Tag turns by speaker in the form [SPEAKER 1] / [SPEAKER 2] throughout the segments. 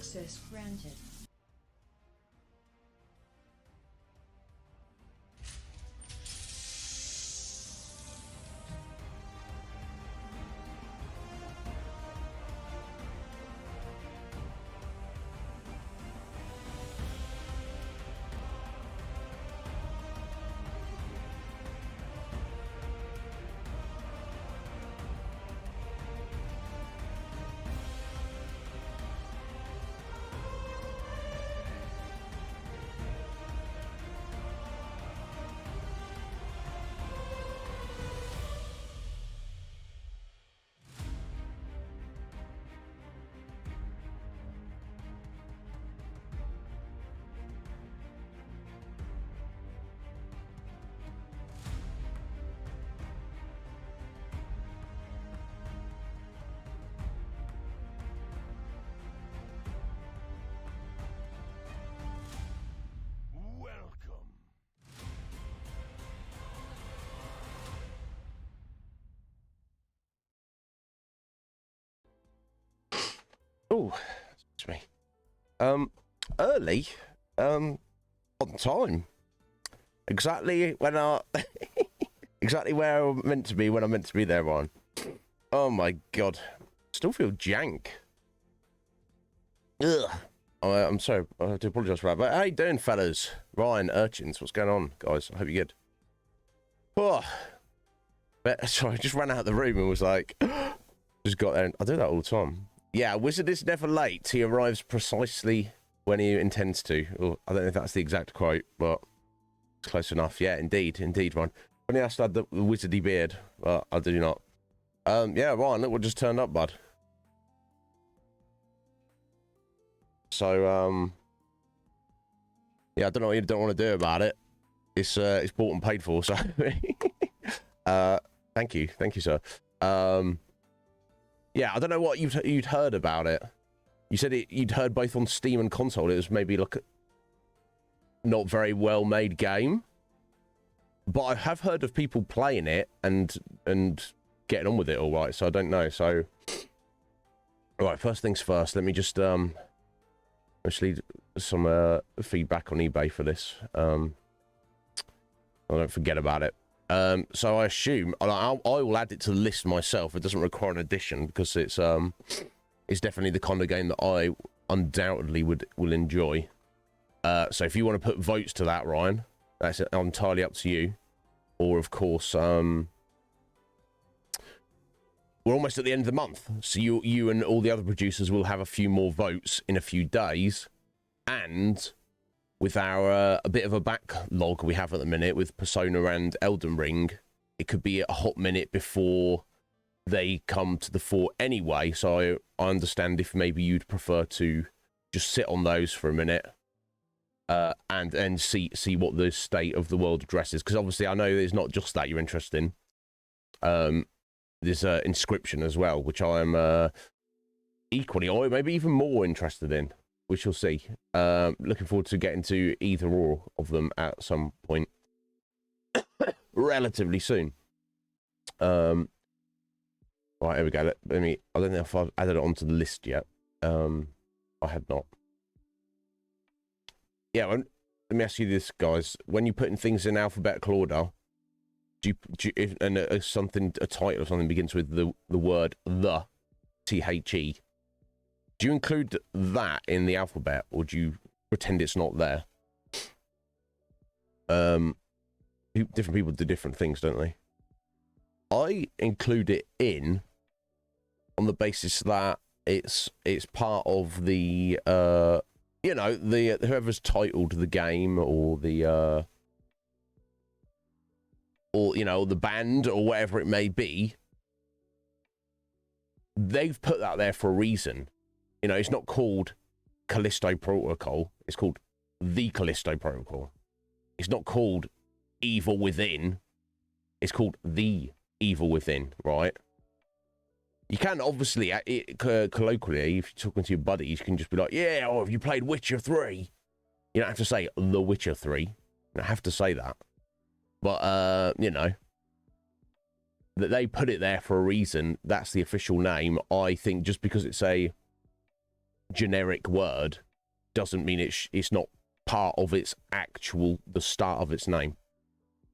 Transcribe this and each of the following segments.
[SPEAKER 1] Access granted.
[SPEAKER 2] Oh, it's me. Early, on time. Exactly when exactly where I'm meant to be when I'm meant to be there, Ryan. Oh my god, still feel jank. Ugh. I'm sorry, I do apologise for that. But how you doing, fellas? Ryan, urchins, what's going on, guys? I hope you're good. Oh, but, sorry, I just ran out of the room and was like, just got there. And I do that all the time. Yeah, Wizard is never late. He arrives precisely when he intends to. Or, I don't know if that's the exact quote, but it's close enough. Yeah, indeed, Ryan. When he asked had the wizardy beard, but I do not. Yeah, Ryan, look what just turned up, bud. So, yeah, I don't know what you don't want to do about it. It's bought and paid for, so thank you, sir. Yeah, I don't know what you'd heard about it. You said you'd heard both on Steam and console. It was maybe like a not very well made game, but I have heard of people playing it and getting on with it all right. So I don't know. So, all right, first things first. Let me just actually some feedback on eBay for this. I don't forget about it. So I assume I will add it to the list myself. It doesn't require an addition because it's definitely the kind of game that I undoubtedly will enjoy. So if you want to put votes to that, Ryan, that's entirely up to you. Or of course, we're almost at the end of the month, so you and all the other producers will have a few more votes in a few days, and with our a bit of a backlog we have at the minute with Persona and Elden Ring, it could be a hot minute before they come to the fore anyway. So I understand if maybe you'd prefer to just sit on those for a minute and see what the state of the world addresses, because obviously I know it's not just that you're interested in. There's Inscription as well, which I am equally or maybe even more interested in. We shall see. Looking forward to getting to either or of them at some point relatively soon. Right, here we go. Let me. I don't know if I've added it onto the list yet. I had not. Yeah. Let me ask you this, guys. When you're putting things in alphabetical order, do you if, and a title or something begins with the word the, THE. Do you include that in the alphabet, or do you pretend it's not there? Different people do different things, don't they? I include it in on the basis that it's part of the you know, the whoever's titled the game or the or you know, the band or whatever it may be. They've put that there for a reason. You know, it's not called Callisto Protocol. It's called the Callisto Protocol. It's not called Evil Within. It's called the Evil Within, right? You can obviously, colloquially, if you're talking to your buddies, you can just be like, yeah, or have you played Witcher 3? You don't have to say The Witcher 3. You don't have to say that. But, you know, that they put it there for a reason. That's the official name. I think just because it's a generic word doesn't mean it's not part of its actual, the start of its name.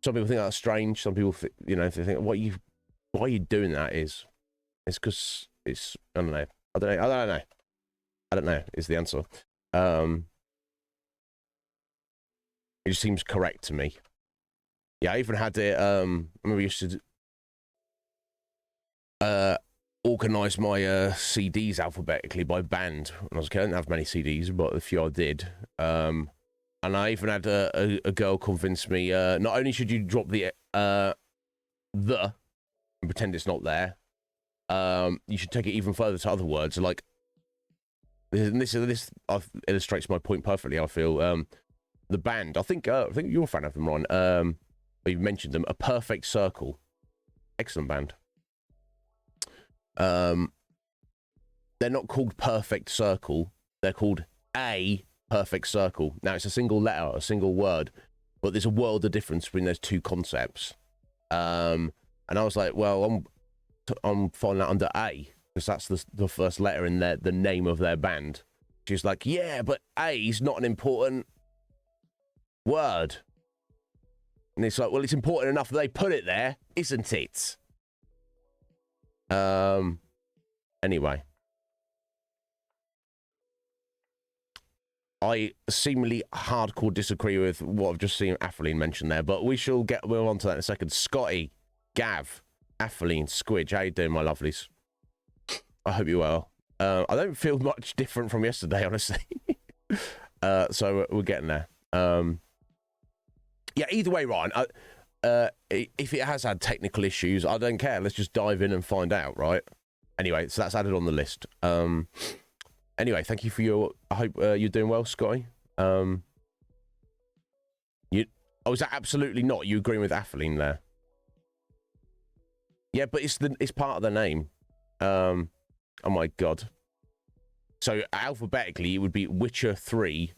[SPEAKER 2] Some people think that's strange. Some people, they think, why are you doing that? It's because it's, I don't know. I don't know is the answer. It just seems correct to me. Yeah, I even had it, I remember we used to organise my CDs alphabetically by band when I was a kid. I didn't have many CDs, but a few I did. And I even had a girl convince me, not only should you drop the and pretend it's not there, you should take it even further to other words. Like, this illustrates my point perfectly, I feel. The band, I think you're a fan of them, Ron. You've mentioned them, A Perfect Circle. Excellent band. They're not called Perfect Circle. They're called A Perfect Circle. Now, it's a single letter, a single word, but there's a world of difference between those two concepts. And I was like, well, I'm following that under A, because that's the first letter in the name of their band. She's like, yeah, but A's not an important word. And it's like, well, it's important enough that they put it there, isn't it? Anyway. I seemingly hardcore disagree with what I've just seen Atheline mention there, but we shall move on to that in a second. Scotty, Gav, Atheline, Squidge, how you doing, my lovelies? I hope you're well. I don't feel much different from yesterday, honestly. So we're getting there. Yeah, either way, Ryan, if it has had technical issues, I don't care. Let's just dive in and find out, right? Anyway, so that's added on the list. Anyway, thank you for I hope you're doing well, Scotty. Is that absolutely not? You agreeing with Atheline there? Yeah, but it's part of the name. Oh my god. So alphabetically, it would be Witcher 3,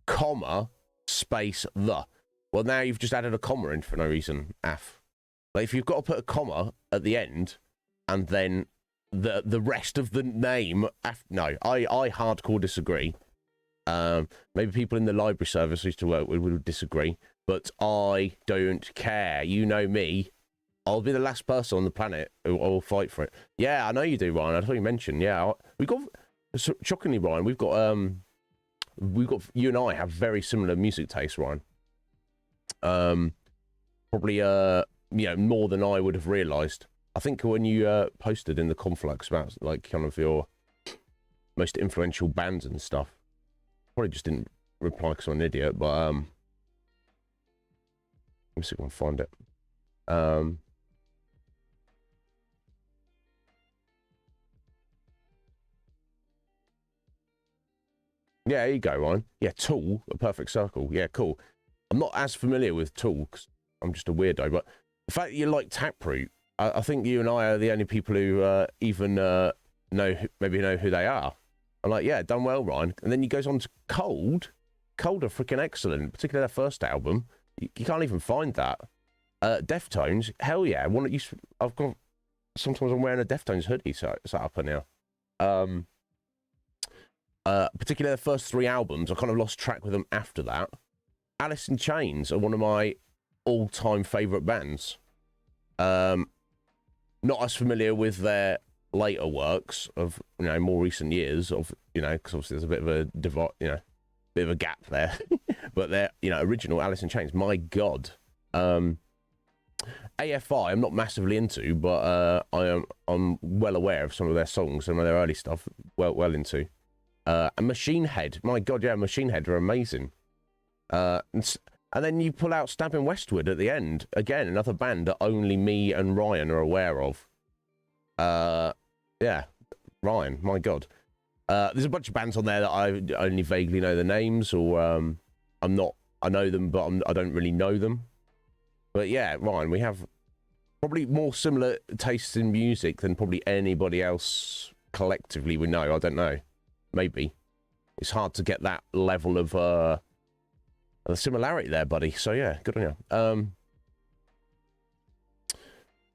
[SPEAKER 2] comma, space the. Well, now you've just added a comma in for no reason, Af. Like, if you've got to put a comma at the end, and then the rest of the name, no, I hardcore disagree. Maybe people in the library service I used to work with would disagree, but I don't care. You know me. I'll be the last person on the planet who will fight for it. Yeah, I know you do, Ryan. I thought you mentioned. Yeah, we got, shockingly, Ryan, we've got, you and I have very similar music tastes, Ryan. Probably, more than I would have realised. I think when you posted in the Conflux about, like, kind of your most influential bands and stuff, probably just didn't reply because I'm an idiot, but, let me see if I can find it. Yeah, there you go, Ryan. Yeah, Tool, A Perfect Circle. Yeah, cool. I'm not as familiar with Tool because I'm just a weirdo, but the fact that you like Taproot, I think you and I are the only people who even know who they are. I'm like, yeah, done well, Ryan. And then he goes on to Cold. Cold are freaking excellent, particularly their first album. You can't even find that. Deftones, hell yeah. Sometimes I'm wearing a Deftones hoodie sat up in here. Particularly their first 3 albums, I kind of lost track with them after that. Alice in Chains are one of my all-time favourite bands. Not as familiar with their later works of, more recent years of, because obviously there's a bit of a bit of a gap there. But their, original Alice in Chains, my God. AFI, I'm not massively into, but I'm well aware of some of their songs, some of their early stuff, well into. And Machine Head, my God, yeah, Machine Head are amazing. And then you pull out Stabbing Westward at the end. Again, another band that only me and Ryan are aware of. Yeah, Ryan, my God. There's a bunch of bands on there that I only vaguely know the names, or I know them, but I don't really know them. But yeah, Ryan, we have probably more similar tastes in music than probably anybody else collectively we know. I don't know. Maybe. It's hard to get that level of similarity there, buddy. So yeah, good on you.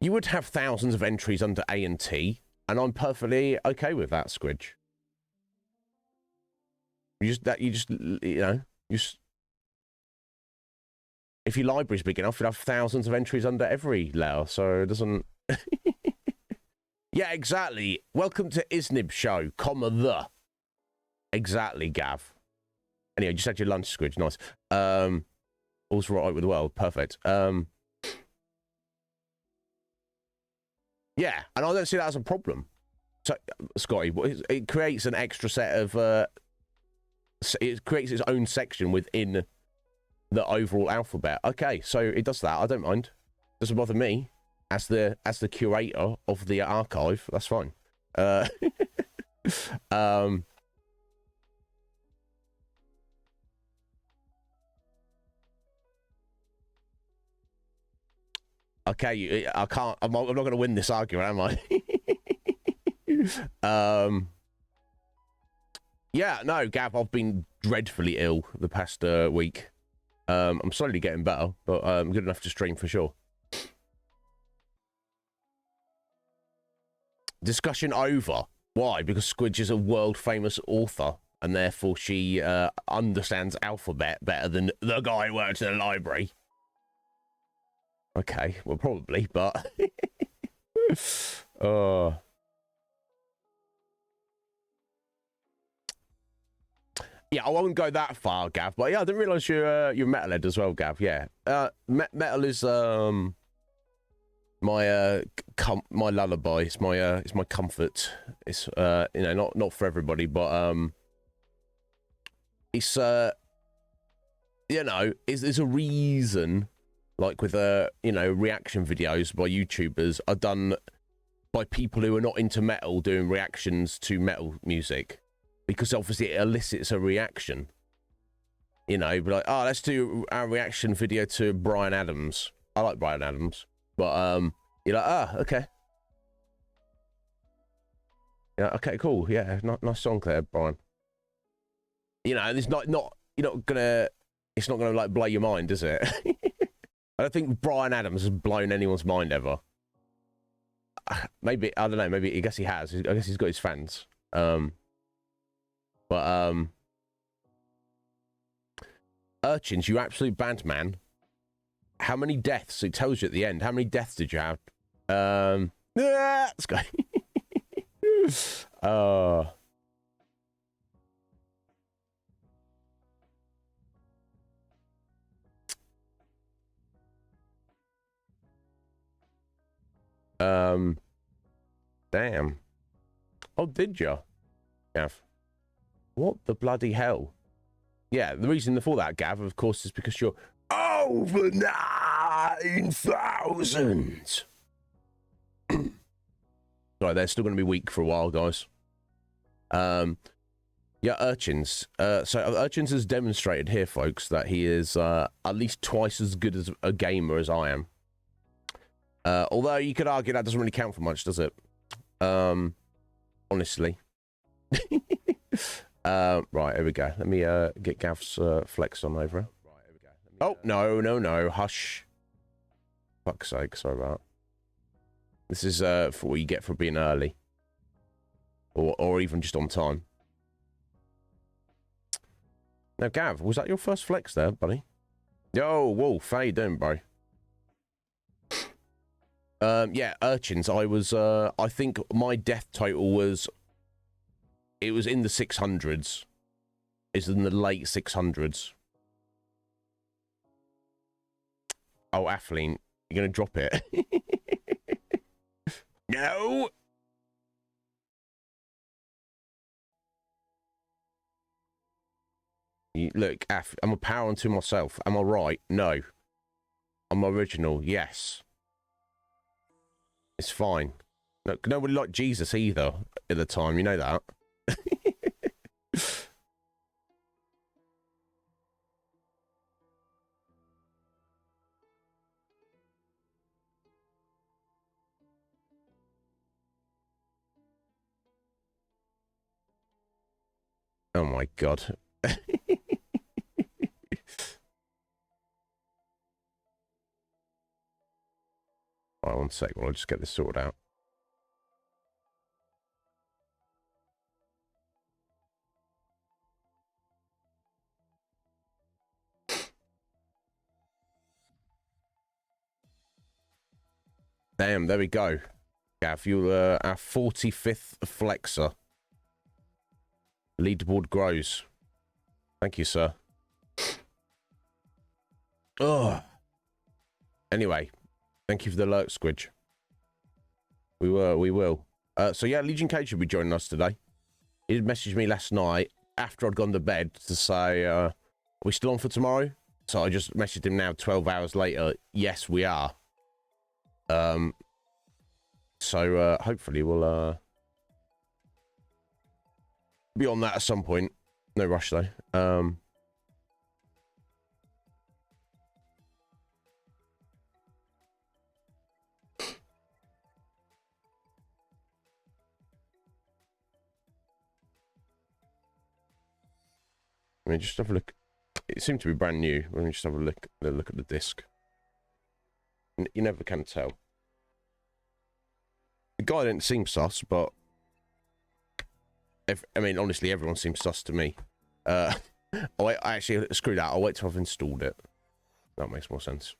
[SPEAKER 2] You would have thousands of entries under A and T, and I'm perfectly okay with that, Squidge. If your library's big enough, you'd have thousands of entries under every letter, so it doesn't... Yeah, exactly. Welcome to Iznib Show, the. Exactly, Gav. Anyway, just had your lunch, Squidge. Nice. All's right with the world. Perfect. Yeah, and I don't see that as a problem. So, Scotty, it creates an extra set of... it creates its own section within the overall alphabet. Okay, so it does that. I don't mind. Doesn't bother me as the curator of the archive. That's fine. Okay, I can't. I'm not going to win this argument, am I? Yeah, no, Gav. I've been dreadfully ill the past week. I'm slowly getting better, but I'm good enough to stream for sure. Discussion over. Why? Because Squidge is a world-famous author, and therefore she understands alphabet better than the guy who works in a library. Okay, well, probably, but... Yeah, I won't go that far, Gav, but yeah, I didn't realise you're metalhead as well, Gav, yeah. Metal is, my lullaby. It's my comfort. It's you know, not for everybody, but it's you know, there's a reason, like with you know, reaction videos by YouTubers are done by people who are not into metal doing reactions to metal music, because obviously it elicits a reaction. You know, be like, oh, let's do our reaction video to Bryan Adams. I like Bryan Adams. But you're like, ah, okay. Yeah, okay, cool. Yeah, nice song there, Brian. You know, and it's not you're not gonna, it's not gonna like blow your mind, is it? I don't think Bryan Adams has blown anyone's mind ever. Maybe, I don't know, maybe, I guess he has. I guess he's got his fans. Urchins, you absolute band man. How many deaths? It tells you at the end. How many deaths did you have? Let's go. Damn. Oh, did you? Gav. What the bloody hell? Yeah, the reason for that, Gav, of course, is because you're over 9,000. Sorry, they're still going to be weak for a while, guys. Yeah, Urchins. So Urchins has demonstrated here, folks, that he is at least twice as good as a gamer as I am. Although you could argue that doesn't really count for much, does it? Honestly. Right, here we go. Let me get Gav's flex on over. Oh, no, hush. Fuck's sake, sorry about that. This is for what you get for being early. Or even just on time. Now, Gav, was that your first flex there, buddy? Yo, Wolf, how you doing, bro? Yeah, Urchins, I was, I think my death total was, it was in the 600s. It's in the late 600s. Oh, Athleen, you're going to drop it? No! Look, I'm a power unto myself. Am I right? No. I'm original. Yes. It's fine. Look, nobody liked Jesus either at the time. You know that. Oh my god. Alright, 1 sec, well, I'll just get this sorted out. Damn, there we go. Gav, you our 45th flexer. Leaderboard grows. Thank you, sir. Oh. Anyway, thank you for the alert, Squidge. We will. So yeah, Legion Cage will be joining us today. He did message me last night after I'd gone to bed to say, are we still on for tomorrow? So I just messaged him now 12 hours later. Yes, we are. So hopefully we'll be on that at some point. No rush though. Let me just have a look. It seemed to be brand new. Let me just have a look at the disc. You never can tell. The guy didn't seem sus, but I mean, honestly, everyone seems sus to me. I actually screw that. I'll wait till I've installed it. That makes more sense.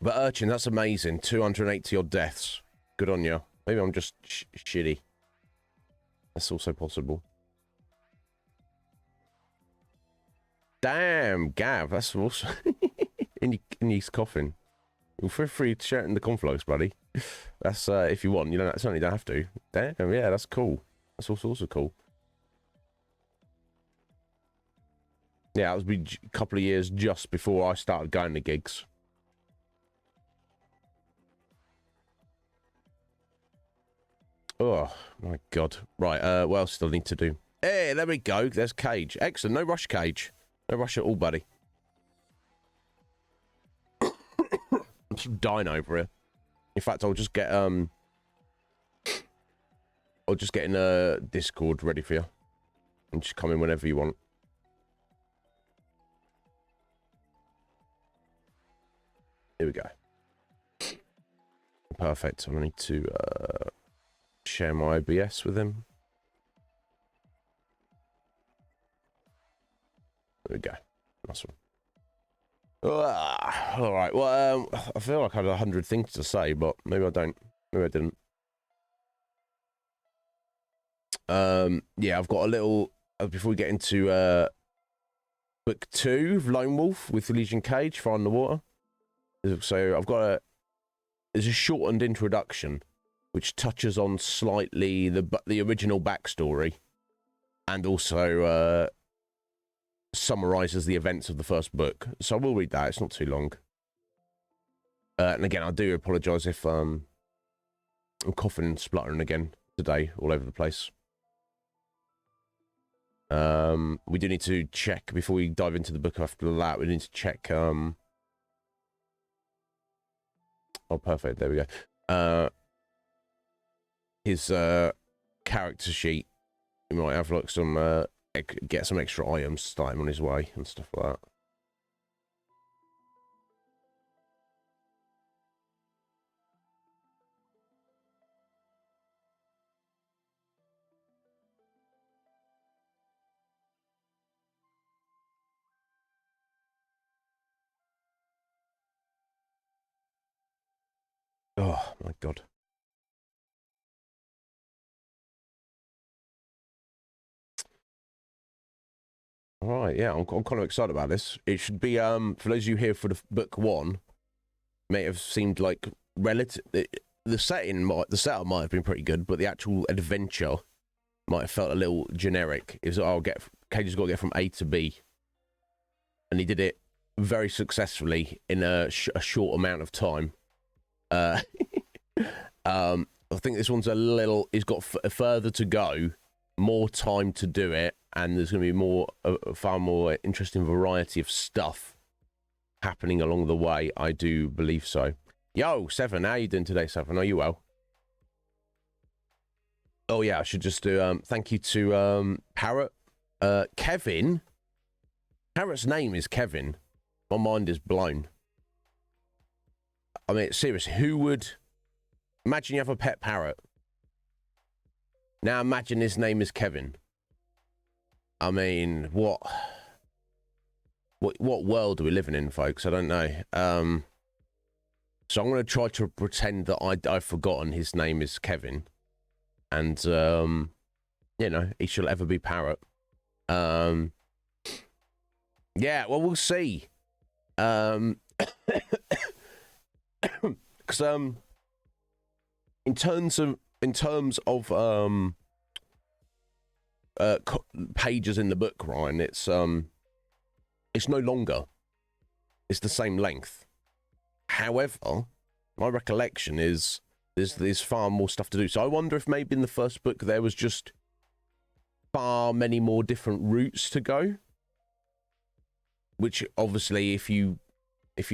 [SPEAKER 2] But Urchin, that's amazing. 280 odd deaths. Good on you. Maybe I'm just shitty. That's also possible. Damn, Gav, that's awesome. in your coffin. Well, feel free to share it in the conflux, buddy. That's if you want. You certainly don't have to. Damn, yeah, that's cool. That's also cool. Yeah, it was a couple of years just before I started going to gigs. Oh my god. Right, what else still need to do? Hey, there we go. There's Cage. Excellent. No rush, Cage. No rush at all, buddy. I'm just dying over here. In fact, I'll just get in a Discord ready for you. And just come in whenever you want. Here we go. Perfect. I need to share my OBS with him. There we go. Awesome. All right. Well, I feel like I had 100 things to say, but maybe I don't. Maybe I didn't. Yeah, I've got a little. Before we get into book 2 of Lone Wolf with Legion Cage, Fire in the Water. So I've got there's a shortened introduction, which touches on slightly the original backstory, and also summarizes the events of the first book. So I will read that. It's not too long. And again, I do apologize if I'm coughing and spluttering again today, all over the place. We do need to check before we dive into the book after that. We need to check. Oh, perfect. There we go. His character sheet. You might have like some get some extra items to start him on his way and stuff like that. Oh my god. All right, yeah, I'm kind of excited about this. It should be for those of you here for the book 1, may have seemed like relative. The setup might have been pretty good, but the actual adventure might have felt a little generic. Is Cage's got to get from A to B, and he did it very successfully in a short amount of time. I think this one's he's got further to go, more time to do it, and there's going to be far more interesting variety of stuff happening along the way. I do believe so. Yo, Seven, how you doing today, Seven? Are you well? Oh yeah, I should just do thank you to Parrot. Kevin. Parrot's name is Kevin. My mind is blown. I mean, seriously, who would imagine you have a pet parrot? Now imagine his name is Kevin. I mean, what world are we living in, folks? I don't know. So I'm going to try to pretend that I've forgotten his name is Kevin. And, you know, he shall ever be Parrot. Yeah, well, we'll see. Because, in terms of pages in the book, Ryan, it's no longer. It's the same length. However, my recollection is there's far more stuff to do. So I wonder if maybe in the first book there was just far many more different routes to go. Which obviously, if you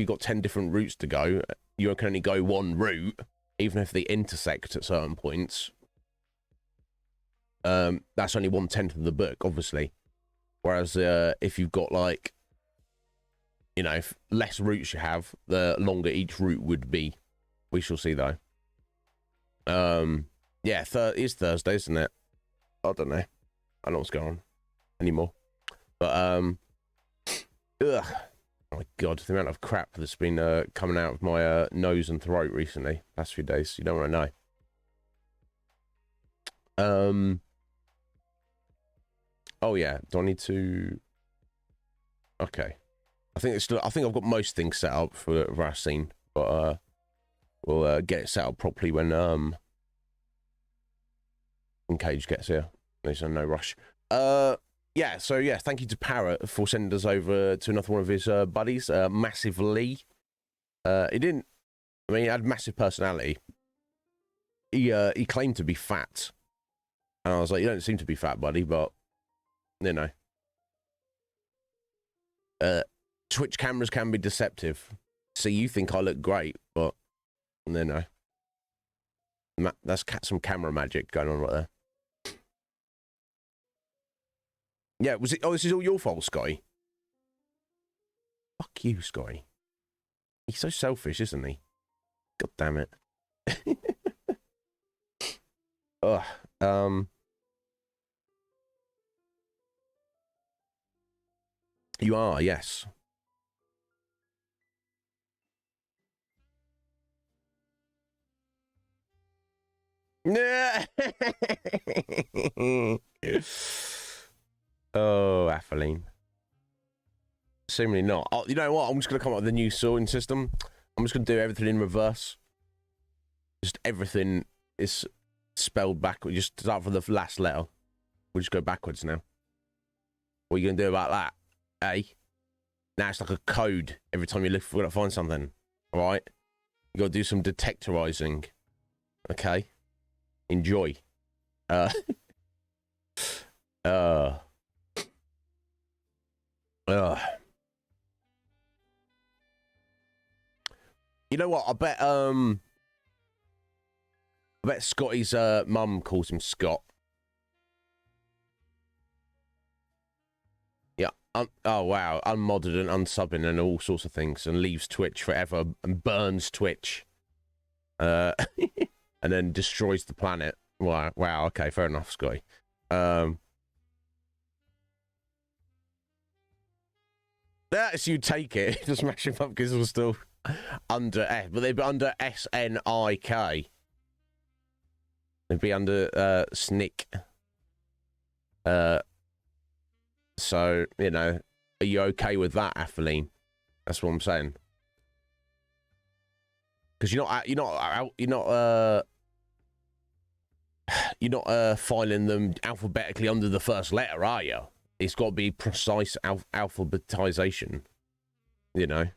[SPEAKER 2] got 10 different routes to go, you can only go one route, even if they intersect at certain points. That's only 1/10 of the book, obviously. Whereas if you've got, like, you know, less routes you have, the longer each route would be. We shall see, though. Yeah, it's Thursday, isn't it? I don't know. I don't know what's going on anymore. But, ugh. Oh my God, the amount of crap that's been coming out of my nose and throat recently, last few days. You don't want to know. Oh yeah, do I need to? Okay, I think I've got most things set up for our scene, but we'll get it set up properly when Cage gets here. There's no rush. Yeah, so yeah, thank you to Parrot for sending us over to another one of his buddies, Massive Lee. He didn't. I mean, he had massive personality. He claimed to be fat, and I was like, you don't seem to be fat, buddy, but. You know, Twitch cameras can be deceptive. See, you think I look great, but you know, that's some camera magic going on right there. Yeah, was it? Oh, this is all your fault, Scotty. Fuck you, Scotty. He's so selfish, isn't he? God damn it. Ugh. You are, yes. Oh, Athaline. Seemingly not. Oh, you know what? I'm just going to come up with a new sorting system. I'm just going to do everything in reverse. Just everything is spelled backwards. Just start from the last letter. We'll just go backwards now. What are you going to do about that? Eh? Now it's like a code every time you look for to find something. All right? You got to do some detectorizing. Okay? Enjoy. You know what? I bet Scotty's mum calls him Scott. Yeah. Oh wow. Unmodded and unsubbing and all sorts of things, and leaves Twitch forever and burns Twitch. And then destroys the planet. Wow. Wow. Okay. Fair enough, Scotty. That's you take it. The Smashing Pumpkins were still under F, but they'd be under SNIK. They'd be under SNIK. So, you know, are you okay with that, Athaline? That's what I'm saying. Because you're not filing them alphabetically under the first letter, are you? It's got to be precise alphabetization, you know.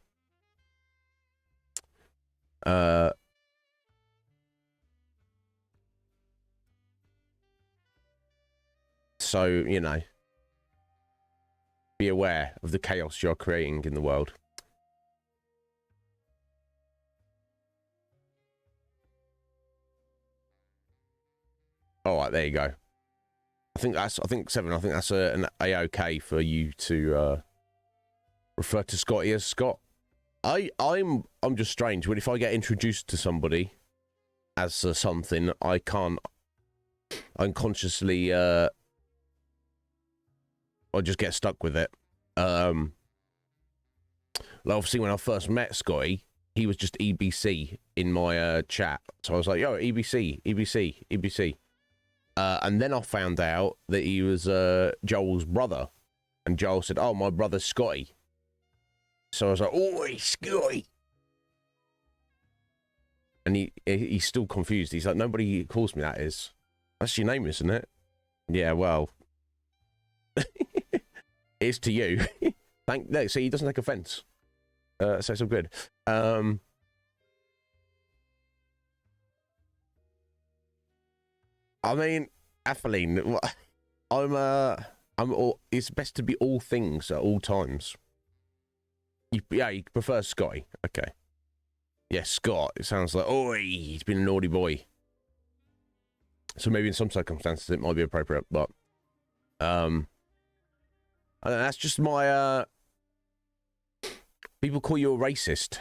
[SPEAKER 2] So, you know, be aware of the chaos you're creating in the world. All right, there you go. I think Seven. I think that's an A-OK for you to refer to Scotty as Scott. I'm just strange. But if I get introduced to somebody as something, I can't unconsciously. I just get stuck with it. Like obviously, when I first met Scotty, he was just EBC in my chat. So I was like, yo, EBC, EBC, EBC. And then I found out that he was Joel's brother. And Joel said, oh, my brother's Scotty. So I was like, oi, Scotty. And he's still confused. He's like, nobody calls me that is. That's your name, isn't it? Yeah, well. It's to you. No, see, he doesn't take offense. So it's all good. I mean, Atheline, it's best to be all things at all times. You prefer Scotty. Okay. Yeah, Scott. It sounds like, oi, he's been a naughty boy. So maybe in some circumstances it might be appropriate, but I don't know, that's just my people call you a racist.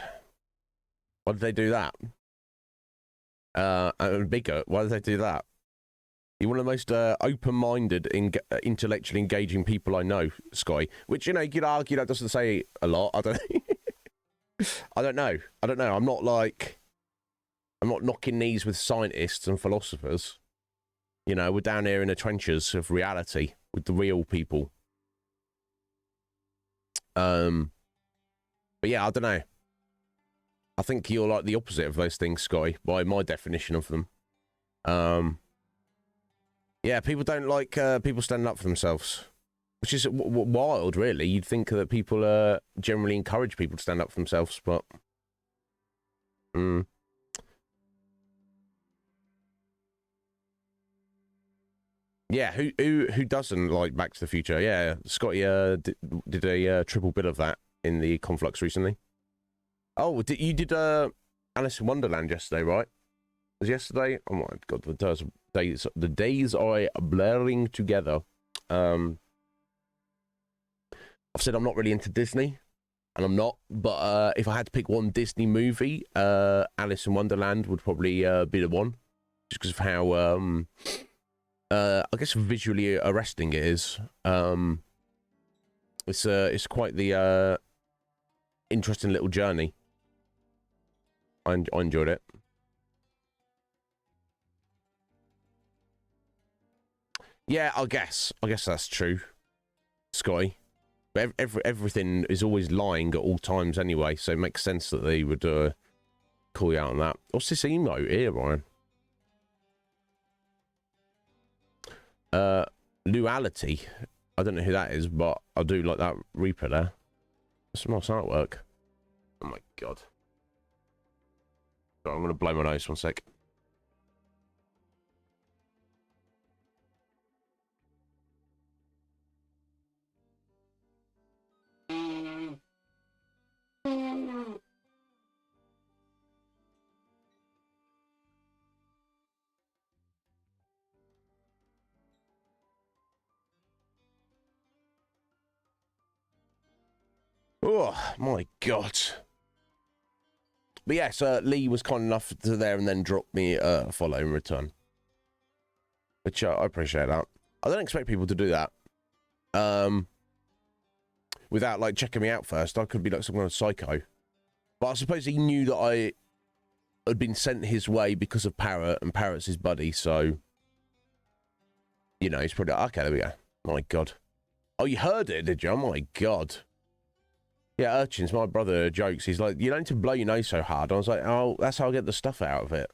[SPEAKER 2] Why did they do that? And bigot, why did they do that? You're one of the most open-minded, intellectually engaging people I know, Scotty. Which, you know, you could argue that doesn't say a lot. I don't know. I'm not knocking knees with scientists and philosophers. You know, we're down here in the trenches of reality with the real people. But yeah, I don't know. I think you're like the opposite of those things, Scotty, by my definition of them. Yeah, people don't like people standing up for themselves, which is wild, really. You'd think that people generally encourage people to stand up for themselves, but yeah, who doesn't like Back to the Future? Yeah, Scotty did a triple bit of that in the Conflux recently. Oh, you did Alice in Wonderland yesterday, right? Was yesterday? Oh my god, the days are blurring together. I've said I'm not really into Disney, and I'm not. But if I had to pick one Disney movie, Alice in Wonderland would probably be the one, just because of how I guess visually arresting it is. It's quite the interesting little journey. I enjoyed it. Yeah, I guess that's true, Scotty. But everything is always lying at all times anyway, so it makes sense that they would call you out on that. What's this emote here, Ryan? Luality. I don't know who that is, but I do like that Reaper there. That's some nice artwork. Oh my god. Sorry, I'm going to blow my nose 1 sec. Oh my god. But yes, Lee was kind enough to there and then drop me a follow in return, which I appreciate that. I don't expect people to do that without like checking me out first. I could be like some kind of psycho, but I suppose he knew that I had been sent his way because of Parrot, and Parrot's his buddy, so you know he's probably like, okay. There we go. My god. Oh, you heard it, did you? Oh my god. Yeah, Urchins, my brother jokes. He's like, you don't need to blow your nose so hard. I was like, oh, that's how I get the stuff out of it.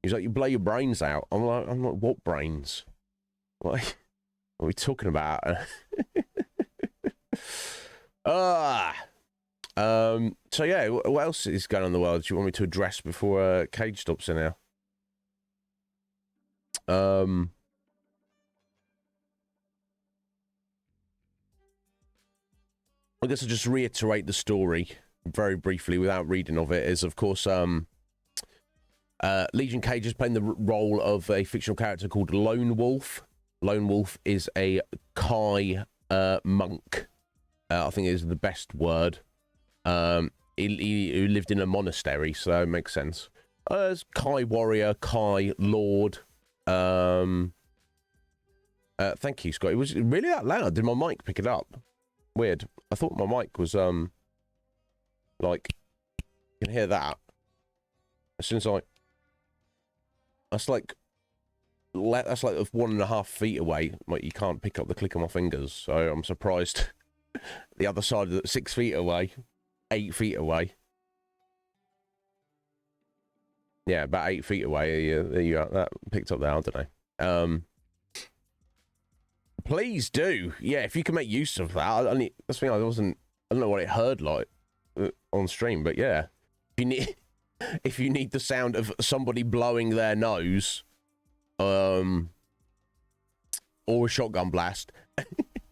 [SPEAKER 2] He's like, you blow your brains out. I'm like, what brains? What are we talking about? So yeah, what else is going on in the world? Do you want me to address before Cage stops in here? I guess I'll just reiterate the story very briefly without reading of it. Is of course, Legion Cage is playing the role of a fictional character called Lone Wolf. Lone Wolf is a Kai monk. I think is the best word. He lived in a monastery, so it makes sense. Kai warrior, Kai lord. Thank you, Scott. It was really that loud. Did my mic pick it up? weird. I thought my mic was, like, you can hear that. As soon as that's like 1.5 feet away. Like, you can't pick up the click of my fingers, so I'm surprised. The other side of 6 feet away, 8 feet away. Yeah, about 8 feet away. That picked up there, I don't know. Please do. Yeah, if you can make use of that. That's the thing, I don't know what it heard like on stream, but yeah. If you need the sound of somebody blowing their nose, or a shotgun blast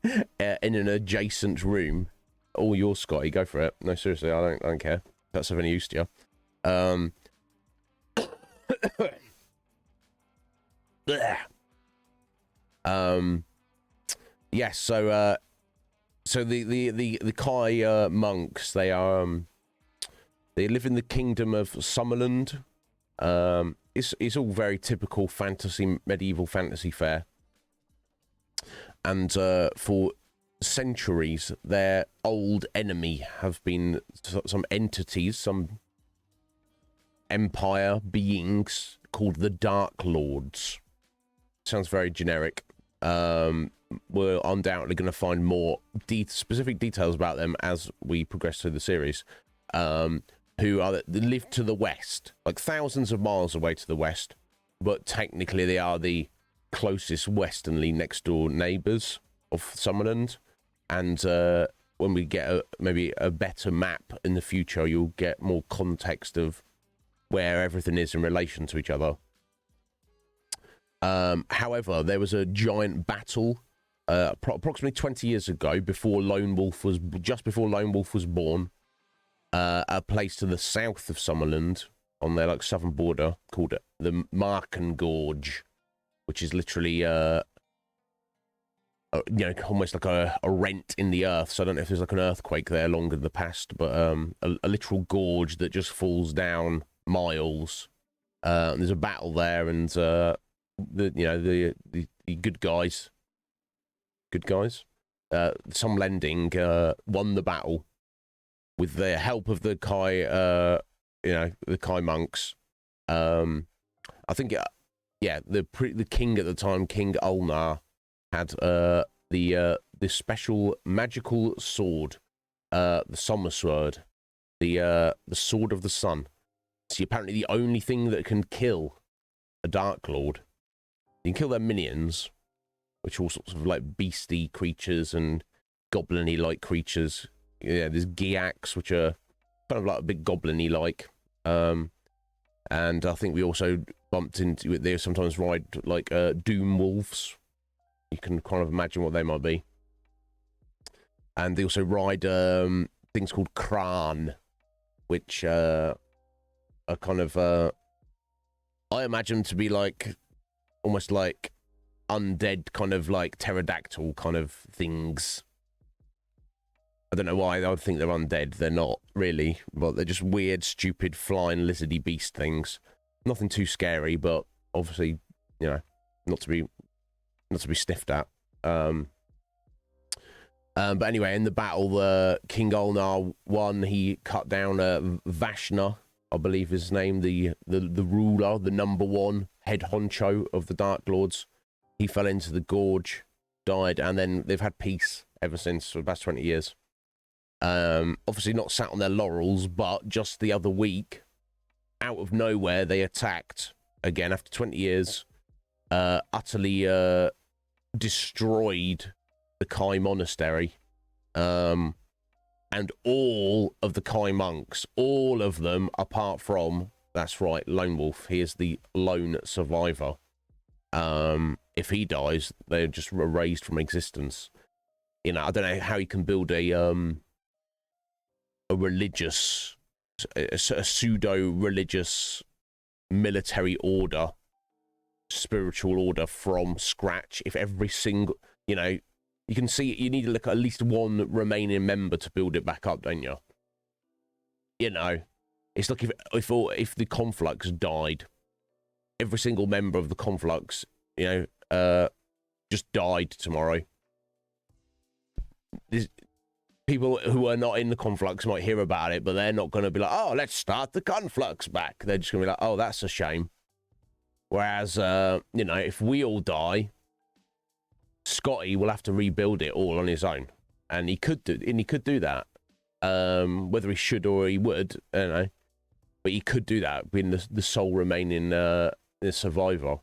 [SPEAKER 2] in an adjacent room, all yours, Scotty, go for it. No, seriously, I don't care. That's of any use to you. Yes, so the Kai monks, they are they live in the kingdom of Summerland. It's all very typical medieval fantasy fare. And for centuries, their old enemy have been some entities, some empire beings called the Dark Lords. Sounds very generic. We're undoubtedly going to find more specific details about them as we progress through the series. They live to the west, like thousands of miles away to the west, but technically they are the closest westernly next door neighbors of Summerland. And when we get maybe a better map in the future, you'll get more context of where everything is in relation to each other. However, there was a giant battle approximately 20 years ago, just before Lone Wolf was born, a place to the south of Summerland on their like southern border called the Marken Gorge, which is literally almost like a rent in the earth. So I don't know if there's like an earthquake there longer in the past, but a literal gorge that just falls down miles. There's a battle there, and the good guys, some lending won the battle with the help of the Kai, the Kai monks. I think, the king at the time, King Ulnar, had this special magical sword, the Summer Sword, the Sword of the Sun. It's apparently the only thing that can kill a Dark Lord. You can kill their minions, which are all sorts of like beastie creatures and goblin-y like creatures. Yeah, there's Giaks, which are kind of like a big goblin-y like. And I think we also bumped into it. They sometimes ride like doom wolves. You can kind of imagine what they might be. And they also ride things called Kran, which are kind of I imagine to be like almost like undead kind of like pterodactyl kind of things. I don't know why I would think they're undead. They're not really, but they're just weird, stupid, flying, lizardy beast things. Nothing too scary, but obviously, not to be sniffed at. But anyway, in the battle, King Ulnar won. He cut down Vashna, I believe his name, the ruler, the number one head honcho of the Dark Lords. He fell into the gorge, died, and then they've had peace ever since, for about 20 years. Obviously not sat on their laurels, but just the other week, out of nowhere, they attacked again after 20 years, utterly destroyed the Kai monastery, and all of the Kai monks, all of them, apart from, that's right, Lone Wolf. He is the lone survivor. If he dies, they're just erased from existence. I don't know how you can build a religious, a pseudo-religious military order, spiritual order from scratch. If every single, you can see, you need to look at least one remaining member to build it back up, don't you? It's like if the Conflux died, every single member of the Conflux, just died tomorrow. people who are not in the conflux might hear about it, but they're not going to be like, oh, let's start the conflux back. They're just going to be like, oh, that's a shame. Whereas, you know, if we all die, Scotty will have to rebuild it all on his own. And he could do that. Whether he should or he would, I don't know. But he could do that, being the sole remaining the survivor.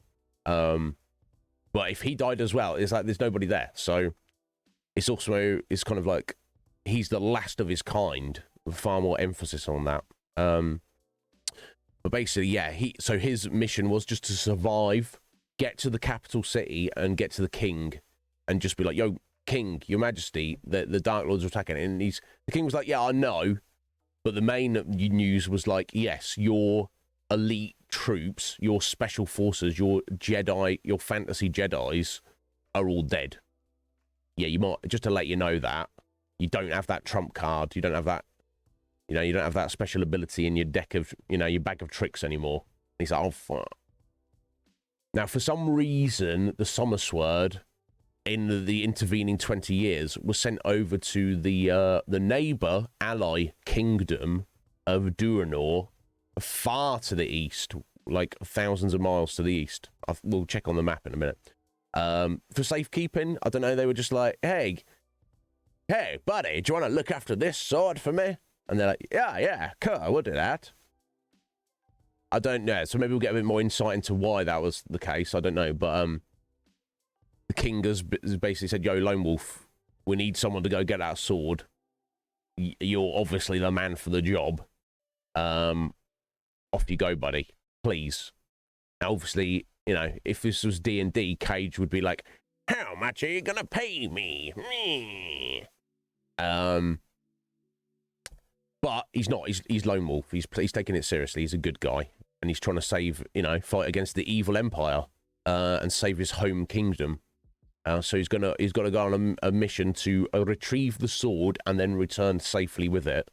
[SPEAKER 2] But if he died as well, it's like there's nobody there. So it's also, it's kind of like he's the last of his kind, with far more emphasis on that. But basically, yeah, so his mission was just to survive, get to the capital city, and get to the king, and just be like, yo, King, Your Majesty, the Dark Lords are attacking. And the king was like, yeah, I know. But the main news was like, yes, your elite troops, your special forces, your Jedi, your fantasy Jedis are all dead. Yeah, you might, just to let you know that you don't have that trump card. You don't have that, you know, you don't have that special ability in your deck of, you know, your bag of tricks anymore. And he's like, oh, fuck. Now, for some reason, the Summer Sword in the intervening 20 years was sent over to the neighbor ally kingdom of Duranor, far to the east, like thousands of miles to the east. We'll check on the map in a minute. For safekeeping, I don't know, they were just like, hey, buddy, do you want to look after this sword for me? And they're like, yeah, cool, I will do that. I don't know, so maybe we'll get a bit more insight into why that was the case, I don't know, but the king has basically said, yo, Lone Wolf, we need someone to go get that sword. You're obviously the man for the job. Off you go, buddy, please. Now, obviously, you know, if this was D&D, Cage would be like, how much are you gonna pay me? But he's not. He's Lone Wolf. He's taking it seriously. He's a good guy, and he's trying to save, you know, fight against the evil empire, and save his home kingdom. So he's got to go on a mission to retrieve the sword and then return safely with it.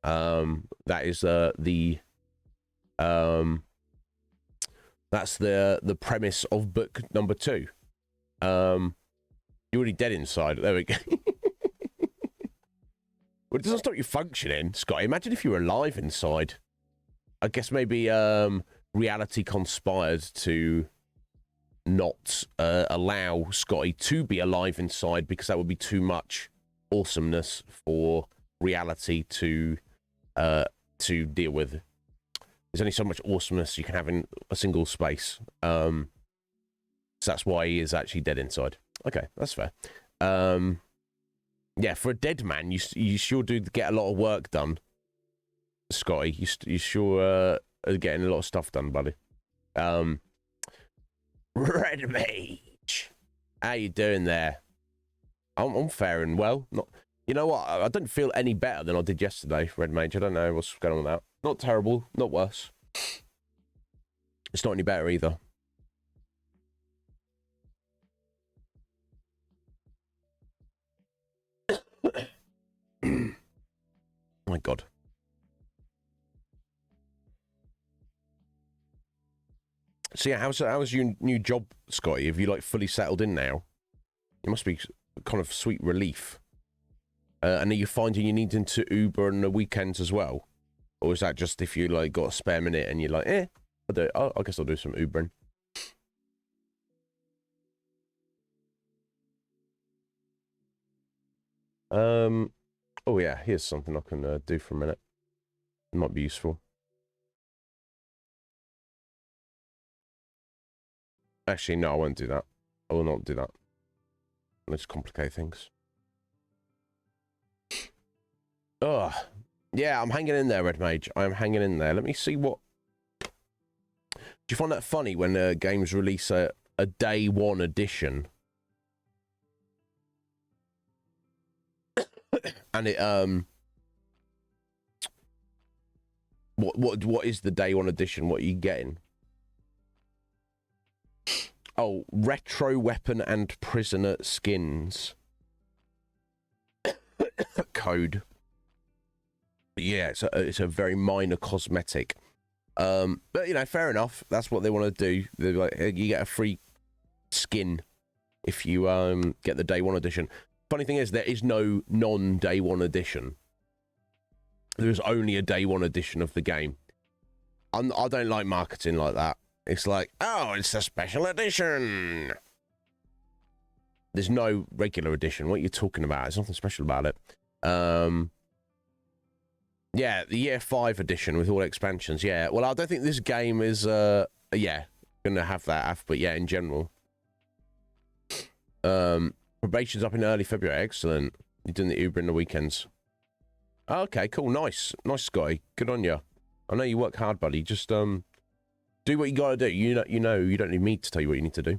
[SPEAKER 2] That is that's the premise of book number 2. You're already dead inside. There we go. Well, it doesn't stop you functioning, Scott. Imagine if you were alive inside. I guess maybe reality conspired to not allow Scotty to be alive inside, because that would be too much awesomeness for reality to deal with. There's only so much awesomeness you can have in a single space. So that's why he is actually dead inside. Okay, that's fair. Yeah, for a dead man, you sure do get a lot of work done, Scotty. You sure are getting a lot of stuff done, buddy. Red Mage, how you doing there? I'm faring well. Not, you know what? I don't feel any better than I did yesterday, Red Mage. I don't know what's going on with that. Not terrible, not worse. It's not any better either. My God. So yeah, how's your new job, Scotty? Have you like fully settled in now? It must be kind of sweet relief. And are you finding you needing to Uber on the weekends as well? Or is that just if you like got a spare minute and you're like, I guess I'll do some Ubering. Oh yeah, here's something I can do for a minute. It might be useful. Actually, no, I won't do that. I will not do that. Let's complicate things. Ugh. Yeah, I'm hanging in there, Red Mage. I'm hanging in there. Let me see what... Do you find that funny when games release a day one edition? And it, What is the day one edition? What are you getting? Oh, retro weapon and prisoner skins. Code. Yeah, it's a very minor cosmetic. But you know, fair enough. That's what they want to do. They're like, hey, you get a free skin if you get the day one edition. Funny thing is, there is no non-day one edition. There is only a day one edition of the game. I don't like marketing like that. It's like, oh, it's a special edition. There's no regular edition. What are you talking about? There's nothing special about it. Yeah, the Year 5 edition with all expansions. Yeah, well, I don't think this game is, yeah, going to have that, but yeah, in general. Probation's up in early February. Excellent. You're doing the Uber in the weekends. Okay, cool. Nice. Nice, Scotty. Good on you. I know you work hard, buddy. Just, do what you got to do. You know, you don't need me to tell you what you need to do.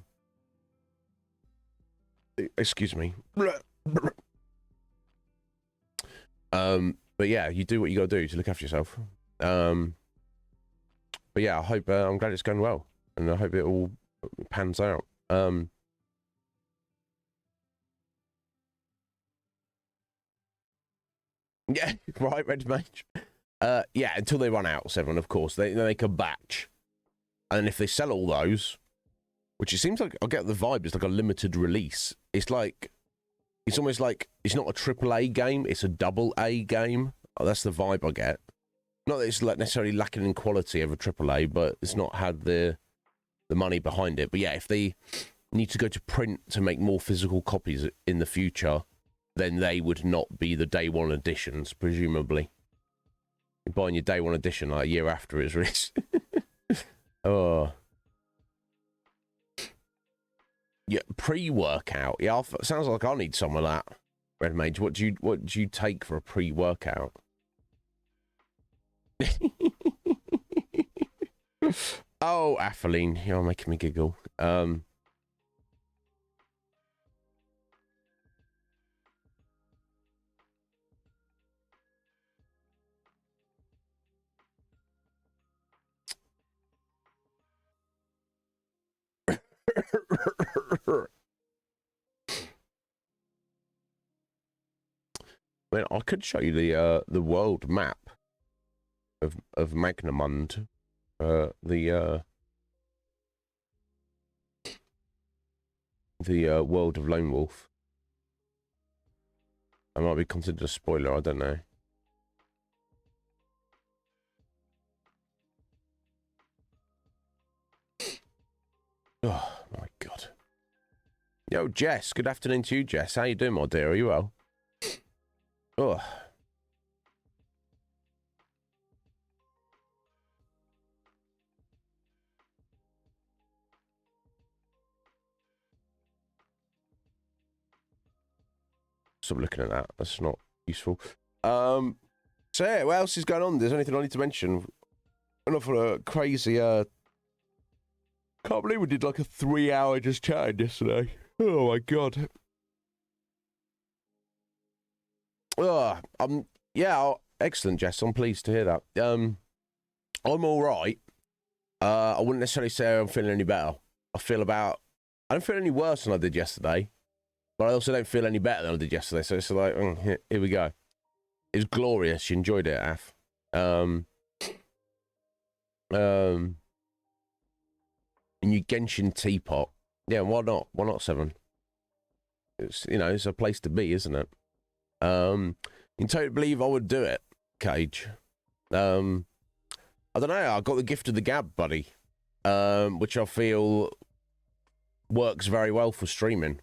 [SPEAKER 2] Excuse me. But yeah, you do what you got to do to look after yourself. But yeah, I hope, I'm glad it's going well. And I hope it all pans out. Yeah, right, Red Mage. Yeah, until they run out, 7, of course. They make a batch. And if they sell all those, which it seems like, I get the vibe, it's like a limited release. It's like, it's almost like, it's not a AAA game, it's a AA game. Oh, that's the vibe I get. Not that it's like necessarily lacking in quality of a AAA, but it's not had the money behind it. But yeah, if they need to go to print to make more physical copies in the future, then they would not be the day one editions, presumably. You're buying your day one edition like a year after it's released. Oh. Yeah, pre-workout. Yeah, sounds like I need some of that. Red Mage, what do you take for a pre-workout? Oh, Atheline, you're making me giggle. Man, I could show you the world map of Magnamund, the world of Lone Wolf. I might be considered a spoiler. I don't know. Oh my god. Yo, Jess. Good afternoon to you, Jess. How you doing, my dear? Are you well? Oh. Stop looking at that. That's not useful. So yeah, what else is going on? There's anything I need to mention? Enough for a crazy can't believe we did like a 3-hour just chatting yesterday. Oh my god. Yeah, excellent, Jess. I'm pleased to hear that. I'm all right. I wouldn't necessarily say I'm feeling any better. I don't feel any worse than I did yesterday, but I also don't feel any better than I did yesterday. So it's like, here we go. It was glorious. You enjoyed it, Af. And you Genshin teapot. Yeah, why not? Why not 7? It's, you know, it's a place to be, isn't it? You can totally believe I would do it, Cage. I don't know. I got the gift of the gab, buddy, which I feel works very well for streaming.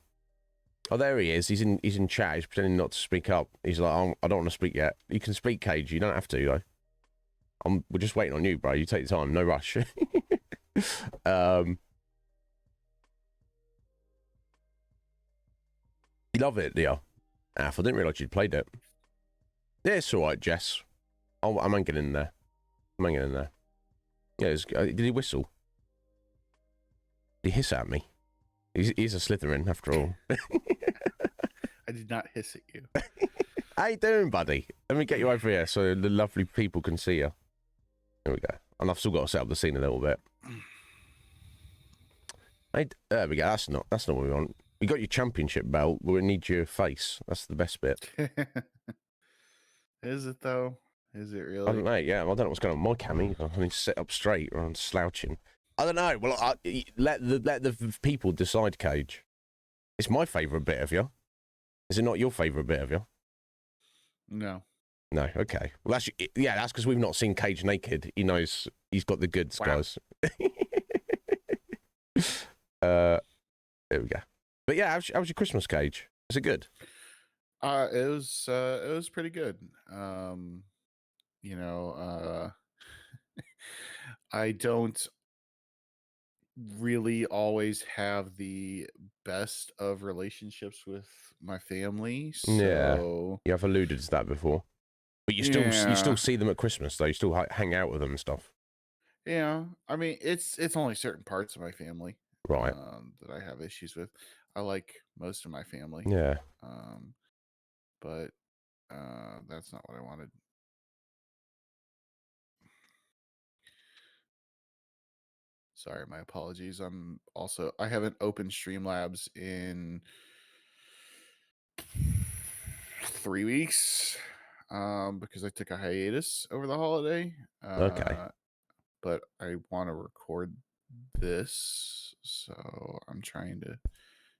[SPEAKER 2] Oh, there he is. He's in chat. He's pretending not to speak up. He's like, I don't want to speak yet. You can speak, Cage. You don't have to, though. We're just waiting on you, bro. You take your time. No rush. You love it, do you? I didn't realise you'd played it. Yeah, it's alright, Jess. I'm hanging in there. Yeah, did he whistle? Did he hiss at me? He's a Slytherin, after all.
[SPEAKER 1] I did not hiss at you.
[SPEAKER 2] How you doing, buddy? Let me get you over here so the lovely people can see you. There we go. And I've still got to set up the scene a little bit. There we go. That's not what we want. We got your championship belt. We need your face. That's the best bit.
[SPEAKER 1] Is it though? Is it really?
[SPEAKER 2] I don't know. Yeah, I don't know what's going on with my cami. I need to sit up straight or I'm slouching. I don't know. Well, let the people decide, Cage. It's my favourite bit of you. Is it not your favourite bit of you?
[SPEAKER 1] No.
[SPEAKER 2] No, okay. Well, that's because we've not seen Cage naked. He knows he's got the goods,
[SPEAKER 1] Wow.
[SPEAKER 2] guys. There we go. But yeah, how's your Christmas, Cage? Is it good?
[SPEAKER 1] It was pretty good. I don't really always have the best of relationships with my family, so
[SPEAKER 2] You have alluded to that before. But you still see them at Christmas, though. You still hang out with them and stuff.
[SPEAKER 1] Yeah, I mean, it's only certain parts of my family,
[SPEAKER 2] Right.
[SPEAKER 1] that I have issues with. I like most of my family.
[SPEAKER 2] Yeah.
[SPEAKER 1] But that's not what I wanted. Sorry, my apologies. I haven't opened Streamlabs in 3 weeks, because I took a hiatus over the holiday.
[SPEAKER 2] Okay.
[SPEAKER 1] But I want to record this, so I'm trying to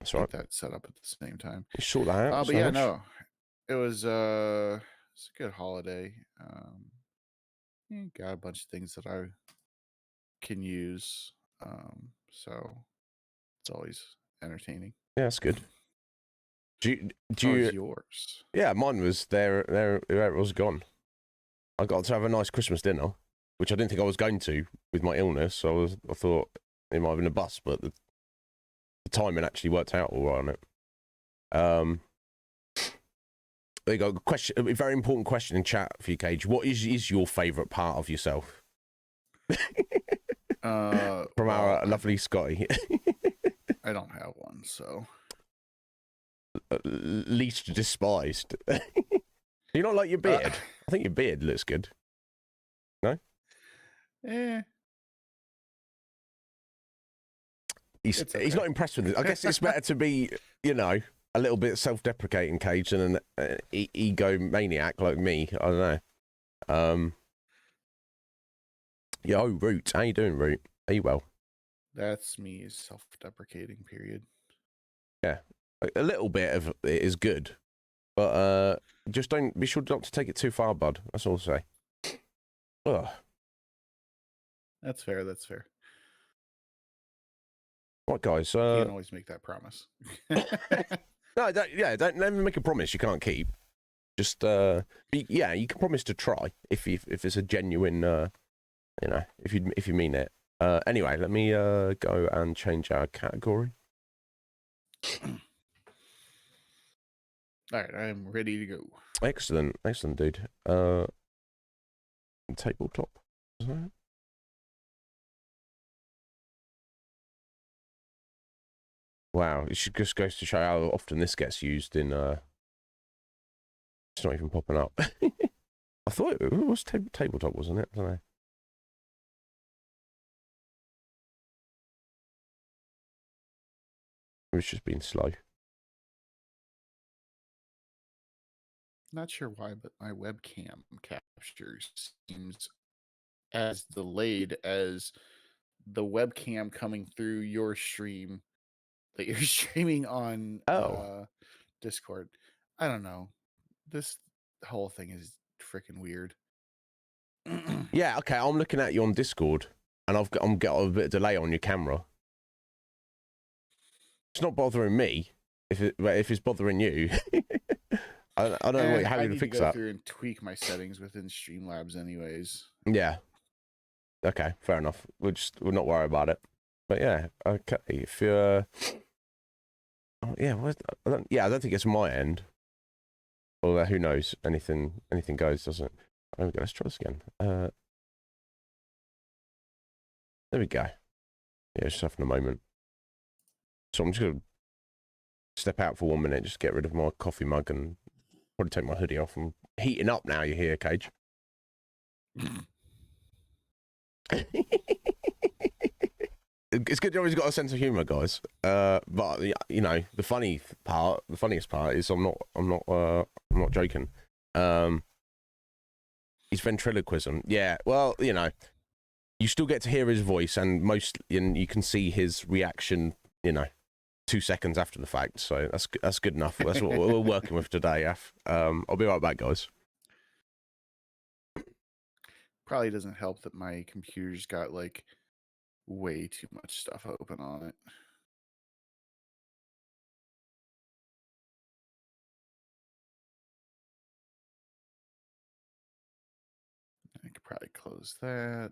[SPEAKER 1] get that set up at the same time.
[SPEAKER 2] You sort that out.
[SPEAKER 1] But yeah, no, it was a good holiday. Got a bunch of things that I can use, so it's always entertaining.
[SPEAKER 2] Yeah, that's good. Do
[SPEAKER 1] How
[SPEAKER 2] you
[SPEAKER 1] was yours?
[SPEAKER 2] Yeah, mine was there. It was gone. I got to have a nice Christmas dinner, which I didn't think I was going to with my illness. So I thought it might have been a bust, but the timing actually worked out all right on it. There you go. A very important question in chat for you, Cage. What is your favourite part of yourself? From our lovely Scotty.
[SPEAKER 1] I don't have one, so
[SPEAKER 2] least despised. You not like your beard? I think your beard looks good. No? He's not impressed with it. I guess it's better to be, a little bit self-deprecating, Cage, than an egomaniac like me. I don't know. Yeah, Root. How you doing, Root? Are you well?
[SPEAKER 1] That's me, self-deprecating, period.
[SPEAKER 2] Yeah. A little bit of it is good, but just don't be sure not to take it too far, bud. That's all I'll say. Ugh.
[SPEAKER 1] That's fair. That's fair.
[SPEAKER 2] What, guys?
[SPEAKER 1] You can always make that promise.
[SPEAKER 2] No, don't never make a promise you can't keep. Just you can promise to try if it's a genuine, if you mean it. Anyway, let me go and change our category.
[SPEAKER 1] All right, I am ready to go.
[SPEAKER 2] Excellent, dude. Tabletop. Is that it? Wow, it just goes to show how often this gets used in. It's not even popping up. I thought it was tabletop, wasn't it? I don't know. It's just been slow.
[SPEAKER 1] Not sure why, but my webcam capture seems as delayed as the webcam coming through your stream that you're streaming on Discord. I don't know. This whole thing is freaking weird.
[SPEAKER 2] Yeah, okay. I'm looking at you on Discord, and I'm got a bit of delay on your camera. It's not bothering me. If it's bothering you, I don't know how you fix that. I need to go
[SPEAKER 1] through and tweak my settings within Streamlabs, anyways.
[SPEAKER 2] Yeah. Okay, fair enough. We'll not worry about it. But yeah, okay. If you're, I don't think it's my end. Although who knows? Anything goes, doesn't it? Okay, let's try this again. There we go. Yeah, just having a moment. So I'm just gonna step out for 1 minute, just get rid of my coffee mug and probably take my hoodie off. I'm heating up now. You hear, Cage? It's good. He's got a sense of humor, guys. But the funniest part is I'm not joking. His ventriloquism. Yeah. Well, you still get to hear his voice, and you can see his reaction. 2 seconds after the fact. So that's good enough. That's what we're working with today, Af. I'll be right back, guys.
[SPEAKER 1] Probably doesn't help that my computer's got like way too much stuff open on it. I could probably close that.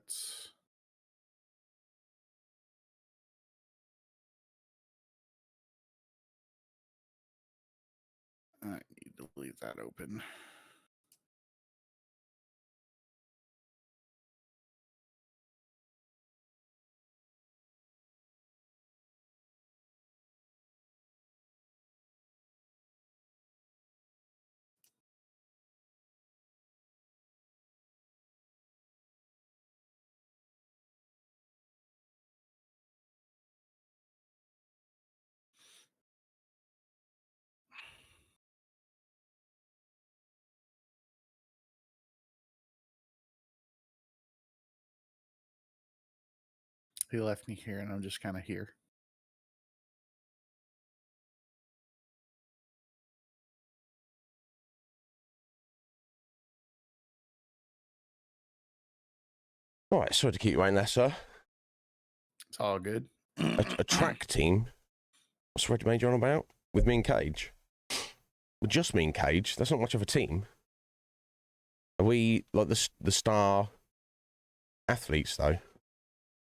[SPEAKER 1] I need to leave that open. He left me here, and I'm just kind of here.
[SPEAKER 2] All right, sorry to keep you waiting there, sir.
[SPEAKER 1] It's all good.
[SPEAKER 2] A track team? What's Red Major on about? With me and Cage? With just me and Cage? That's not much of a team. Are we like the star athletes though?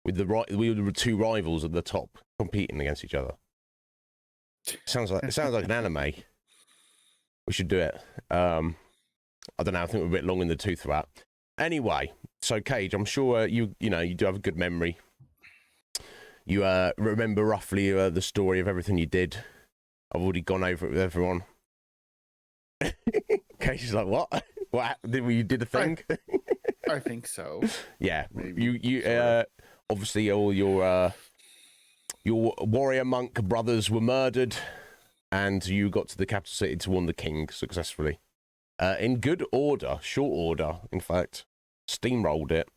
[SPEAKER 2] With we were the two rivals at the top competing against each other. It sounds like an anime. We should do it. I don't know. I think we're a bit long in the tooth for that. Anyway, so Cage, I'm sure you do have a good memory. You remember roughly the story of everything you did. I've already gone over it with everyone. Cage is like, what? What happened? You did a thing?
[SPEAKER 1] I think so.
[SPEAKER 2] Yeah,
[SPEAKER 1] maybe.
[SPEAKER 2] You obviously all your warrior monk brothers were murdered, and you got to the capital city to warn the king successfully. In good order, short order, in fact. Steamrolled it.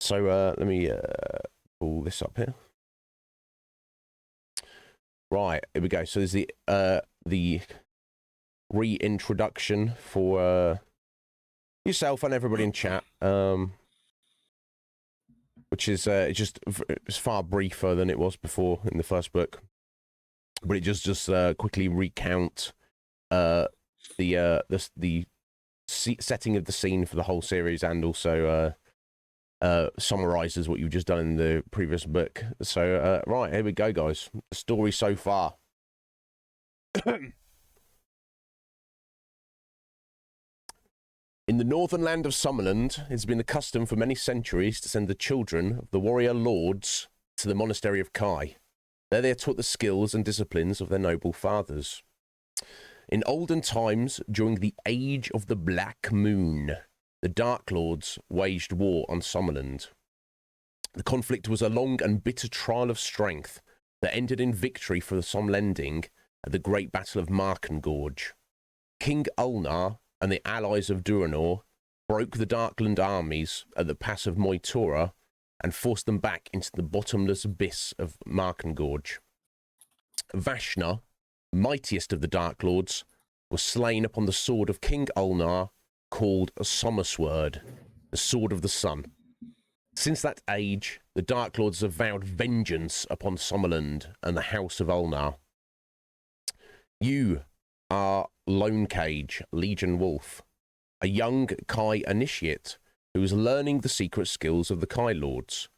[SPEAKER 2] So let me pull this up here. Right, here we go. So there's the reintroduction for yourself and everybody in chat, which is it's far briefer than it was before in the first book, but it just quickly recount the setting of the scene for the whole series, and also summarizes what you've just done in the previous book. So right, here we go, guys. The story so far. In the northern land of Summerland, it's been the custom for many centuries to send the children of the warrior lords to the monastery of Kai. There they are taught the skills and disciplines of their noble fathers. In olden times, during the Age of the Black Moon, the Dark Lords waged war on Summerland. The conflict was a long and bitter trial of strength that ended in victory for the Somlending at the Great Battle of Markengorge. King Ulnar and the allies of Duranor broke the Darkland armies at the pass of Moitora and forced them back into the bottomless abyss of Markengorge. Vashna, mightiest of the Dark Lords, was slain upon the sword of King Ulnar, called a Summersword, the Sword of the Sun. Since that age, the Dark Lords have vowed vengeance upon Summerland and the House of Ulnar. You are Lone Cage, Legion Wolf, a young Kai initiate who is learning the secret skills of the Kai Lords.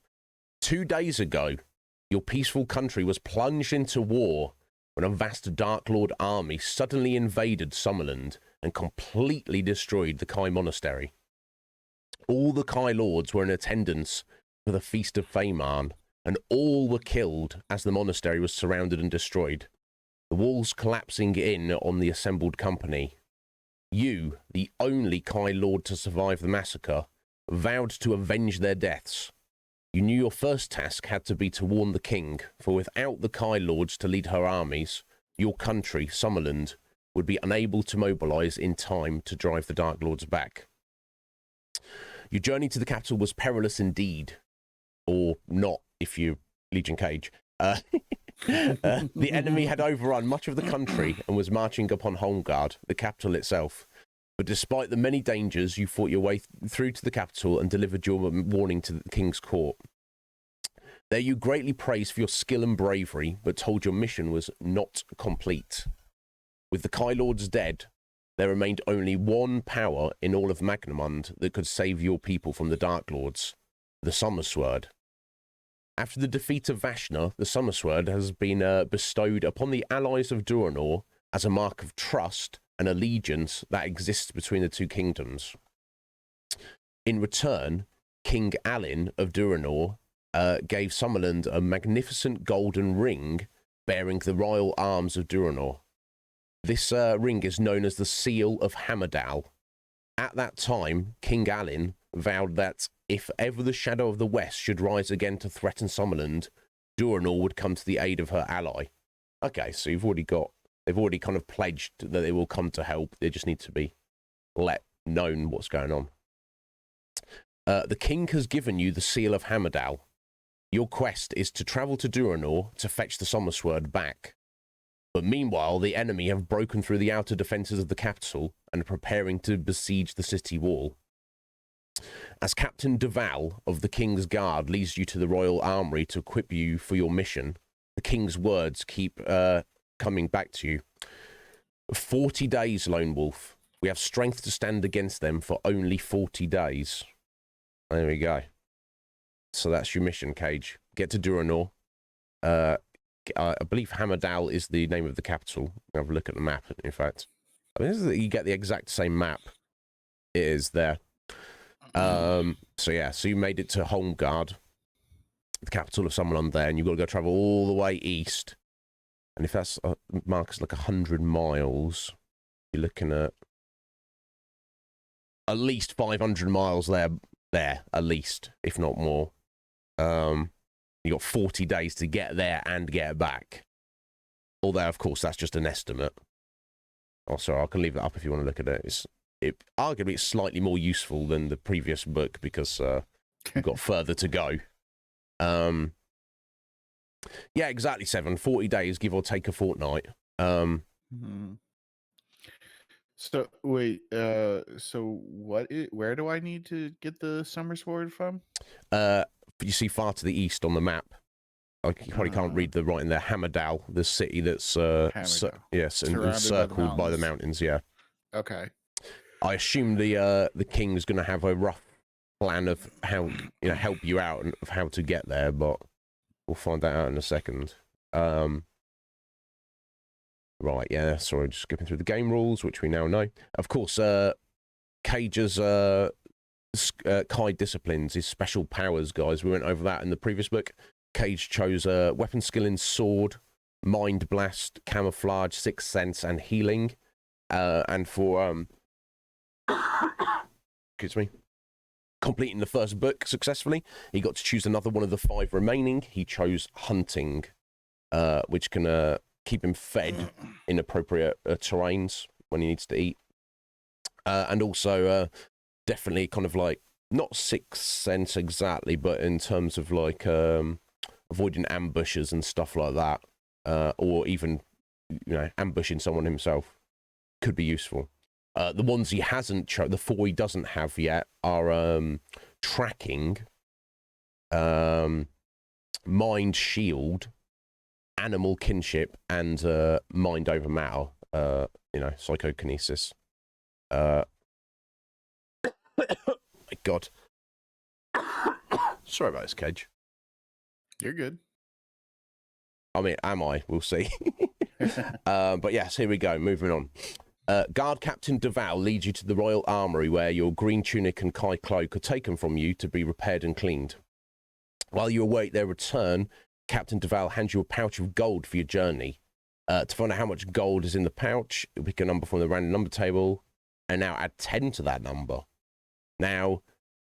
[SPEAKER 2] 2 days ago, your peaceful country was plunged into war when a vast Dark Lord army suddenly invaded Summerland and completely destroyed the Kai Monastery. All the Kai Lords were in attendance for the Feast of Faymarn, and all were killed as the monastery was surrounded and destroyed, the walls collapsing in on the assembled company. You, the only Kai Lord to survive the massacre, vowed to avenge their deaths. You knew your first task had to be to warn the king, for without the Kai Lords to lead her armies, your country, Summerland, would be unable to mobilize in time to drive the Dark Lords back. Your journey to the capital was perilous indeed, or not if you're Legion Cage. The enemy had overrun much of the country and was marching upon Holmgard, the capital itself. But despite the many dangers, you fought your way through to the capital and delivered your warning to the king's court. There you greatly praised for your skill and bravery, but told your mission was not complete. With the Kai Lords dead, there remained only one power in all of Magnamund that could save your people from the Dark Lords, the Summersword. After the defeat of Vashna, the Summersword has been bestowed upon the allies of Duranor as a mark of trust and allegiance that exists between the two kingdoms. In return, King Alin of Duranor gave Summerland a magnificent golden ring bearing the royal arms of Duranor. This ring is known as the Seal of Hammerdal. At that time, King Alin vowed that if ever the Shadow of the West should rise again to threaten Summerland, Duranor would come to the aid of her ally. Okay, so they've already kind of pledged that they will come to help. They just need to be let known what's going on. The king has given you the Seal of Hammerdal. Your quest is to travel to Duranor to fetch the Summersword back. But meanwhile, the enemy have broken through the outer defences of the capital and are preparing to besiege the city wall. As Captain Duval of the King's Guard leads you to the Royal Armoury to equip you for your mission, the King's words keep coming back to you. 40 days, Lone Wolf. We have strength to stand against them for only 40 days. There we go. So that's your mission, Cage. Get to Duranor. I believe Hammerdal is the name of the capital. Have a look at the map, in fact. I mean, you get the exact same map. It is there. So yeah, so you made it to Holmgard, the capital of Summerland there, and you've got to go travel all the way east. And if that's marks like 100 miles, you're looking at least 500 miles there, at least, if not more. You got 40 days to get there and get back. Although, of course, that's just an estimate. Oh, sorry, I can leave that up if you want to look at it. Arguably, it's slightly more useful than the previous book because you've got further to go. Yeah, exactly, 40 days, give or take a fortnight.
[SPEAKER 1] So wait, so where do I need to get the Summer Sword from?
[SPEAKER 2] You see far to the east on the map. You probably can't read the writing there. Hammerdal, the city that's yes, encircled by the mountains. Yeah.
[SPEAKER 1] Okay.
[SPEAKER 2] I assume the king's going to have a rough plan of how help you out and of how to get there, but we'll find that out in a second. Right, yeah, sorry, just skipping through the game rules, which we now know. Of course, Cage's Kai disciplines, his special powers, guys. We went over that in the previous book. Cage chose weapon skill in sword, mind blast, camouflage, sixth sense, and healing. And for excuse me, completing the first book successfully, he got to choose another one of the 5 remaining. He chose hunting, which can keep him fed in appropriate terrains when he needs to eat. And also definitely kind of like, not sixth sense exactly, but in terms of like avoiding ambushes and stuff like that, or even ambushing someone himself could be useful. The ones he hasn't the 4 he doesn't have yet are tracking, mind shield, animal kinship, and mind over matter, psychokinesis. My God. Sorry about this, Cage.
[SPEAKER 1] You're good.
[SPEAKER 2] I mean, am I? We'll see. But yes, here we go. Moving on. Guard Captain Duval leads you to the Royal Armoury, where your green tunic and Kai cloak are taken from you to be repaired and cleaned. While you await their return, Captain Duval hands you a pouch of gold for your journey. To find out how much gold is in the pouch, pick a number from the random number table, and now add 10 to that number. Now,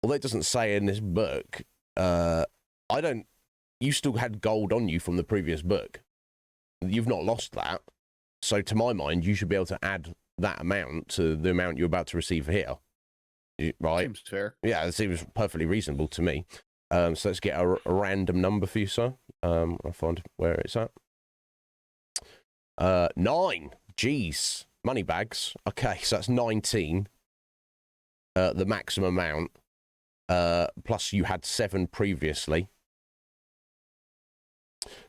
[SPEAKER 2] although it doesn't say in this book, you still had gold on you from the previous book. You've not lost that. So to my mind, you should be able to add that amount to the amount you're about to receive here. Right?
[SPEAKER 1] Seems fair.
[SPEAKER 2] Yeah, it seems perfectly reasonable to me. So let's get a random number for you, sir. I'll find where it's at. 9. Jeez. Money bags. Okay, so that's 19. The maximum amount. Plus you had 7 previously.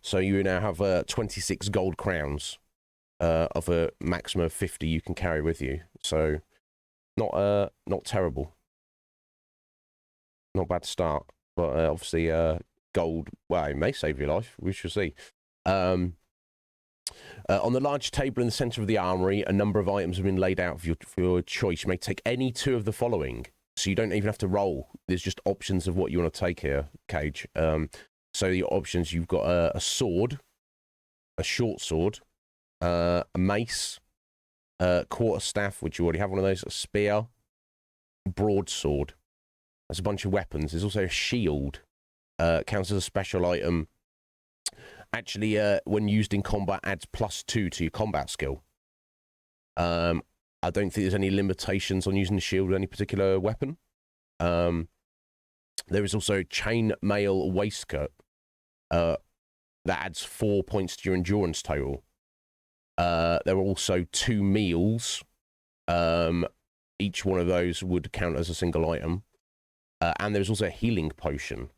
[SPEAKER 2] So you now have 26 gold crowns of a maximum of 50 you can carry with you. So not terrible. Not bad start. But obviously gold, well, it may save your life. We shall see. On the large table in the centre of the armory, a number of items have been laid out for your choice. You may take any 2 of the following. So you don't even have to roll. There's just options of what you want to take here, Cage. So the options, you've got a sword, a short sword, a mace, a quarterstaff, which you already have one of those, a spear, broadsword. There's a bunch of weapons. There's also a shield. Counts as a special item. Actually, when used in combat, adds +2 to your combat skill. I don't think there's any limitations on using the shield with any particular weapon. There is also chain mail waistcoat. That adds 4 points to your endurance total. There are also 2 meals. Each one of those would count as a single item. And there's also a healing potion,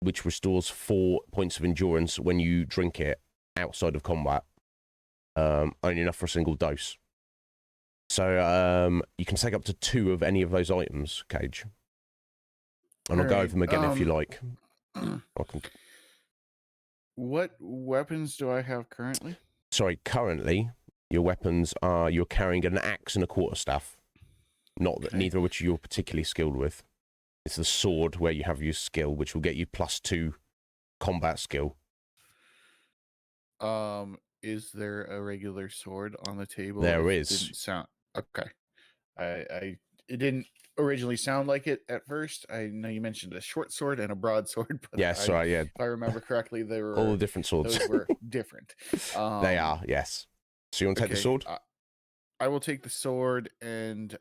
[SPEAKER 2] which restores 4 points of endurance when you drink it outside of combat. Only enough for a single dose. So you can take up to 2 of any of those items, Cage. And I'll go over them again if you like.
[SPEAKER 1] What weapons do I have currently?
[SPEAKER 2] Sorry, currently your weapons are you're carrying an axe and a quarterstaff. Not that neither of which you're particularly skilled with. It's the sword where you have your skill, which will get you +2 combat skill.
[SPEAKER 1] Is there a regular sword on the table?
[SPEAKER 2] There is.
[SPEAKER 1] Didn't sound okay. It didn't originally sound like it at first. I know you mentioned a short sword and a broadsword, but
[SPEAKER 2] yes, right, yeah.
[SPEAKER 1] If I remember correctly, they were
[SPEAKER 2] all the different swords.
[SPEAKER 1] Those were different.
[SPEAKER 2] They are, yes. So you want to take the sword?
[SPEAKER 1] I will take the sword and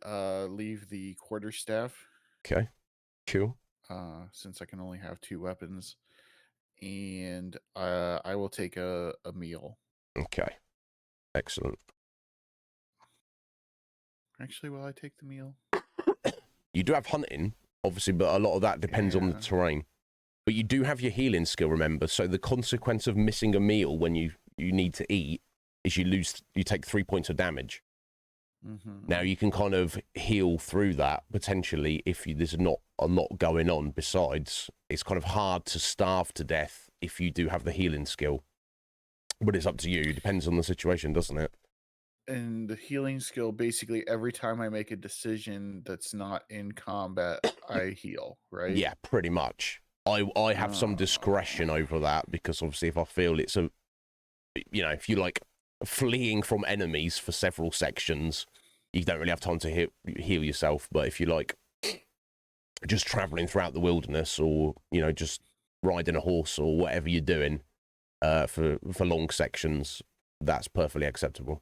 [SPEAKER 1] leave the quarterstaff.
[SPEAKER 2] Okay, cool.
[SPEAKER 1] Since I can only have 2 weapons, and I will take a meal.
[SPEAKER 2] Okay, excellent.
[SPEAKER 1] Actually, will I take the meal?
[SPEAKER 2] You do have hunting, obviously, but a lot of that depends on the terrain. But you do have your healing skill, remember? So the consequence of missing a meal when you need to eat is you take 3 points of damage.
[SPEAKER 1] Mm-hmm.
[SPEAKER 2] Now you can kind of heal through that potentially if there's not a lot going on. Besides, it's kind of hard to starve to death if you do have the healing skill. But it's up to you. It depends on the situation, doesn't it?
[SPEAKER 1] And the healing skill, basically every time I make a decision that's not in combat, I heal, right?
[SPEAKER 2] Yeah, pretty much. I have some discretion over that because obviously if I feel it's if you like fleeing from enemies for several sections, you don't really have time to heal yourself. But if you like just traveling throughout the wilderness or, just riding a horse or whatever you're doing for long sections, that's perfectly acceptable.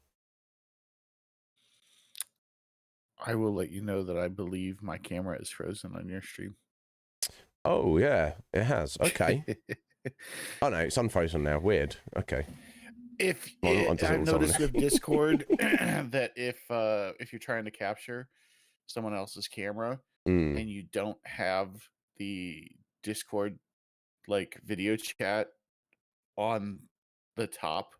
[SPEAKER 1] I will let you know that I believe my camera is frozen on your stream.
[SPEAKER 2] Oh, yeah, it has. Okay. Oh, no, it's unfrozen now. Weird. Okay.
[SPEAKER 1] I've noticed with Discord that if you're trying to capture someone else's camera and you don't have the Discord like video chat on the top,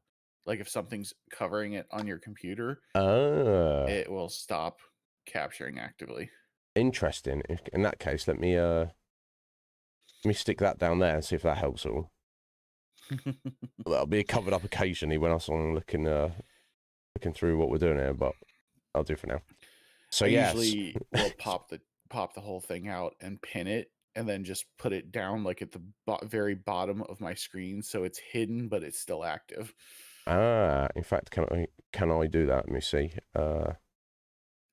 [SPEAKER 1] like if something's covering it on your computer, it will stop capturing actively.
[SPEAKER 2] Interesting. In that case, let me stick that down there and see if that helps at all. That'll be covered up occasionally when I'm looking through what we're doing here, but I'll do for now. So
[SPEAKER 1] I usually will pop the whole thing out and pin it, and then just put it down like at the very bottom of my screen, so it's hidden but it's still active.
[SPEAKER 2] In fact, can I do that? Let me see.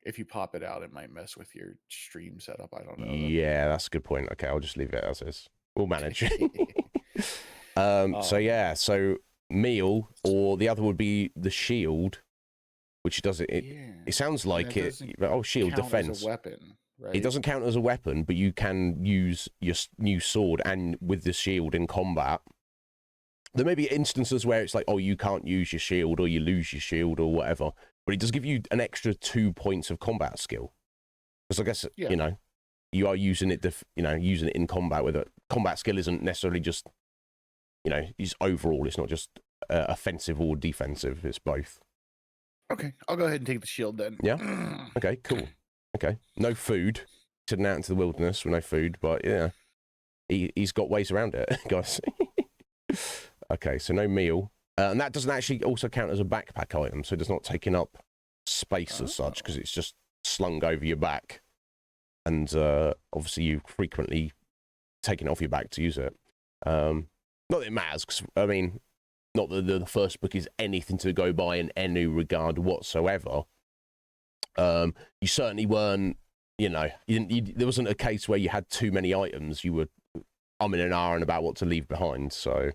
[SPEAKER 1] If you pop it out, it might mess with your stream setup. I don't know.
[SPEAKER 2] Yeah, that's a good point. Okay, I'll just leave it as is. We'll manage. So meal, or the other would be the shield, which does it. It sounds like it. Shield defense.
[SPEAKER 1] As a weapon, right?
[SPEAKER 2] It doesn't count as a weapon, but you can use your new sword and with the shield in combat There may be instances where it's like, oh, you can't use your shield or you lose your shield or whatever, but it does give you an extra 2 points of combat skill. Because I guess,
[SPEAKER 1] Yeah.
[SPEAKER 2] you know, you are using it, using it in combat with it. Combat skill isn't necessarily just, it's overall, it's not just offensive or defensive, it's both.
[SPEAKER 1] Okay, I'll go ahead and take the shield then.
[SPEAKER 2] Yeah? Okay, cool. Okay, no food. Heading out into the wilderness with no food, but yeah, he's got ways around it, guys. Okay, so no meal. And that doesn't actually also count as a backpack item, so it's not taking up space as such, because it's just slung over your back. And obviously you frequently taking it off your back to use it. Not that it matters, because, I mean, not that the first book is anything to go by in any regard whatsoever. You certainly weren't, there wasn't a case where you had too many items. You were umming and ahhing about what to leave behind, so...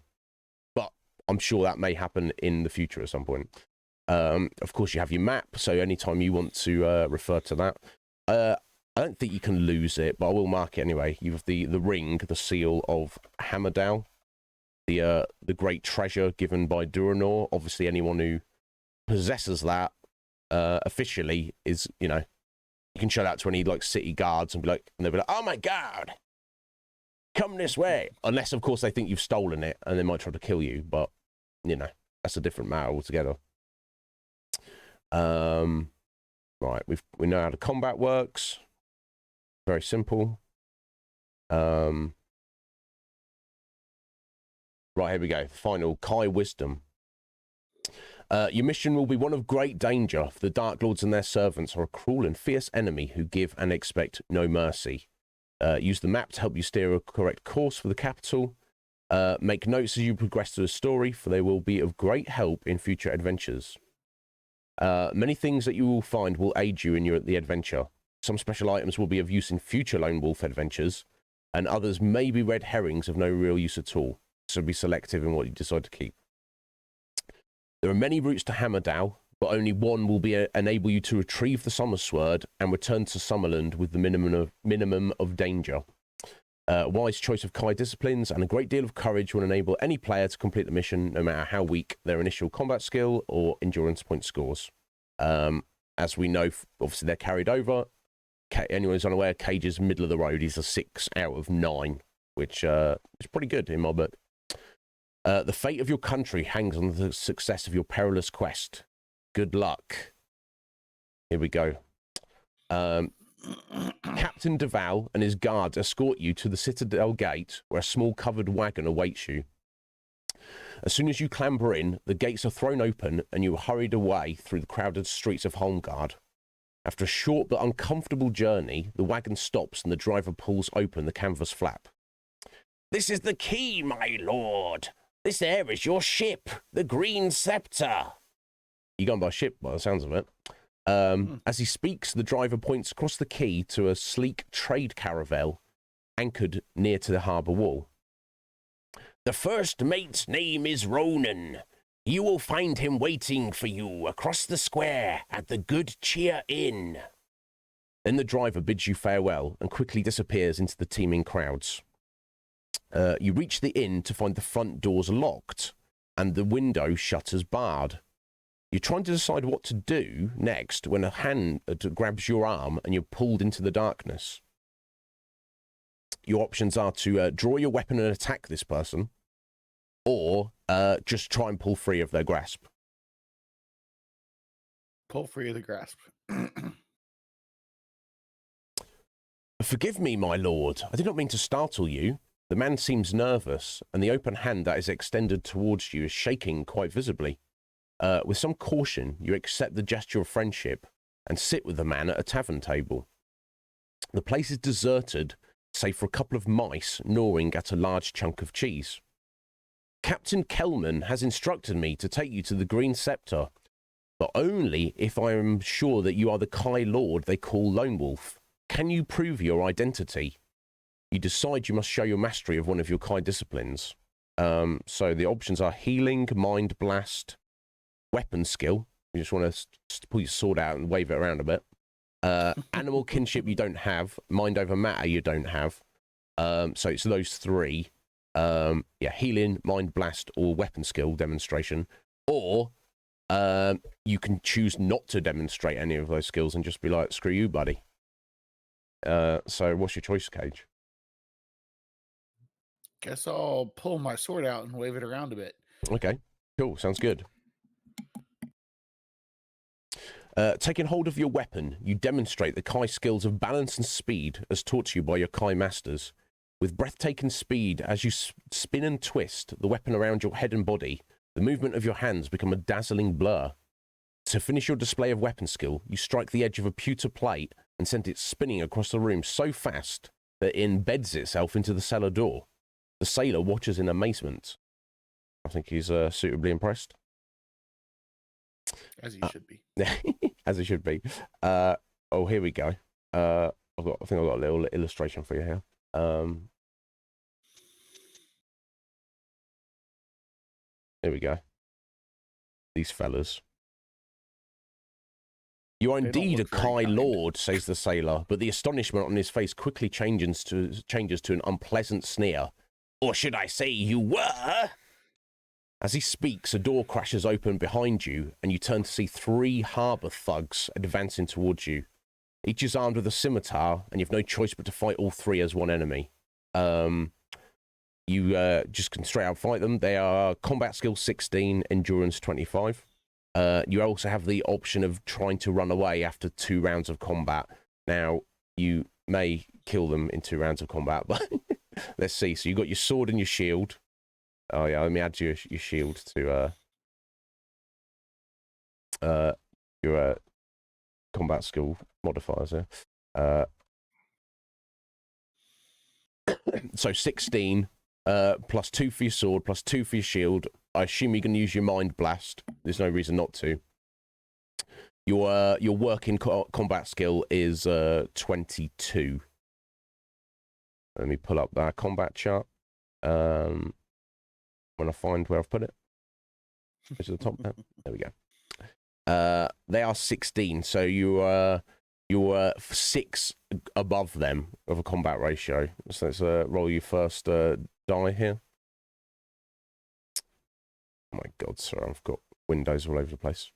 [SPEAKER 2] But I'm sure that may happen in the future at some point. Of course, you have your map, so anytime you want to refer to that... I don't think you can lose it, but I will mark it anyway. You have the ring, the seal of Hammerdale, the great treasure given by Duranor. Obviously, anyone who possesses that officially is, you can show that to any city guards and they'll be like, oh my god, come this way. Unless, of course, they think you've stolen it and they might try to kill you, but that's a different matter altogether. Right, we know how the combat works. Very simple. Right, here we go. Final, Kai Wisdom. Your mission will be one of great danger, for the Dark Lords and their servants are a cruel and fierce enemy who give and expect no mercy. Use the map to help you steer a correct course for the capital. Make notes as you progress through the story, for they will be of great help in future adventures. Many things that you will find will aid you in the adventure. Some special items will be of use in future Lone Wolf adventures, and others may be red herrings of no real use at all, so be selective in what you decide to keep. There are many routes to Hammerdale, but only one will enable you to retrieve the Summer Sword and return to Summerland with the minimum of danger. Wise choice of Kai disciplines and a great deal of courage will enable any player to complete the mission, no matter how weak their initial combat skill or endurance point scores. As we know, obviously they're carried over. Anyone who's unaware, Cage is middle of the road. He's a 6 out of 9, which is pretty good in my book. The fate of your country hangs on the success of your perilous quest. Good luck. Here we go. Captain Duval and his guards escort you to the Citadel Gate, where a small covered wagon awaits you. As soon as you clamber in, the gates are thrown open and you are hurried away through the crowded streets of Holmgard. After a short but uncomfortable journey, the wagon stops and the driver pulls open the canvas flap. This is the key, my lord. This air is your ship, the Green Scepter. You're going by ship by the sounds of it. As he speaks, the driver points across the quay to a sleek trade caravel anchored near to the harbour wall. The first mate's name is Ronan. You will find him waiting for you across the square at the Good Cheer Inn. Then the driver bids you farewell and quickly disappears into the teeming crowds. You reach the inn to find the front doors locked and the window shutters barred. You're trying to decide what to do next when a hand grabs your arm and you're pulled into the darkness. Your options are to draw your weapon and attack this person, or just try and pull free of their grasp.
[SPEAKER 1] Pull free of the grasp.
[SPEAKER 2] Forgive me, my lord. I did not mean to startle you. The man seems nervous, and the open hand that is extended towards you is shaking quite visibly. With some caution, you accept the gesture of friendship and sit with the man at a tavern table. The place is deserted, save for a couple of mice gnawing at a large chunk of cheese. Captain Kelman has instructed me to take you to the Green Scepter, but only if I am sure that you are the Kai Lord they call Lone Wolf. Can you prove your identity? You decide you must show your mastery of one of your Kai disciplines. So the options are healing, mind blast, weapon skill. You just want to pull your sword out and wave it around a bit. Animal kinship you don't have. Mind over matter you don't have. So it's those three. Yeah, healing, mind blast, or weapon skill demonstration, or you can choose not to demonstrate any of those skills and just be like, screw you, buddy. So what's your choice, Cage?
[SPEAKER 1] Guess I'll pull my sword out and wave it around a bit.
[SPEAKER 2] Okay, cool. Sounds good. Taking hold of your weapon, you demonstrate the Kai skills of balance and speed as taught to you by your Kai masters. With breathtaking speed, as you spin and twist the weapon around your head and body, the movement of your hands become a dazzling blur. To finish your display of weapon skill, you strike the edge of a pewter plate and send it spinning across the room so fast that it embeds itself into the cellar door. The sailor watches in amazement. I think he's suitably impressed.
[SPEAKER 1] As he should be.
[SPEAKER 2] As it should be. Oh, here we go. I think I've got a little illustration for you here. Here we go. These fellas. You are indeed a Kai lord, says the sailor, but the astonishment on his face quickly changes to an unpleasant sneer. Or should I say you were? As he speaks, a door crashes open behind you, and you turn to see 3 harbour thugs advancing towards you. Each is armed with a scimitar, and you have no choice but to fight all 3 as one enemy. You just can straight out fight them. They are combat skill 16, endurance 25. You also have the option of trying to run away after 2 rounds of combat. Now, you may kill them in 2 rounds of combat, but let's see. So you've got your sword and your shield. Oh, yeah, let me add your shield to your combat skill modifiers there. So 16, plus 2 for your sword, plus 2 for your shield. I assume you can use your mind blast. There's no reason not to. Your working combat skill is 22. Let me pull up that combat chart. When I find where I've put it. It's at the top now. There we go. They are 16, so you're 6 above them of a combat ratio. So let's roll your first die here. Oh my god, sorry, I've got windows all over the place.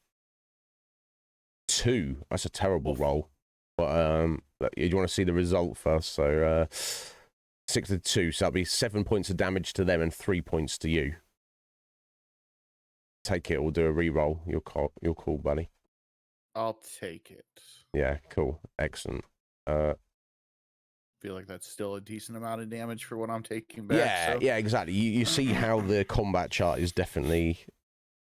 [SPEAKER 2] 2. That's a terrible roll. But you want to see the result first, so 6 to 2, so that'll be 7 points of damage to them and 3 points to you. Take it or do a re-roll. You're cool, buddy.
[SPEAKER 1] I'll take it.
[SPEAKER 2] Yeah, cool. Excellent.
[SPEAKER 1] Feel like that's still a decent amount of damage for what I'm taking back.
[SPEAKER 2] Yeah, exactly. You see how the combat chart is definitely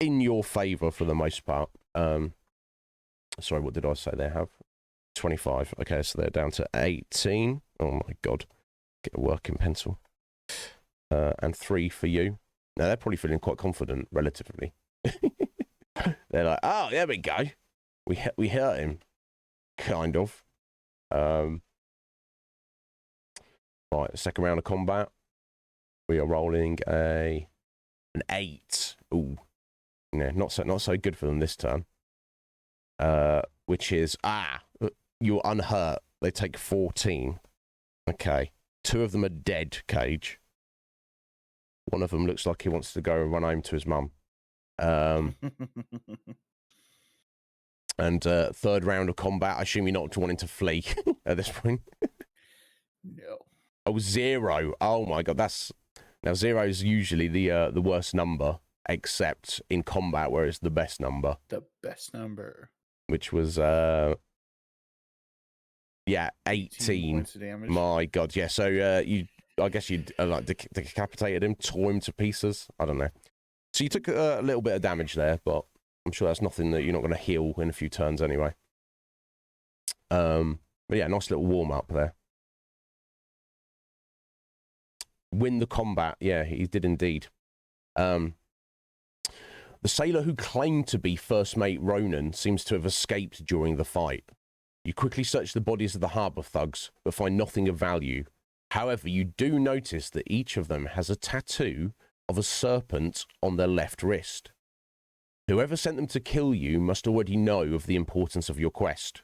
[SPEAKER 2] in your favour for the most part. Sorry, what did I say they have? 25. Okay, so they're down to 18. Oh my god. Get a working pencil. And 3 for you. Now, they're probably feeling quite confident, relatively. They're like, oh, there we go. We hurt him. Kind of. Right, second round of combat. We are rolling an 8. Ooh. Yeah, not so good for them this turn. Which is, you're unhurt. They take 14. Okay. 2 of them are dead, Cage. One of them looks like he wants to go and run home to his mum. And third round of combat, I assume you're not wanting to flee at this point.
[SPEAKER 1] No.
[SPEAKER 2] Oh, 0. Oh my god, now 0 is usually the worst number, except in combat where it's the best number.
[SPEAKER 1] The best number.
[SPEAKER 2] Which was 18
[SPEAKER 1] points of damage.
[SPEAKER 2] My god, yeah. So I guess you like decapitated him, tore him to pieces. I don't know. So you took a little bit of damage there, but I'm sure that's nothing that you're not going to heal in a few turns anyway. But yeah, nice little warm up there. Win the combat. Yeah, he did indeed. The sailor who claimed to be First Mate Ronan seems to have escaped during the fight. You quickly search the bodies of the harbour thugs, but find nothing of value. However, you do notice that each of them has a tattoo of a serpent on their left wrist. Whoever sent them to kill you must already know of the importance of your quest.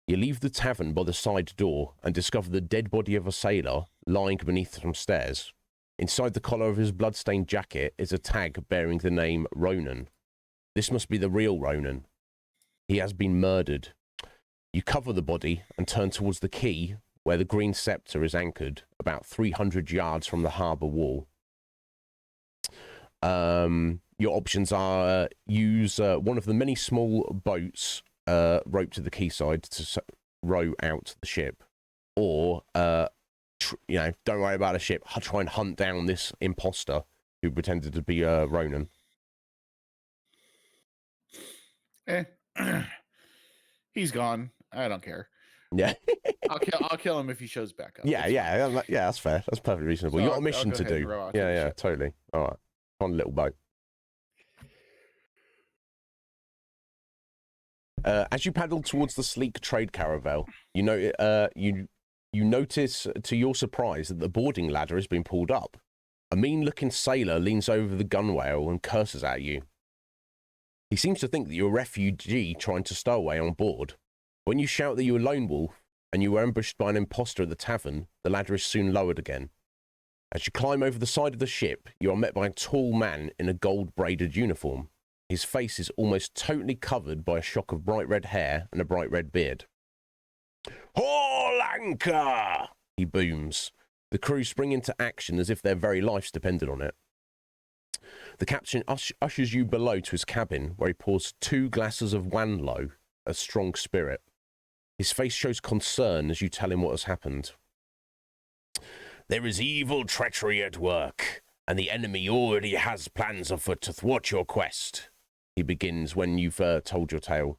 [SPEAKER 2] You leave the tavern by the side door and discover the dead body of a sailor lying beneath some stairs. Inside the collar of his blood-stained jacket is a tag bearing the name Ronan. This must be the real Ronan. He has been murdered. You cover the body and turn towards the quay where the green scepter is anchored, about 300 yards from the harbour wall. Your options are use one of the many small boats roped to the quayside to row out the ship, or don't worry about a ship. Try and hunt down this imposter who pretended to be Ronan.
[SPEAKER 1] He's gone. I don't care.
[SPEAKER 2] Yeah.
[SPEAKER 1] I'll kill him if he shows back up.
[SPEAKER 2] Yeah, that's fair. That's perfectly reasonable.
[SPEAKER 1] So
[SPEAKER 2] You got a mission to do. Yeah, totally. All right. On a little boat. As you paddle towards the sleek trade caravel, you notice to your surprise that the boarding ladder has been pulled up. A mean-looking sailor leans over the gunwale and curses at you. He seems to think that you're a refugee trying to stow away on board. When you shout that you're a lone wolf and you were ambushed by an imposter at the tavern, the ladder is soon lowered again. As you climb over the side of the ship, you are met by a tall man in a gold-braided uniform. His face is almost totally covered by a shock of bright red hair and a bright red beard. "Haul anchor!" he booms. The crew spring into action as if their very lives depended on it. The captain ushers you below to his cabin, where he pours 2 glasses of Wanlo, a strong spirit. His face shows concern as you tell him what has happened. "There is evil treachery at work, and the enemy already has plans afoot to thwart your quest," he begins when you've told your tale.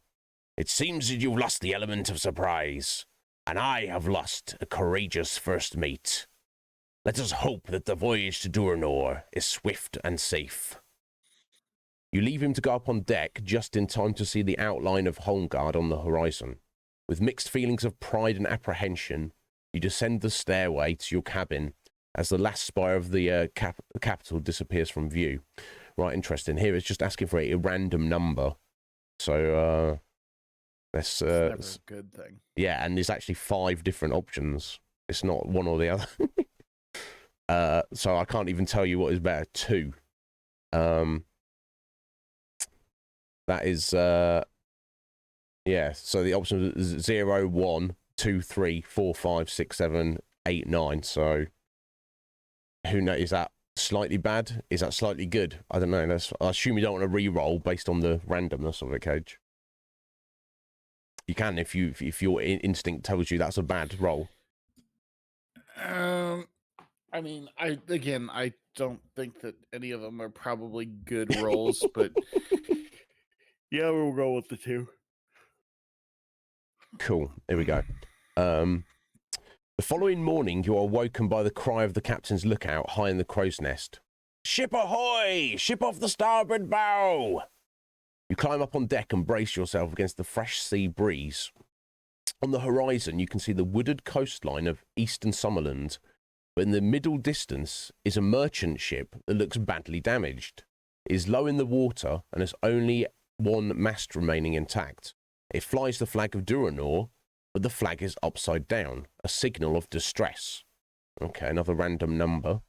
[SPEAKER 2] "It seems that you've lost the element of surprise, and I have lost a courageous first mate. Let us hope that the voyage to Duranor is swift and safe." You leave him to go up on deck just in time to see the outline of Holmgard on the horizon. With mixed feelings of pride and apprehension, you descend the stairway to your cabin as the last spire of the capital disappears from view. Right, interesting. Here it's just asking for a random number. So, let's...
[SPEAKER 1] never a good thing.
[SPEAKER 2] Yeah, and there's actually 5 different options. It's not one or the other. So I can't even tell you what is better. 2. That is... yeah, so the option is 0, 1, 2, 3, 4, 5, 6, 7, 8, 9. So who knows? Is that slightly bad? Is that slightly good? I don't know. I assume you don't want to re-roll based on the randomness of it, Cage. You can if your instinct tells you that's a bad roll.
[SPEAKER 1] I mean, I don't think that any of them are probably good rolls, but yeah, we'll go with the 2.
[SPEAKER 2] Cool. Here we go. The following morning, you are woken by the cry of the captain's lookout high in the crow's nest. "Ship ahoy! Ship off the starboard bow!" You climb up on deck and brace yourself against the fresh sea breeze. On the horizon, you can see the wooded coastline of eastern Summerland, but in the middle distance is a merchant ship that looks badly damaged. It is low in the water and has only one mast remaining intact. It flies the flag of Duranor, but the flag is upside down, a signal of distress. Okay, another random number.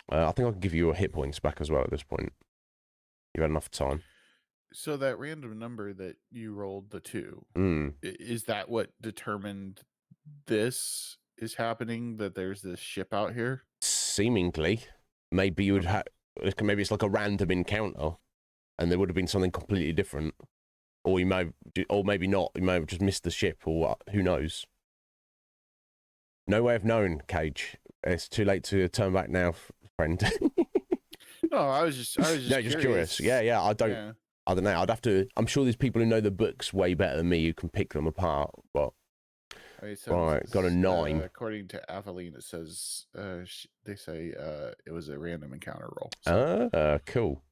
[SPEAKER 2] I think I can give you your hit points back as well at this point. You've had enough time.
[SPEAKER 1] So that random number that you rolled, the 2, is that what determined this is happening, that there's this ship out here?
[SPEAKER 2] Seemingly. Maybe you would have... Maybe it's like a random encounter, and there would have been something completely different. Or you may... Or maybe not. You may have just missed the ship, or what. Who knows? No way of knowing, Cage. It's too late to turn back now, friend.
[SPEAKER 1] No, I was just
[SPEAKER 2] no, just curious. Yeah. I don't know. I'd have to. I'm sure there's people who know the books way better than me who can pick them apart. But all right, got a 9.
[SPEAKER 1] According to Aveline, it says they say it was a random encounter roll. So.
[SPEAKER 2] Cool,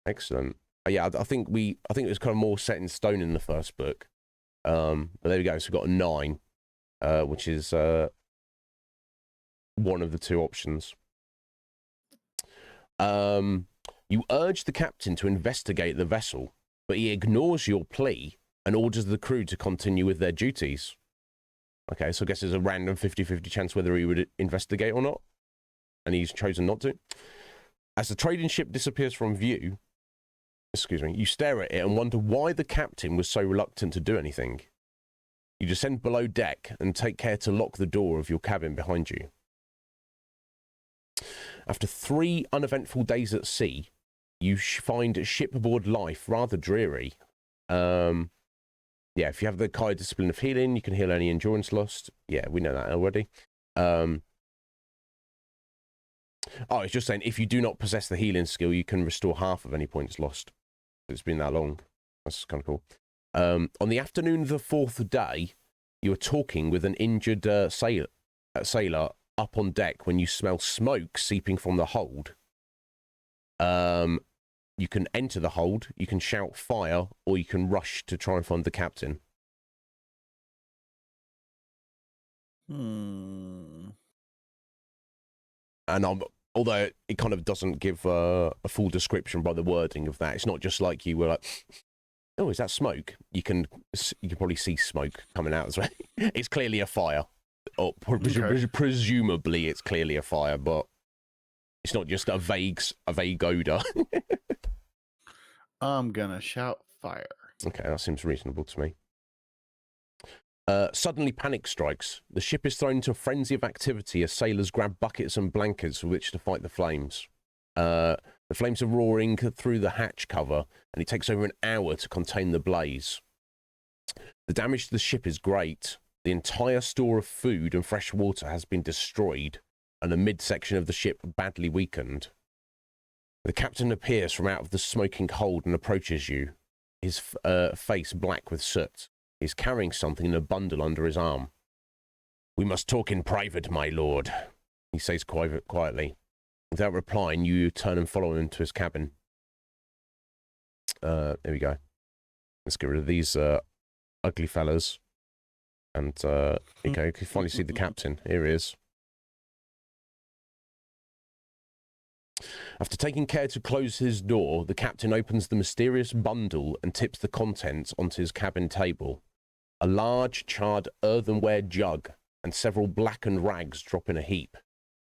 [SPEAKER 2] excellent. Yeah, I think it was kind of more set in stone in the first book. But there we go. So we got a 9, which is one of the 2 options. You urge the captain to investigate the vessel, but he ignores your plea and orders the crew to continue with their duties. Okay, so I guess there's a random 50-50 chance whether he would investigate or not, and he's chosen not to. As the trading ship disappears from view, you stare at it and wonder why the captain was so reluctant to do anything. You descend below deck and take care to lock the door of your cabin behind you. After 3 uneventful days at sea, you find shipboard life rather dreary. Yeah, if you have the Kai discipline of healing, you can heal any endurance lost. Yeah, we know that already. Oh, it's just saying if you do not possess the healing skill, you can restore half of any points lost. It's been that long. That's kind of cool. On the afternoon of the 4th day, you are talking with an injured sailor up on deck when you smell smoke seeping from the hold. You can enter the hold, you can shout fire, or you can rush to try and find the captain. And although it kind of doesn't give a full description by the wording of that, it's not just like you were like, oh, is that smoke? You can probably see smoke coming out as well. It's clearly a fire. Or presumably it's clearly a fire, but it's not just a vague odor.
[SPEAKER 1] I'm gonna shout fire.
[SPEAKER 2] Okay, that seems reasonable to me. Suddenly panic strikes. The ship is thrown into a frenzy of activity as sailors grab buckets and blankets with which to fight the flames. The flames are roaring through the hatch cover, and it takes over an hour to contain the blaze. The damage to the ship is great. The entire store of food and fresh water has been destroyed, and the midsection of the ship badly weakened. The captain appears from out of the smoking hold and approaches you, his face black with soot. He's carrying something in a bundle under his arm. "We must talk in private, my lord," he says quietly. Without replying, you turn and follow him to his cabin. There we go. Let's get rid of these ugly fellas. And, okay, you can finally see the captain. Here he is. After taking care to close his door, the captain opens the mysterious bundle and tips the contents onto his cabin table. A large, charred earthenware jug and several blackened rags drop in a heap.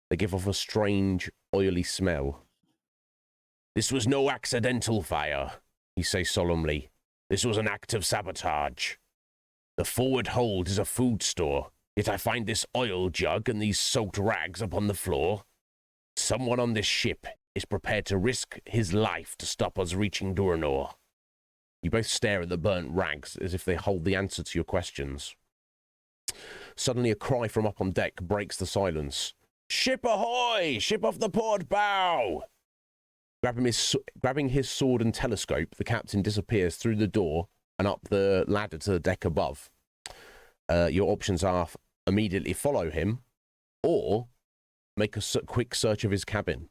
[SPEAKER 2] They give off a strange, oily smell. "This was no accidental fire," he says solemnly. "This was an act of sabotage. The forward hold is a food store, yet I find this oil jug and these soaked rags upon the floor. Someone on this ship is prepared to risk his life to stop us reaching Duranor." You both stare at the burnt rags as if they hold the answer to your questions. Suddenly a cry from up on deck breaks the silence. "Ship ahoy! Ship off the port bow!" Grabbing his sword and telescope, the captain disappears through the door and up the ladder to the deck above. Your options are immediately follow him or make a quick search of his cabin.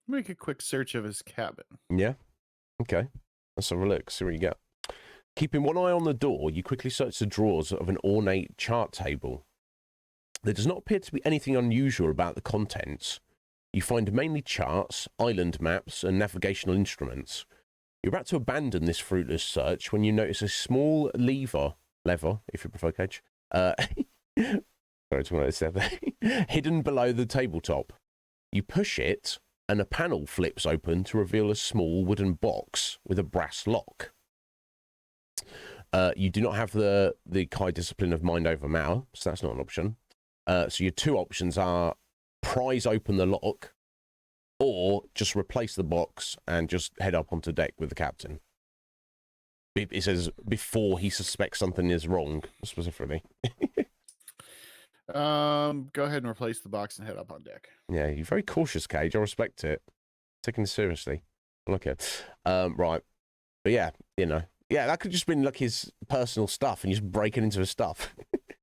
[SPEAKER 1] Make a quick search of his cabin.
[SPEAKER 2] Yeah? Okay. Let's have a look, see what you get. Keeping one eye on the door, you quickly search the drawers of an ornate chart table. There does not appear to be anything unusual about the contents. You find mainly charts, island maps, and navigational instruments. You're about to abandon this fruitless search when you notice a small lever, if you prefer, Cage, sorry to what I said there, hidden below the tabletop. You push it, and a panel flips open to reveal a small wooden box with a brass lock. You do not have the Kai discipline of mind over matter, so that's not an option. So your two options are prise open the lock, or just replace the box and just head up onto deck with the captain. It says before he suspects something is wrong, specifically.
[SPEAKER 1] Go ahead and replace the box and head up on deck.
[SPEAKER 2] Yeah, you're very cautious, Cage. I respect it. Taking it seriously. I like it. Right. But yeah, yeah, that could just been like his personal stuff and just breaking into his stuff.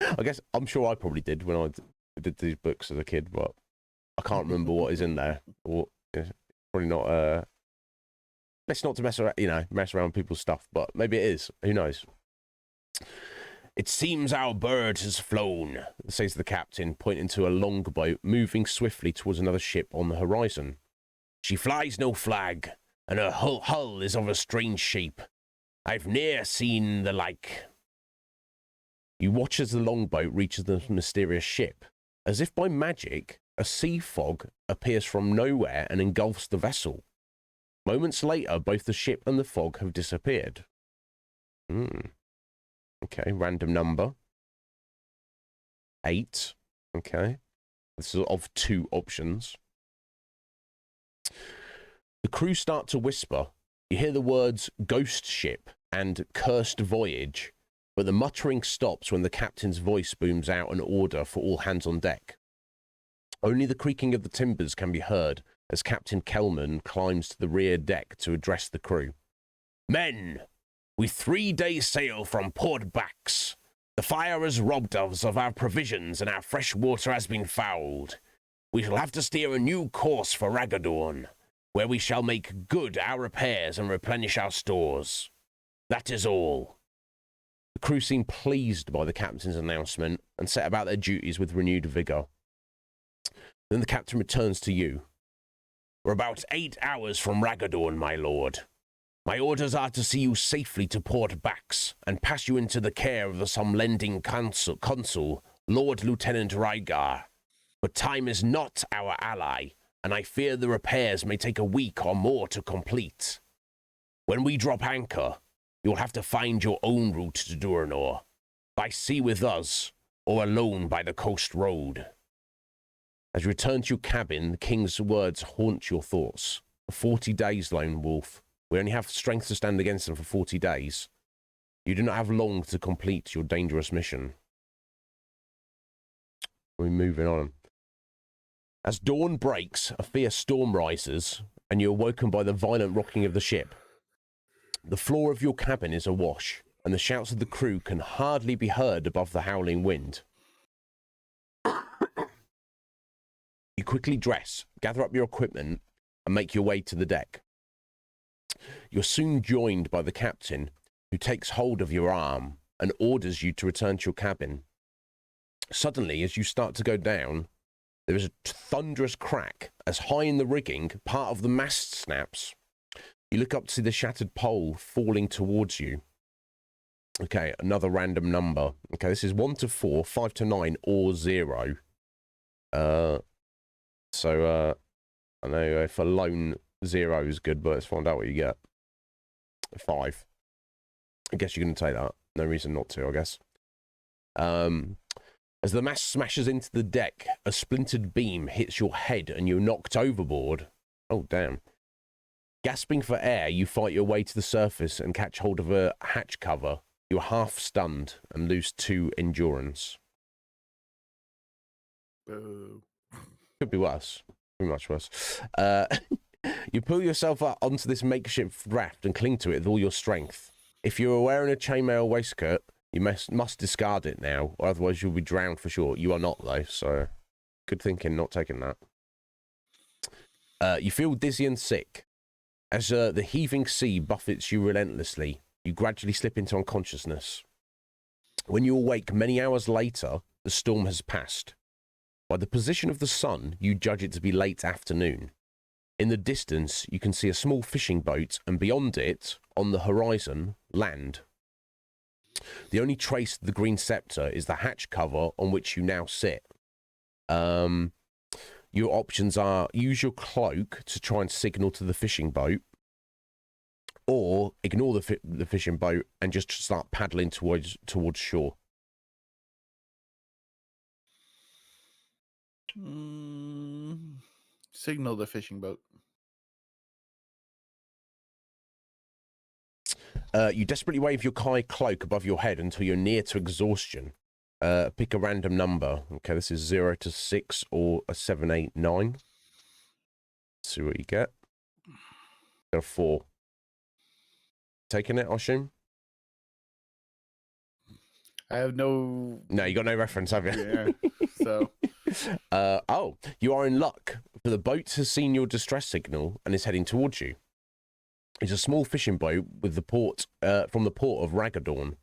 [SPEAKER 2] I guess I'm sure I probably did when I did these books as a kid, but I can't remember what is in there. Or probably not. It's not to mess around, mess around with people's stuff, but maybe it is. Who knows? "It seems our bird has flown," says the captain, pointing to a longboat moving swiftly towards another ship on the horizon. "She flies no flag, and her hull is of a strange shape. I've ne'er seen the like. You watch as the longboat reaches the mysterious ship. As if by magic, a sea fog appears from nowhere and engulfs the vessel. Moments later, both the ship and the fog have disappeared. Okay, random number. 8. Okay. This is of 2 options. The crew start to whisper. You hear the words ghost ship and cursed voyage, but the muttering stops when the captain's voice booms out an order for all hands on deck. Only the creaking of the timbers can be heard as Captain Kelman climbs to the rear deck to address the crew. Men, with 3 days' sail from Port Bax, the fire has robbed us of our provisions and our fresh water has been fouled. We shall have to steer a new course for Ragadorn, where we shall make good our repairs and replenish our stores. That is all. The crew seemed pleased by the captain's announcement and set about their duties with renewed vigour. Then the captain returns to you. We're about 8 hours from Ragadorn, my lord. My orders are to see you safely to Port Bax and pass you into the care of the Somlending consul, Lord Lieutenant Rygar. But time is not our ally, and I fear the repairs may take a week or more to complete. When we drop anchor, you'll have to find your own route to Duranor, by sea with us, or alone by the coast road. As you return to your cabin, the king's words haunt your thoughts. For 40 days, Lone Wolf. We only have strength to stand against them for 40 days. You do not have long to complete your dangerous mission. We're moving on. As dawn breaks, a fierce storm rises, and you're woken by the violent rocking of the ship. The floor of your cabin is awash, and the shouts of the crew can hardly be heard above the howling wind. You quickly dress, gather up your equipment, and make your way to the deck. You're soon joined by the captain, who takes hold of your arm and orders you to return to your cabin. Suddenly, as you start to go down, there is a thunderous crack as high in the rigging, part of the mast snaps. You look up to see the shattered pole falling towards you. Okay, another random number. Okay, this is 1 to 4, 5 to 9, or 0. I know if a lone 0 is good, but let's find out what you get. 5. I guess you're going to take that. No reason not to, I guess. As the mast smashes into the deck, a splintered beam hits your head and you're knocked overboard. Oh, damn. Gasping for air, you fight your way to the surface and catch hold of a hatch cover. You're half stunned and lose 2 endurance.
[SPEAKER 1] Boo.
[SPEAKER 2] Could be worse. Pretty much worse. You pull yourself up onto this makeshift raft and cling to it with all your strength. If you are wearing a chainmail waistcoat, you must discard it now, or otherwise you'll be drowned for sure. You are not, though, so good thinking not taking that. You feel dizzy and sick. As the heaving sea buffets you relentlessly, you gradually slip into unconsciousness. When you awake many hours later, the storm has passed. By the position of the sun, you judge it to be late afternoon. In the distance, you can see a small fishing boat, and beyond it, on the horizon, land. The only trace of the green scepter is the hatch cover on which you now sit. Your options are use your cloak to try and signal to the fishing boat, or ignore the fishing boat and just start paddling towards shore.
[SPEAKER 1] Signal the fishing boat.
[SPEAKER 2] You desperately wave your Kai cloak above your head until you're near to exhaustion. Pick a random number. Okay, this is 0 to 6 or a 7, 8, 9. Let's see what you get. Got a 4. Taking it, I assume?
[SPEAKER 1] I have no...
[SPEAKER 2] No, you got no reference, have you?
[SPEAKER 1] Yeah, so...
[SPEAKER 2] Oh, you are in luck, for the boat has seen your distress signal and is heading towards you. It's a small fishing boat with the port from the port of Ragadorn.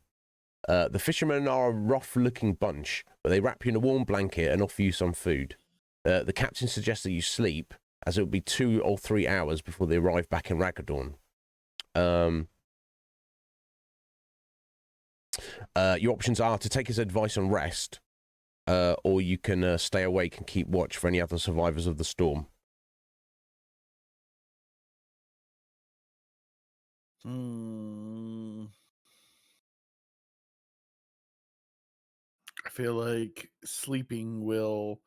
[SPEAKER 2] The fishermen are a rough-looking bunch, but they wrap you in a warm blanket and offer you some food. The captain suggests that you sleep, as it will be 2 or 3 hours before they arrive back in Ragadorn. Your options are to take his advice and rest, or you can stay awake and keep watch for any other survivors of the storm.
[SPEAKER 1] I feel like sleeping will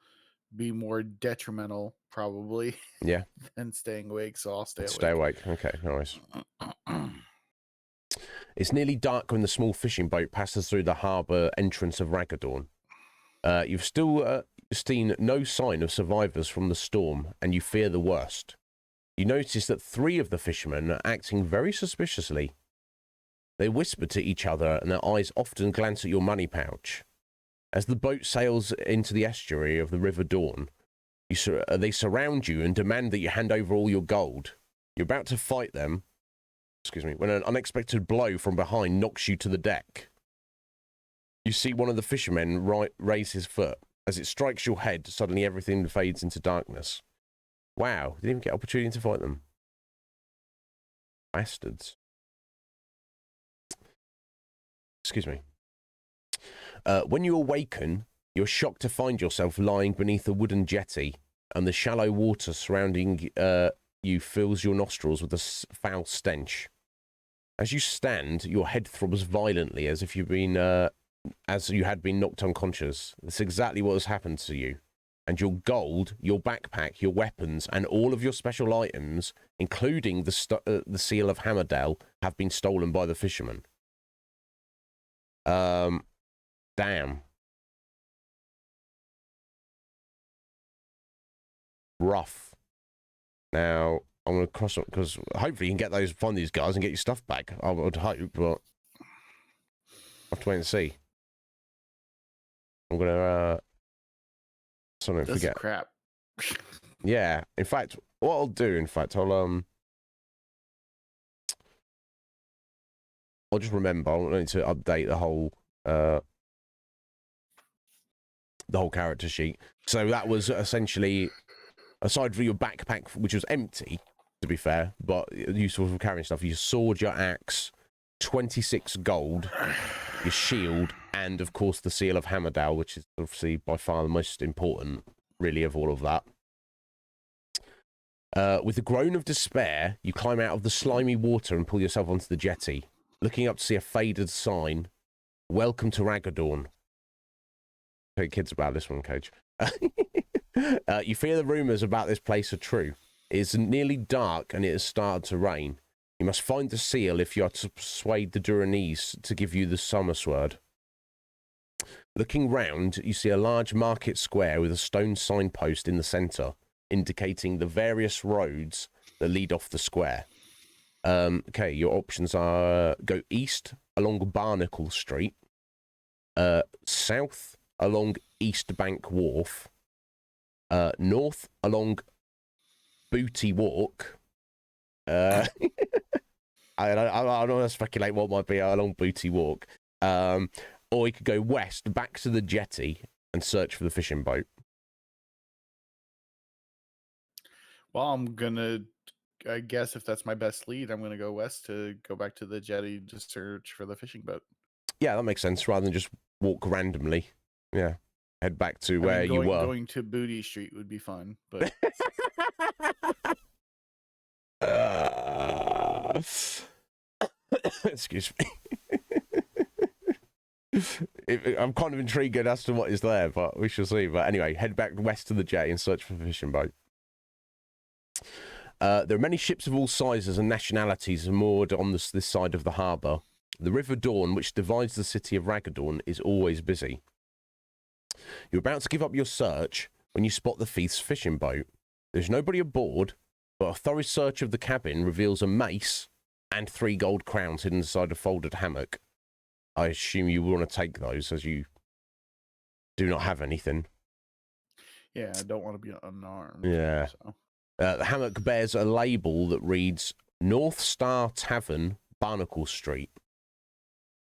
[SPEAKER 1] be more detrimental, probably,
[SPEAKER 2] Yeah.
[SPEAKER 1] than staying awake, so I'll stay awake.
[SPEAKER 2] Stay awake. Okay, nice. It's nearly dark when the small fishing boat passes through the harbour entrance of Raggadorn. You've still seen no sign of survivors from the storm, and you fear the worst. You notice that 3 of the fishermen are acting very suspiciously. They whisper to each other, and their eyes often glance at your money pouch. As the boat sails into the estuary of the River Dawn, they surround you and demand that you hand over all your gold. You're about to fight them, when an unexpected blow from behind knocks you to the deck. You see one of the fishermen raise his foot. As it strikes your head, suddenly everything fades into darkness. Wow, didn't even get opportunity to fight them. Bastards. Excuse me. When you awaken, you're shocked to find yourself lying beneath a wooden jetty, and the shallow water surrounding you fills your nostrils with a foul stench. As you stand, your head throbs violently as if as you had been knocked unconscious. That's exactly what has happened to you. And your gold, your backpack, your weapons, and all of your special items, including the seal of Hammerdale, have been stolen by the fishermen. Damn. Rough. Now, I'm going to cross up, because hopefully you can find these guys and get your stuff back. I would hope, but I'll have to wait and see. I'm going to, something
[SPEAKER 1] That's
[SPEAKER 2] forget.
[SPEAKER 1] crap.
[SPEAKER 2] Yeah, in fact, what I'll do, I'll just remember, I need to update the whole character sheet. So that was essentially, aside from your backpack, which was empty, to be fair, but useful for carrying stuff, your sword, your axe, 26 gold, your shield, and of course the seal of Hammerdale, which is obviously by far the most important, really, of all of that. With a groan of despair, you climb out of the slimy water and pull yourself onto the jetty, looking up to see a faded sign, "Welcome to Raggadorn." Tell your kids about this one, Cage. You fear the rumours about this place are true. It is nearly dark and it has started to rain. You must find the seal if you are to persuade the Duranese to give you the summer sword. Looking round, you see a large market square with a stone signpost in the centre, indicating the various roads that lead off the square. Okay, your options are go east along Barnacle Street, south along East Bank Wharf, north along Booty Walk. I don't want to speculate what might be along Booty Walk. Or you could go west back to the jetty and search for the fishing boat.
[SPEAKER 1] Well, I guess if that's my best lead, I'm gonna go west to go back to the jetty to search for the fishing boat.
[SPEAKER 2] Yeah, that makes sense. Rather than just walk randomly. Yeah. Head back to where you were.
[SPEAKER 1] Going to Booty Street would be fun, but
[SPEAKER 2] excuse me. I'm kind of intrigued as to what is there, but we shall see. But anyway, head back west to the jetty and search for the fishing boat. There are many ships of all sizes and nationalities moored on this side of the harbour. The River Dawn, which divides the city of Raggadorn, is always busy. You're about to give up your search when you spot the thief's fishing boat. There's nobody aboard, but a thorough search of the cabin reveals a mace and 3 gold crowns hidden inside a folded hammock. I assume you want to take those, as you do not have anything.
[SPEAKER 1] Yeah, I don't want to be unarmed.
[SPEAKER 2] Yeah.
[SPEAKER 1] So.
[SPEAKER 2] The hammock bears a label that reads North Star Tavern, Barnacle Street.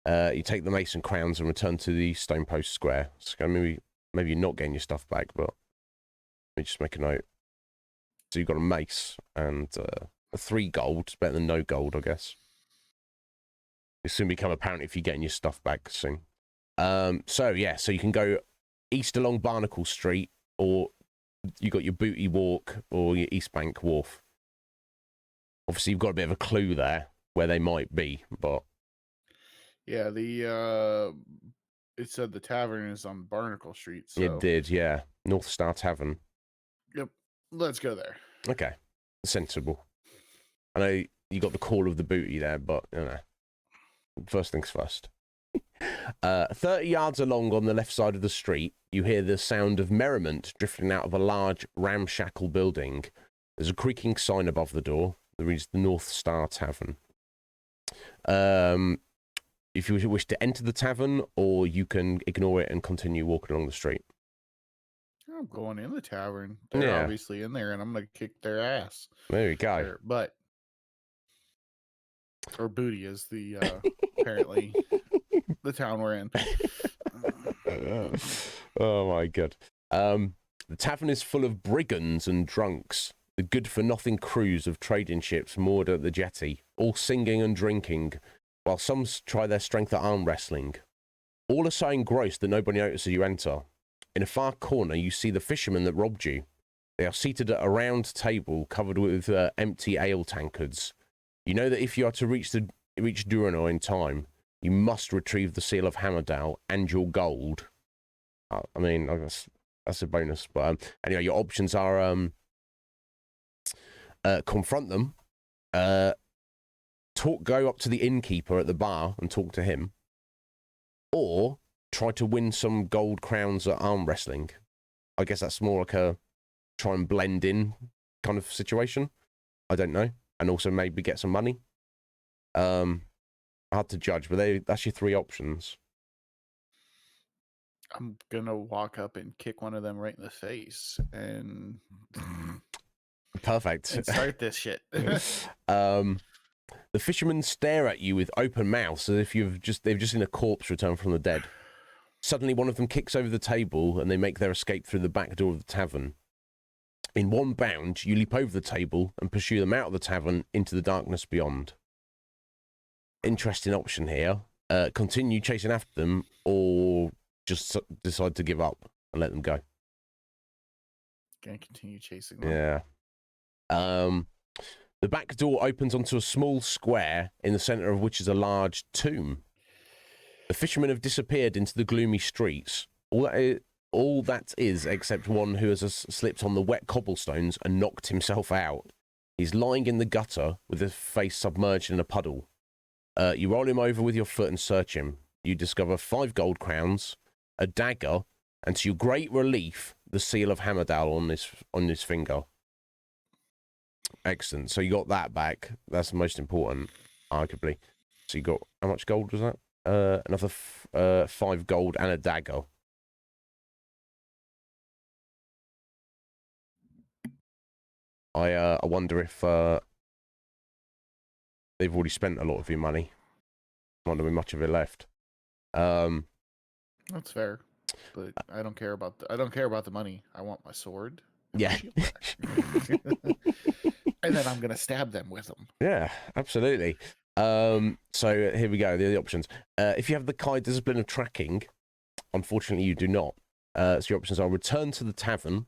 [SPEAKER 2] You take the mace and crowns and return to the Stone Post Square. So maybe you're not getting your stuff back, but let me just make a note. So you've got a mace and 3 gold. It's better than no gold, I guess. It'll soon become apparent if you're getting your stuff back soon. So you can go east along Barnacle Street, or you got your Booty Walk or your East Bank Wharf. Obviously, you've got a bit of a clue there where they might be, but
[SPEAKER 1] yeah, it said the tavern is on Barnacle Street. So
[SPEAKER 2] it did, yeah. North Star Tavern.
[SPEAKER 1] Yep, let's go there.
[SPEAKER 2] Okay, sensible. I know you got the call of the booty there, but first things first. 30 yards along on the left side of the street, you hear the sound of merriment drifting out of a large ramshackle building. There's a creaking sign above the door that reads the North Star Tavern. If you wish to enter the tavern, or you can ignore it and continue walking along the street.
[SPEAKER 1] I'm going in the tavern. They're obviously in there, and I'm going to kick their ass.
[SPEAKER 2] There you go.
[SPEAKER 1] Their butt. Or booty is the, apparently, the town we're in.
[SPEAKER 2] Oh, my God. The tavern is full of brigands and drunks, the good-for-nothing crews of trading ships moored at the jetty, all singing and drinking, while some try their strength at arm wrestling. All are so engrossed that nobody notices you enter. In a far corner, you see the fishermen that robbed you. They are seated at a round table covered with empty ale tankards. You know that if you are to reach Duranor in time, you must retrieve the seal of Hammerdale and your gold. I mean, I guess that's a bonus. But anyway, your options are confront them, go up to the innkeeper at the bar and talk to him, or try to win some gold crowns at arm wrestling. I guess that's more like a try and blend in kind of situation. I don't know. And also maybe get some money. Hard to judge, but that's your three options.
[SPEAKER 1] I'm going to walk up and kick one of them right in the face and...
[SPEAKER 2] Perfect.
[SPEAKER 1] And start this shit.
[SPEAKER 2] The fishermen stare at you with open mouths as if they've just seen a corpse return from the dead. Suddenly, one of them kicks over the table and they make their escape through the back door of the tavern. In one bound, you leap over the table and pursue them out of the tavern into the darkness beyond. Interesting option here. Continue chasing after them, or just decide to give up and let them go.
[SPEAKER 1] Gonna continue chasing them.
[SPEAKER 2] Yeah. The back door opens onto a small square, in the center of which is a large tomb. The fishermen have disappeared into the gloomy streets. All that is, except one who has slipped on the wet cobblestones and knocked himself out. He's lying in the gutter with his face submerged in a puddle. You roll him over with your foot and search him. You discover 5 gold crowns, a dagger, and to your great relief, the seal of Hammerdale on his finger. Excellent. So you got that back. That's the most important, arguably. So you got, how much gold was that? Another 5 gold and a dagger. I wonder if they've already spent a lot of your money. Might not be much of it left.
[SPEAKER 1] That's fair, but I don't care about the money. I want my sword.
[SPEAKER 2] Yeah.
[SPEAKER 1] And then I'm gonna stab them with them.
[SPEAKER 2] Yeah, absolutely. So here we go. The options. If you have the Kai discipline of tracking, unfortunately you do not. So your options are return to the tavern,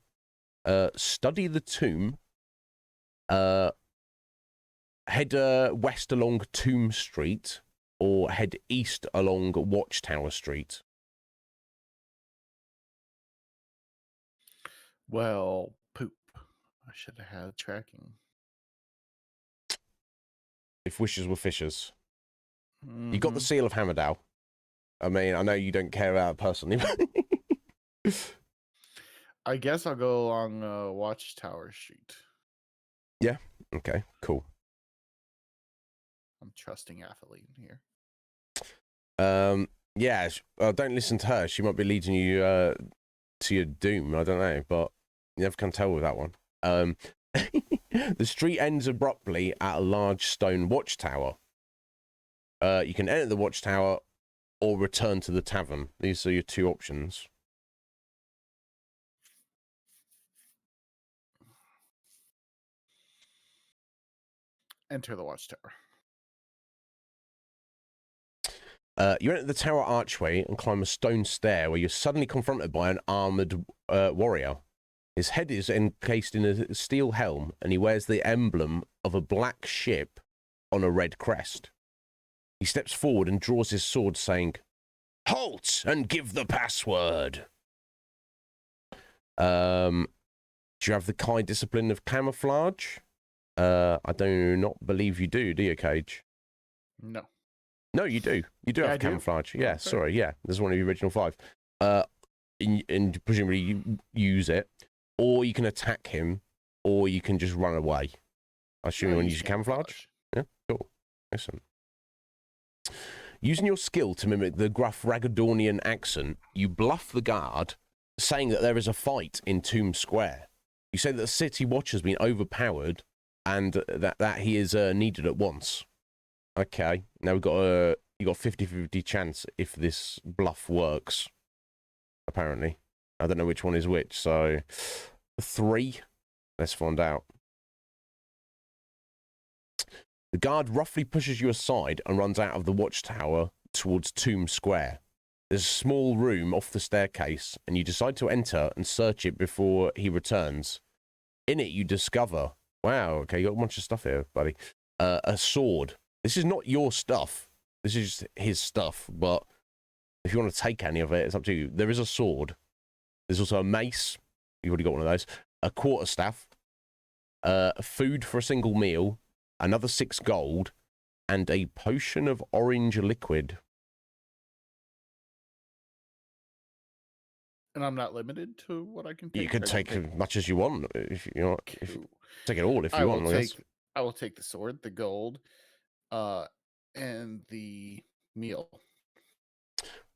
[SPEAKER 2] study the tomb, head west along Tomb Street, or head east along Watchtower Street.
[SPEAKER 1] Well, poop. I should have had tracking.
[SPEAKER 2] If wishes were fishes.
[SPEAKER 1] Mm-hmm.
[SPEAKER 2] You got the seal of Hammerdale. I mean, I know you don't care about it personally.
[SPEAKER 1] I guess I'll go along Watchtower Street.
[SPEAKER 2] Yeah. Okay. Cool.
[SPEAKER 1] I'm trusting Athelene here.
[SPEAKER 2] Yeah. Don't listen to her. She might be leading you to your doom. I don't know, but you never can tell with that one. The street ends abruptly at a large stone watchtower. You can enter the watchtower or return to the tavern. These are your 2 options.
[SPEAKER 1] Enter the watchtower.
[SPEAKER 2] You enter the tower archway and climb a stone stair where you're suddenly confronted by an armored warrior. His head is encased in a steel helm, and he wears the emblem of a black ship on a red crest. He steps forward and draws his sword, saying, "Halt and give the password." Do you have the Kai discipline of camouflage? I do not believe you do you, Cage?
[SPEAKER 1] No.
[SPEAKER 2] No, you do. You do have camouflage. Yeah, sorry. Yeah, this is one of the original 5. And presumably you use it, or you can attack him, or you can just run away. I assume you want to use your camouflage? Yeah, cool. Excellent. Using your skill to mimic the gruff Ragadornian accent, you bluff the guard, saying that there is a fight in Tomb Square. You say that the city watch has been overpowered and that he is needed at once. Okay, now we've got you got 50-50 chance if this bluff works. Apparently, I don't know which one is which. So 3. Let's find out. The guard roughly pushes you aside and runs out of the watchtower towards Tomb Square. There's a small room off the staircase, and you decide to enter and search it before he returns. In it, you discover, wow, okay, you got a bunch of stuff here, buddy. A sword. This is not your stuff. This is just his stuff, but if you want to take any of it, it's up to you. There is a sword. There's also a mace. You've already got one of those. A quarterstaff. Food for a single meal. Another 6 gold. And a potion of orange liquid.
[SPEAKER 1] And I'm not limited to what I can take?
[SPEAKER 2] You could take as much as you want. If you know, take it all if you want.
[SPEAKER 1] I will take the sword, the gold, and the meal.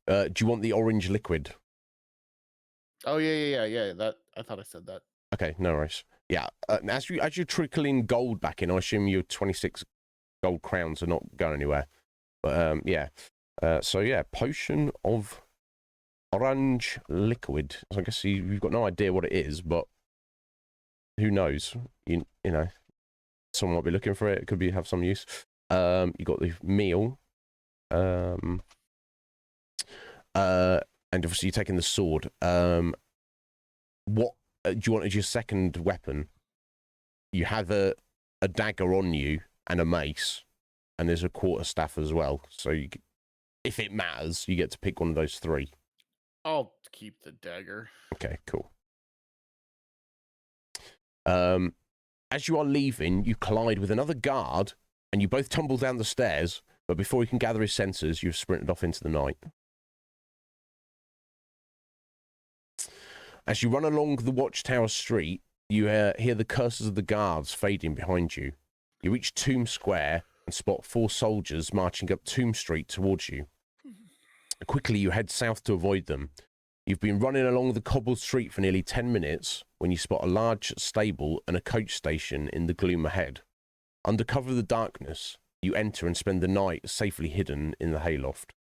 [SPEAKER 2] Do you want the orange liquid?
[SPEAKER 1] Oh yeah. That I thought I said that.
[SPEAKER 2] Okay, no worries. Yeah, as you're trickling gold back in, I assume your 26 gold crowns are not going anywhere. But yeah, so yeah, potion of orange liquid. So I guess you've got no idea what it is, but who knows? You know, someone might be looking for it. It could be have some use. You got the meal. And obviously you're taking the sword. What do you want as your second weapon? You have a dagger on you and a mace, and there's a quarterstaff as well. So if it matters, you get to pick one of those 3.
[SPEAKER 1] I'll keep the dagger.
[SPEAKER 2] Okay, cool. As you are leaving, you collide with another guard, and you both tumble down the stairs, but before he can gather his senses, you've sprinted off into the night. As you run along the Watchtower street, you hear the curses of the guards fading behind you. You reach Tomb Square and spot 4 soldiers marching up Tomb Street towards you. Quickly, you head south to avoid them. You've been running along the cobbled street for nearly 10 minutes when you spot a large stable and a coach station in the gloom ahead. Under cover of the darkness, you enter and spend the night safely hidden in the hayloft.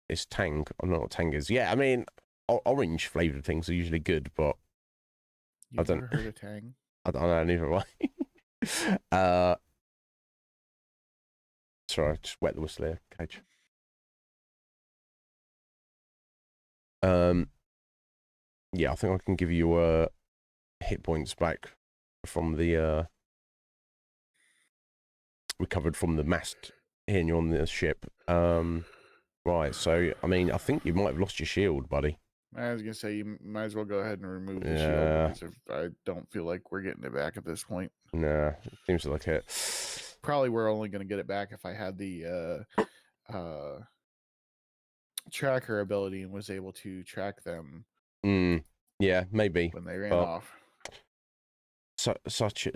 [SPEAKER 2] It's Tang. I don't know what Tang is. Yeah, I mean, orange flavoured things are usually good, but
[SPEAKER 1] You've never heard of Tang?
[SPEAKER 2] I don't know, neither have I. Sorry, just wet the whistle here, Cage. Yeah, I think I can give you hit points back from the recovered from the mast here and you're on the ship. Right, so I mean, I think you might have lost your shield, buddy.
[SPEAKER 1] I was gonna say you might as well go ahead and remove the shield because I don't feel like we're getting it back at this point.
[SPEAKER 2] Nah, it seems like it.
[SPEAKER 1] Probably we're only gonna get it back if I had the tracker ability and was able to track them.
[SPEAKER 2] Yeah, maybe
[SPEAKER 1] when they ran off.
[SPEAKER 2] So as it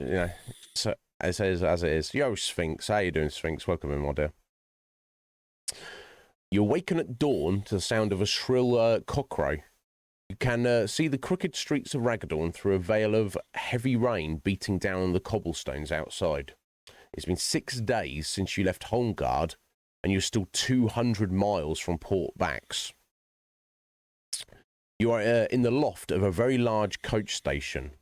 [SPEAKER 2] is. Yo, Sphinx, how you doing, Sphinx? Welcome in, my dear. You awaken at dawn to the sound of a shrill cockcrow. You can see the crooked streets of Ragadorn through a veil of heavy rain beating down on the cobblestones outside. It's been 6 days since you left Holmgard, and you're still 200 miles from Port Bax. You are in the loft of a very large coach station.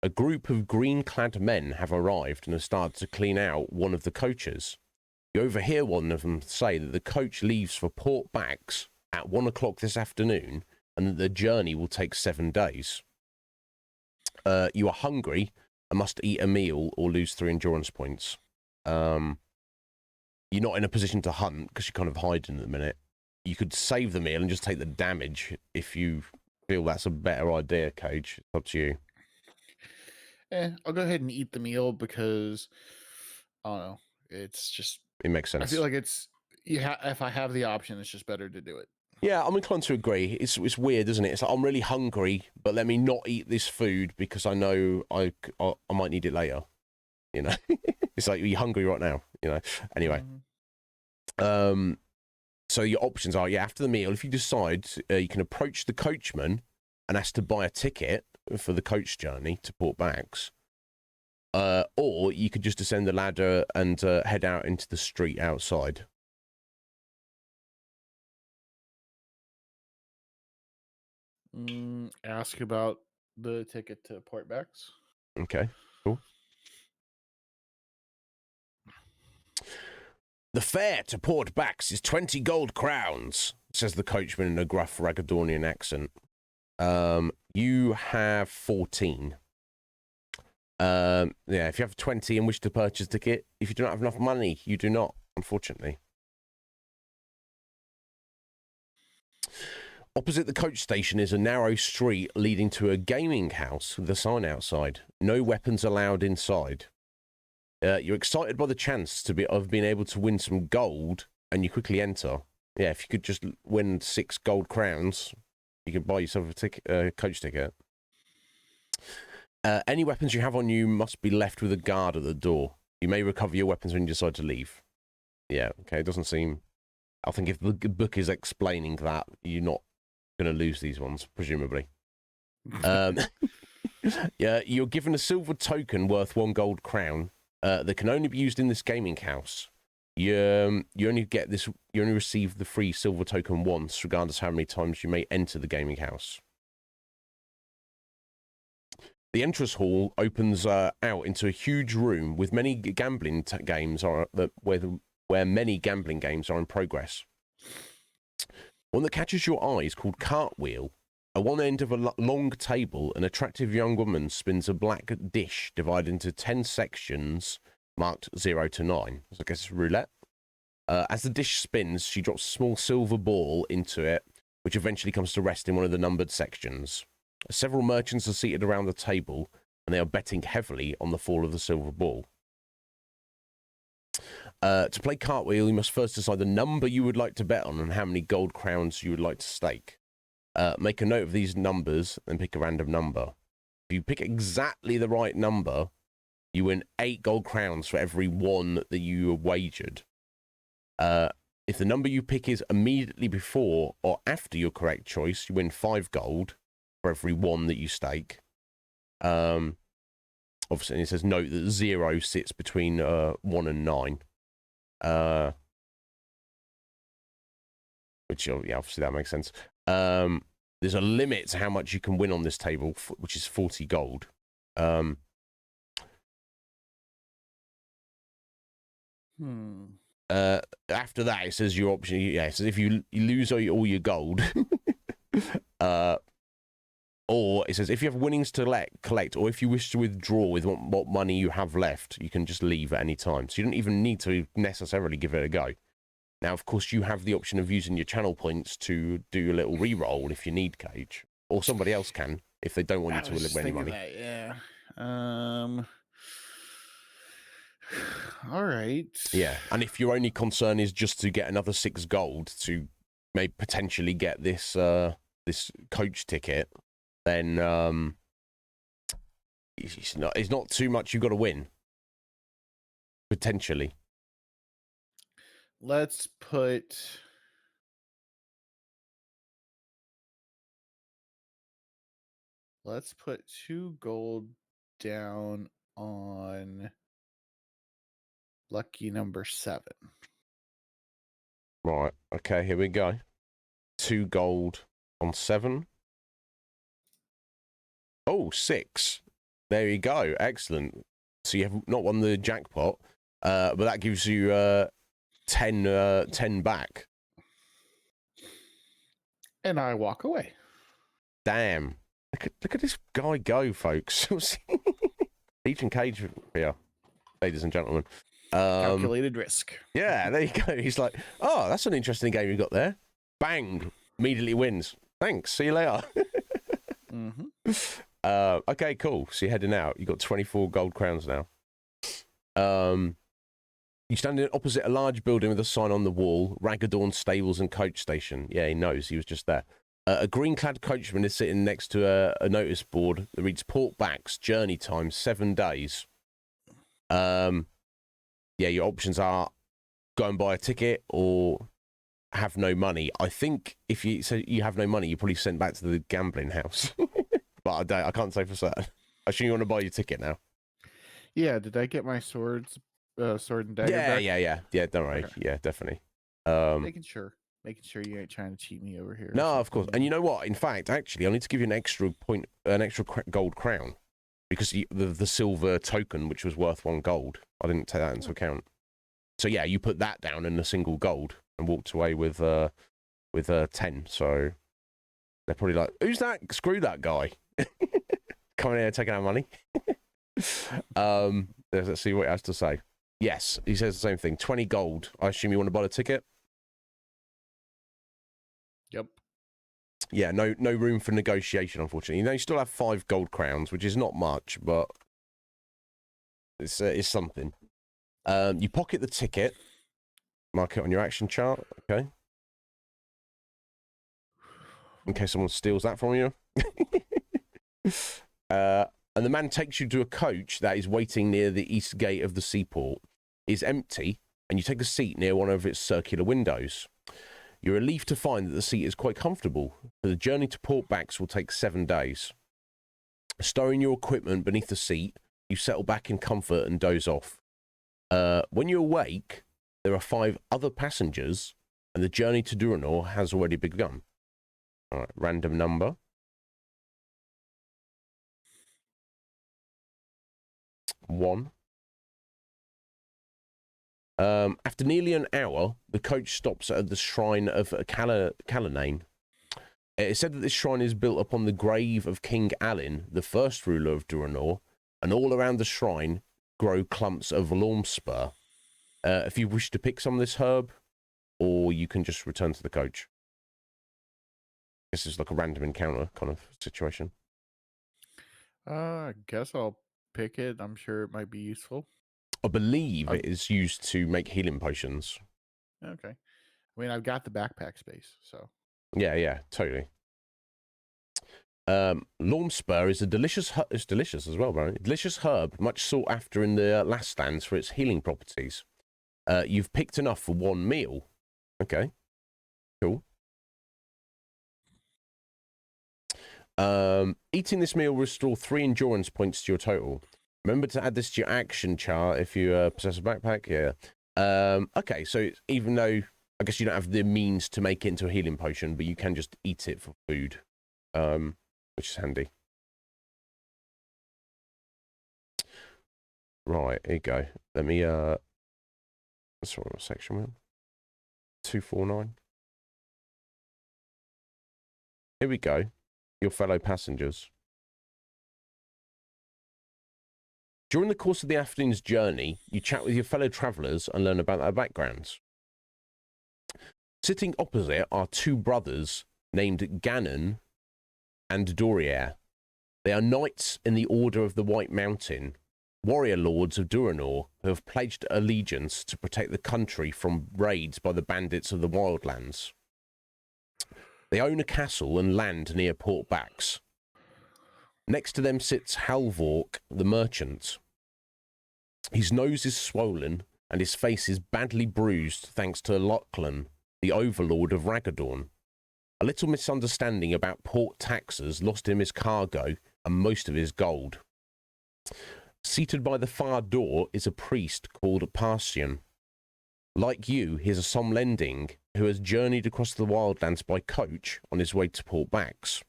[SPEAKER 2] A group of green-clad men have arrived and have started to clean out one of the coaches. You overhear one of them say that the coach leaves for Port Bax at 1 o'clock this afternoon and that the journey will take 7 days. You are hungry and must eat a meal or lose 3 endurance points. You're not in a position to hunt because you're kind of hiding at the minute. You could save the meal and just take the damage if you feel that's a better idea, Cage. It's up to you.
[SPEAKER 1] I'll go ahead and eat the meal because I don't know. It's just
[SPEAKER 2] It makes sense.
[SPEAKER 1] I feel like it's if I have the option, it's just better to do it.
[SPEAKER 2] Yeah, I'm inclined to agree. It's weird, isn't it? It's like I'm really hungry, but let me not eat this food because I know I might need it later. You know, it's like you're hungry right now. You know. Anyway, so your options are after the meal, if you decide you can approach the coachman and ask to buy a ticket for the coach journey to Port Bax, or you could just descend the ladder and head out into the street outside.
[SPEAKER 1] Ask about the ticket to Port Bax.
[SPEAKER 2] Okay, cool. The fare to Port Bax is 20 gold crowns, says the coachman in a gruff Ragadornian accent. You have 14. If you have 20 and wish to purchase a ticket, if you do not have enough money, you do not, unfortunately. Opposite the coach station is a narrow street leading to a gaming house with a sign outside. No weapons allowed inside. You're excited by the chance of being able to win some gold, and you quickly enter. Yeah, if you could just win 6 gold crowns, you could buy yourself a coach ticket. Any weapons you have on you must be left with a guard at the door. You may recover your weapons when you decide to leave. Yeah, okay, it doesn't seem... I think if the book is explaining that, you're not going to lose these ones, presumably. Yeah, you're given a silver token worth 1 gold crown that can only be used in this gaming house. You only receive the free silver token once, regardless of how many times you may enter the gaming house. The entrance hall opens out into a huge room with many gambling games where many gambling games are in progress. One that catches your eye is called Cartwheel. At one end of a long table, an attractive young woman spins a black dish divided into 10 sections marked 0 to 9. So I guess it's roulette. As the dish spins, she drops a small silver ball into it, which eventually comes to rest in one of the numbered sections. Several merchants are seated around the table, and they are betting heavily on the fall of the silver ball. To play Cartwheel, you must first decide the number you would like to bet on and how many gold crowns you would like to stake. Make a note of these numbers and pick a random number. If you pick exactly the right number, you win 8 gold crowns for every 1 that you wagered. If the number you pick is immediately before or after your correct choice, you win 5 gold for every 1 that you stake. Obviously, it says note that 0 sits between 1 and 9. Which, yeah, obviously that makes sense. There's a limit to how much you can win on this table, which is 40 gold. After that, it says your option. Yeah, it says if you lose all your gold, or it says if you have winnings to collect, or if you wish to withdraw with what money you have left, you can just leave at any time. So you don't even need to necessarily give it a go. Now, of course, you have the option of using your channel points to do a little re-roll if you need, Cage, or somebody else can if they don't want you to win any money.
[SPEAKER 1] That, yeah. All right.
[SPEAKER 2] Yeah, and if your only concern is just to get another 6 gold to maybe potentially get this this coach ticket, then it's not too much you've got to win. Potentially.
[SPEAKER 1] Let's put 2 gold down on lucky number 7.
[SPEAKER 2] Right. Okay, here we go. 2 gold on 7. Oh, 6. There you go. Excellent. So you have not won the jackpot, but that gives you 10 back.
[SPEAKER 1] And I walk away.
[SPEAKER 2] Damn. Look at this guy go, folks. Peach and Cage here, ladies and gentlemen.
[SPEAKER 1] Calculated risk.
[SPEAKER 2] Yeah, there you go. He's like, oh, that's an interesting game you got there. Bang. Immediately wins. Thanks. See you later. Okay, cool. So you're heading out. You got 24 gold crowns now. You stand in opposite a large building with a sign on the wall, Ragadorn Stables and Coach Station. Yeah, he knows. He was just there. A green-clad coachman is sitting next to a notice board that reads Portbacks, journey time, 7 days. Yeah, your options are go and buy a ticket or have no money. I think if you say you have no money, you're probably sent back to the gambling house. But I can't say for certain. I assume you want to buy your ticket now.
[SPEAKER 1] Yeah, did I get my sword and dagger back?
[SPEAKER 2] Yeah, don't worry.
[SPEAKER 1] Okay.
[SPEAKER 2] Yeah, definitely.
[SPEAKER 1] Making sure you ain't trying to cheat me over here.
[SPEAKER 2] No, of course. And you know what? In fact, actually, I need to give you an extra gold crown because the silver token, which was worth 1 gold, I didn't take that into account. So yeah, you put that down in a single gold and walked away with 10. So they're probably like, "Who's that? Screw that guy." Coming here and taking our money. Let's see what he has to say. Yes, he says the same thing. 20 gold. I assume you want to buy the ticket?
[SPEAKER 1] Yep.
[SPEAKER 2] Yeah, no room for negotiation, unfortunately. You know, you still have 5 gold crowns, which is not much, but it's something. You pocket the ticket. Mark it on your action chart, okay? In case someone steals that from you. And the man takes you to a coach that is waiting near the east gate of the seaport. It's empty, and you take a seat near one of its circular windows. You're relieved to find that the seat is quite comfortable, for the journey to Portbacks will take 7 days. Stowing your equipment beneath the seat, you settle back in comfort and doze off. When you awake, there are 5 other passengers, and the journey to Duranor has already begun. All right, random number. 1. After nearly an hour, the coach stops at the shrine of Calanane. It is said that this shrine is built upon the grave of King Alin, the first ruler of Duranor, and all around the shrine grow clumps of lormspur. If you wish to pick some of this herb, or you can just return to the coach. This is like a random encounter kind of situation.
[SPEAKER 1] I guess I'll pick it. I'm sure it might be useful.
[SPEAKER 2] I believe it is used to make healing potions.
[SPEAKER 1] Okay. I mean, I've got the backpack space, so.
[SPEAKER 2] Yeah, totally. Lormspur is it's delicious as well, bro. Delicious herb, much sought after in the last lands for its healing properties. You've picked enough for 1 meal. Okay, cool. Eating this meal will restore 3 endurance points to your total. Remember to add this to your action chart if you possess a backpack. Yeah. Okay, so even though I guess you don't have the means to make it into a healing potion, but you can just eat it for food, which is handy. Right, here you go. Let me, sorry, what section we're on? 249. Here we go. Your fellow passengers. During the course of the afternoon's journey, you chat with your fellow travellers and learn about their backgrounds. Sitting opposite are 2 brothers named Ganon and Dorier. They are knights in the Order of the White Mountain, warrior lords of Duranor who have pledged allegiance to protect the country from raids by the bandits of the Wildlands. They own a castle and land near Portbacks. Next to them sits Halvork, the merchant. His nose is swollen and his face is badly bruised thanks to Lachlan, the overlord of Ragadorn. A little misunderstanding about port taxes lost him his cargo and most of his gold. Seated by the far door is a priest called Parsian. Like you, he is a Somlending who has journeyed across the wildlands by coach on his way to Portbacks.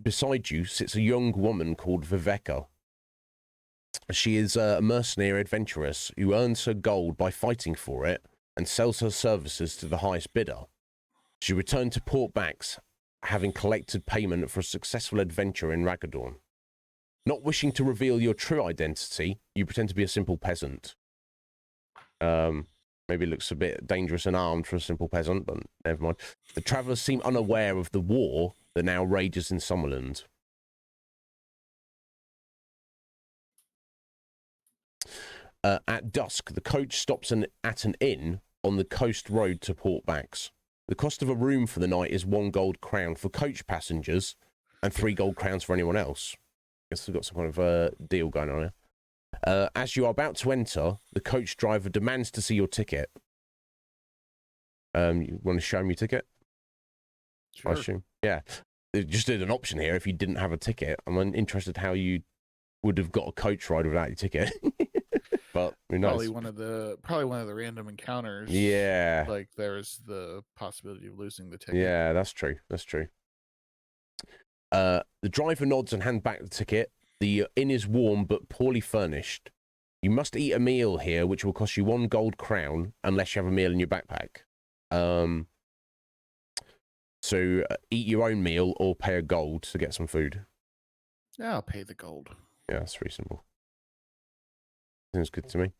[SPEAKER 2] Beside you sits a young woman called Viveka. She is a mercenary adventuress who earns her gold by fighting for it and sells her services to the highest bidder. She returned to Port Bax, having collected payment for a successful adventure in Ragaddorn. Not wishing to reveal your true identity, you pretend to be a simple peasant. Maybe looks a bit dangerous and armed for a simple peasant, but never mind. The travellers seem unaware of the war that now rages in Summerland. At dusk, the coach stops at an inn on the coast road to Port Bax. The cost of a room for the night is 1 gold crown for coach passengers and 3 gold crowns for anyone else. Guess we've got some kind of a deal going on here. As you are about to enter, the coach driver demands to see your ticket. You want to show him your ticket?
[SPEAKER 1] Sure.
[SPEAKER 2] I assume. Yeah. They just did an option here if you didn't have a ticket. I'm interested how you would have got a coach ride without your ticket. But who knows?
[SPEAKER 1] Probably one of the random encounters.
[SPEAKER 2] Yeah.
[SPEAKER 1] Like there's the possibility of losing the ticket.
[SPEAKER 2] Yeah, that's true. That's true. The driver nods and hands back the ticket. The inn is warm but poorly furnished. You must eat a meal here, which will cost you 1 gold crown unless you have a meal in your backpack. So eat your own meal or pay a gold to get some food.
[SPEAKER 1] Yeah, I'll pay the gold.
[SPEAKER 2] Yeah, that's reasonable. Seems good to me.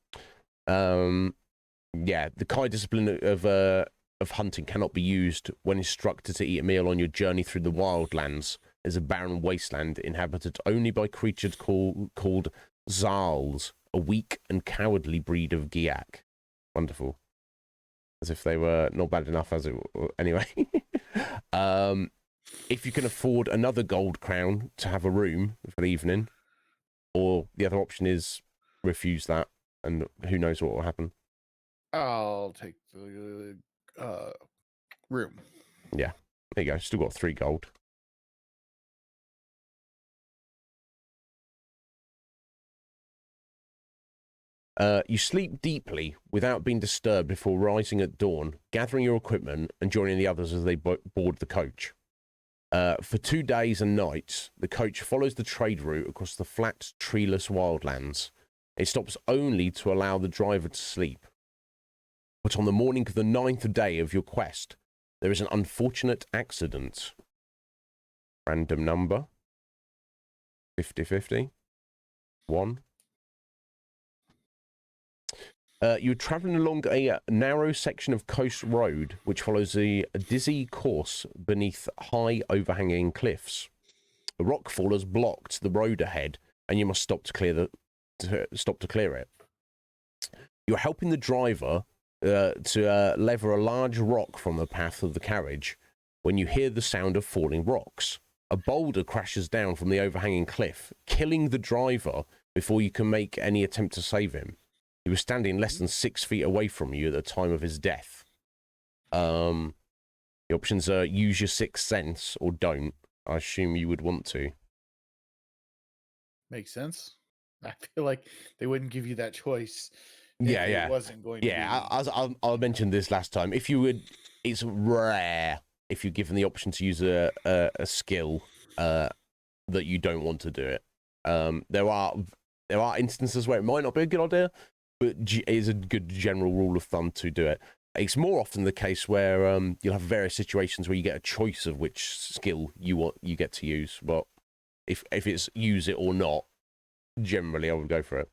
[SPEAKER 2] Yeah, the Kai discipline of hunting cannot be used when instructed to eat a meal on your journey through the wildlands. Is a barren wasteland inhabited only by creatures called Zals, a weak and cowardly breed of Giak. Wonderful. As if they were not bad enough as it... Anyway. If you can afford another gold crown to have a room for the evening, or the other option is refuse that, and who knows what will happen.
[SPEAKER 1] I'll take the room.
[SPEAKER 2] Yeah, there you go. Still got 3 gold. You sleep deeply without being disturbed before rising at dawn, gathering your equipment and joining the others as they board the coach. For 2 days and nights, the coach follows the trade route across the flat, treeless wildlands. It stops only to allow the driver to sleep. But on the morning of the 9th day of your quest, there is an unfortunate accident. Random number. 50-50. 1. You're travelling along a narrow section of coast road, which follows a dizzy course beneath high overhanging cliffs. A rockfall has blocked the road ahead, and you must stop to clear it. You're helping the driver to lever a large rock from the path of the carriage when you hear the sound of falling rocks. A boulder crashes down from the overhanging cliff, killing the driver before you can make any attempt to save him. He was standing less than 6 feet away from you at the time of his death. The options are use your 6th sense or don't. I assume you would want to.
[SPEAKER 1] Makes sense. I feel like they wouldn't give you that choice.
[SPEAKER 2] Yeah.
[SPEAKER 1] It wasn't going to be.
[SPEAKER 2] I mentioned this last time. If you would, it's rare if you're given the option to use a skill that you don't want to do it. There are instances where it might not be a good idea, but it is a good general rule of thumb to do it. It's more often the case where you'll have various situations where you get a choice of which skill you get to use. But if it's use it or not, generally I would go for it.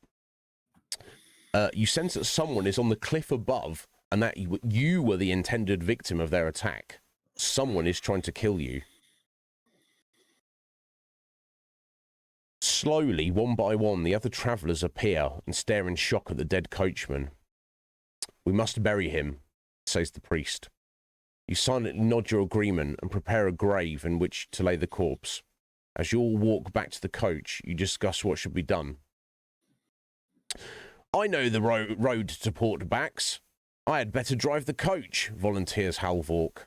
[SPEAKER 2] You sense that someone is on the cliff above and that you were the intended victim of their attack. Someone is trying to kill you. Slowly, one by one, the other travellers appear and stare in shock at the dead coachman. We must bury him, says the priest. You silently nod your agreement and prepare a grave in which to lay the corpse. As you all walk back to the coach, you discuss what should be done. I know the road to Port Bax. I had better drive the coach, volunteers Halvork.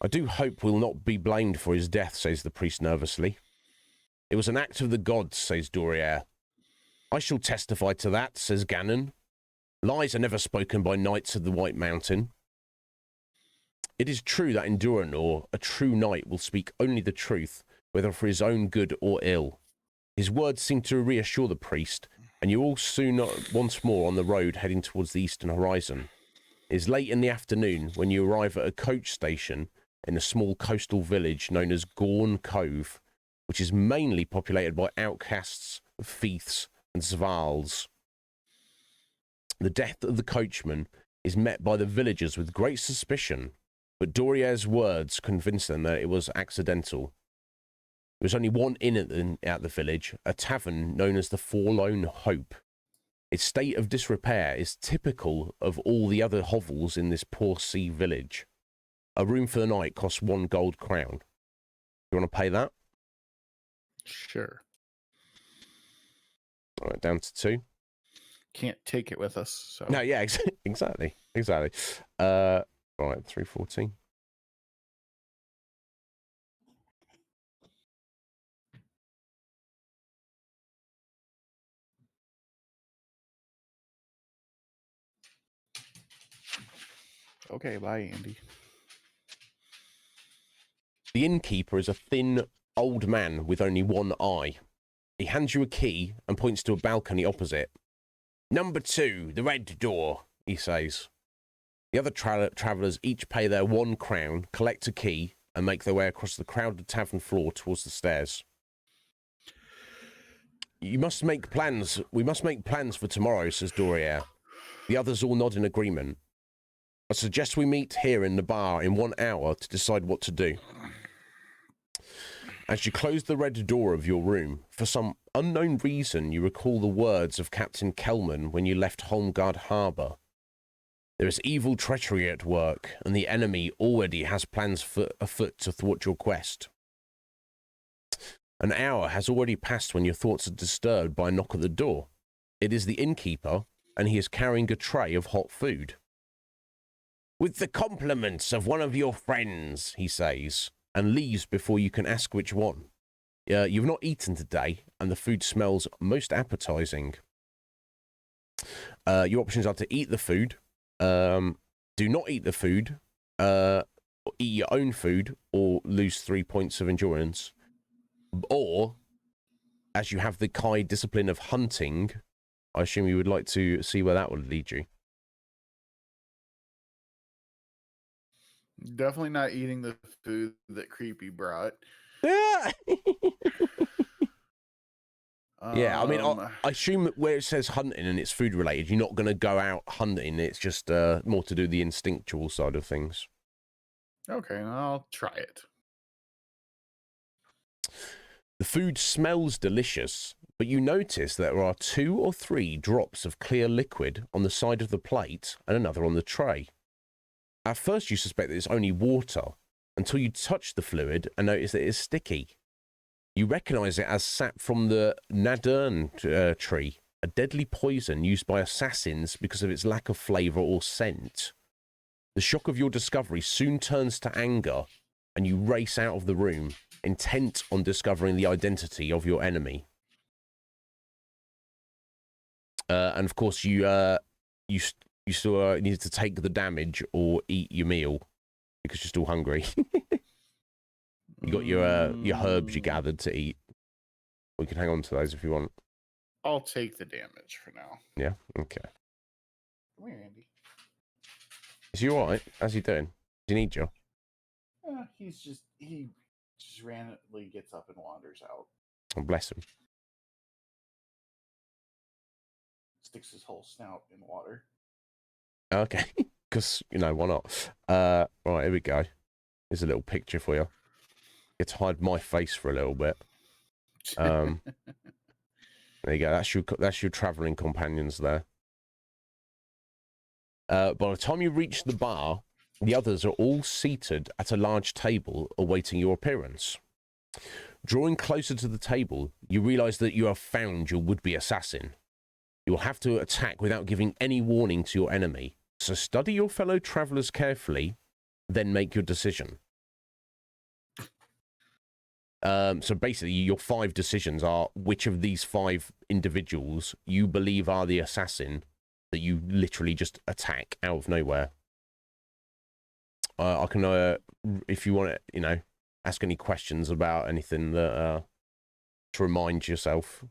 [SPEAKER 2] I do hope we'll not be blamed for his death, says the priest nervously. It was an act of the gods, says Dorier. I shall testify to that, says Ganon. Lies are never spoken by knights of the White Mountain. It is true that in Duranor, a true knight will speak only the truth, whether for his own good or ill. His words seem to reassure the priest, and you're all soon once more on the road heading towards the eastern horizon. It is late in the afternoon when you arrive at a coach station in a small coastal village known as Gorn Cove, which is mainly populated by outcasts, fiefs, and svals. The death of the coachman is met by the villagers with great suspicion, but Dorier's words convince them that it was accidental. There was only one inn at the village, a tavern known as the Forlorn Hope. Its state of disrepair is typical of all the other hovels in this poor sea village. A room for the night costs 1 gold crown. You want to pay that?
[SPEAKER 1] Sure.
[SPEAKER 2] All right, down to 2.
[SPEAKER 1] Can't take it with us. So.
[SPEAKER 2] No, yeah, exactly. All right, 314.
[SPEAKER 1] Okay, bye, Andy.
[SPEAKER 2] The innkeeper is a thin, old man with only one eye. He hands you a key and points to a balcony opposite. Number 2, the red door, he says. The other travellers each pay their 1 crown, collect a key, and make their way across the crowded tavern floor towards the stairs. We must make plans for tomorrow, says Dorier. The others all nod in agreement. I suggest we meet here in the bar in 1 hour to decide what to do. As you close the red door of your room, for some unknown reason you recall the words of Captain Kelman when you left Holmgard Harbour. There is evil treachery at work, and the enemy already has plans afoot to thwart your quest. An hour has already passed when your thoughts are disturbed by a knock at the door. It is the innkeeper, and he is carrying a tray of hot food. With the compliments of one of your friends, he says, and leaves before you can ask which one. You've not eaten today, and the food smells most appetizing. Your options are to eat the food, do not eat the food, eat your own food, or lose 3 points of endurance. Or, as you have the Kai discipline of hunting, I assume you would like to see where that would lead you.
[SPEAKER 1] Definitely not eating the food that Creepy brought.
[SPEAKER 2] Yeah, yeah, I mean, I assume where it says hunting and it's food related, you're not going to go out hunting. It's just more to do the instinctual side of things.
[SPEAKER 1] Okay, I'll try it.
[SPEAKER 2] The food smells delicious, but you notice there are 2 or 3 drops of clear liquid on the side of the plate and another on the tray. At first you suspect that it's only water, until you touch the fluid and notice that it is sticky. You recognise it as sap from the nadern tree, a deadly poison used by assassins because of its lack of flavour or scent. The shock of your discovery soon turns to anger, and you race out of the room, intent on discovering the identity of your enemy. And of course, you still need to take the damage or eat your meal because you're still hungry. You got your herbs you gathered to eat. We can hang on to those if you want.
[SPEAKER 1] I'll take the damage for now.
[SPEAKER 2] Yeah. Okay.
[SPEAKER 1] Come here, Andy.
[SPEAKER 2] Is he all right? How's he doing? Does he need you?
[SPEAKER 1] He just randomly gets up and wanders out.
[SPEAKER 2] Oh, bless him.
[SPEAKER 1] Sticks his whole snout in water.
[SPEAKER 2] Okay. Because, why not? Right, here we go. Here's a little picture for you. Get to hide my face for a little bit. There you go. That's your travelling companions there. By the time you reach the bar, the others are all seated at a large table awaiting your appearance. Drawing closer to the table, you realise that you have found your would-be assassin. You will have to attack without giving any warning to your enemy. So study your fellow travellers carefully, then make your decision. So basically, your 5 decisions are which of these 5 individuals you believe are the assassin that you literally just attack out of nowhere. I can, if you want to, ask any questions about anything that to remind yourself.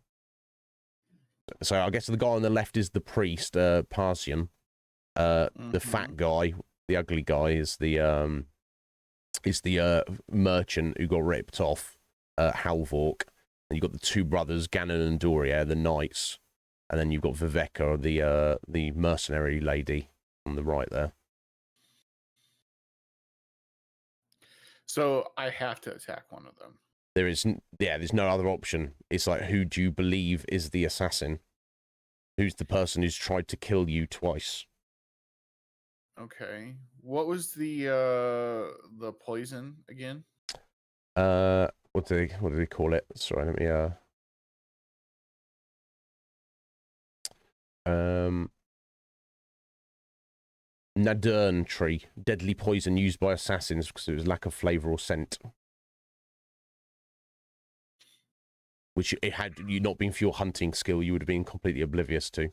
[SPEAKER 2] So I guess the guy on the left is the priest, Parsian. The fat guy, the ugly guy, is the merchant who got ripped off, Halvork. And you've got the two brothers, Ganon and Doria, the knights, and then you've got Viveka, the mercenary lady, on the right there.
[SPEAKER 1] So I have to attack one of them.
[SPEAKER 2] There's no other option. It's like, who do you believe is the assassin? Who's the person who's tried to kill you twice?
[SPEAKER 1] Okay. What was the poison again?
[SPEAKER 2] What do they call it? Sorry, let me Nadern tree, deadly poison used by assassins because it was lack of flavor or scent. Which, it had you not been for your hunting skill, you would have been completely oblivious to.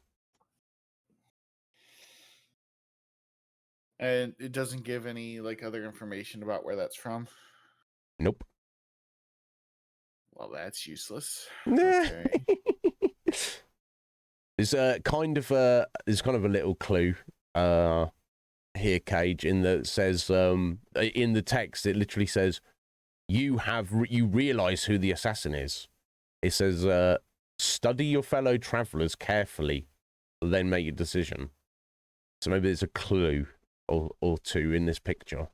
[SPEAKER 1] And it doesn't give any like other information about where that's from.
[SPEAKER 2] Nope.
[SPEAKER 1] Well, that's useless. Okay.
[SPEAKER 2] There's kind of a little clue here, Cage, in that it says in the text it literally says you realize who the assassin is. It says study your fellow travelers carefully, then make your decision. So maybe there's a clue or two in this picture.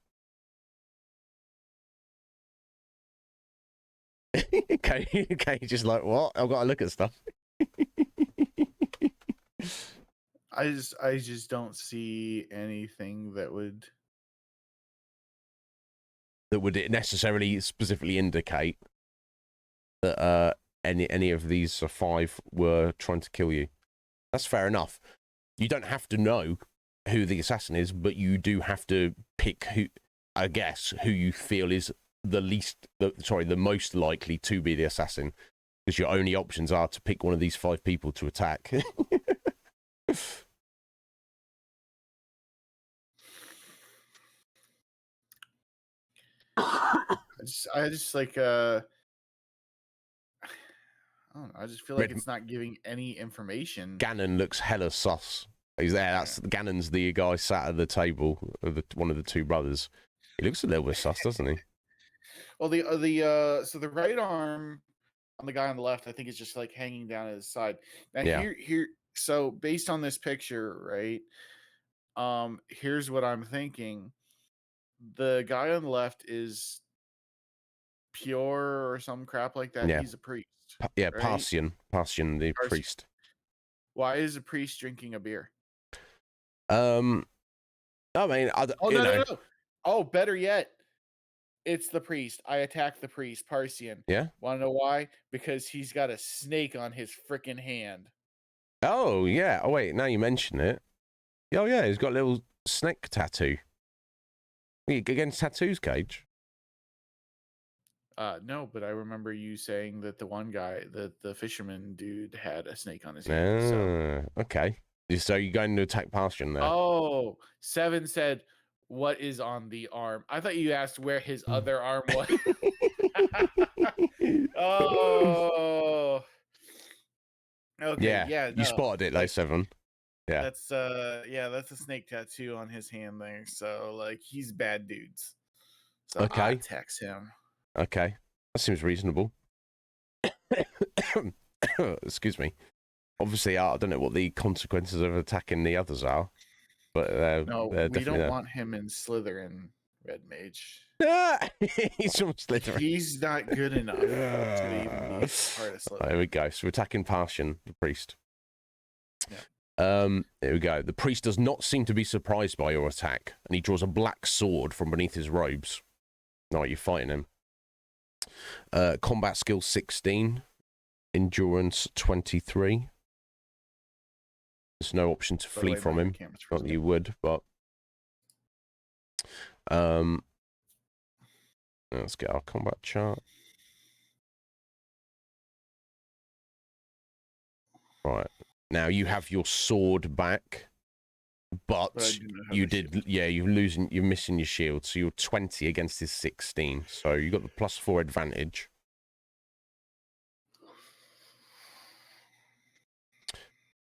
[SPEAKER 2] okay, just like, what? I've got to look at stuff.
[SPEAKER 1] I just don't see anything that would
[SPEAKER 2] necessarily specifically indicate that any of these five were trying to kill you. That's fair enough. You don't have to know who the assassin is, but you do have to pick who you feel is the most likely to be the assassin, because your only options are to pick one of these five people to attack.
[SPEAKER 1] I just like I don't know, I just feel like it's not giving any information.
[SPEAKER 2] Ganon looks hella sus. He's there. Ganon's the guy sat at the table, one of the two brothers. He looks a little bit sus, doesn't he?
[SPEAKER 1] Well, so the right arm on the guy on the left, I think, is just like hanging down at his side. Now here, so based on this picture, right? Here's what I'm thinking. The guy on the left is pure or some crap like that.
[SPEAKER 2] Yeah.
[SPEAKER 1] He's a priest.
[SPEAKER 2] Right? Parsian, the priest.
[SPEAKER 1] Why is a priest drinking a beer?
[SPEAKER 2] I mean,
[SPEAKER 1] no. Oh, better yet, it's the priest. I attack the priest, Parsian.
[SPEAKER 2] Yeah.
[SPEAKER 1] Want to know why? Because he's got a snake on his freaking hand.
[SPEAKER 2] Oh yeah. Oh wait, now you mention it. Oh yeah, he's got a little snake tattoo. Are you against tattoos, Cage?
[SPEAKER 1] No, but I remember you saying that the one guy, the fisherman dude, had a snake on his hand.
[SPEAKER 2] Okay. So you're going to attack Parsian there?
[SPEAKER 1] Oh, Seven said, "What is on the arm?" I thought you asked where his other arm was. Oh. Okay. Yeah.
[SPEAKER 2] You spotted it, though, Seven. Yeah.
[SPEAKER 1] That's that's a snake tattoo on his hand there. So like he's bad dudes. So I text him.
[SPEAKER 2] Okay. That seems reasonable. Excuse me. Obviously, I don't know what the consequences of attacking the others are, but
[SPEAKER 1] no, we don't want him in Slytherin, Red Mage.
[SPEAKER 2] He's from Slytherin.
[SPEAKER 1] He's not good enough to even be part of Slytherin.
[SPEAKER 2] There we go. So we're attacking Parsian, the priest.
[SPEAKER 1] Yeah.
[SPEAKER 2] There we go. The priest does not seem to be surprised by your attack, and he draws a black sword from beneath his robes. No, you're fighting him. Combat skill 16, endurance 23. There's no option to flee from him. Not that you would, but let's get our combat chart. Right. Now you have your sword back.
[SPEAKER 1] But I
[SPEAKER 2] But
[SPEAKER 1] do not have
[SPEAKER 2] you
[SPEAKER 1] a shield.
[SPEAKER 2] did, yeah, you're missing your shield, so you're 20 against his 16. So you got the +4 advantage.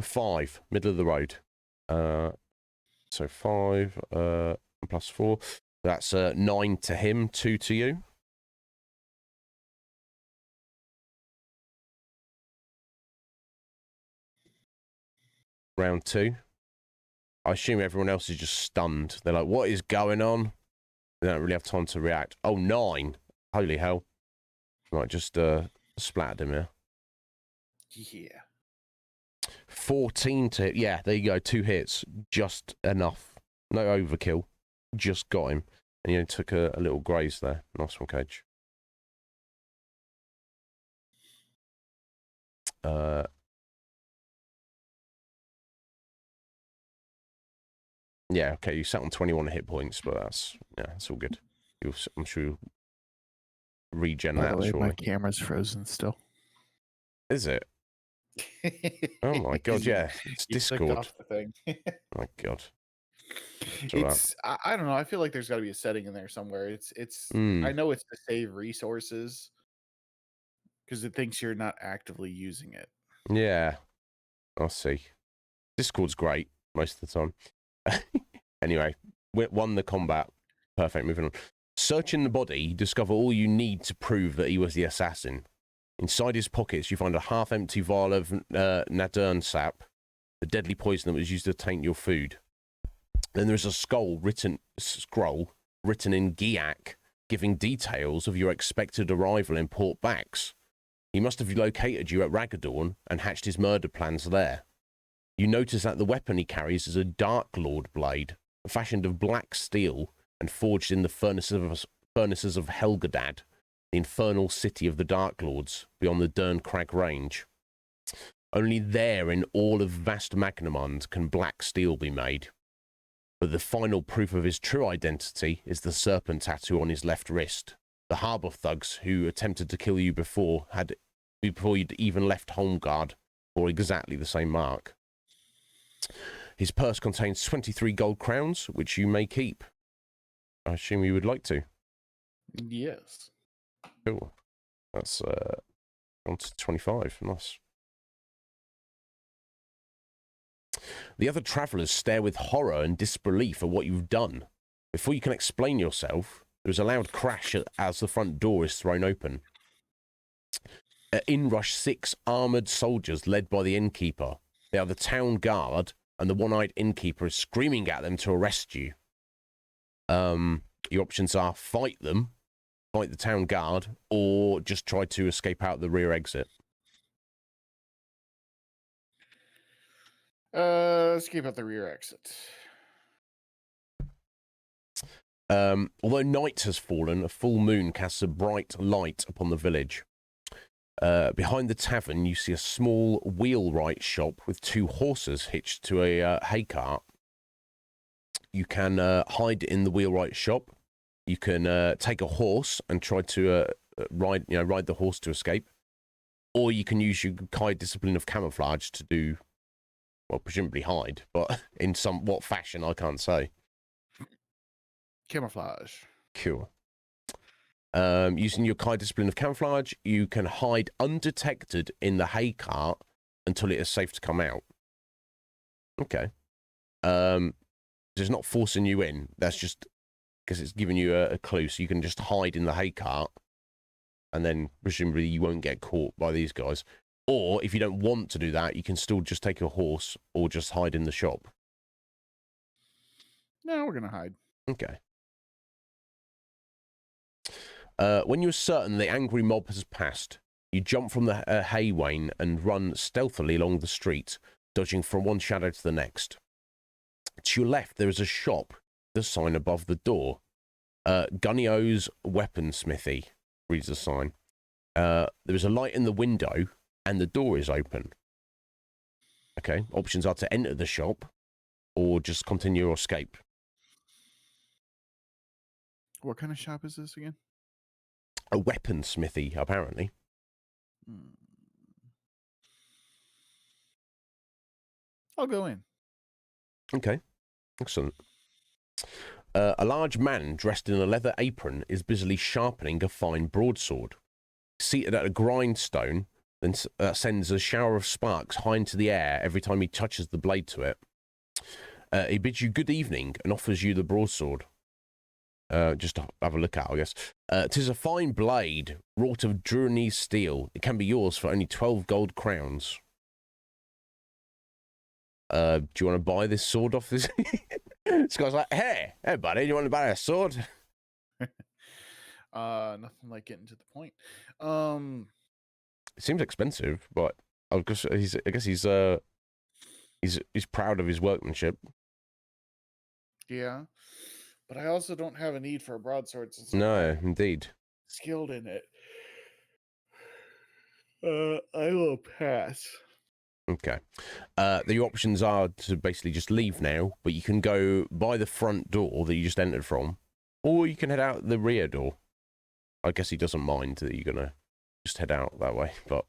[SPEAKER 2] 5, middle of the road. So 5 +4. That's 9 to him, 2 to you. Round 2. I assume everyone else is just stunned. They're like, what is going on? They don't really have time to react. Oh, 9. Holy hell. Right, just splattered him here.
[SPEAKER 1] Yeah.
[SPEAKER 2] 14 to hit. Yeah, there you go. 2 hits. Just enough. No overkill. Just got him. And you took a little graze there. Nice one, Cage. Yeah, okay, you sat on 21 hit points, but that's all good. I'm sure you'll regen
[SPEAKER 3] By
[SPEAKER 2] that
[SPEAKER 3] the way,
[SPEAKER 2] shortly.
[SPEAKER 3] my camera's frozen still.
[SPEAKER 2] Is it? Oh my god, yeah. It's
[SPEAKER 1] You clicked
[SPEAKER 2] Discord.
[SPEAKER 1] off the thing.
[SPEAKER 2] My god.
[SPEAKER 1] It's I don't know. I feel like there's got to be a setting in there somewhere. I know it's to save resources because it thinks you're not actively using it.
[SPEAKER 2] Yeah. I'll see. Discord's great most of the time. Anyway, we won the combat. Perfect, moving on. Searching the body, you discover all you need to prove that he was the assassin. Inside his pockets, you find a half-empty vial of Nadern sap, the deadly poison that was used to taint your food. Then there's a scroll written in Giak, giving details of your expected arrival in Port Bax. He must have located you at Raggadorn and hatched his murder plans there. You notice that the weapon he carries is a Dark Lord blade, fashioned of black steel and forged in the furnaces of Helgadad, the infernal city of the Dark Lords, beyond the Derncrag range. Only there in all of vast Magnamond can black steel be made. But the final proof of his true identity is the serpent tattoo on his left wrist. The harbour thugs who attempted to kill you before you'd even left Homeguard bore exactly the same mark. His purse contains 23 gold crowns, which you may keep. I assume you would like to.
[SPEAKER 1] Yes.
[SPEAKER 2] Cool. That's on to 25. Nice. The other travellers stare with horror and disbelief at what you've done. Before you can explain yourself, there is a loud crash as the front door is thrown open. In rush 6 armoured soldiers led by the innkeeper. They are the town guard, and the one-eyed innkeeper is screaming at them to arrest you. Your options are fight them, fight the town guard, or just try to escape out the rear exit.
[SPEAKER 1] Let's keep out the rear exit.
[SPEAKER 2] Although night has fallen, a full moon casts a bright light upon the village. Behind the tavern, you see a small wheelwright shop with 2 horses hitched to a hay cart. You can hide in the wheelwright shop. You can take a horse and try to ride the horse to escape, or you can use your Kai discipline of camouflage to do, well, presumably hide, but in what fashion I can't say.
[SPEAKER 1] Camouflage.
[SPEAKER 2] Cool. Using your Kai discipline of camouflage, you can hide undetected in the hay cart until it is safe to come out. Okay. It's not forcing you in. That's just because it's giving you a clue, so you can just hide in the hay cart, and then presumably you won't get caught by these guys. Or if you don't want to do that, you can still just take your horse or just hide in the shop.
[SPEAKER 1] No, we're gonna hide.
[SPEAKER 2] Okay. When you're certain the angry mob has passed, you jump from the hay wain and run stealthily along the street, dodging from one shadow to the next. To your left, there is a shop, the sign above the door. Gunnio's Weaponsmithy, reads the sign. There is a light in the window, and the door is open. Okay, options are to enter the shop, or just continue your escape.
[SPEAKER 1] What kind of shop is this again?
[SPEAKER 2] A weaponsmithy, apparently.
[SPEAKER 1] I'll go in.
[SPEAKER 2] Okay. Excellent. A large man dressed in a leather apron is busily sharpening a fine broadsword. Seated at a grindstone, then sends a shower of sparks high into the air every time he touches the blade to it. He bids you good evening and offers you the broadsword. Just to have a look at, I guess. 'Tis a fine blade, wrought of Druanese steel. It can be yours for only 12 gold crowns. Do you want to buy this sword off this? This guy's like, hey, buddy, you want to buy a sword?
[SPEAKER 1] Nothing like getting to the point.
[SPEAKER 2] It seems expensive, but I guess he's proud of his workmanship.
[SPEAKER 1] Yeah, but I also don't have a need for a broadsword since I'm
[SPEAKER 2] No,
[SPEAKER 1] not
[SPEAKER 2] indeed.
[SPEAKER 1] skilled in it. I will pass.
[SPEAKER 2] Okay. The options are to basically just leave now, but you can go by the front door that you just entered from, or you can head out the rear door. I guess he doesn't mind that you're gonna just head out that way, but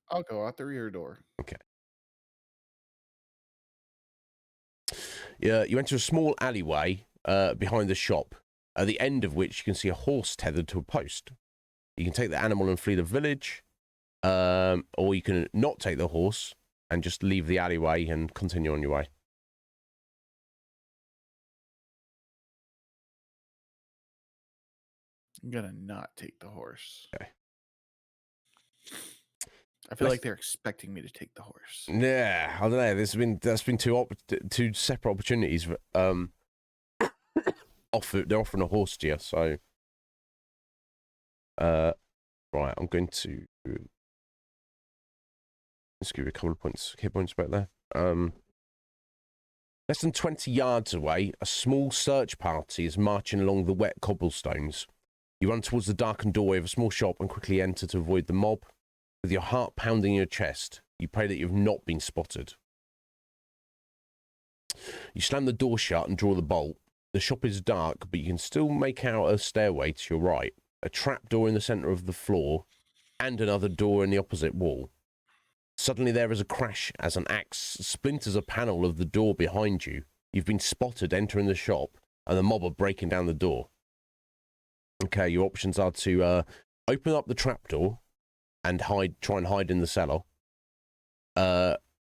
[SPEAKER 1] I'll go out the rear door.
[SPEAKER 2] okay. Yeah, you enter a small alleyway behind the shop, at the end of which you can see a horse tethered to a post. You can take the animal and flee the village, or you can not take the horse and just leave the alleyway and continue on your way.
[SPEAKER 1] I'm gonna not take the horse.
[SPEAKER 2] Okay.
[SPEAKER 1] I feel like they're expecting me to take the horse.
[SPEAKER 2] Yeah, I don't know. That's been two separate opportunities. They're offering a horse to you, so. Right, I'm going to. Let's give you a couple of hit points back there. Less than 20 yards away, a small search party is marching along the wet cobblestones. You run towards the darkened doorway of a small shop and quickly enter to avoid the mob. With your heart pounding in your chest, you pray that you've not been spotted. You slam the door shut and draw the bolt. The shop is dark, but you can still make out a stairway to your right, a trapdoor in the centre of the floor, and another door in the opposite wall. Suddenly there is a crash as an axe splinters a panel of the door behind you. You've been spotted entering the shop, and the mob are breaking down the door. Okay, your options are to open up the trapdoor and try and hide in the cellar.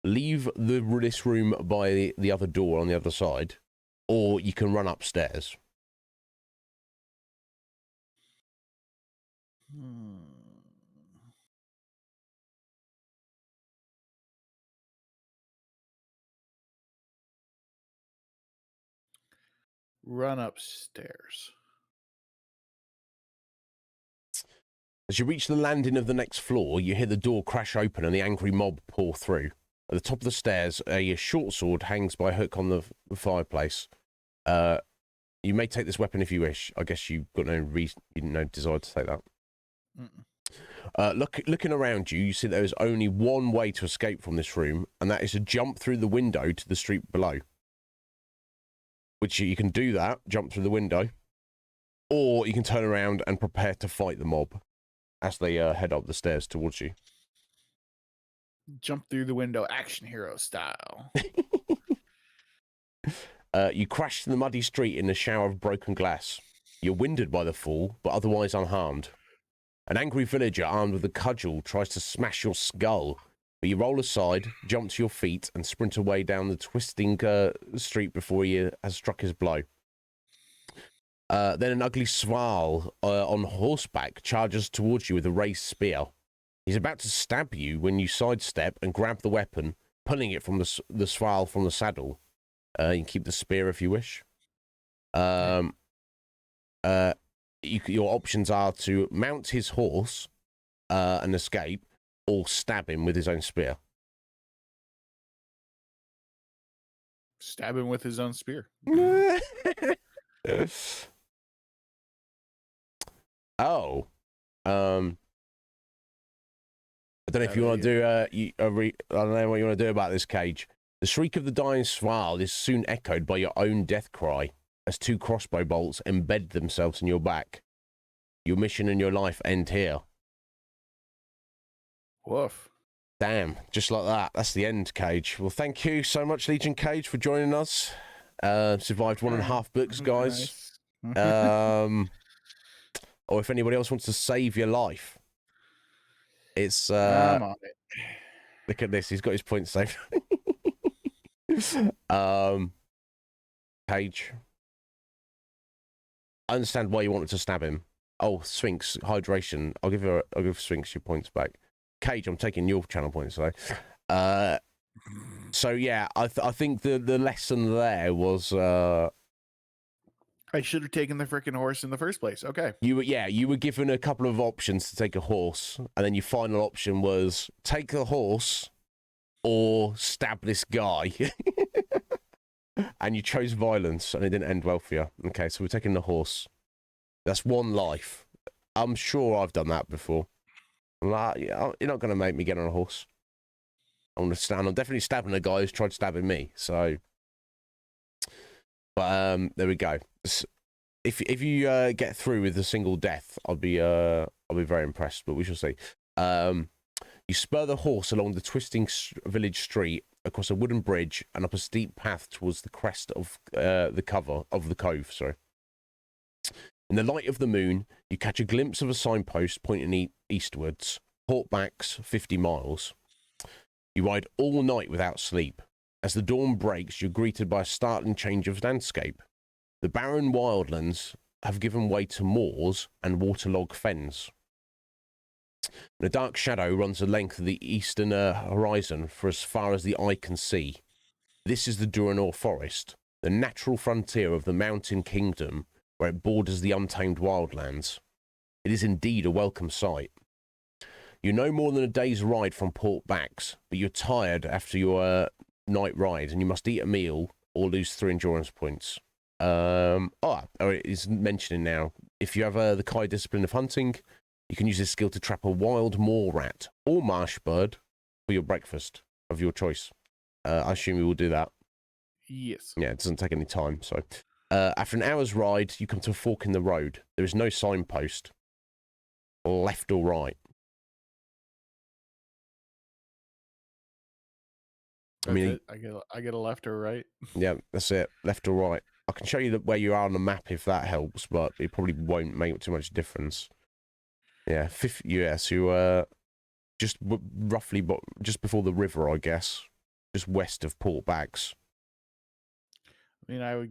[SPEAKER 2] Leave this room by the other door on the other side, or you can run upstairs.
[SPEAKER 1] Run upstairs.
[SPEAKER 2] As you reach the landing of the next floor, you hear the door crash open and the angry mob pour through. At the top of the stairs, a short sword hangs by a hook on the fireplace. You may take this weapon if you wish. I guess you've got no reason, no desire to take that. Looking around you, you see there is only one way to escape from this room, and that is to jump through the window to the street below. Which you can do that, jump through the window, or you can turn around and prepare to fight the mob as they head up the stairs towards you.
[SPEAKER 1] Jump through the window, action hero style.
[SPEAKER 2] You crash to the muddy street in a shower of broken glass. You're winded by the fall, but otherwise unharmed. An angry villager armed with a cudgel tries to smash your skull, but you roll aside, jump to your feet, and sprint away down the twisting street before he has struck his blow. Then an ugly Sval on horseback charges towards you with a raised spear. He's about to stab you when you sidestep and grab the weapon, pulling it from the Sval from the saddle. You can keep the spear if you wish. Your options are to mount his horse and escape, or stab him with his own spear.
[SPEAKER 1] Stab him with his own spear.
[SPEAKER 2] Oh. I don't know if you want to do I don't know what you want to do about this, Cage. The shriek of the dying Sval is soon echoed by your own death cry as two crossbow bolts embed themselves in your back. Your mission and your life end here.
[SPEAKER 1] Woof.
[SPEAKER 2] Damn, just like that. That's the end, Cage. Well, thank you so much, Legion Cage, for joining us. Survived 1.5 books,
[SPEAKER 1] Mm,
[SPEAKER 2] guys.
[SPEAKER 1] nice.
[SPEAKER 2] Or if anybody else wants to save your life, it's
[SPEAKER 1] I'm on it.
[SPEAKER 2] look at this. He's got his points saved. Page. I understand why you wanted to stab him. Oh, Sphinx, hydration. I'll give Sphinx your points back. Cage, I'm taking your channel points though. So yeah, I think the lesson there was
[SPEAKER 1] I should have taken the freaking horse in the first place. Okay.
[SPEAKER 2] you were given a couple of options to take a horse, and then your final option was take the horse or stab this guy. And you chose violence, and it didn't end well for you. Okay, so we're taking the horse. That's one life. I'm sure I've done that before. I'm like, you're not going to make me get on a horse. I'm definitely stabbing a guy who's tried stabbing me. So, but there we go. If you get through with a single death, I'll be very impressed. But we shall see. You spur the horse along the twisting village street, across a wooden bridge, and up a steep path towards the crest of the cove. Sorry. In the light of the moon, you catch a glimpse of a signpost pointing eastwards. Portbacks, 50 miles. You ride all night without sleep. As the dawn breaks, you're greeted by a startling change of landscape. The barren wildlands have given way to moors and waterlogged fens. And a dark shadow runs the length of the eastern horizon for as far as the eye can see. This is the Duranor Forest, the natural frontier of the mountain kingdom, where it borders the untamed wildlands. It is indeed a welcome sight. You're no more than a day's ride from Port Backs, but you're tired after your night ride, and you must eat a meal or lose 3 endurance points. It's mentioning now, if you have the Kai discipline of hunting, you can use this skill to trap a wild moor rat or marsh bird for your breakfast of your choice. I assume you will do that.
[SPEAKER 1] Yes.
[SPEAKER 2] Yeah, it doesn't take any time. So, after an hour's ride, you come to a fork in the road. There is no signpost, left or right.
[SPEAKER 1] That's it. I get a left or right.
[SPEAKER 2] Yeah, that's it. Left or right. I can show you where you are on the map if that helps, but it probably won't make too much difference. Yeah, so you just roughly just before the river, I guess, just west of Port Backs.
[SPEAKER 1] I mean, I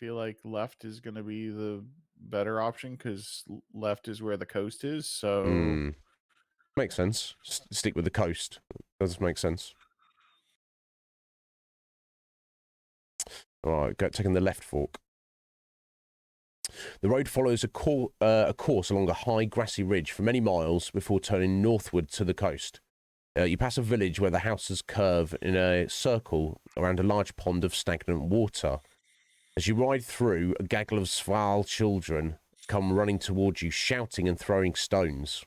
[SPEAKER 1] feel like left is going to be the better option because left is where the coast is. So
[SPEAKER 2] makes sense. Stick with the coast. Does make sense. All right, taking the left fork. The road follows a course along a high grassy ridge for many miles before turning northward to the coast. You pass a village where the houses curve in a circle around a large pond of stagnant water. As you ride through, a gaggle of Sval children come running towards you, shouting and throwing stones.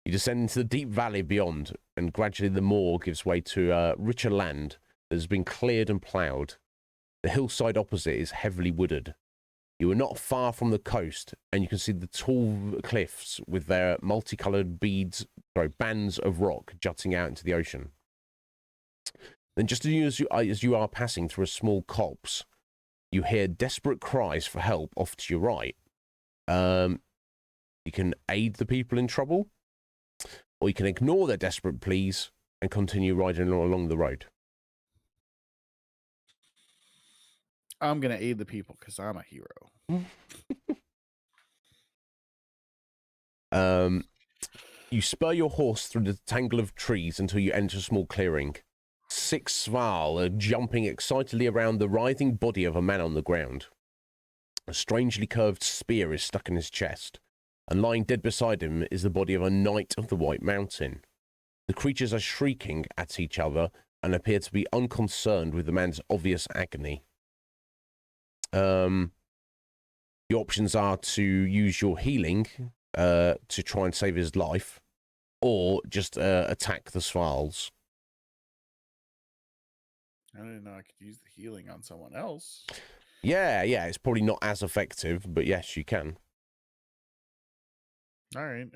[SPEAKER 2] You descend into the deep valley beyond, and gradually the moor gives way to richer land that has been cleared and ploughed. The hillside opposite is heavily wooded. You are not far from the coast, and you can see the tall cliffs with their multicoloured bands of rock jutting out into the ocean. Then just as you are passing through a small copse, you hear desperate cries for help off to your right. You can aid the people in trouble, or you can ignore their desperate pleas and continue riding along the road.
[SPEAKER 1] I'm going to aid the people because I'm a hero.
[SPEAKER 2] You spur your horse through the tangle of trees until you enter a small clearing. 6 Sval are jumping excitedly around the writhing body of a man on the ground. A strangely curved spear is stuck in his chest, and lying dead beside him is the body of a knight of the White Mountain. The creatures are shrieking at each other and appear to be unconcerned with the man's obvious agony. Your options are to use your healing to try and save his life, or just attack the Svals.
[SPEAKER 1] I didn't know I could use the healing on someone else.
[SPEAKER 2] Yeah, it's probably not as effective, but yes, you can.
[SPEAKER 1] All right.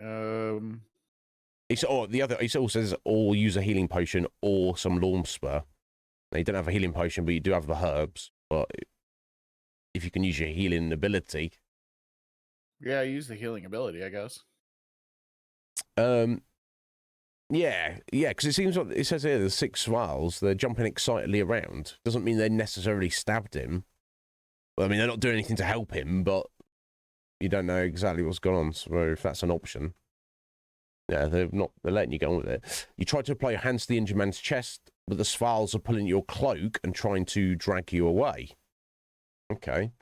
[SPEAKER 2] It also says or use a healing potion or some lawn spur. Now, you don't have a healing potion, but you do have the herbs. But if you can use your healing ability...
[SPEAKER 1] Yeah, I use the healing ability, I guess.
[SPEAKER 2] Yeah, because it seems like it says here there's 6 Svals. They're jumping excitedly around. Doesn't mean they necessarily stabbed him. Well, I mean, they're not doing anything to help him, but you don't know exactly what's going on. So if that's an option, yeah, they're letting you go on with it. You try to apply your hands to the injured man's chest, but the Svals are pulling your cloak and trying to drag you away. Okay.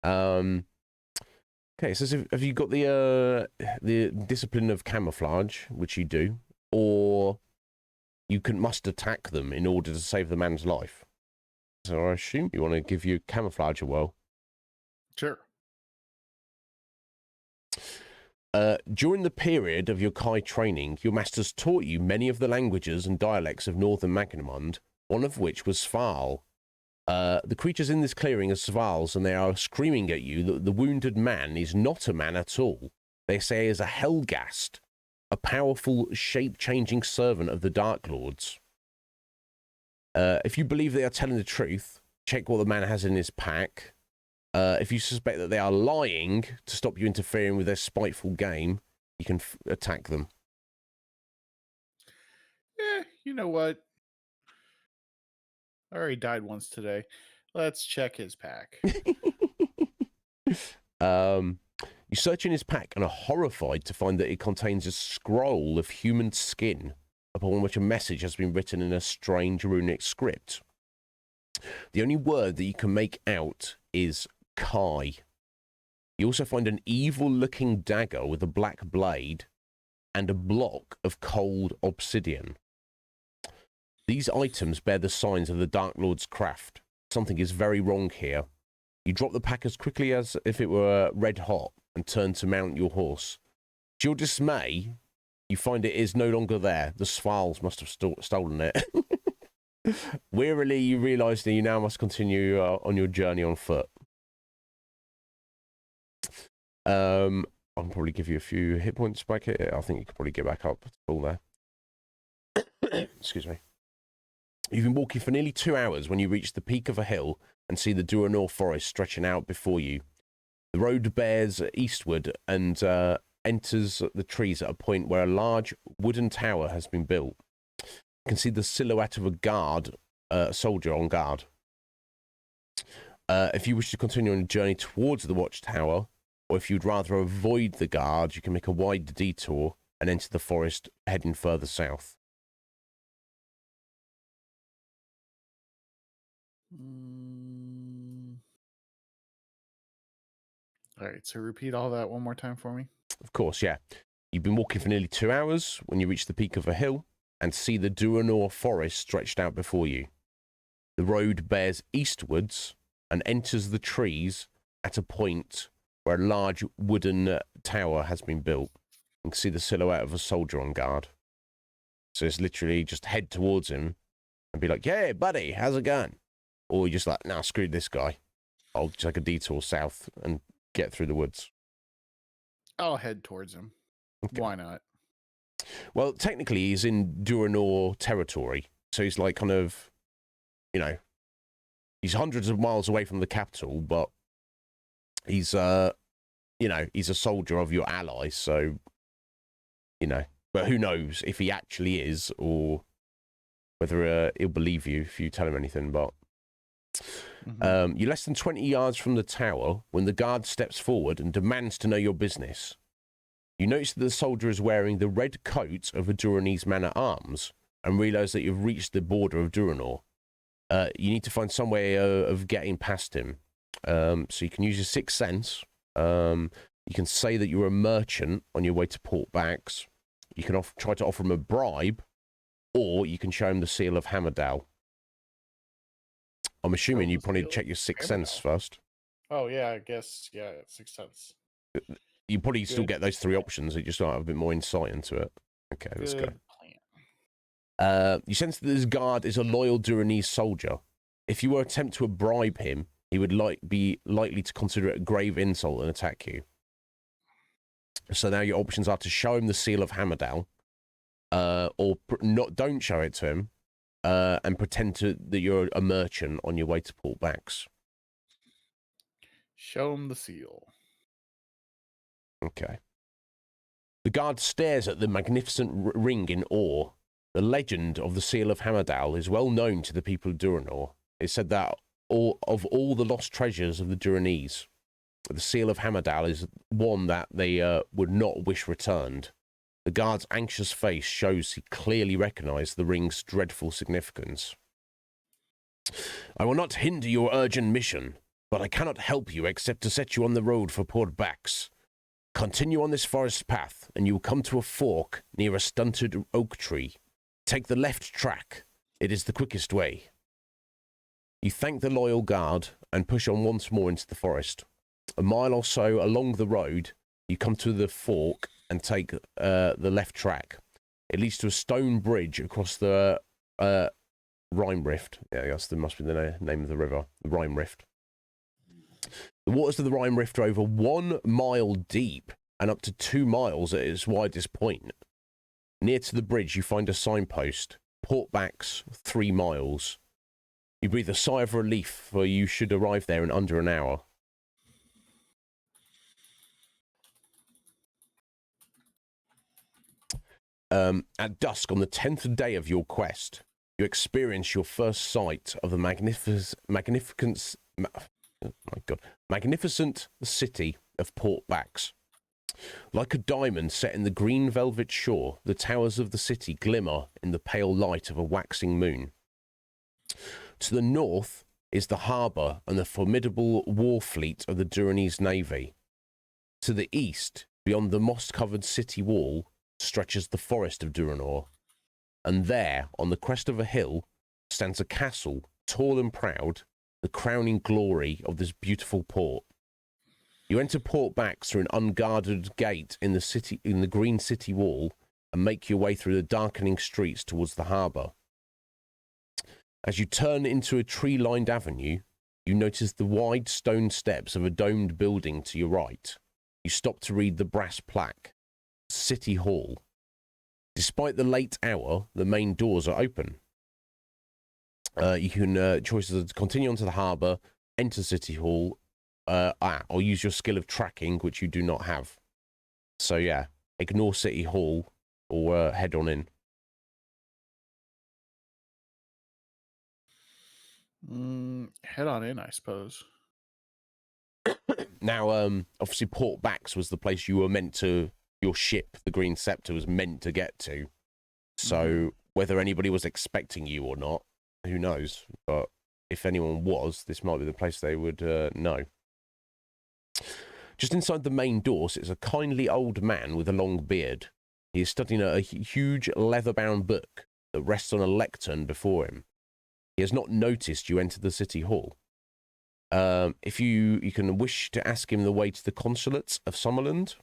[SPEAKER 2] Okay, it says, have you got the discipline of camouflage, which you do, or you must attack them in order to save the man's life? So I assume you want to give you camouflage a whirl.
[SPEAKER 1] Sure.
[SPEAKER 2] During the period of your Kai training, your masters taught you many of the languages and dialects of northern Magnamond, one of which was Sval. The creatures in this clearing are Svals, and they are screaming at you that the wounded man is not a man at all. They say he is a Helgast, a powerful, shape-changing servant of the Dark Lords. If you believe they are telling the truth, check what the man has in his pack. If you suspect that they are lying to stop you interfering with their spiteful game, you can attack them.
[SPEAKER 1] You know what? I already died once today. Let's check his pack.
[SPEAKER 2] You search in his pack and are horrified to find that it contains a scroll of human skin upon which a message has been written in a strange runic script. The only word that you can make out is Kai. You also find an evil-looking dagger with a black blade and a block of cold obsidian. These items bear the signs of the Dark Lord's craft. Something is very wrong here. You drop the pack as quickly as if it were red hot and turn to mount your horse. To your dismay, you find it is no longer there. The Svals must have stolen it. Wearily, you realise that you now must continue on your journey on foot. I'll probably give you a few hit points back here. I think you could probably get back up to full there. Excuse me. You've been walking for nearly 2 hours when you reach the peak of a hill and see the Duranor forest stretching out before you. The road bears eastward and enters the trees at a point where a large wooden tower has been built. You can see the silhouette of a soldier on guard. If you wish to continue on a journey towards the watchtower, or if you'd rather avoid the guard, you can make a wide detour and enter the forest heading further south.
[SPEAKER 1] All right, so repeat all that one more time for me.
[SPEAKER 2] Of course, yeah. You've been walking for nearly 2 hours when you reach the peak of a hill and see the Duranor forest stretched out before you. The road bears eastwards and enters the trees at a point where a large wooden tower has been built. You can see the silhouette of a soldier on guard. So it's literally just head towards him and be like, "Hey, buddy, how's it going?" Or you're just like, "Nah, screw this guy. I'll take a detour south and get through the woods."
[SPEAKER 1] I'll head towards him. Okay. Why not?
[SPEAKER 2] Well, technically, he's in Duranor territory. So he's like kind of, he's hundreds of miles away from the capital, but he's, he's a soldier of your ally. So, but who knows if he actually is or whether he'll believe you if you tell him anything. But you're less than 20 yards from the tower when the guard steps forward and demands to know your business. You notice that the soldier is wearing the red coat of a Duranese man-at-arms and realise that you've reached the border of Duranor. You need to find some way of getting past him. So you can use your sixth sense. You can say that you're a merchant on your way to Port Bax. You can try to offer him a bribe, or you can show him the seal of Hammerdale. I'm assuming you probably check your sixth sense first.
[SPEAKER 1] Oh, yeah, I guess. Yeah, sixth sense.
[SPEAKER 2] You probably still get those 3 options. You just have a bit more insight into it. Okay, let's go. You sense that this guard is a loyal Duranese soldier. If you were to attempt to bribe him, he would be likely to consider it a grave insult and attack you. So now your options are to show him the seal of Hammerdale, or don't show it to him, and pretend that you're a merchant on your way to Port Bax.
[SPEAKER 1] Show him the seal.
[SPEAKER 2] Okay. The guard stares at the magnificent ring in awe. The legend of the Seal of Hammerdale is well known to the people of Duranor. It's said that of all the lost treasures of the Duranese, the Seal of Hammerdale is one that they would not wish returned. The guard's anxious face shows he clearly recognised the ring's dreadful significance. I will not hinder your urgent mission, but I cannot help you except to set you on the road for Port Bax. Continue on this forest path, and you will come to a fork near a stunted oak tree. Take the left track. It is the quickest way. You thank the loyal guard and push on once more into the forest. A mile or so along the road, you come to the fork and take the left track. It leads to a stone bridge across the Rime Rift. Yeah, I guess that must be the name of the river, the Rime Rift. The waters of the Rime Rift are over 1 mile deep and up to 2 miles at its widest point. Near to the bridge, you find a signpost, Port Bax, 3 miles. You breathe a sigh of relief, for you should arrive there in under an hour. At dusk on the 10th day of your quest, you experience your first sight of the magnificent city of Port Bax. Like a diamond set in the green velvet shore, the towers of the city glimmer in the pale light of a waxing moon. To the north is the harbour and the formidable war fleet of the Duranese navy. To the east, beyond the moss-covered city wall, stretches the forest of Duranor. And there, on the crest of a hill, stands a castle, tall and proud, the crowning glory of this beautiful port. You enter Port Bax through an unguarded gate in the green city wall, and make your way through the darkening streets towards the harbour. As you turn into a tree-lined avenue, you notice the wide stone steps of a domed building to your right. You stop to read the brass plaque, City Hall. Despite the late hour, the main doors are open. You can choose to continue onto the harbour, enter City Hall, or use your skill of tracking, which you do not have. So yeah, ignore City Hall or head on in.
[SPEAKER 1] Head on in, I suppose.
[SPEAKER 2] Now, obviously, Port Bax was the place you were meant to. Your ship, the Green Scepter, was meant to get to. So whether anybody was expecting you or not, who knows? But if anyone was, this might be the place they would know. Just inside the main door sits a kindly old man with a long beard. He is studying a huge leather-bound book that rests on a lectern before him. He has not noticed you enter the city hall. If you can wish to ask him the way to the consulate of Summerland,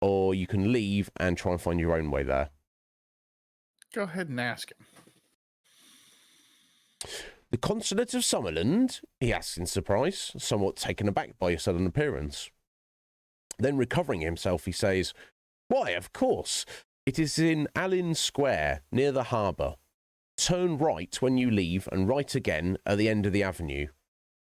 [SPEAKER 2] or you can leave and try and find your own way there.
[SPEAKER 1] Go ahead and ask him.
[SPEAKER 2] The consulate of Summerland? He asks in surprise, somewhat taken aback by your sudden appearance. Then recovering himself, he says, Why, of course. It is in Allen Square, near the harbour. Turn right when you leave and right again at the end of the avenue.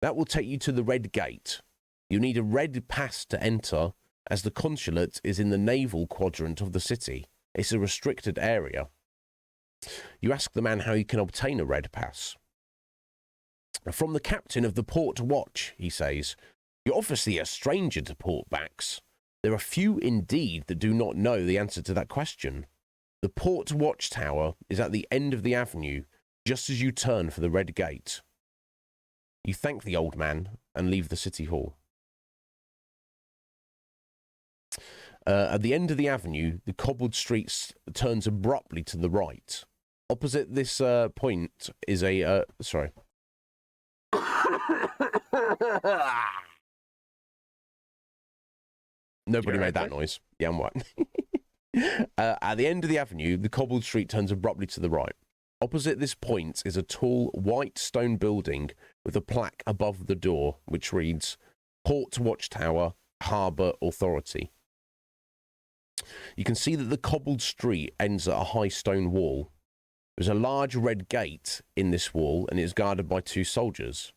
[SPEAKER 2] That will take you to the Red Gate. You need a red pass to enter, as the consulate is in the naval quadrant of the city. It's a restricted area. You ask the man how you can obtain a red pass. From the captain of the port watch, he says, You're obviously a stranger to Port Bax. There are few indeed that do not know the answer to that question. The port watchtower is at the end of the avenue, just as you turn for the Red Gate. You thank the old man and leave the city hall. At the end of the avenue, the cobbled street turns abruptly to the right. Opposite this point is a... sorry. Nobody made that noise. Yeah, I'm right. At the end of the avenue, the cobbled street turns abruptly to the right. Opposite this point is a tall, white stone building with a plaque above the door, which reads, Port Watchtower, Harbour Authority. You can see that the cobbled street ends at a high stone wall. There's a large red gate in this wall, and it is guarded by 2 soldiers.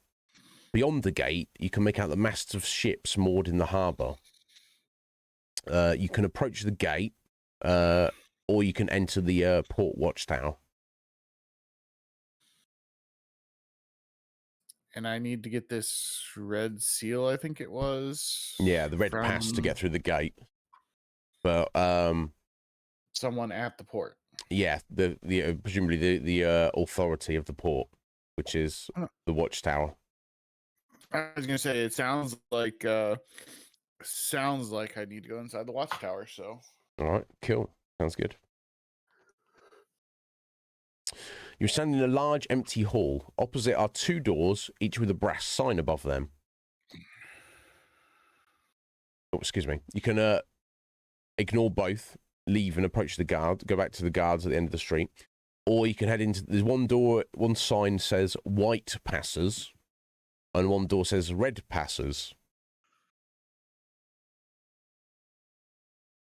[SPEAKER 2] Beyond the gate, you can make out the masts of ships moored in the harbour. You can approach the gate, or you can enter the port watchtower.
[SPEAKER 1] And I need to get this red seal, I think it was.
[SPEAKER 2] Yeah, the red pass to get through the gate. But
[SPEAKER 1] someone at the port.
[SPEAKER 2] Yeah, the presumably the authority of the port, which is the watchtower.
[SPEAKER 1] I was gonna say it sounds like I need to go inside the watchtower. So
[SPEAKER 2] all right, cool, sounds good. You're standing in a large empty hall. Opposite are 2 doors, each with a brass sign above them. Oh, excuse me. You can ignore both, leave and approach the guard, go back to the guards at the end of the street. Or you can head into, there's one door, one sign says white passers, and one door says red passers.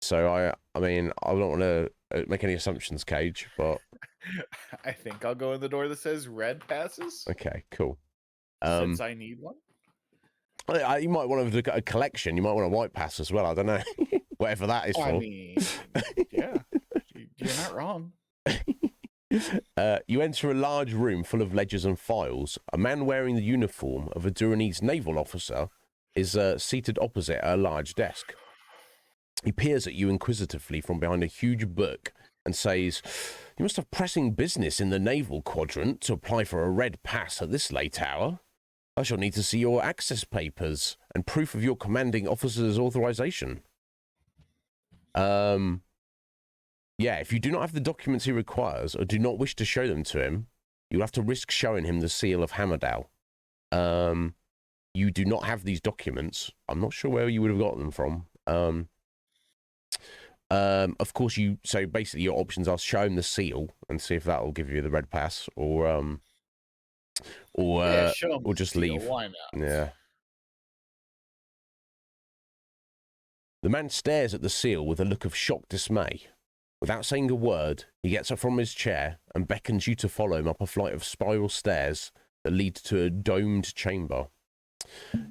[SPEAKER 2] So I mean, I don't want to make any assumptions, Cage, but
[SPEAKER 1] I think I'll go in the door that says red passes.
[SPEAKER 2] Okay, cool.
[SPEAKER 1] Since I need one.
[SPEAKER 2] You might want to look at a collection. You might want a white pass as well. I don't know. Whatever that is for.
[SPEAKER 1] I mean, yeah, you're not wrong.
[SPEAKER 2] You enter a large room full of ledgers and files. A man wearing the uniform of a Duranese naval officer is seated opposite a large desk. He peers at you inquisitively from behind a huge book and says, "You must have pressing business in the naval quadrant to apply for a red pass at this late hour. I shall need to see your access papers and proof of your commanding officer's authorization." Yeah, if you do not have the documents he requires or do not wish to show them to him, you'll have to risk showing him the seal of Hammerdale. You do not have these documents. I'm not sure where you would have got them from. Of course, so basically your options are show him the seal and see if that will give you the red pass, or just leave.
[SPEAKER 1] Why not?
[SPEAKER 2] Yeah. The man stares at the seal with a look of shocked dismay. Without saying a word, he gets up from his chair and beckons you to follow him up a flight of spiral stairs that lead to a domed chamber.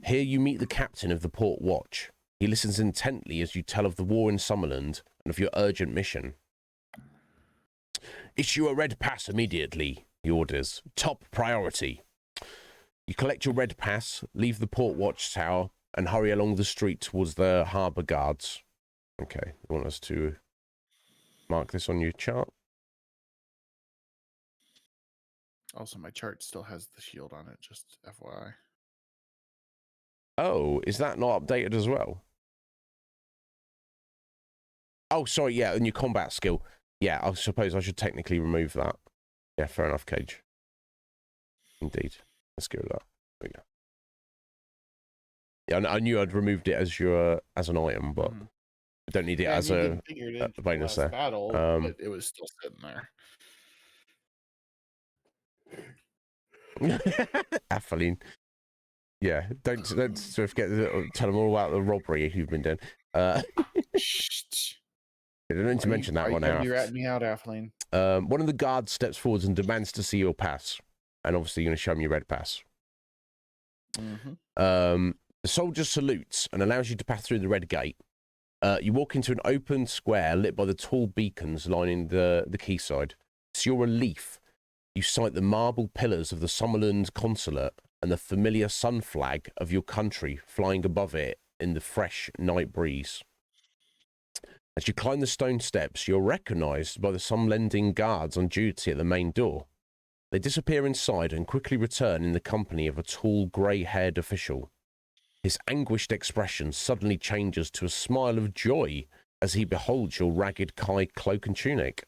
[SPEAKER 2] Here you meet the captain of the port watch. He listens intently as you tell of the war in Summerland and of your urgent mission. "Issue a red pass immediately," he orders. "Top priority." You collect your red pass, leave the port watchtower, and hurry along the street towards the harbour guards. Okay, you want us to mark this on your chart?
[SPEAKER 1] Also, my chart still has the shield on it, just FYI.
[SPEAKER 2] Oh, is that not updated as well? Oh, sorry, yeah, and your combat skill. Yeah, I suppose I should technically remove that. Yeah, fair enough, Cage. Indeed. Let's go with that. There we go. Yeah, I knew I'd removed it as an item, but I don't need it as a bonus there.
[SPEAKER 1] Battle, but it was still sitting there.
[SPEAKER 2] Atheline. Yeah, don't forget to tell them all about the robbery you've been doing. I don't need to mention that one now.
[SPEAKER 1] You're ratting me out, Atheline.
[SPEAKER 2] One of the guards steps forwards and demands to see your pass. And obviously you're going to show him your red pass. The soldier salutes and allows you to pass through the red gate. You walk into an open square lit by the tall beacons lining the quayside. To your relief, you sight the marble pillars of the Summerland consulate and the familiar sun flag of your country flying above it in the fresh night breeze. As you climb the stone steps, you're recognised by the Summerlending guards on duty at the main door. They disappear inside and quickly return in the company of a tall, grey-haired official. His anguished expression suddenly changes to a smile of joy as he beholds your ragged Kai cloak and tunic.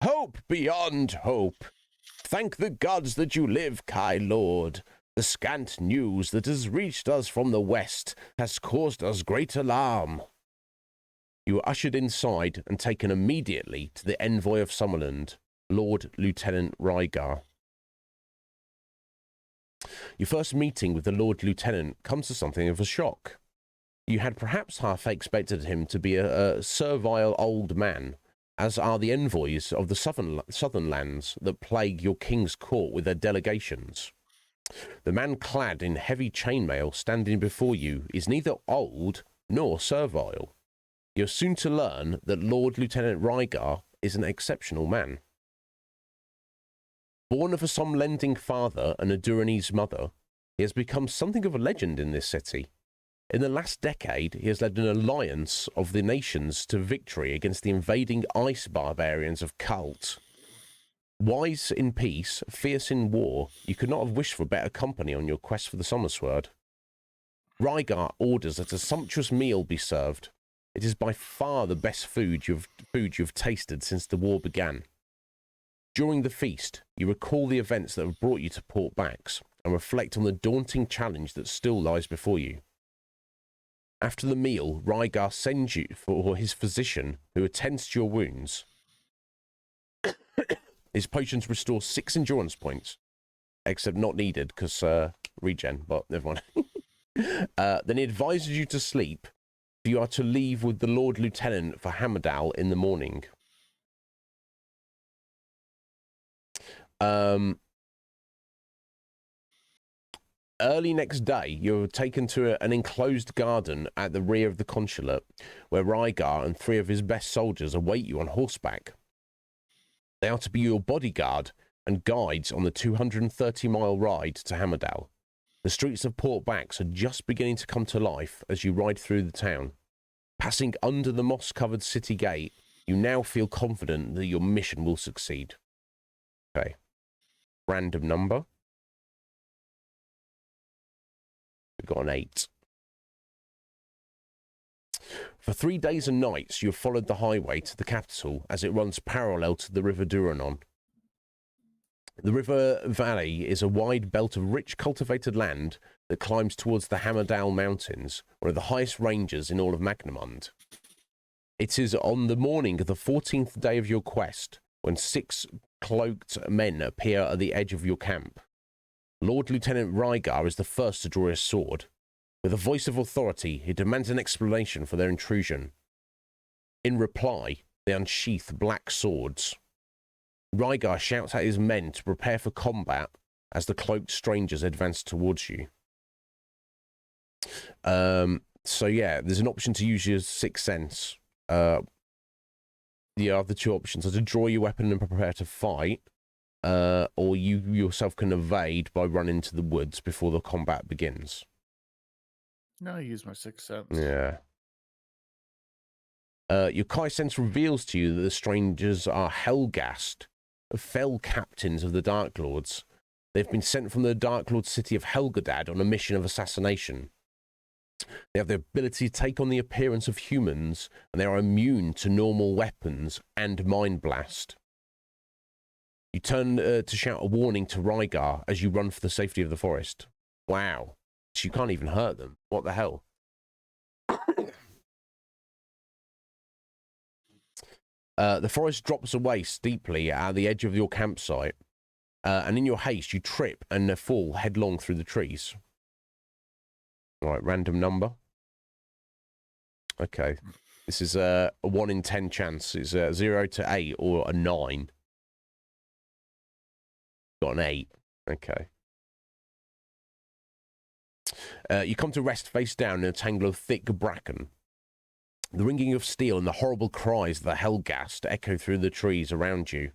[SPEAKER 2] "Hope beyond hope! Thank the gods that you live, Kai Lord. The scant news that has reached us from the west has caused us great alarm." You are ushered inside and taken immediately to the envoy of Summerland, Lord Lieutenant Rygar. Your first meeting with the Lord Lieutenant comes to something of a shock. You had perhaps half expected him to be a servile old man, as are the envoys of the southern lands that plague your king's court with their delegations. The man clad in heavy chainmail standing before you is neither old nor servile. You're soon to learn that Lord Lieutenant Rygar is an exceptional man. Born of a some-lending father and a Duranese mother, he has become something of a legend in this city. In the last decade, he has led an alliance of the nations to victory against the invading ice barbarians of Cult. Wise in peace, fierce in war, you could not have wished for better company on your quest for the Summersword. Rygar orders that a sumptuous meal be served. It is by far the best food you've tasted since the war began. During the feast, you recall the events that have brought you to Port Bax and reflect on the daunting challenge that still lies before you. After the meal, Rygar sends you for his physician who attends to your wounds. His potions restore 6 endurance points, except not needed because regen, but never mind. Then he advises you to sleep. You are to leave with the Lord Lieutenant for Hammerdale in the morning. Early next day, you're taken to an enclosed garden at the rear of the consulate, where Rygar and 3 of his best soldiers await you on horseback. They are to be your bodyguard and guides on the 230-mile ride to Hammerdale. The streets of Port Bax are just beginning to come to life as you ride through the town. Passing under the moss-covered city gate, you now feel confident that your mission will succeed. Okay. Random number. We've got an 8. For 3 days and nights, you have followed the highway to the capital as it runs parallel to the River Duranon. The river valley is a wide belt of rich cultivated land that climbs towards the Hammerdale Mountains, one of the highest ranges in all of Magnamund. It is on the morning of the 14th day of your quest when 6 cloaked men appear at the edge of your camp. Lord Lieutenant Rygar is the first to draw his sword. With a voice of authority, he demands an explanation for their intrusion. In reply, they unsheath black swords. Rygar shouts at his men to prepare for combat as the cloaked strangers advance towards you. So yeah, there's an option to use your sixth sense. The other 2 options are to draw your weapon and prepare to fight, or you yourself can evade by running to the woods before the combat begins.
[SPEAKER 1] No, I use my sixth sense.
[SPEAKER 2] Yeah. Your Kai sense reveals to you that the strangers are Helghast, fell captains of the Dark Lords. They've been sent from the Dark Lord city of Helgadad on a mission of assassination. They have the ability to take on the appearance of humans, and they are immune to normal weapons and Mind Blast. You turn to shout a warning to Rygar as you run for the safety of the forest. Wow. So you can't even hurt them. What the hell? The forest drops away steeply at the edge of your campsite, and in your haste, you trip and fall headlong through the trees. All right, random number. Okay, this is a 1 in 10 chance. It's a 0 to 8 or a 9. Got an 8. Okay. You come to rest face down in a tangle of thick bracken. The ringing of steel and the horrible cries of the Helghast echo through the trees around you.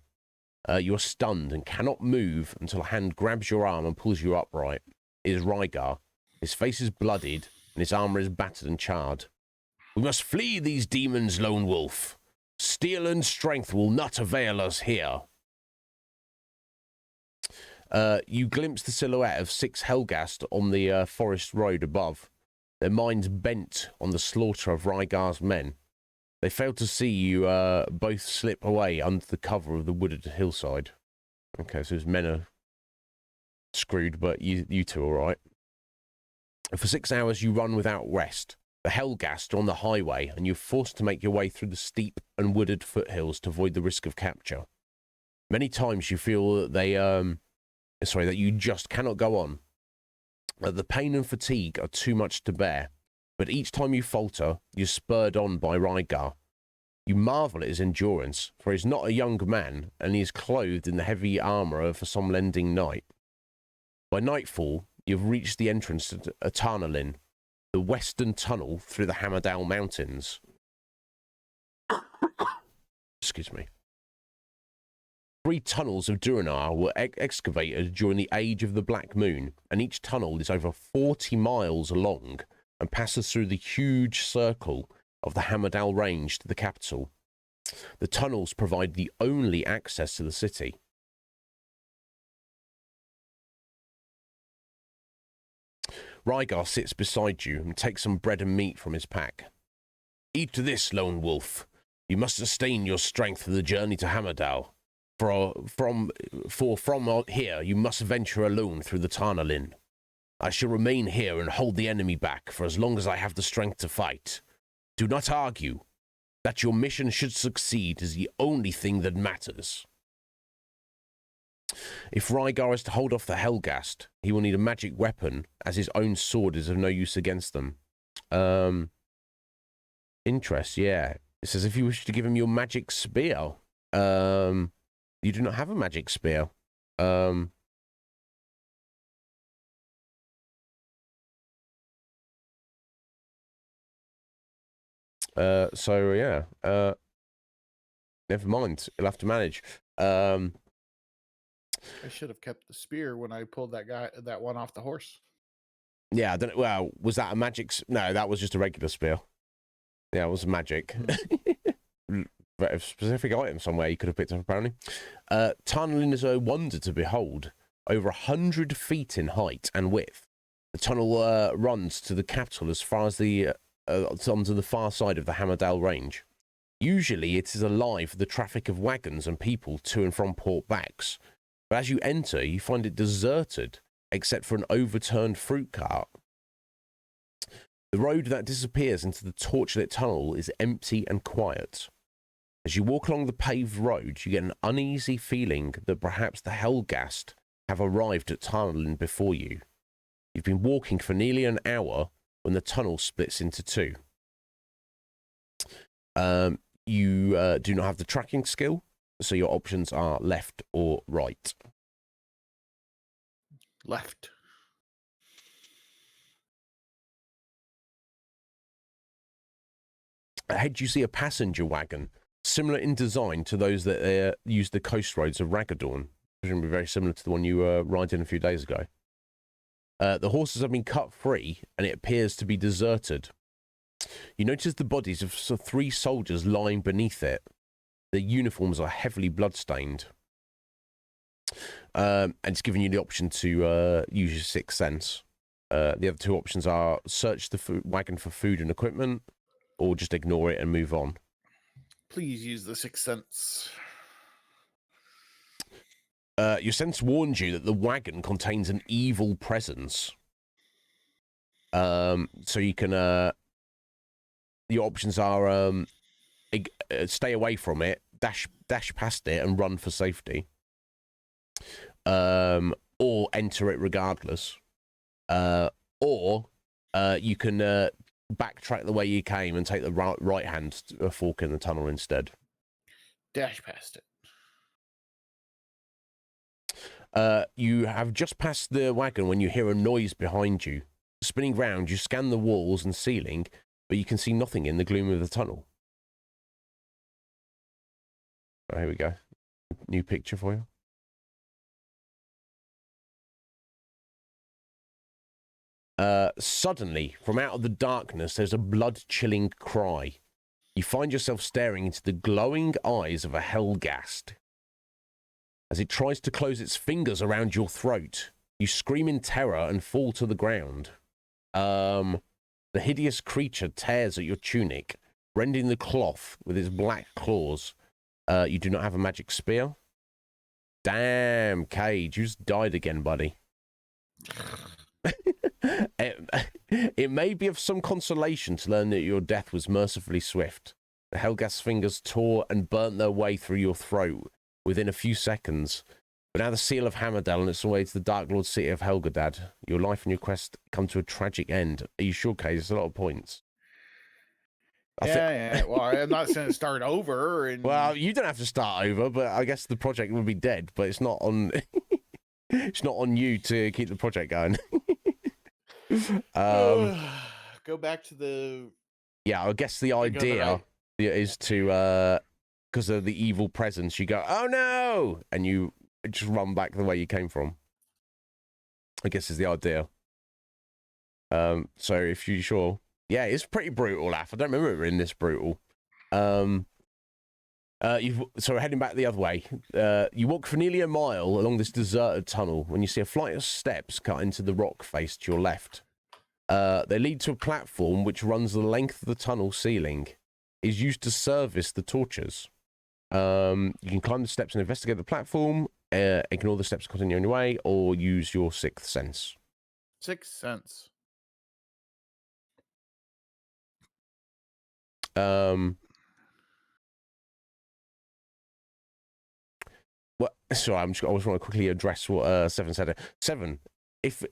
[SPEAKER 2] You are stunned and cannot move until a hand grabs your arm and pulls you upright. It is Rygar. His face is bloodied and his armor is battered and charred. We must flee these demons, Lone Wolf. Steel and strength will not avail us here. You glimpse the silhouette of 6 Helghast on the forest road above, their minds bent on the slaughter of Rygar's men. They fail to see you both slip away under the cover of the wooded hillside. Okay, so his men are screwed, but you 2 are all right. For 6 hours, you run without rest. The Helghast are on the highway, and you're forced to make your way through the steep and wooded foothills to avoid the risk of capture. Many times you feel that that you just cannot go on. The pain and fatigue are too much to bear, but each time you falter, you're spurred on by Rygar. You marvel at his endurance, for he is not a young man, and he is clothed in the heavy armour of some lending knight. By nightfall, you have reached the entrance to Atarnalin, the western tunnel through the Hammerdale Mountains. Excuse me. 3 tunnels of Duranar were excavated during the Age of the Black Moon, and each tunnel is over 40 miles long and passes through the huge circle of the Hammerdale Range to the capital. The tunnels provide the only access to the city. Rygar sits beside you and takes some bread and meat from his pack. Eat this, lone wolf. You must sustain your strength for the journey to Hammerdale. For from here you must venture alone through the Tarnalin. I shall remain here and hold the enemy back for as long as I have the strength to fight. Do not argue. That your mission should succeed is the only thing that matters. If Rygar is to hold off the Helghast, he will need a magic weapon, as his own sword is of no use against them. Interest, yeah. It says if you wish to give him your magic spear. You do not have a magic spear. So yeah. Never mind. You'll have to manage.
[SPEAKER 1] I should have kept the spear when I pulled that one off the horse.
[SPEAKER 2] Yeah, I don't know. Well, was that a magic? No, that was just a regular spear. Yeah, it was magic. But a specific item somewhere you could have picked up, apparently. Tunnel is a wonder to behold. Over 100 feet in height and width. The tunnel runs to the capital as far as onto the far side of the Hammerdale Range. Usually it is alive with the traffic of wagons and people to and from Port Backs. But as you enter, you find it deserted, except for an overturned fruit cart. The road that disappears into the torchlit tunnel is empty and quiet. As you walk along the paved road, you get an uneasy feeling that perhaps the Helghast have arrived at Tarnalin before you. You've been walking for nearly an hour when the tunnel splits into 2. You do not have the tracking skill, so your options are left or right.
[SPEAKER 1] Left.
[SPEAKER 2] Ahead you see a passenger wagon, similar in design to those that use the coast roads of Raggadorn. Presumably very similar to the one you were riding a few days ago. The horses have been cut free, and it appears to be deserted. You notice the bodies of 3 soldiers lying beneath it. Their uniforms are heavily bloodstained. And it's giving you the option to use your 6th sense. The other 2 options are search the wagon for food and equipment, or just ignore it and move on.
[SPEAKER 1] Please use the 6th sense.
[SPEAKER 2] Your sense warns you that the wagon contains an evil presence. So you can... your options are stay away from it, dash past it and run for safety. Or enter it regardless. Or you can backtrack the way you came and take the right hand fork in the tunnel instead.
[SPEAKER 1] Dash past it.
[SPEAKER 2] You have just passed the wagon when you hear a noise behind you. Spinning round, you scan the walls and ceiling, but you can see nothing in the gloom of the tunnel. Oh, here we go. New picture for you. Suddenly, from out of the darkness, there's a blood-chilling cry. You find yourself staring into the glowing eyes of a Helghast. As it tries to close its fingers around your throat, you scream in terror and fall to the ground. The hideous creature tears at your tunic, rending the cloth with its black claws. You do not have a magic spear. Damn, Cage, you just died again, buddy. It may be of some consolation to learn that your death was mercifully swift. The Helghast's fingers tore and burnt their way through your throat within a few seconds. But now the seal of Hammerdale on its way to the Dark Lord city of Helgadad. Your life and your quest come to a tragic end. Are you sure, Kay? There's a lot of points.
[SPEAKER 1] Yeah. Well, I'm not saying start over. And
[SPEAKER 2] Well, you don't have to start over, but I guess the project would be dead. But it's not on. It's not on you to keep the project going.
[SPEAKER 1] Go back to the.
[SPEAKER 2] Yeah, I guess the idea is to because of the evil presence, you go, oh no, and you just run back the way you came from. I guess is the idea. So if you're sure, yeah, it's pretty brutal, Af. I don't remember it being this brutal. So we're heading back the other way. You walk for nearly a mile along this deserted tunnel when you see a flight of steps cut into the rock face to your left. They lead to a platform which runs the length of the tunnel ceiling. It is used to service the torches. You can climb the steps and investigate the platform, ignore the steps, continue on your way, or use your sixth sense.
[SPEAKER 1] Sixth sense.
[SPEAKER 2] Well, sorry, I just want to quickly address what Seven said. Seven, if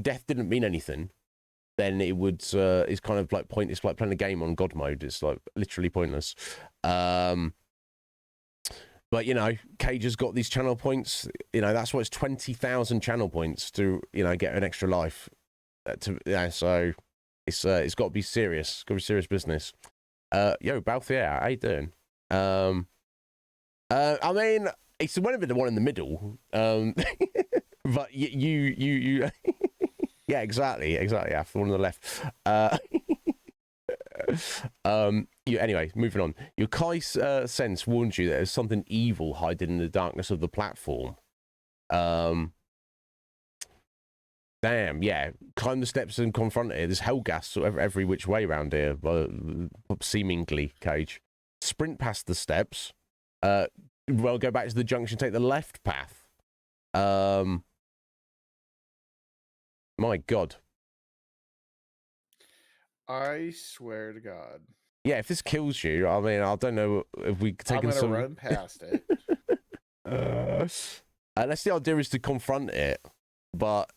[SPEAKER 2] death didn't mean anything, then it would it's kind of like it's like playing a game on God mode. It's like literally pointless. But you know, Cage has got these channel points. You know, that's why it's 20,000 channel points to get an extra life. So it's got to be serious. It's got to be serious business. Yo, Balthier, how you doing? I mean, it's would have been the one in the middle. But you yeah, exactly. Yeah, the one on the left. Anyway, moving on. Your Kai sense warns you that there's something evil hiding in the darkness of the platform. Damn, yeah. Climb the steps and confront it. There's hellgas sort of every which way around here, seemingly, Cage. Sprint past the steps. Well, go back to the junction, take the left path. My God.
[SPEAKER 1] I swear to God.
[SPEAKER 2] Yeah, if this kills you, I mean, I don't know if we take
[SPEAKER 1] some... run past it.
[SPEAKER 2] Unless the idea is to confront it, but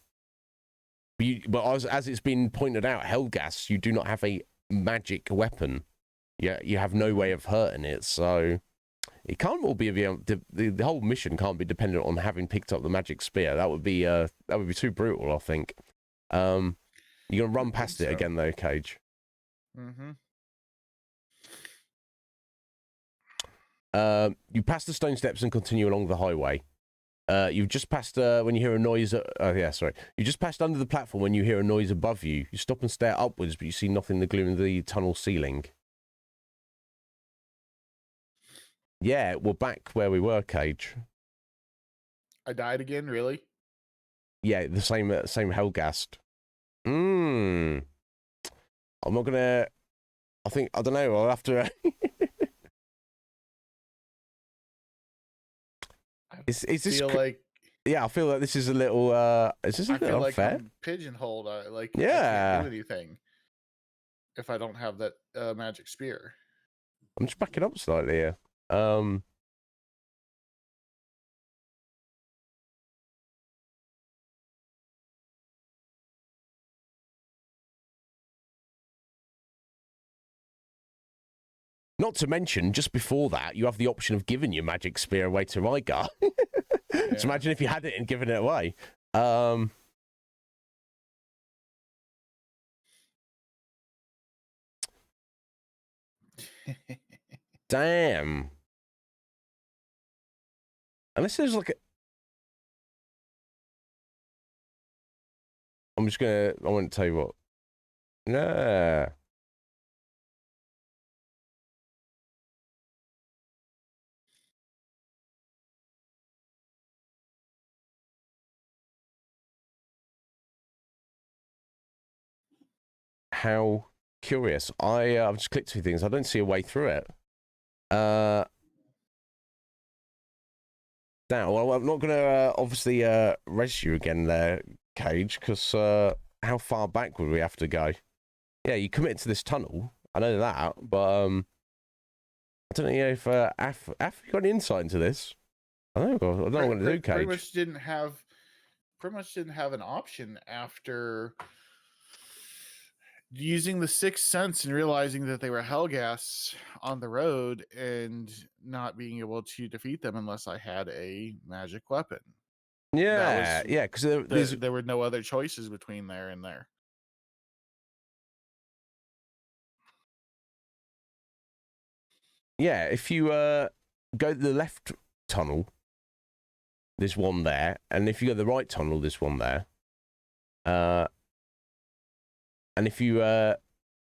[SPEAKER 2] as it's been pointed out, Hellgas, you do not have a magic weapon. Yeah, you have no way of hurting it, so it can't all be the whole mission can't be dependent on having picked up the magic spear. That would be too brutal, I think. You're gonna run past it again though, Cage.
[SPEAKER 1] Mm-hmm.
[SPEAKER 2] You pass the stone steps and continue along the highway. You've just passed when you hear a noise. You just passed under the platform when you hear a noise above you. You stop and stare upwards, but you see nothing in the gloom of the tunnel ceiling. Yeah, we're back where we were, Cage.
[SPEAKER 1] I died again, really?
[SPEAKER 2] Yeah, the same Hellgast. I'm not gonna. I don't know. I'll have to. Is this
[SPEAKER 1] like?
[SPEAKER 2] Yeah, I feel like this is a little. Is this a little unfair?
[SPEAKER 1] I'm pigeonholed. I
[SPEAKER 2] yeah.
[SPEAKER 1] can't do anything if I don't have that magic spear.
[SPEAKER 2] I'm just backing up slightly here. Not to mention, just before that, you have the option of giving your magic spear away to Rygar. So imagine if you had it and given it away. Damn. Unless there's like a... I want to tell you what. Nah. How curious. I've just clicked through things. I don't see a way through it. Now, well, I'm not going to obviously res you again there, Cage, because how far back would we have to go? Yeah, you committed to this tunnel. I know that, but I don't know if Af, you got any insight into this? I don't know what I'm going to do, Cage.
[SPEAKER 1] Pretty much didn't have an option after using the sixth sense and realizing that they were Helghast on the road and not being able to defeat them unless I had a magic weapon. That
[SPEAKER 2] Yeah,
[SPEAKER 1] was
[SPEAKER 2] yeah, because
[SPEAKER 1] there were no other choices between there and there.
[SPEAKER 2] yeah, if you go to the left tunnel, there's one there, and if you go to the right tunnel, there's one there. And if you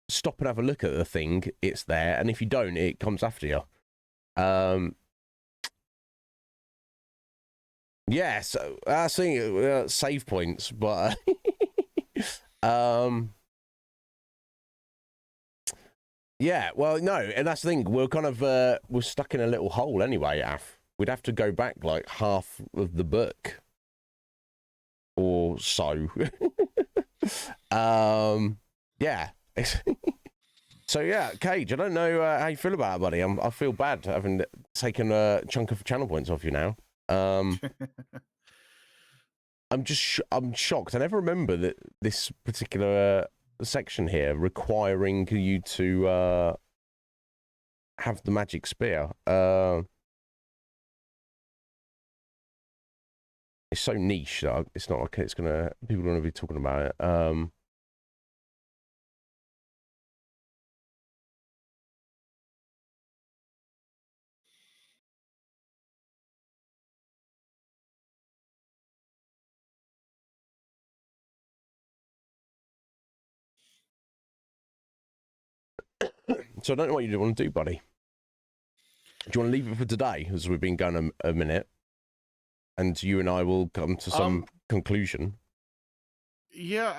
[SPEAKER 2] stop and have a look at the thing, it's there, and if you don't, it comes after you. Yeah, so I was thinking save points, but yeah, well, no, and that's the thing. We're kind of we're stuck in a little hole anyway. Af, we'd have to go back like half of the book or so. Yeah. So yeah, Cage, I don't know how you feel about it, buddy. I feel bad having taken a chunk of channel points off you now. I'm just I'm shocked. I never remember that this particular section here requiring you to have the magic spear. It's so niche that it's not like it's gonna people are gonna be talking about it. So I don't know what you want to do, buddy. Do you want to leave it for today, as we've been going a minute, and you and I will come to some conclusion?
[SPEAKER 1] Yeah,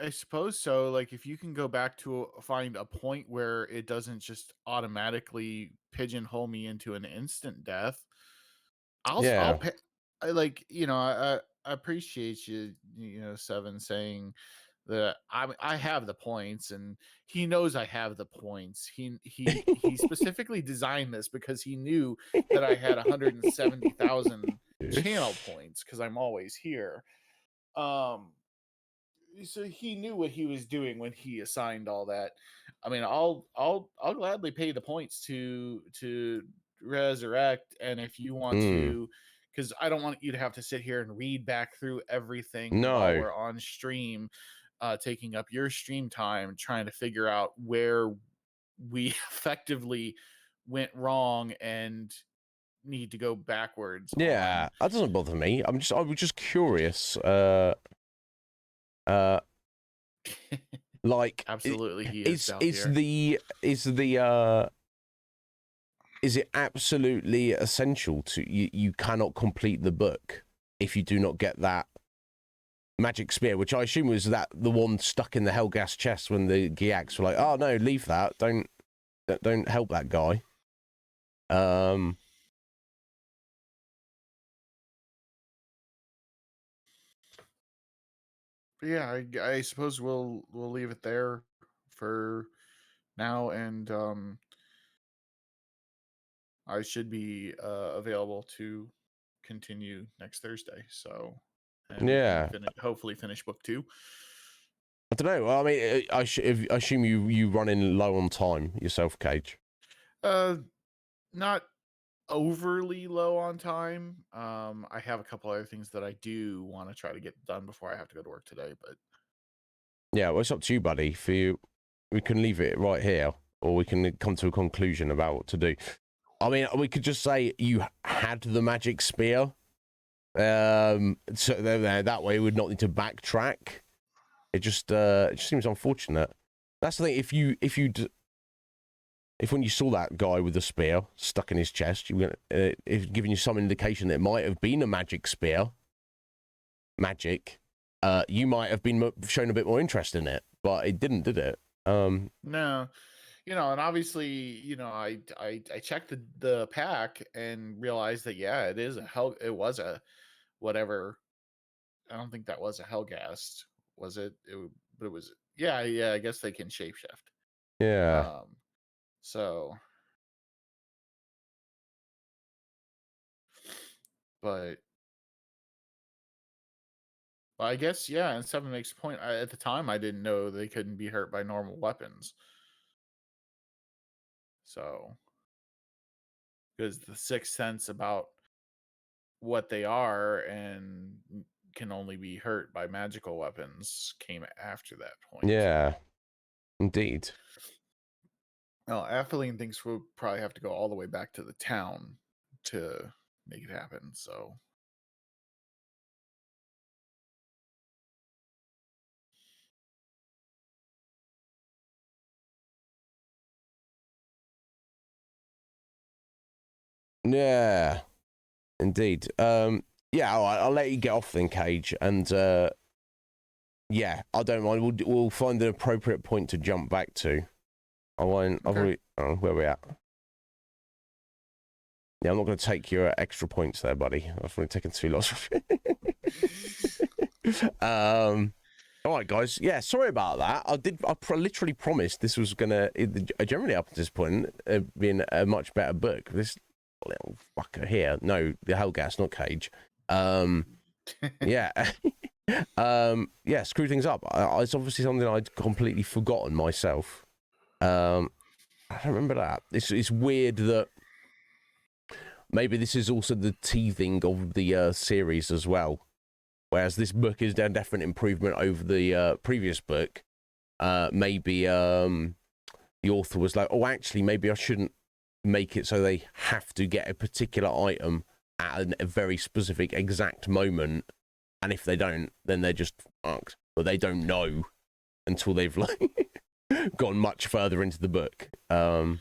[SPEAKER 1] I suppose so. Like if you can go back to find a point where it doesn't just automatically pigeonhole me into an instant death, I'll
[SPEAKER 2] Yeah,
[SPEAKER 1] pay. I appreciate you, Seven saying that I have the points, and he knows I have the points. He specifically designed this because he knew that I had 170,000 channel points because I'm always here. Um, so he knew what he was doing when he assigned all that. I mean, I'll gladly pay the points to resurrect, and if you want
[SPEAKER 2] mm.
[SPEAKER 1] to, because I don't want you to have to sit here and read back through everything while
[SPEAKER 2] No.
[SPEAKER 1] we're on stream, taking up your stream time trying to figure out where we effectively went wrong and need to go backwards on.
[SPEAKER 2] Yeah, that doesn't bother me. I was just curious. Uh, like,
[SPEAKER 1] Absolutely, he is
[SPEAKER 2] is
[SPEAKER 1] Balthier.
[SPEAKER 2] is it absolutely essential to you cannot complete the book if you do not get that magic spear, which I assume was that the one stuck in the Helghast chest when the Giacs were like, oh no, leave that, don't help that guy.
[SPEAKER 1] Yeah, I suppose we'll leave it there for now, and I should be available to continue next Thursday. So, and we can
[SPEAKER 2] Yeah,
[SPEAKER 1] hopefully finish book two.
[SPEAKER 2] I don't know. Well, I mean, I assume you run in low on time yourself, Cage.
[SPEAKER 1] Not overly low on time. I have a couple other things that I do want to try to get done before I have to go to work today, but
[SPEAKER 2] Yeah, well, it's up to you, buddy. For you, we can leave it right here, or we can come to a conclusion about what to do. I mean, we could just say you had the magic spear. So that way, we would not need to backtrack. It just seems unfortunate. That's the thing. If when you saw that guy with the spear stuck in his chest, you were if giving you some indication that it might have been a magic spear, you might have been shown a bit more interest in it, but it didn't, did it?
[SPEAKER 1] no, and obviously, I checked the pack and realized that yeah, it was a whatever. I don't think that was a Hellgast, was it? But it was, yeah. I guess they can shapeshift.
[SPEAKER 2] Yeah.
[SPEAKER 1] So, but Well, I guess, yeah, and 7 makes a point. At the time, I didn't know they couldn't be hurt by normal weapons. So, because the sixth sense about what they are and can only be hurt by magical weapons came after that point.
[SPEAKER 2] Yeah, indeed.
[SPEAKER 1] Well, Atheline thinks we'll probably have to go all the way back to the town to make it happen. So,
[SPEAKER 2] Yeah, indeed. Yeah, all right, I'll let you get off then, Cage, and yeah, I don't mind. We'll find an appropriate point to jump back to. I won't. I've
[SPEAKER 1] okay.
[SPEAKER 2] already. Oh, where we at? Yeah, I'm not going to take your extra points there, buddy. I've already taken 2 lots. All right, guys. Yeah, sorry about that. I literally promised this was gonna generally up to this point being a much better book. This little fucker here. No, the Hellgas, not Cage. Yeah. Yeah, screw things up. It's obviously something I'd completely forgotten myself. I don't remember that. It's weird that maybe this is also the teething of the series as well. Whereas this book is a definite improvement over the previous book. Maybe the author was like, oh, actually, maybe I shouldn't make it so they have to get a particular item at a very specific exact moment. And if they don't, then they're just fucked. But they don't know until they've like gone much further into the book.
[SPEAKER 1] I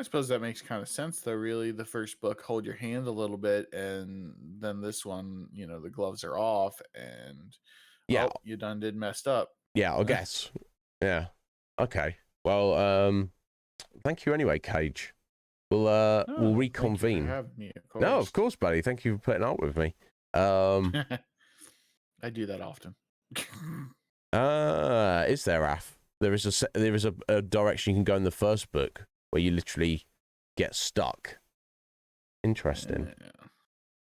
[SPEAKER 1] suppose that makes kind of sense, though. Really, the first book, hold your hand a little bit, and then this one, the gloves are off, and
[SPEAKER 2] Yeah,
[SPEAKER 1] you done did messed up.
[SPEAKER 2] Yeah, I guess. Yeah. Okay. Well, thank you anyway, Cage. We'll reconvene.
[SPEAKER 1] Thank you for having me, of course.
[SPEAKER 2] No, of course, buddy. Thank you for putting up with me.
[SPEAKER 1] I do that often.
[SPEAKER 2] Is there, Af? There is a direction you can go in the first book where you literally get stuck. Interesting.
[SPEAKER 1] Yeah.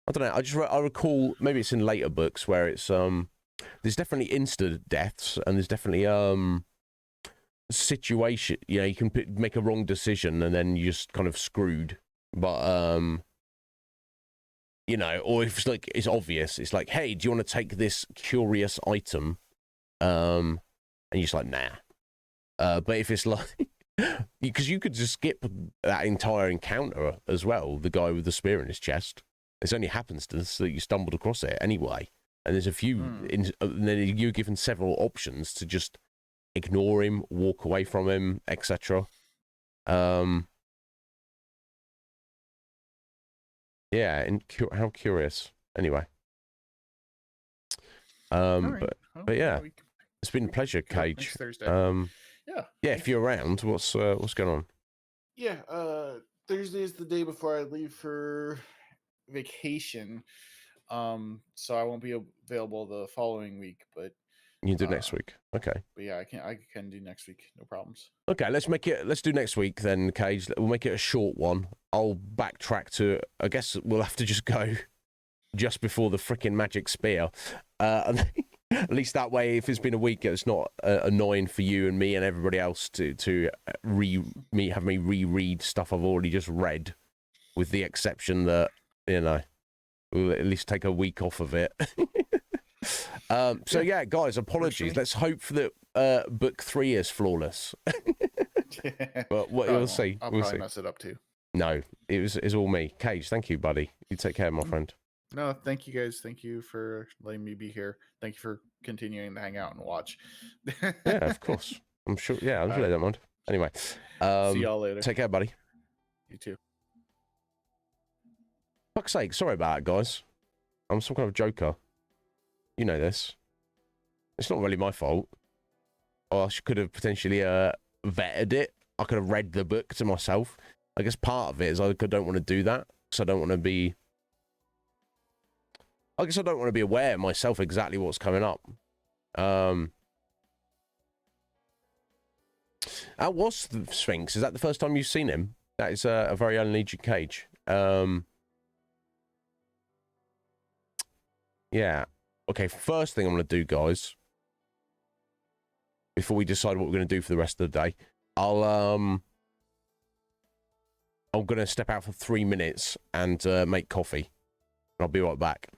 [SPEAKER 2] I don't know. I recall maybe it's in later books where it's there's definitely instant deaths and there's definitely situation. You can make a wrong decision and then you're just kind of screwed. But or if it's obvious, it's like, hey, do you want to take this curious item? And you're just like, nah. But if it's like, because you could just skip that entire encounter as well, the guy with the spear in his chest. It only happens to us that you stumbled across it anyway. And there's a few, and then you're given several options to just ignore him, walk away from him, etc. Yeah, and how curious. Anyway.
[SPEAKER 1] Right.
[SPEAKER 2] But yeah, it's been a pleasure, Cage. Yeah, if you're around, what's going on?
[SPEAKER 1] Yeah, Thursday is the day before I leave for vacation. So I won't be available the following week, but
[SPEAKER 2] you can do next week. Okay.
[SPEAKER 1] But yeah, I can do next week, no problems.
[SPEAKER 2] Okay, let's do next week then, Cage. We'll make it a short one. I'll backtrack to, I guess we'll have to just go just before the freaking magic spear. At least that way, if it's been a week, it's not annoying for you and me and everybody else to have me reread stuff I've already just read, with the exception that we'll at least take a week off of it. So yeah, guys, apologies. Let's hope that book 3 is flawless. But we'll see.
[SPEAKER 1] I'll
[SPEAKER 2] probably
[SPEAKER 1] mess it up too.
[SPEAKER 2] No, it's all me. Cage, thank you, buddy. You take care, my friend.
[SPEAKER 1] No, thank you guys. Thank you for letting me be here. Thank you for continuing to hang out and watch.
[SPEAKER 2] Yeah, of course. I'm sure. Yeah, I'm sure they don't mind. Anyway,
[SPEAKER 1] see y'all later.
[SPEAKER 2] Take care, buddy.
[SPEAKER 1] You too.
[SPEAKER 2] Fuck's sake, sorry about it, guys. I'm some kind of joker. You know this. It's not really my fault. Or I could have potentially vetted it. I could have read the book to myself. I guess part of it is I don't want to do that because I don't want to be. I guess I don't want to be aware myself exactly what's coming up. How was the Sphinx? Is that the first time you've seen him? That is a very unleashed Cage. Yeah. Okay, first thing I'm going to do, guys, before we decide what we're going to do for the rest of the day, I'm going to step out for 3 minutes and make coffee. I'll be right back.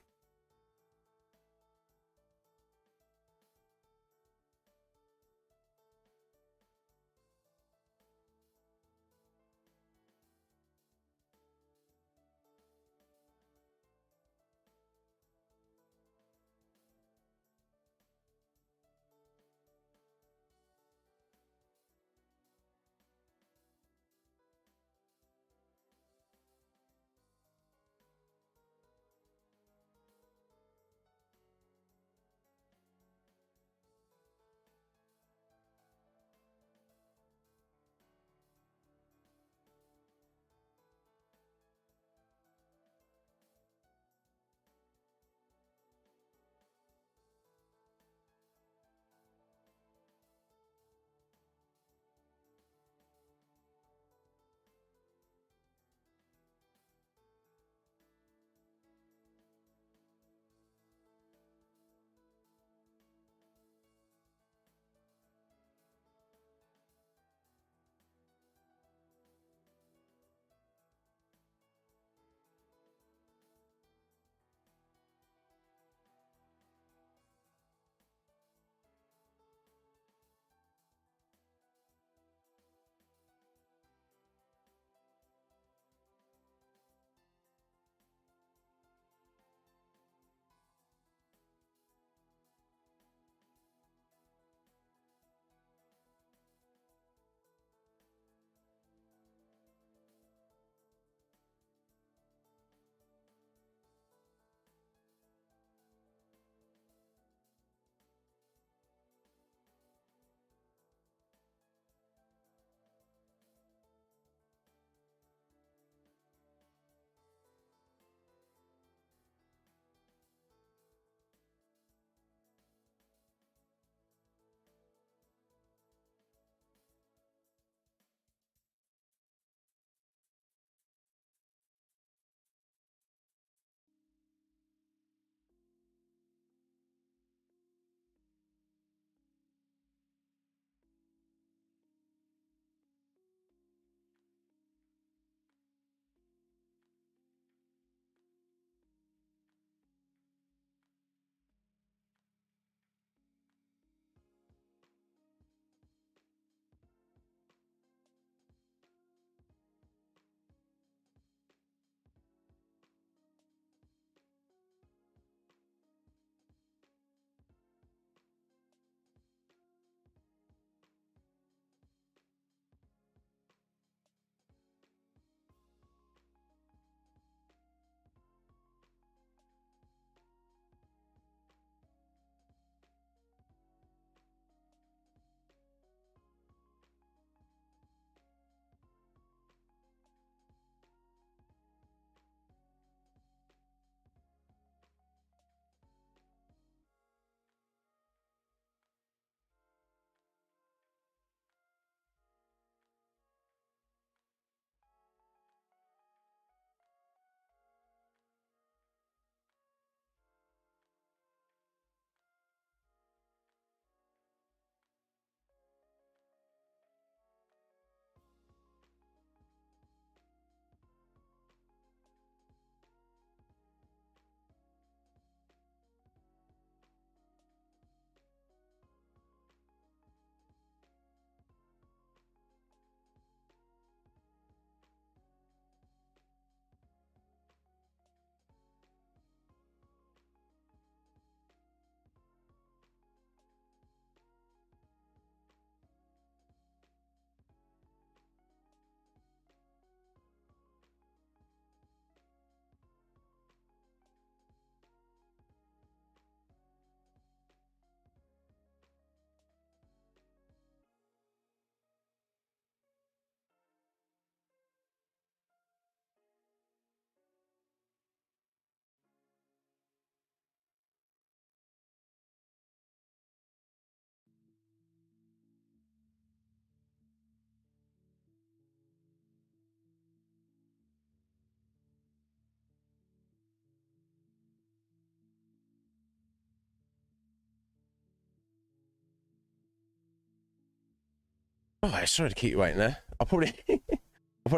[SPEAKER 2] Oh, sorry to keep you waiting there. I'll probably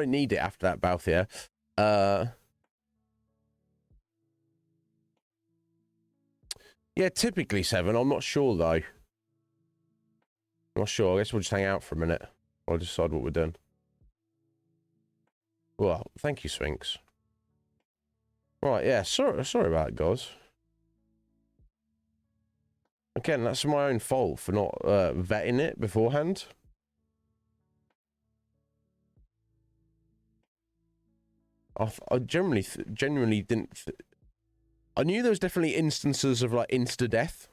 [SPEAKER 2] need it after that, Balthier. Yeah, typically 7. I'm not sure, though. I'm not sure. I guess we'll just hang out for a minute. I'll decide what we're doing. Well, thank you, Sphinx. Right, yeah, sorry about it, guys. Again, that's my own fault for not vetting it beforehand. I genuinely didn't... I knew there was definitely instances of, like, insta-death.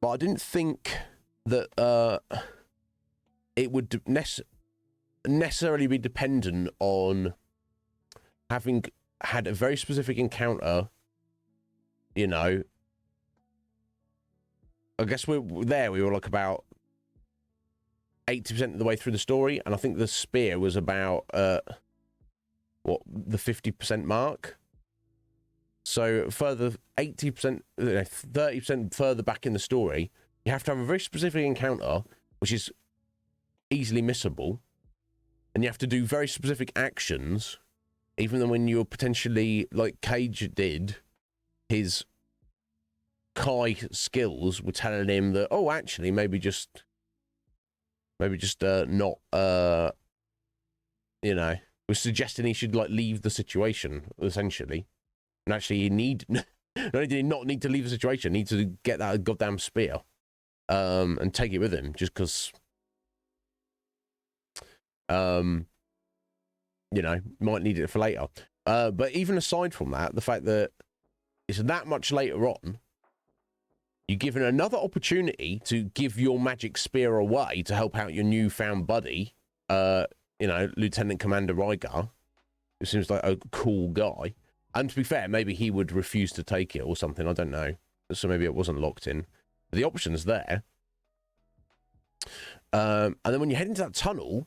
[SPEAKER 2] But I didn't think that it would necessarily be dependent on having had a very specific encounter, you know. I guess we were like about 80% of the way through the story, and I think the spear was about the 50% mark. So further 80%, 30% further back in the story, you have to have a very specific encounter, which is easily missable, and you have to do very specific actions, even though when you're potentially, like Cage did, his Kai skills were telling him that, oh, actually, maybe just not, you know, was suggesting he should, like, leave the situation, essentially. And actually, he not only did he not need to leave the situation, he need to get that goddamn spear, and take it with him, just because, you know, might need it for later. But even aside from that, the fact that it's that much later on, you're given another opportunity to give your magic spear away to help out your newfound buddy, you know, Lieutenant Commander Rygar, who seems like a cool guy. And to be fair, maybe he would refuse to take it or something. I don't know. So maybe it wasn't locked in. But the option's there. And then when you head into that tunnel,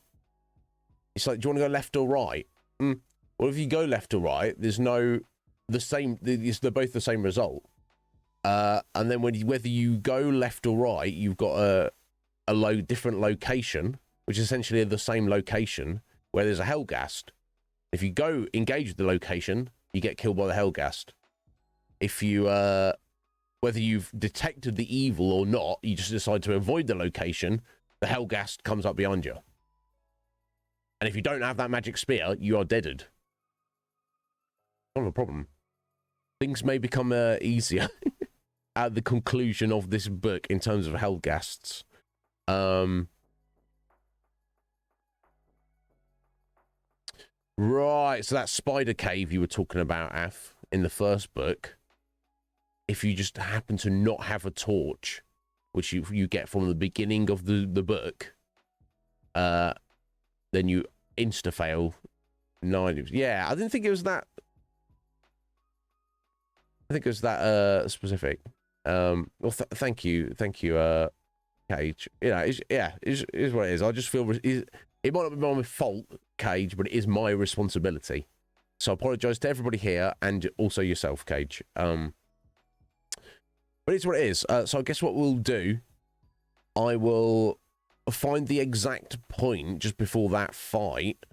[SPEAKER 2] it's like, do you want to go left or right? Well, if you go left or right, there's they're both the same result. And then whether you go left or right, you've got a different location, which is essentially the same location where there's a Hellgast. If you go engage with the location, you get killed by the Hellgast. If you, whether you've detected the evil or not, you just decide to avoid the location, the Hellgast comes up behind you. And if you don't have that magic spear, you are deaded. Not a problem. Things may become easier at the conclusion of this book in terms of Hellgasts. Right, so that spider cave you were talking about, Af, in the first book, if you just happen to not have a torch, which you get from the beginning of the book, then you insta-fail 9. Yeah, I didn't think it was that... I think it was that specific. Well, thank you, Cage. You know, it's what it is. I just feel... It might not be my fault, Cage, but it is my responsibility. So I apologise to everybody here and also yourself, Cage. But it's what it is. So I guess what we'll do, I will find the exact point just before that fight.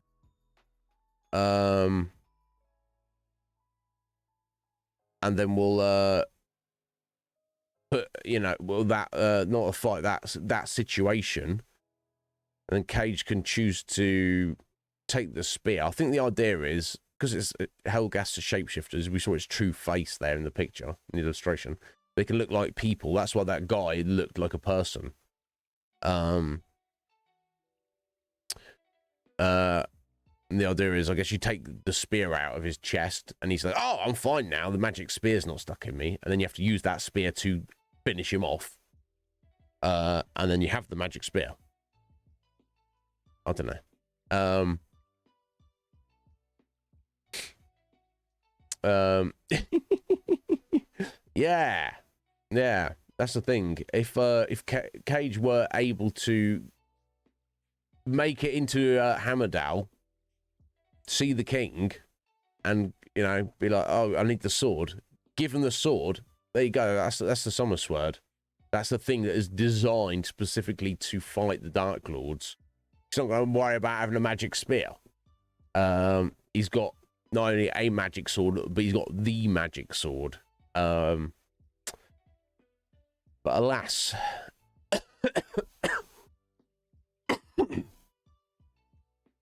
[SPEAKER 2] And then we'll put, you know, well, that not a fight, that situation. And then Cage can choose to take the spear. I think the idea is, because it's Hellgast shapeshifters, we saw its true face there in the picture, in the illustration. They can look like people. That's why that guy looked like a person. And the idea is, I guess you take the spear out of his chest, and he's like, oh, I'm fine now. The magic spear's not stuck in me. And then you have to use that spear to finish him off. And then you have the magic spear. I don't know. Yeah, that's the thing. If Cage were able to make it into Hammerdale, see the king, and, you know, be like, oh, I need the sword. Give him the sword. There you go. That's the Summer Sword. That's the thing that is designed specifically to fight the Dark Lords. He's not going to worry about having a magic spear. He's got not only a magic sword, but he's got the magic sword. But alas.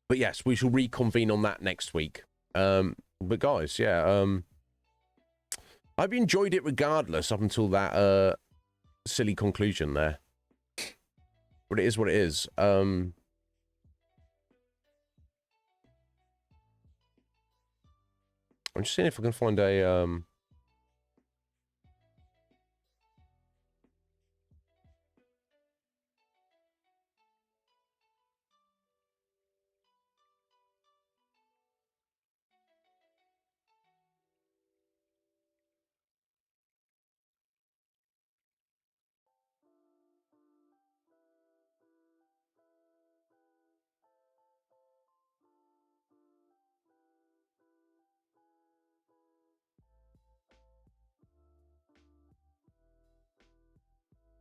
[SPEAKER 2] But yes, we shall reconvene on that next week. But guys, yeah, I've enjoyed it regardless up until that silly conclusion there. But it is what it is. I'm just seeing if I can find a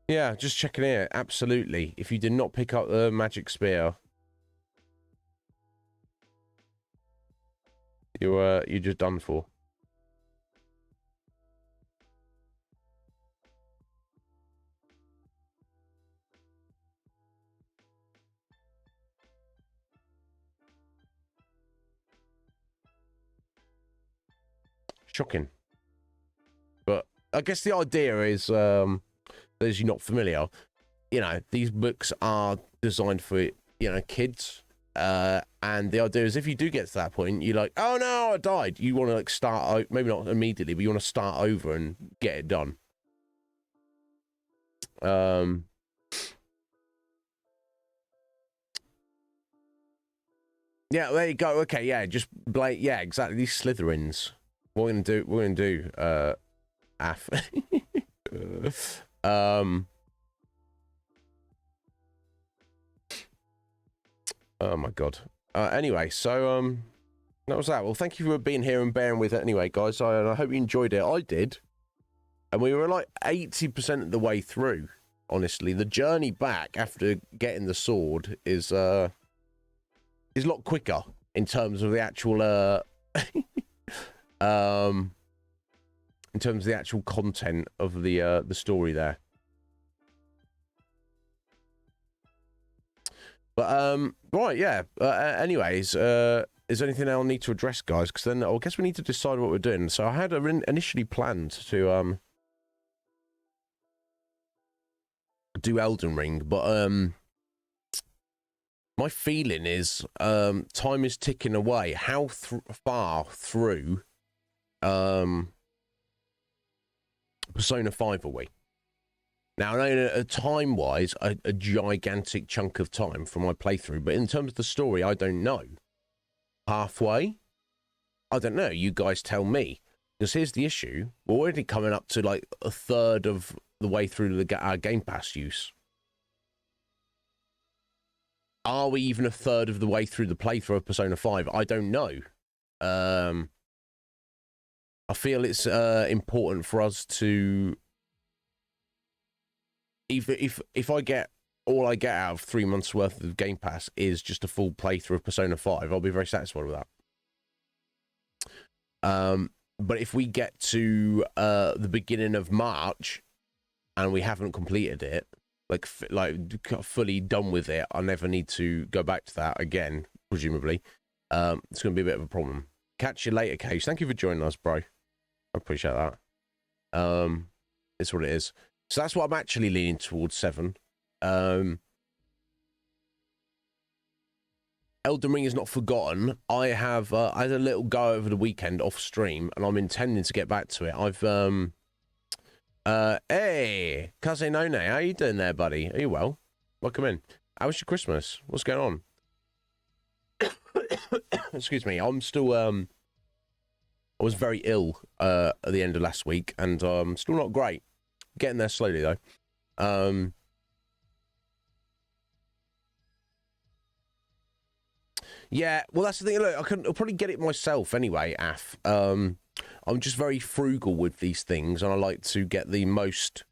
[SPEAKER 2] yeah, just checking here. Absolutely. If you did not pick up the magic spear, you're just done for. Shocking. But I guess the idea is, as you're not familiar, you know, these books are designed for, you know, kids. And the idea is if you do get to that point, you're like, oh no, I died. You want to like start, maybe not immediately, but you want to start over and get it done. Yeah, there you go. Okay, yeah, just yeah, exactly. These Slytherins. What we're gonna do, Af. Oh my god. Anyway, so that was that. Well, thank you for being here and bearing with it anyway, guys. I hope you enjoyed it. I did. And we were like 80% of the way through, honestly. The journey back after getting the sword is a lot quicker in terms of the actual in terms of the actual content of the story there. But right, yeah. Anyways, is there anything I'll need to address, guys? Because then I guess we need to decide what we're doing. So I had initially planned to do Elden Ring, but my feeling is time is ticking away. How far through Persona 5 are we? Now, I know time-wise, a gigantic chunk of time from my playthrough, but in terms of the story, I don't know. Halfway? I don't know. You guys tell me. Because here's the issue. We're already coming up to like a third of the way through our Game Pass use. Are we even a third of the way through the playthrough of Persona 5? I don't know. I feel it's important for us to... If I get all I get out of 3 months worth of Game Pass is just a full playthrough of Persona 5, I'll be very satisfied with that. But if we get to the beginning of March and we haven't completed it, like fully done with it, I never need to go back to that again, presumably. It's going to be a bit of a problem. Catch you later, Cage. Thank you for joining us, bro. I appreciate that. It's what it is. So that's what I'm actually leaning towards, 7. Elden Ring is not forgotten. I have I had a little go over the weekend off stream, and I'm intending to get back to it. I've hey, Kaze None, how you doing there, buddy? Are you well? Welcome in. How was your Christmas? What's going on? Excuse me. I'm still I was very ill at the end of last week, and still not great. Getting there slowly though. Yeah, well that's the thing. Look, I'll probably get it myself anyway, Af. I'm just very frugal with these things, and I like to get the most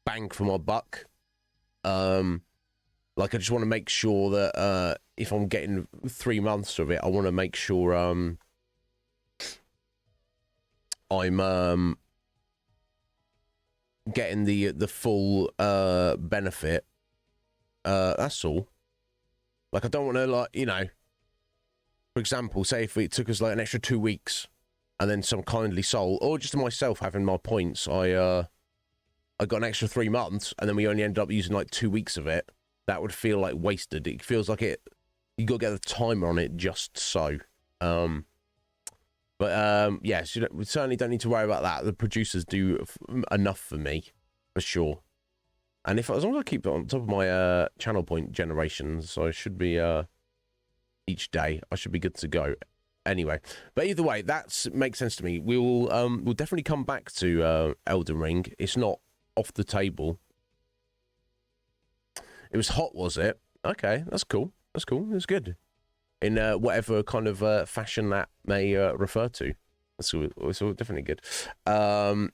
[SPEAKER 2] bang for my buck. Like, I just want to make sure that if I'm getting 3 months of it, I want to make sure I'm getting the full benefit. That's all. Like, I don't want to, like, you know, for example, say if it took us like an extra 2 weeks, and then some kindly soul, or just myself having my points, I got an extra 3 months, and then we only ended up using like 2 weeks of it. That would feel like wasted. It feels like it. You got to get the timer on it just so. Yes, we certainly don't need to worry about that. The producers do enough for me, for sure. And as long as I keep it on top of my channel point generations, so I should be each day, I should be good to go. Anyway, but either way, that makes sense to me. We'll definitely come back to Elden Ring. It's not off the table. It was hot, was it? Okay, that's cool. That's cool. That's good. In whatever kind of fashion that may refer to. That's all definitely good. I'm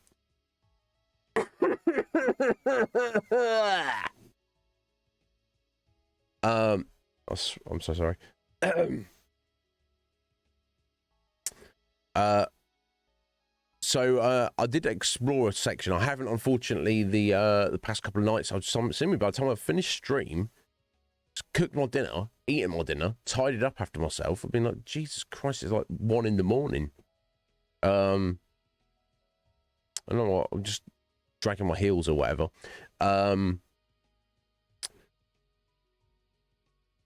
[SPEAKER 2] so sorry. So I did explore a section. I haven't, unfortunately, the past couple of nights. I've seen me by the time I finished stream, cooked my dinner, eaten my dinner, tidied up after myself. I've been like, Jesus Christ, it's like 1 a.m. I don't know what. I'm just dragging my heels or whatever.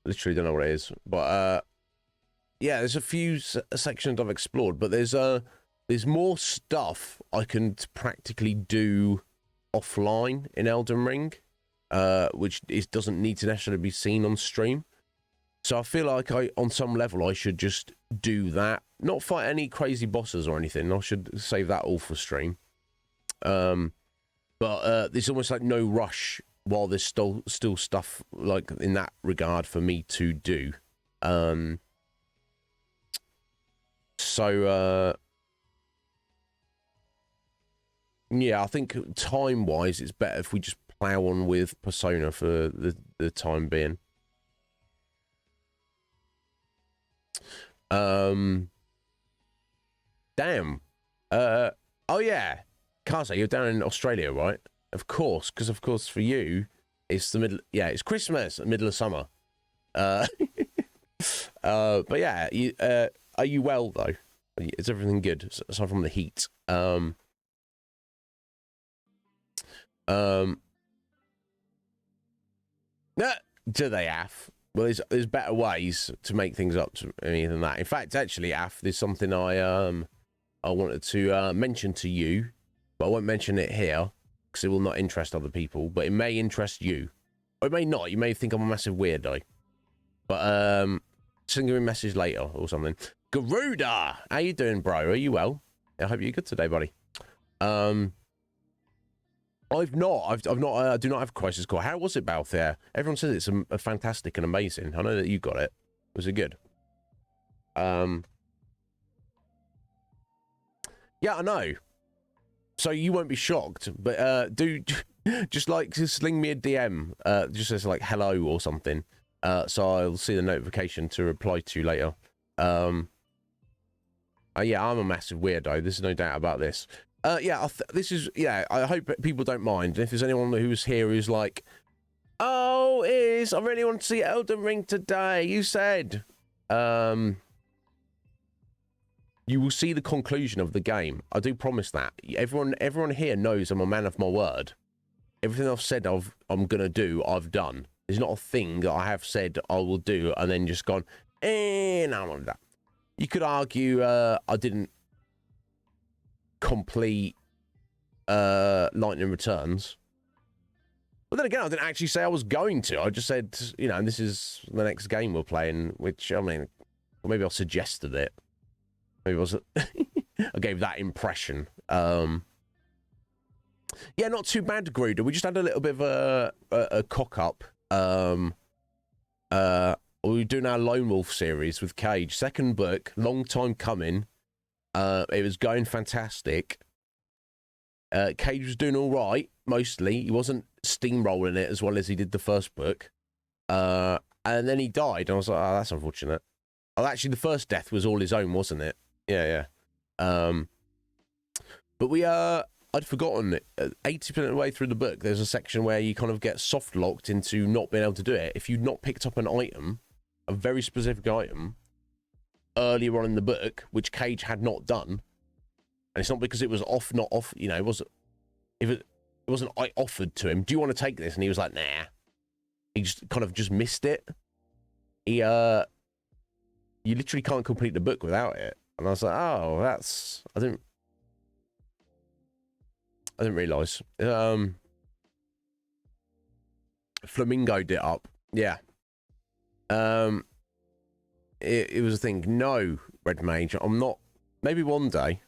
[SPEAKER 2] Literally don't know what it is, but yeah, there's a few sections I've explored, but there's more stuff I can practically do offline in Elden Ring, which doesn't need to necessarily be seen on stream. So I feel like on some level, I should just do that. Not fight any crazy bosses or anything. I should save that all for stream. But there's almost like no rush while there's still stuff like in that regard for me to do. Yeah, I think time-wise, it's better if we just plow on with Persona for the time being. Damn. Oh yeah, Kaza, you're down in Australia, right? Of course, because of course for you, it's the middle. Yeah, it's Christmas, middle of summer. But yeah, are you well though? Is everything good aside from the heat? Do they, Af? Well, there's better ways to make things up to me than that. In fact, actually, Af, there's something I wanted to mention to you, but I won't mention it here because it will not interest other people. But it may interest you, or it may not. You may think I'm a massive weirdo. But send me a message later or something. Garuda, how you doing, bro? Are you well? I hope you're good today, buddy. I've not. I do not have Crisis Core. How was it, Balthier? Everyone says it's a fantastic and amazing. I know that you got it. Was it good? Yeah, I know. So you won't be shocked, but do just sling me a DM, just as like hello or something. So I'll see the notification to reply to you later. Yeah, I'm a massive weirdo. There's no doubt about this. Yeah, I hope people don't mind. If there's anyone who's here who's like, oh, I really want to see Elden Ring today. You said, you will see the conclusion of the game. I do promise that. Everyone here knows I'm a man of my word. Everything I've said I'm gonna do, I've done. There's not a thing that I have said I will do and then just gone, no, I'm not that. You could argue I didn't complete Lightning Returns. But then again, I didn't actually say I was going to. I just said, this is the next game we're playing, which, I mean, maybe I suggested it. Maybe I was... I gave that impression. Yeah, not too bad, Gruder. We just had a little bit of a cock-up. We were doing our Lone Wolf series with Cage. Second book, long time coming. It was going fantastic. Cage was doing all right, mostly. He wasn't steamrolling it as well as he did the first book. And then he died, and I was like, oh, that's unfortunate. Oh, actually, the first death was all his own, wasn't it? Yeah. But I'd forgotten, 80% of the way through the book, there's a section where you kind of get soft-locked into not being able to do it. If you'd not picked up an item, a very specific item, earlier on in the book, which Cage had not done, and it's not because it was not off, you know, it wasn't I offered to him, do you want to take this? And he was like, nah. He just kind of just missed it. You literally can't complete the book without it. And I was like, oh, I didn't realise. Flamingoed it up. Yeah. It was a thing. No, Red Mage, I'm not. Maybe one day,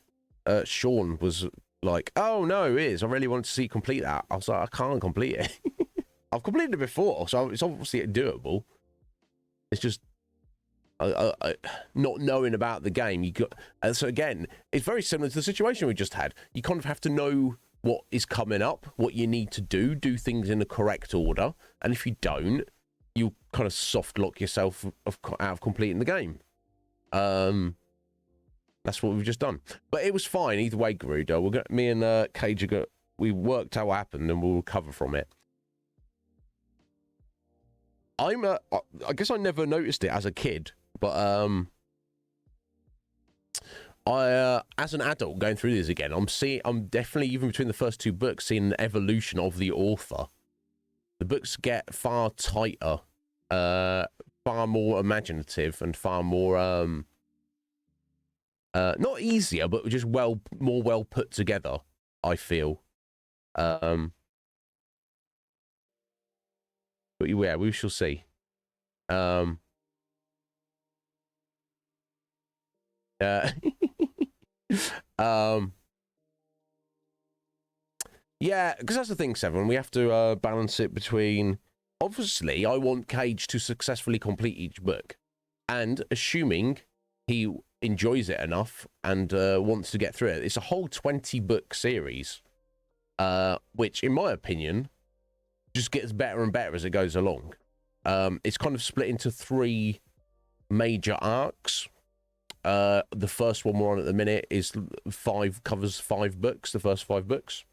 [SPEAKER 2] Sean was like, oh, no, it is. I really wanted to see you complete that. I was like, I can't complete it. I've completed it before, so it's obviously doable. It's just not knowing about the game. So again, it's very similar to the situation we just had. You kind of have to know what is coming up, what you need to do things in the correct order, and if you don't, you kind of soft lock yourself out of completing the game. That's what we've just done. But it was fine either way, Garuda. Me and Cage we worked out what happened, and we'll recover from it. I guess I never noticed it as a kid, but as an adult going through this again, I'm definitely, even between the first two books, seeing an evolution of the author. The books get far tighter, far more imaginative, and far more not easier, but just more well put together, I feel. But yeah, we shall see. Yeah, because that's the thing, Seven. We have to balance it between. Obviously, I want Cage to successfully complete each book, and assuming he enjoys it enough and wants to get through it, it's a whole 20-book series, which, in my opinion, just gets better and better as it goes along. It's kind of split into 3 major arcs. The first one we're on at the minute is covers 5 books, the first 5 books.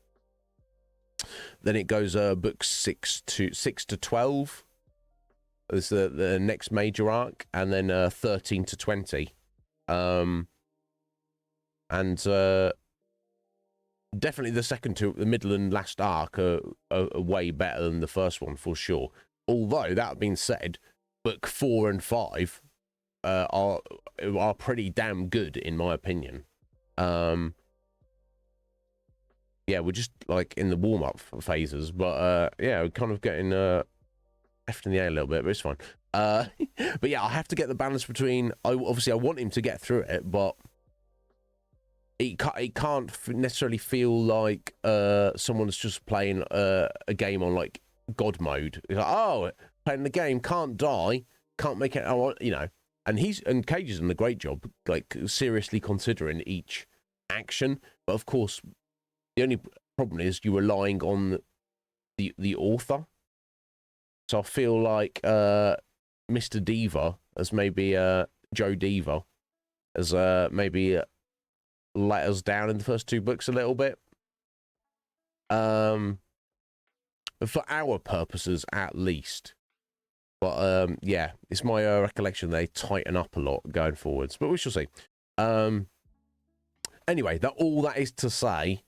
[SPEAKER 2] Then it goes books 6 to 12 is the next major arc, and then 13 to 20. Definitely the second two, the middle and last arc, are way better than the first one for sure. Although, that being said, book 4 and 5 are pretty damn good in my opinion. Yeah, we're just like in the warm-up phases, but yeah, we're kind of getting left in the air a little bit, but it's fine. But yeah, I have to get the balance between. Obviously, I want him to get through it, but it can't necessarily feel like someone's just playing a game on like God mode. It's like, oh, playing the game, can't die, can't make it. You know, and Cage is doing a great job, like seriously considering each action. But of course, the only problem is you're relying on the author. So I feel like Mr. Diva, as maybe Joe Diva, as maybe let us down in the first 2 books a little bit. For our purposes, at least. But yeah, it's my recollection they tighten up a lot going forwards. But we shall see. Anyway, all that is to say,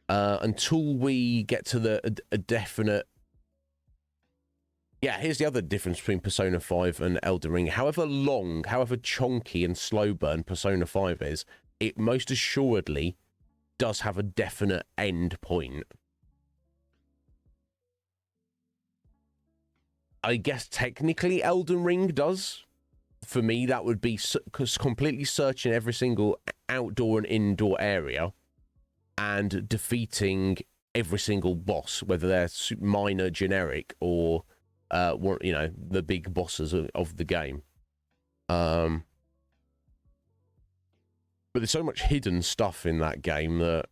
[SPEAKER 2] until we get to a definite. Yeah, here's the other difference between Persona 5 and Elden Ring. However long, however chonky and slow burn Persona 5 is, it most assuredly does have a definite end point. I guess technically Elden Ring does. For me, that would be completely searching every single outdoor and indoor area and defeating every single boss, whether they're minor, generic, or you know, the big bosses of the game. But there's so much hidden stuff in that game that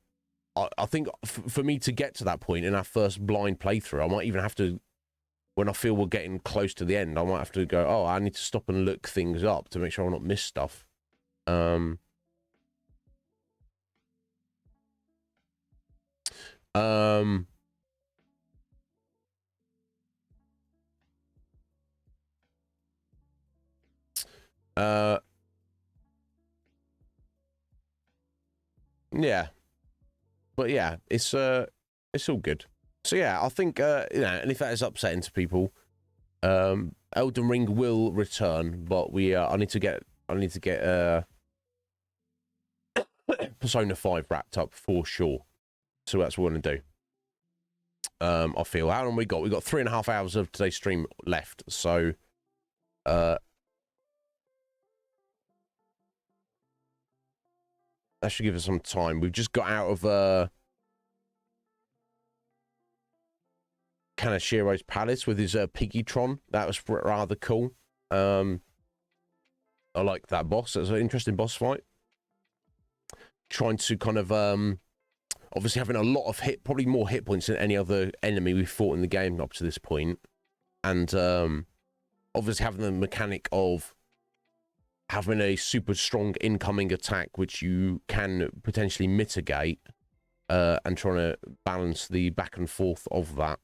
[SPEAKER 2] I think for me to get to that point in our first blind playthrough, I might even have to, when I feel we're getting close to the end, I might have to go, oh, I need to stop and look things up to make sure I'm not miss stuff. Um, yeah, but yeah, it's all good. So yeah, I think and if that is upsetting to people, Elden Ring will return, but I need to get Persona 5 wrapped up for sure. So that's what we're gonna do. I feel, how long we got? We got 3.5 hours of today's stream left, so that should give us some time. We've just got out of Kanashiro's palace with his Piggytron. That was rather cool. I like that boss. It was an interesting boss fight. Trying to kind of obviously having a lot of probably more hit points than any other enemy we've fought in the game up to this point, and obviously having the mechanic of having a super strong incoming attack which you can potentially mitigate, and trying to balance the back and forth of that.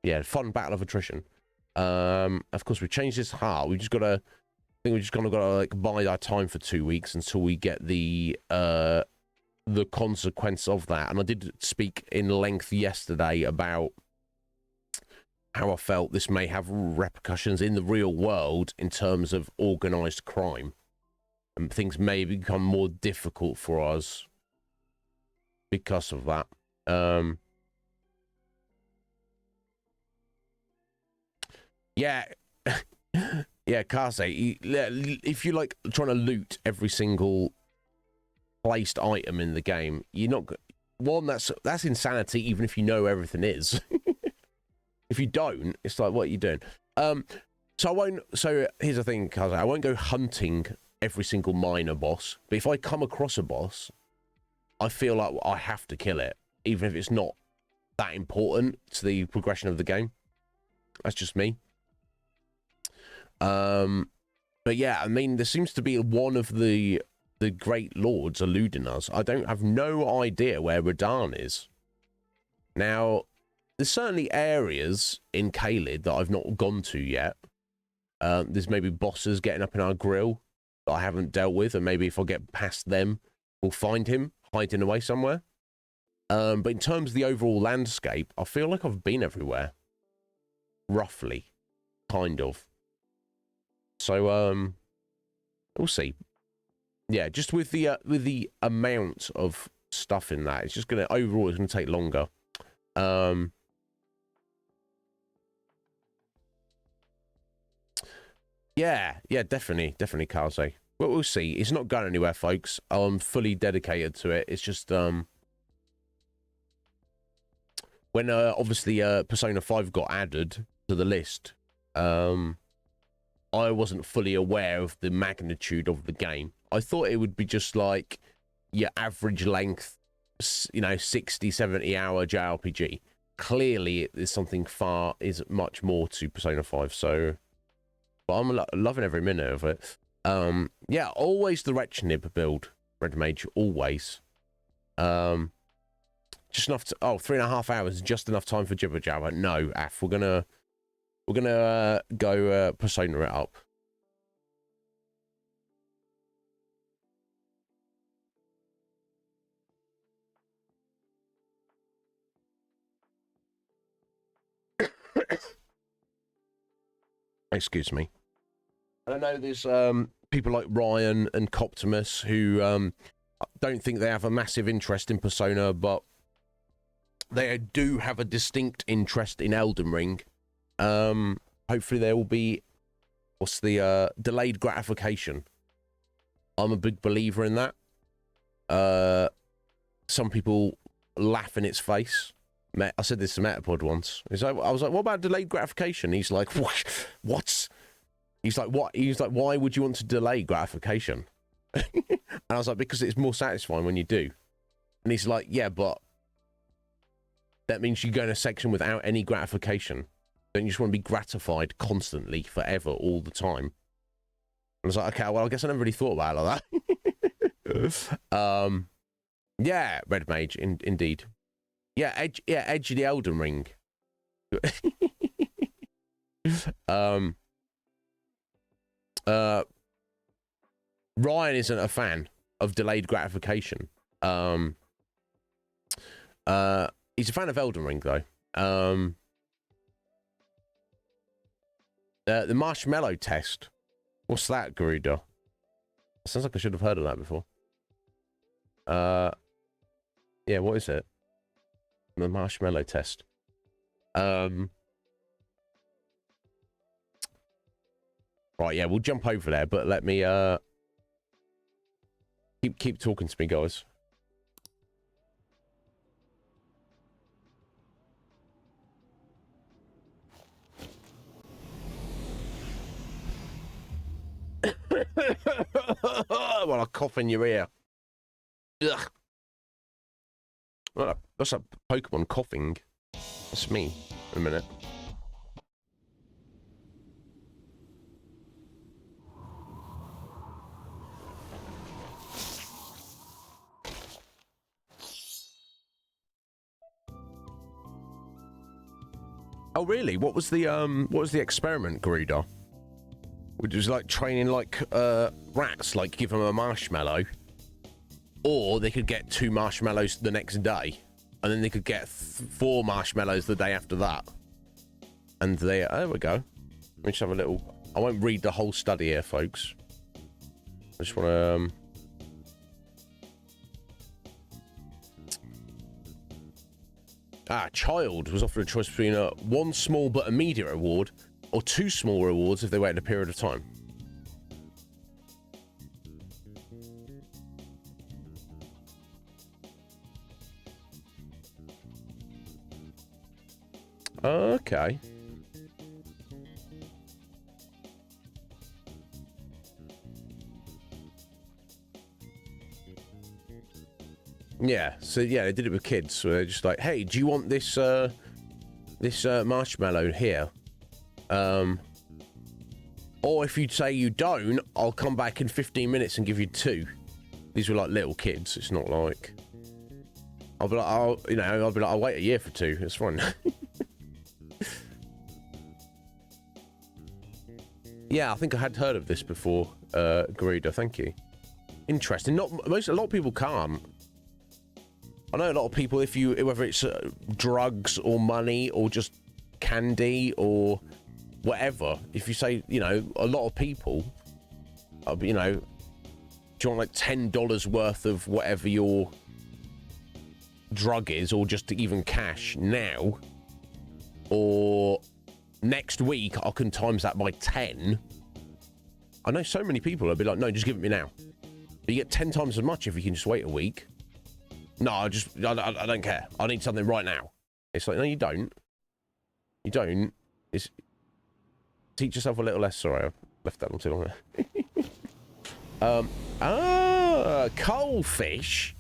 [SPEAKER 2] Yeah, fun battle of attrition. Of course, we changed this heart. We just got to. I think we just kind of got to like bide our time for 2 weeks until we get the consequence of that. And I did speak in length yesterday about how I felt this may have repercussions in the real world in terms of organized crime, and things may become more difficult for us because of that. Yeah. Yeah, Kase, if you're like trying to loot every single placed item in the game, you're not... One, that's insanity, even if you know everything is. If you don't, it's like, what are you doing? So here's the thing, Kase, I won't go hunting every single minor boss, but if I come across a boss, I feel like I have to kill it, even if it's not that important to the progression of the game. That's just me. But yeah, I mean, there seems to be one of the great lords eluding us. I have no idea where Radahn is. Now, there's certainly areas in Caelid that I've not gone to yet. There's maybe bosses getting up in our grill that I haven't dealt with, and maybe if I get past them, we'll find him hiding away somewhere. But in terms of the overall landscape, I feel like I've been everywhere. Roughly. Kind of. So, we'll see. Yeah, just with the amount of stuff in that, it's just gonna overall it's gonna take longer. Yeah, definitely, Kaze. But we'll see. It's not going anywhere, folks. I'm fully dedicated to it. It's just when obviously Persona 5 got added to the list, I wasn't fully aware of the magnitude of the game. I thought it would be just like your average length, 60, 70 hour JRPG. Clearly, there's something is much more to Persona 5. So, but I'm loving every minute of it. Yeah, always the Rechnib build, Red Mage, always. Just enough to, 3.5 hours, just enough time for jibber jabber. No, Af, we're gonna go Persona it up. Excuse me. I know there's people like Ryan and Coptimus who don't think they have a massive interest in Persona, but they do have a distinct interest in Elden Ring. Hopefully there will be, delayed gratification. I'm a big believer in that. Some people laugh in its face. I said this to Metapod once. I was like, what about delayed gratification? He's like, what? He's like, what? He's like, why would you want to delay gratification? And I was like, because it's more satisfying when you do. And he's like, yeah, but that means you go in a section without any gratification. Then you just want to be gratified constantly, forever, all the time. And I was like, okay, well, I guess I never really thought about it like that. Yeah, Red Mage, indeed. Yeah, Edge of the Elden Ring. Ryan isn't a fan of delayed gratification. He's a fan of Elden Ring, though. The marshmallow test. What's that, Garuda? Sounds like I should have heard of that before. Yeah, what is it? The marshmallow test. Right, yeah, we'll jump over there, but let me keep talking to me, guys. Well, I cough in your ear. Ugh. Well, that's a Pokemon coughing. That's me. In a minute. Oh, really? What was the experiment, Garuda? Which was like training like rats, like give them a marshmallow, or they could get 2 marshmallows the next day, and then they could get 4 marshmallows the day after that. And there we go. Let me just have a little. I won't read the whole study here, folks. I just want to. A child was offered a choice between one small but immediate reward or 2 small rewards if they waited a period of time. Okay. Yeah, so yeah, they did it with kids. So they're just like, hey, do you want this marshmallow here? Or if you say you don't, I'll come back in 15 minutes and give you 2. These were like little kids. It's not like I'll be like, I'll wait a year for 2. It's fine. Yeah, I think I had heard of this before, Garuda. Thank you. Interesting. A lot of people can't. I know a lot of people, whether it's drugs or money or just candy or whatever, if you say, a lot of people, do you want like $10 worth of whatever your drug is, or just even cash now, or next week I can times that by 10. I know so many people will be like, no, just give it me now. But you get 10 times as much if you can just wait a week. No, I don't care. I need something right now. It's like, no, you don't. You don't. It's teach yourself a little less. Sorry, I've left that one too long. Coalfish.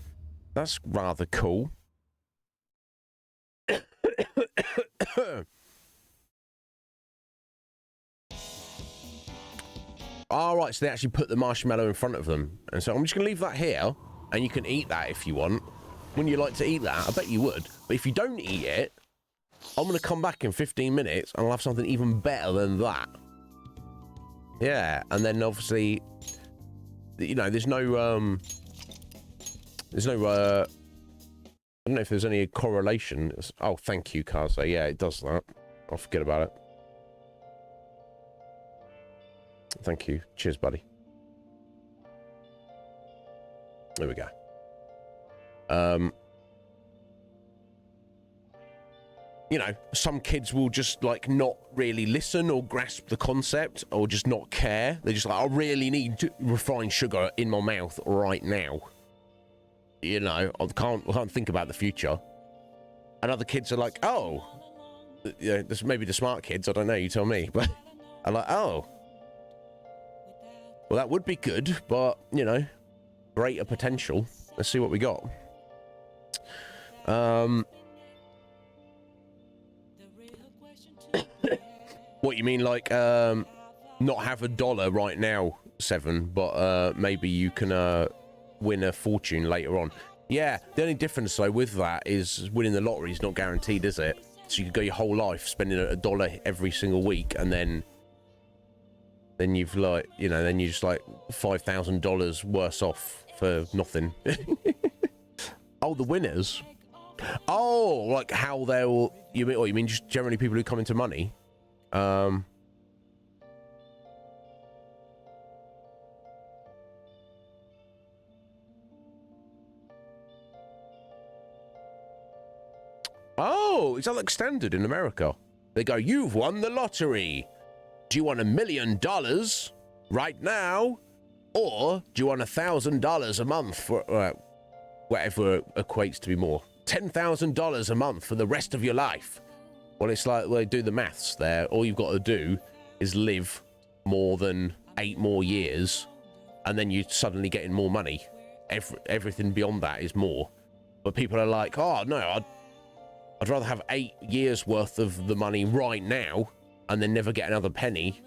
[SPEAKER 2] That's rather cool. All right, so they actually put the marshmallow in front of them, and so I'm just gonna leave that here, and you can eat that if you want. Wouldn't you like to eat that? I bet you would. But if you don't eat it, I'm going to come back in 15 minutes and I'll have something even better than that. Yeah, and then obviously, there's no, I don't know if there's any correlation. Oh, thank you, Kaze. Yeah, it does that. I'll forget about it. Thank you. Cheers, buddy. There we go. Some kids will just like not really listen or grasp the concept or just not care. They're just like, I really need refined sugar in my mouth right now. I can't think about the future. And other kids are like, oh, this maybe the smart kids. I don't know. You tell me. But I'm like, oh, well, that would be good, but greater potential. Let's see what we got. What you mean, like, not have a dollar right now, Seven, but maybe you can win a fortune later on. Yeah, the only difference though with that is winning the lottery is not guaranteed, is it? So you could go your whole life spending a dollar every single week, and then you've like, you know, then you're just like $5,000 worse off for nothing. Oh, the winners. Oh, like how they'll, you mean just generally people who come into money? Oh, is that like standard in America? They go, you've won the lottery. Do you want $1 million right now? Or do you want $1,000 a month for whatever equates to be more? $10,000 a month for the rest of your life. Well, it's like, well, do the maths there. All you've got to do is live more than 8 more years, and then you're suddenly getting more money. Everything beyond that is more. But people are like, oh, no, I'd rather have 8 years worth of the money right now and then never get another penny.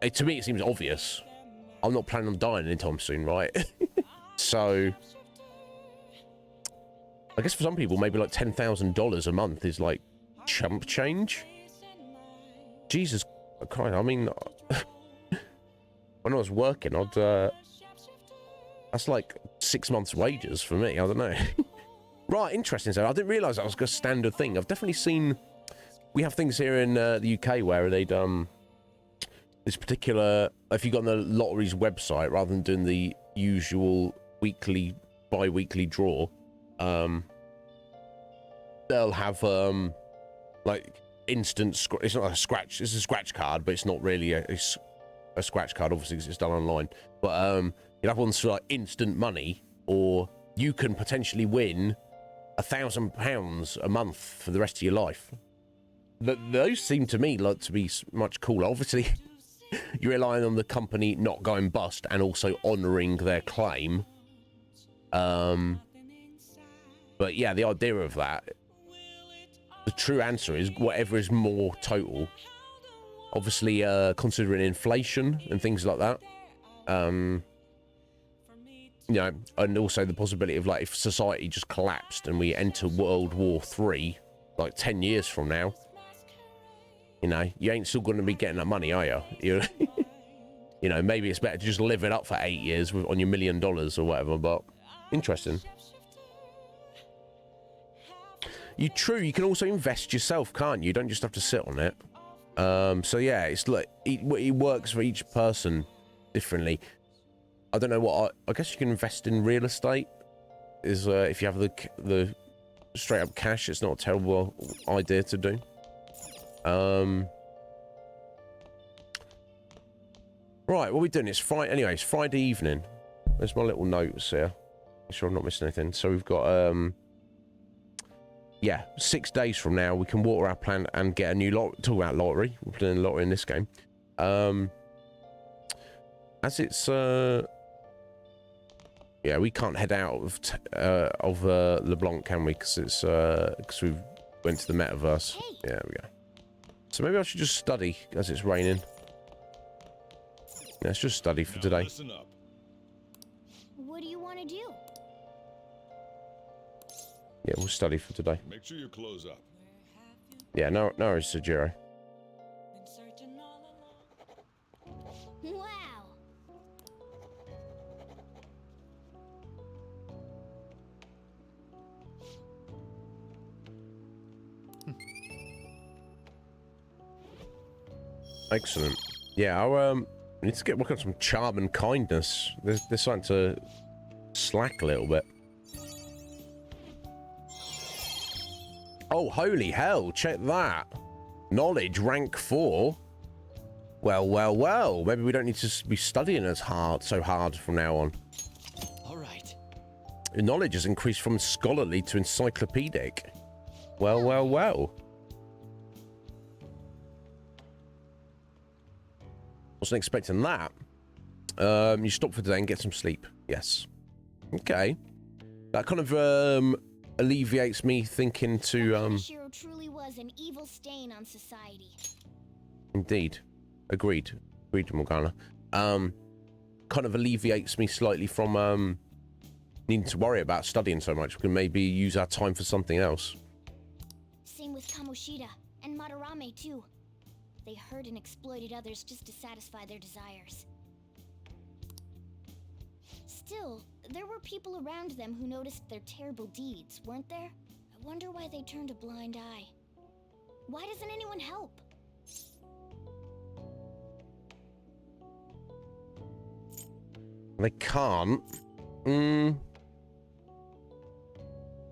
[SPEAKER 2] To me, it seems obvious. I'm not planning on dying anytime soon, right? So I guess for some people, maybe like $10,000 a month is like chump change. Jesus Christ, I mean, when I was working, that's like 6 months' wages for me. I don't know. Right, interesting. So I didn't realise that was a standard thing. I've definitely seen, we have things here in the UK where they'd this particular, if you got on the lottery's website, rather than doing the usual weekly, bi-weekly draw, they'll have like instant it's not a scratch, it's a scratch card, but it's not really a scratch card, obviously, because it's done online. But you'll have ones for like instant money, or you can potentially win £1,000 a month for the rest of your life. Those seem to me like to be much cooler. Obviously, you're relying on the company not going bust and also honouring their claim. But yeah, the idea of that, the true answer is whatever is more total. Obviously, considering inflation and things like that. You know, and also the possibility of, like, if society just collapsed and we enter World War III, like 10 years from now, you know, you ain't still going to be getting that money, are you? You know, maybe it's better to just live it up for 8 years on your $1 million or whatever, but interesting. You can also invest yourself, can't you? You don't just have to sit on it. So yeah, it's like, it works for each person differently. I don't know what, I guess you can invest in real estate, is if you have the straight up cash, it's not a terrible idea to do. Right, what are we doing? It's Friday. Anyway, it's Friday evening. There's my little notes here. Make sure I'm not missing anything. So we've got yeah, 6 days from now we can water our plant and get a new lot. Talk about lottery. We're playing a lottery in this game. As it's yeah, we can't head out of LeBlanc, can we? Because it's because we went to the metaverse. Yeah, there we go. So maybe I should just study as it's raining. Yeah, let's just study for today.
[SPEAKER 3] Listen up.
[SPEAKER 4] What do you want to do?
[SPEAKER 2] Yeah, we'll study for today.
[SPEAKER 3] Make sure you close up.
[SPEAKER 2] Yeah, no worries, Sajiro.
[SPEAKER 4] Wow.
[SPEAKER 2] Excellent. Yeah, I'll need to get working on some charm and kindness. There's starting to slack a little bit. Oh, holy hell, check that. Knowledge, rank 4. Well, well, well. Maybe we don't need to be studying so hard from now on.
[SPEAKER 5] All right.
[SPEAKER 2] Knowledge has increased from scholarly to encyclopedic. Well, well, well. Wasn't expecting that. You stop for today and get some sleep. Yes. Okay. That kind of alleviates me thinking to
[SPEAKER 4] Shiro truly was an evil stain on society.
[SPEAKER 2] Indeed. Agreed. Agreed, Morgana. Kind of alleviates me slightly from needing to worry about studying so much. We can maybe use our time for something else.
[SPEAKER 4] Same with Kamoshida and Madarame too. They hurt and exploited others just to satisfy their desires. Still, there were people around them who noticed their terrible deeds, weren't there? I wonder why they turned a blind eye. Why doesn't anyone help?
[SPEAKER 2] They can't.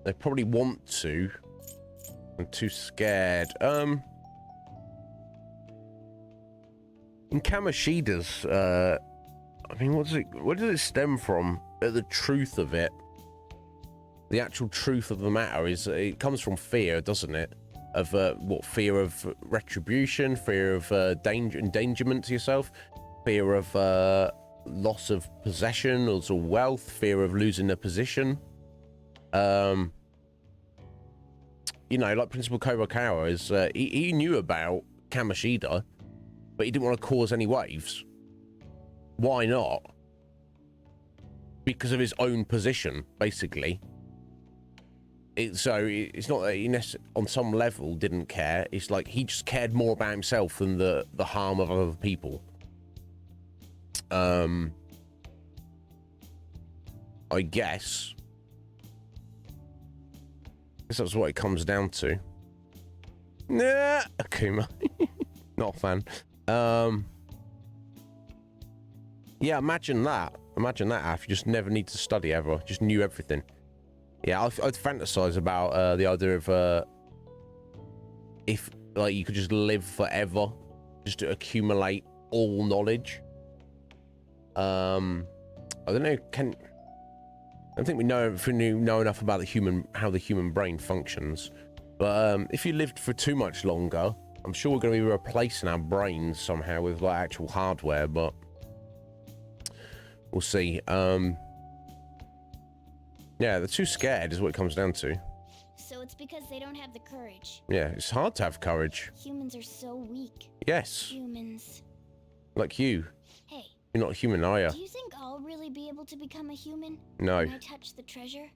[SPEAKER 2] They probably want to. I'm too scared. In Kamoshida's, I mean, where does it stem from? The truth of it, the actual truth of the matter is, it comes from fear, doesn't it? Of what? Fear of retribution, fear of endangerment to yourself, fear of loss of possession or wealth, fear of losing a position. You know, like Principal Kurokawa is, he knew about Kamoshida, but he didn't want to cause any waves. Why not? Because of his own position, basically. So it's not that he on some level didn't care. It's like he just cared more about himself than the harm of other people. I guess that's what it comes down to. Nah, Akuma. Not a fan. Yeah, imagine that. Imagine that, Af. You just never need to study ever. Just knew everything. Yeah, I'd fantasize about the idea of if like you could just live forever, just to accumulate all knowledge. I don't know. I don't think we know if we know enough about how the human brain functions. But if you lived for too much longer, I'm sure we're going to be replacing our brains somehow with like actual hardware. But we'll see. Yeah, they're too scared is what it comes down to.
[SPEAKER 4] So it's because they don't have the courage.
[SPEAKER 2] Yeah, it's hard to have courage.
[SPEAKER 4] Humans are so weak.
[SPEAKER 2] Yes.
[SPEAKER 4] Humans.
[SPEAKER 2] Like you.
[SPEAKER 4] Hey.
[SPEAKER 2] You're not a human, are you?
[SPEAKER 4] Do you think I'll really be able to become a human?
[SPEAKER 2] No.
[SPEAKER 4] When I touched the treasure,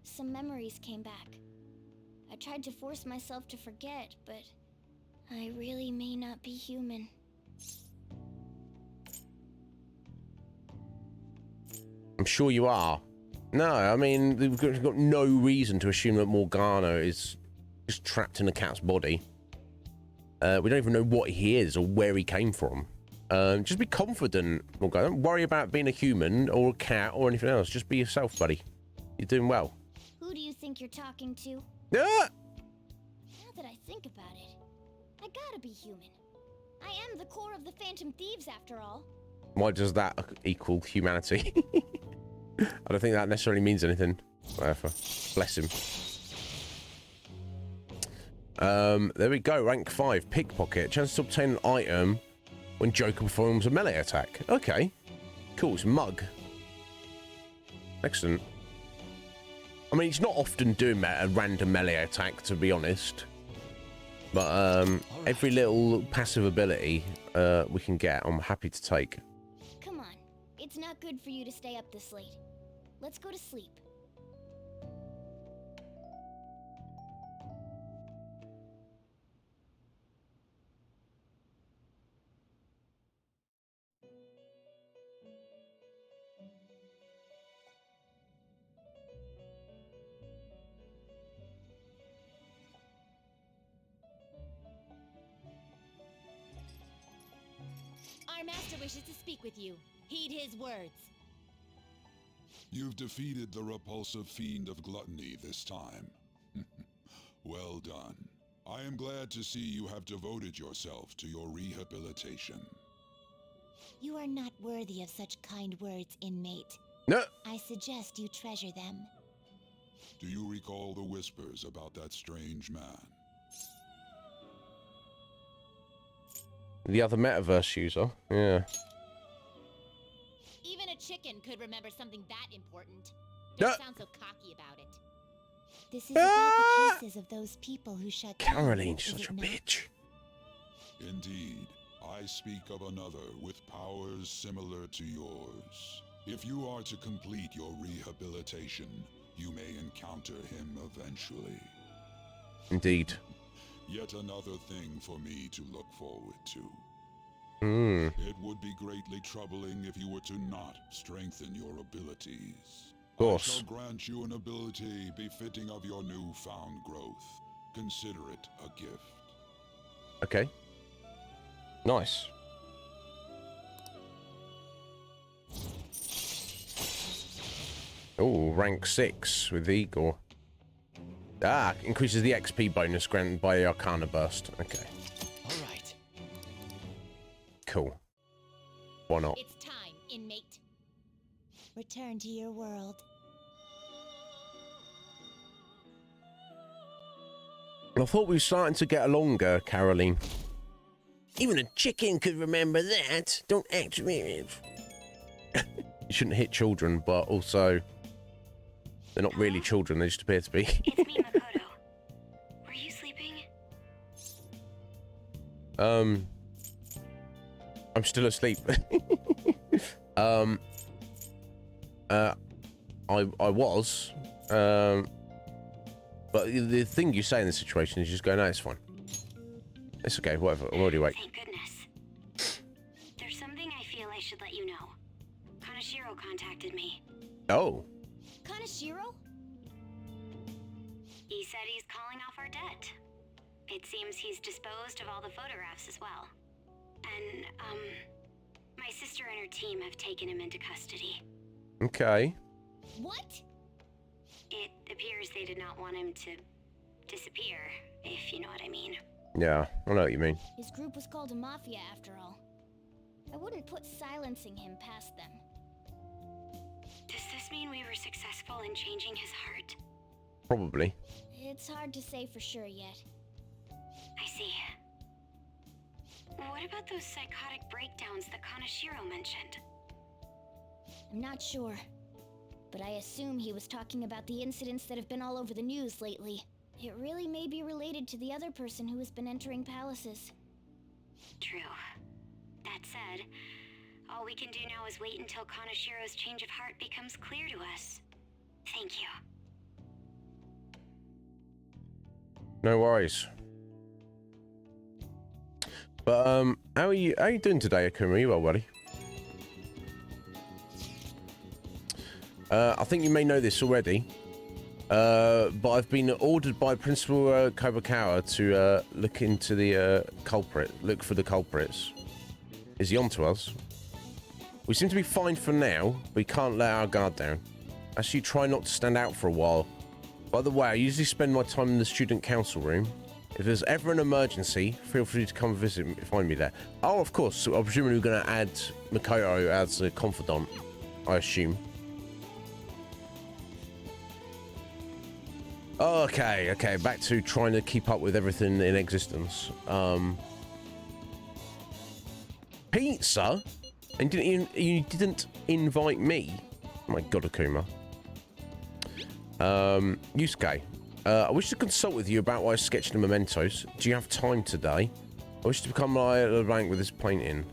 [SPEAKER 4] some memories came back. I tried to force myself to forget, but I really may not be human.
[SPEAKER 2] I'm sure you are. No, I mean, we've got no reason to assume that Morgana is just trapped in a cat's body. We don't even know what he is or where he came from. Just be confident, Morgana. Don't worry about being a human or a cat or anything else. Just be yourself, buddy. You're doing well.
[SPEAKER 4] Who do you think you're talking to?
[SPEAKER 2] Ah!
[SPEAKER 4] Now that I think about it, I gotta be human. I am the core of the Phantom Thieves, after all.
[SPEAKER 2] Why does that equal humanity? I don't think that necessarily means anything. Whatever. Bless him. There we go. Rank 5. Pickpocket. Chance to obtain an item when Joker performs a melee attack. Okay. Cool. It's mug. Excellent. I mean, he's not often doing a random melee attack, to be honest. But every little passive ability we can get, I'm happy to take.
[SPEAKER 4] Come on. It's not good for you to stay up this late. Let's go to sleep.
[SPEAKER 3] Our master wishes to speak with you. Heed his words.
[SPEAKER 5] You've defeated the repulsive fiend of gluttony this time. Well done. I am glad to see you have devoted yourself to your rehabilitation.
[SPEAKER 3] You are not worthy of such kind words, inmate.
[SPEAKER 2] No.
[SPEAKER 3] I suggest you treasure them.
[SPEAKER 5] Do you recall the whispers about that strange man?
[SPEAKER 2] The other metaverse user. Yeah.
[SPEAKER 6] chicken could remember something that important.
[SPEAKER 2] No.
[SPEAKER 6] Don't sound so cocky about it.
[SPEAKER 3] This is about the cases of those people who shut down.
[SPEAKER 2] Caroline,
[SPEAKER 3] is
[SPEAKER 2] such
[SPEAKER 3] it
[SPEAKER 2] a
[SPEAKER 3] not?
[SPEAKER 2] bitch.
[SPEAKER 5] Indeed, I speak of another with powers similar to yours. If you are to complete your rehabilitation, you may encounter him eventually.
[SPEAKER 2] Indeed.
[SPEAKER 5] Yet another thing for me to look forward to.
[SPEAKER 2] Hmm.
[SPEAKER 5] It would be greatly troubling if you were to not strengthen your abilities.
[SPEAKER 2] Of course.
[SPEAKER 5] I shall grant you an ability befitting of your newfound growth. Consider it a gift.
[SPEAKER 2] Okay. Nice. Oh, rank 6 with Igor. Ah, increases the XP bonus granted by the Arcana Burst. Okay.
[SPEAKER 7] All right.
[SPEAKER 2] Cool. Why not?
[SPEAKER 6] It's time, inmate.
[SPEAKER 3] Return to your world.
[SPEAKER 2] I thought we were starting to get along, Caroline. Even a chicken could remember that. Don't act weird. You shouldn't hit children, but also they're not really children. They just appear to be.
[SPEAKER 8] It's me, Makoto. Were you sleeping?
[SPEAKER 2] I'm still asleep. I was. But the thing you say in this situation is just go, no, it's fine. It's okay, whatever. I'm already awake.
[SPEAKER 8] Thank goodness. There's something I feel I should let you know. Kanashiro contacted me.
[SPEAKER 2] Oh.
[SPEAKER 4] Kanashiro?
[SPEAKER 8] He said he's calling off our debt. It seems he's disposed of all the photographs as well. And, my sister and her team have taken him into custody.
[SPEAKER 2] Okay.
[SPEAKER 4] What?
[SPEAKER 8] It appears they did not want him to disappear, if you know what I mean.
[SPEAKER 2] Yeah, I know what you mean.
[SPEAKER 4] His group was called a mafia after all. I wouldn't put silencing him past them.
[SPEAKER 8] Does this mean we were successful in changing his heart?
[SPEAKER 2] Probably.
[SPEAKER 4] It's hard to say for sure yet.
[SPEAKER 8] I see. What about those psychotic breakdowns that Kanashiro mentioned?
[SPEAKER 4] I'm not sure. But I assume he was talking about the incidents that have been all over the news lately. It really may be related to the other person who has been entering palaces.
[SPEAKER 8] True. That said, all we can do now is wait until Kanashiro's change of heart becomes clear to us. Thank you.
[SPEAKER 2] No worries. But how are you doing today, Akuma? You well, buddy? I think you may know this already, but I've been ordered by Principal Kobakawa to look into the look for the culprits. Is he onto us? We seem to be fine for now, but we can't let our guard down. Actually, try not to stand out for a while. By the way, I usually spend my time in the student council room. If there's ever an emergency, feel free to come visit me, find me there. Oh, of course. So I'm presumably going to add Makoto as a confidant, I assume. Okay, back to trying to keep up with everything in existence. Pizza? And you didn't invite me? Oh my god, Akuma. Yusuke, I wish to consult with you about why I sketched the mementos. Do you have time today? I wish to become my rank with this painting.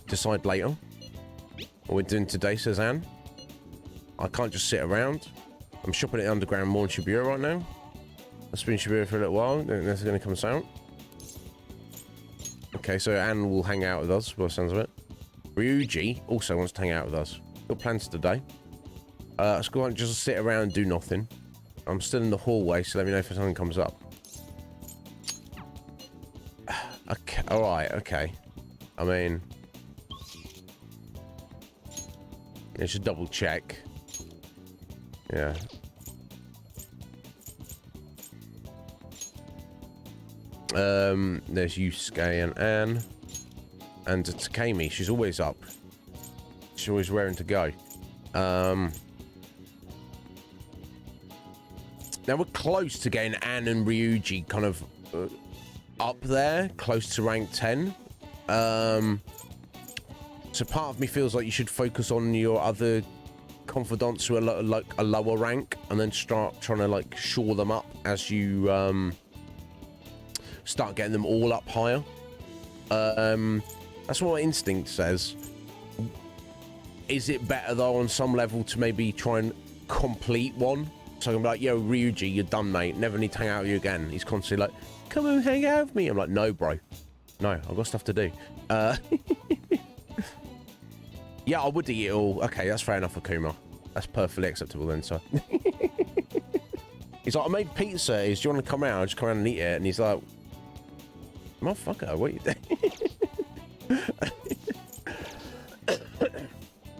[SPEAKER 2] Decide later. What we're doing today, says Anne. I can't just sit around. I'm shopping at Underground Mall in Shibuya right now. I've been in Shibuya for a little while. That's going to come out. Okay, so Anne will hang out with us, by the sounds of it. Ryuji also wants to hang out with us. Got plans today. Let's go on, just sit around and do nothing. I'm still in the hallway, so let me know if something comes up. Okay, alright, okay. I mean... I should double check. Yeah. There's Yusuke and Anne. And Takemi, she's always up. She's always raring to go. Now we're close to getting Anne and Ryuji kind of up there, close to rank 10. So part of me feels like you should focus on your other confidants who are like a lower rank, and then start trying to like shore them up as you start getting them all up higher. That's what my instinct says. Is it better though on some level to maybe try and complete one? So I'm like, yo, Ryuji, you're done, mate. Never need to hang out with you again. He's constantly like, come and hang out with me. I'm like, no, bro. No, I've got stuff to do. Yeah, I would eat it all. Okay, that's fair enough, Akuma. That's perfectly acceptable then, so. He's like, I made pizza. Do you want to come around? I'll just come around and eat it. And he's like, motherfucker, what are you doing?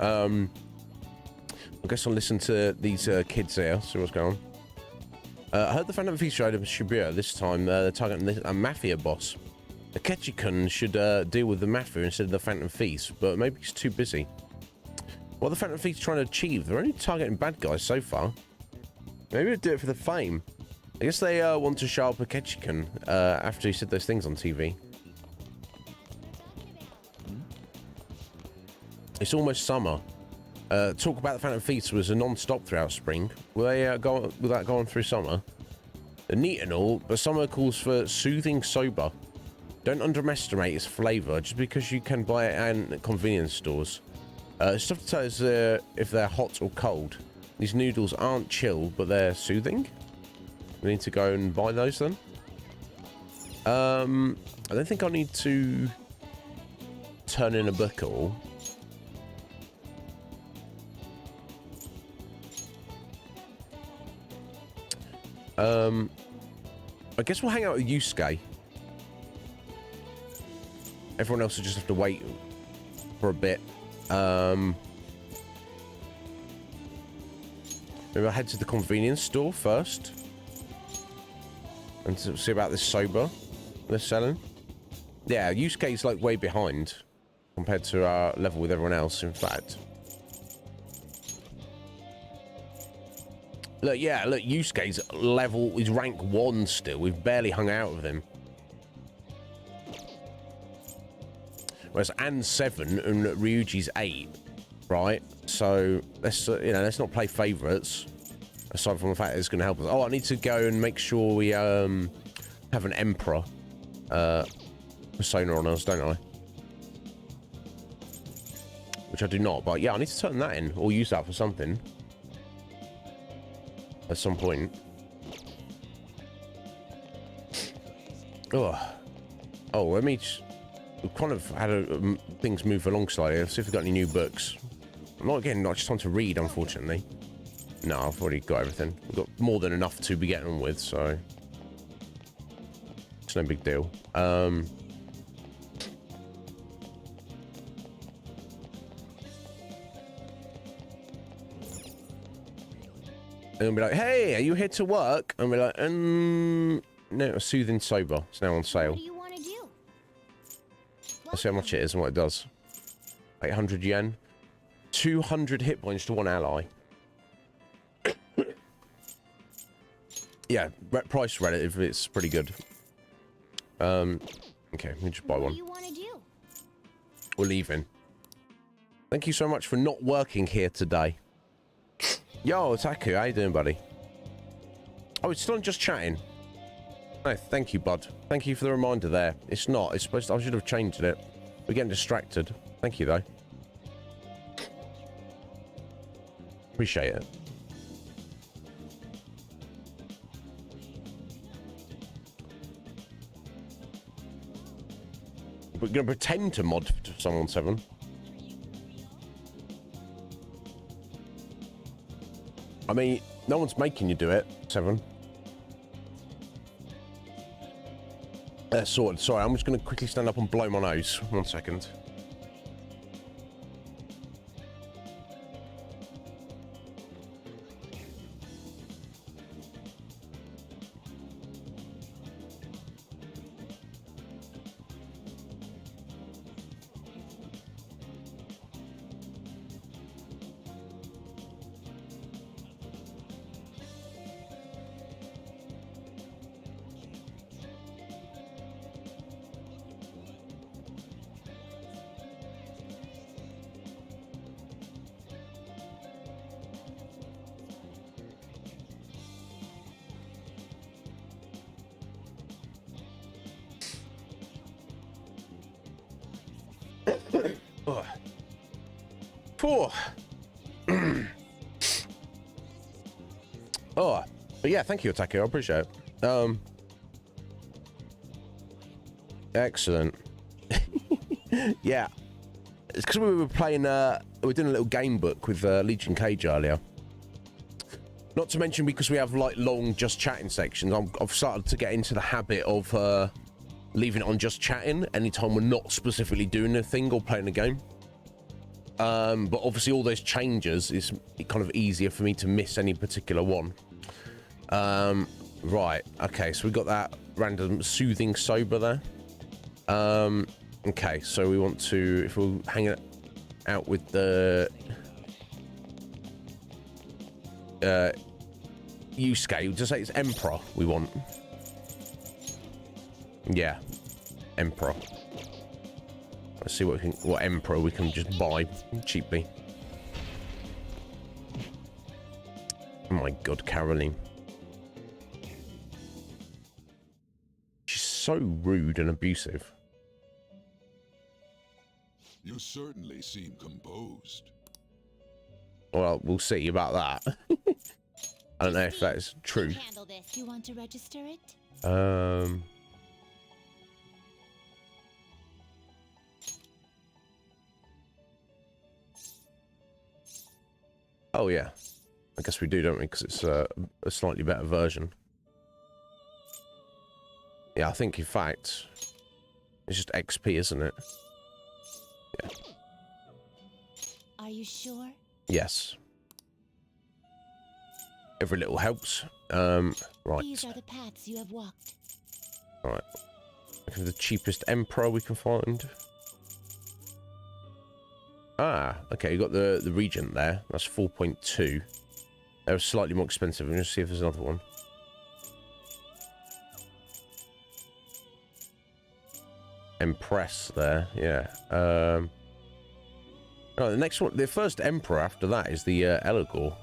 [SPEAKER 2] I guess I'll listen to these kids here, see what's going on. I heard the Phantom Feast showed up in Shibuya this time. They're targeting a mafia boss. The Ketchikan should deal with the mafia instead of the Phantom Feast, but maybe he's too busy. What are the Phantom Feast trying to achieve? They're only targeting bad guys so far. Maybe they'll do it for the fame. I guess they want to show up a Ketchikan after he said those things on TV. It's almost summer. Talk about the Phantom Feast was a non-stop throughout spring. Will they go without going through summer? They're neat and all, but summer calls for soothing sober. Don't underestimate its flavour just because you can buy it at convenience stores. It's tough to tell us if they're hot or cold. These noodles aren't chill, but they're soothing. We need to go and buy those then. I don't think I need to turn in a book at all. I guess we'll hang out with Yusuke. Everyone else will just have to wait for a bit. Maybe I'll head to the convenience store first and see about this soba they're selling. Yeah, Yusuke's like way behind compared to our level with everyone else, in fact. Look, yeah, look, Yusuke's level is rank 1 still. We've barely hung out with him. Whereas Anne's 7 and Ryuji's 8, right? So let's let's not play favourites. Aside from the fact that it's going to help us. Oh, I need to go and make sure we have an Emperor persona on us, don't I? Which I do not, but yeah, I need to turn that in or use that for something. At some point. Oh, let me just... We've kind of had things move along slightly. Let's see if we've got any new books. Not just time to read, unfortunately. No, I've already got everything. We've got more than enough to be getting on with, so... It's no big deal. And we'll be like, hey, are you here to work? And we're like, no, a soothing sober. It's now on sale.
[SPEAKER 4] What do you want to do?
[SPEAKER 2] Let's see how much it is and what it does. 800 yen. 200 hit points to one ally. Yeah, price relative, it's pretty good. Okay, we just buy one.
[SPEAKER 4] What do you want to do?
[SPEAKER 2] We're leaving. Thank you so much for not working here today. Yo, Taku, how you doing, buddy? Oh, it's still just chatting. Oh, thank you, bud. Thank you for the reminder there. It's not. It's supposed to... I should have changed it. We're getting distracted. Thank you, though. Appreciate it. We're going to pretend to mod to someone 7. I mean, no one's making you do it, 7. Sorted. Sorry, I'm just going to quickly stand up and blow my nose. 1 second. Oh. Poor. Oh, but yeah, thank you, Attacker. I appreciate it. Excellent. Yeah, it's because we were playing. We were doing a little game book with Legion Cage earlier. Not to mention because we have like long just chatting sections. I've started to get into the habit of leaving it on just chatting anytime we're not specifically doing a thing or playing a game. But obviously all those changes is kind of easier for me to miss any particular one. Right, okay, so we got that random soothing sober there. Okay, so we want to, if we'll hang it out with the Yusuke, just say it's Emperor we want. Yeah, Emperor. Let's see what Emperor we can just buy cheaply. Oh my god, Caroline. She's so rude and abusive.
[SPEAKER 5] You certainly seem composed.
[SPEAKER 2] Well, we'll see about that. I don't know if that is true.
[SPEAKER 6] Handle this.
[SPEAKER 3] You want to register it?
[SPEAKER 2] Oh yeah, I guess we do, don't we? Because it's a slightly better version. Yeah, I think in fact it's just XP, isn't it? Yeah.
[SPEAKER 3] Are you sure?
[SPEAKER 2] Yes. Every little helps. Right.
[SPEAKER 3] These are the paths you have walked.
[SPEAKER 2] Right. Looking for the cheapest Emperor we can find. Ah, okay, you got the Regent there. That's 4.2. They were slightly more expensive. Let's see if there's another one. Empress there, yeah. Oh, the next one, the first Emperor after that is the Eligor.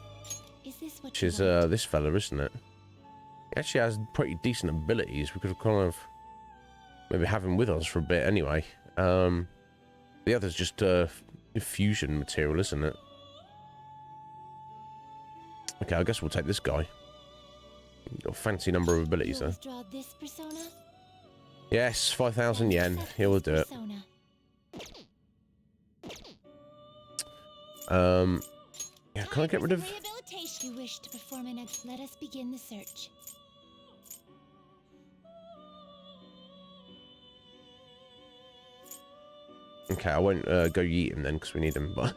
[SPEAKER 3] Is this what
[SPEAKER 2] Which
[SPEAKER 3] you
[SPEAKER 2] is
[SPEAKER 3] want?
[SPEAKER 2] this fella, isn't it? He actually has pretty decent abilities. We could have kind of maybe have him with us for a bit anyway. The other's just fusion material, isn't it? Okay, I guess we'll take this guy. Got a fancy number of abilities
[SPEAKER 3] You'll
[SPEAKER 2] there.
[SPEAKER 3] withdraw this persona?
[SPEAKER 2] Yes, 5,000 yen. Here, we'll do it.
[SPEAKER 3] Persona.
[SPEAKER 2] Yeah, can I get rid of...
[SPEAKER 3] Rehabilitation. You wish to perform an ex. Let us begin the search.
[SPEAKER 2] Okay, I won't go yeet him then because we need him. But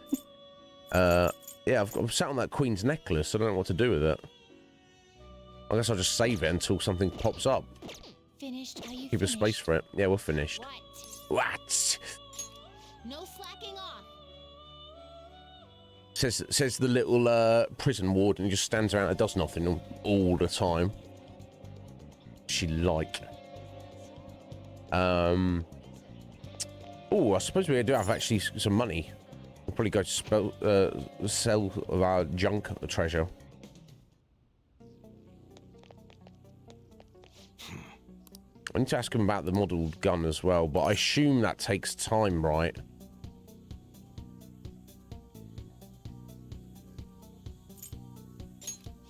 [SPEAKER 2] yeah, I've sat on that Queen's necklace. I don't know what to do with it. I guess I'll just save it until something pops up.
[SPEAKER 3] Finished? Are you
[SPEAKER 2] Keep a
[SPEAKER 3] finished?
[SPEAKER 2] space for it. Yeah, we're finished.
[SPEAKER 6] What?
[SPEAKER 2] What?
[SPEAKER 6] No slacking off.
[SPEAKER 2] Says the little prison warden who just stands around and does nothing all the time. She like. Oh, I suppose we do have actually some money. We'll probably go to sell our junk treasure. I need to ask him about the modelled gun as well, but I assume that takes time, right?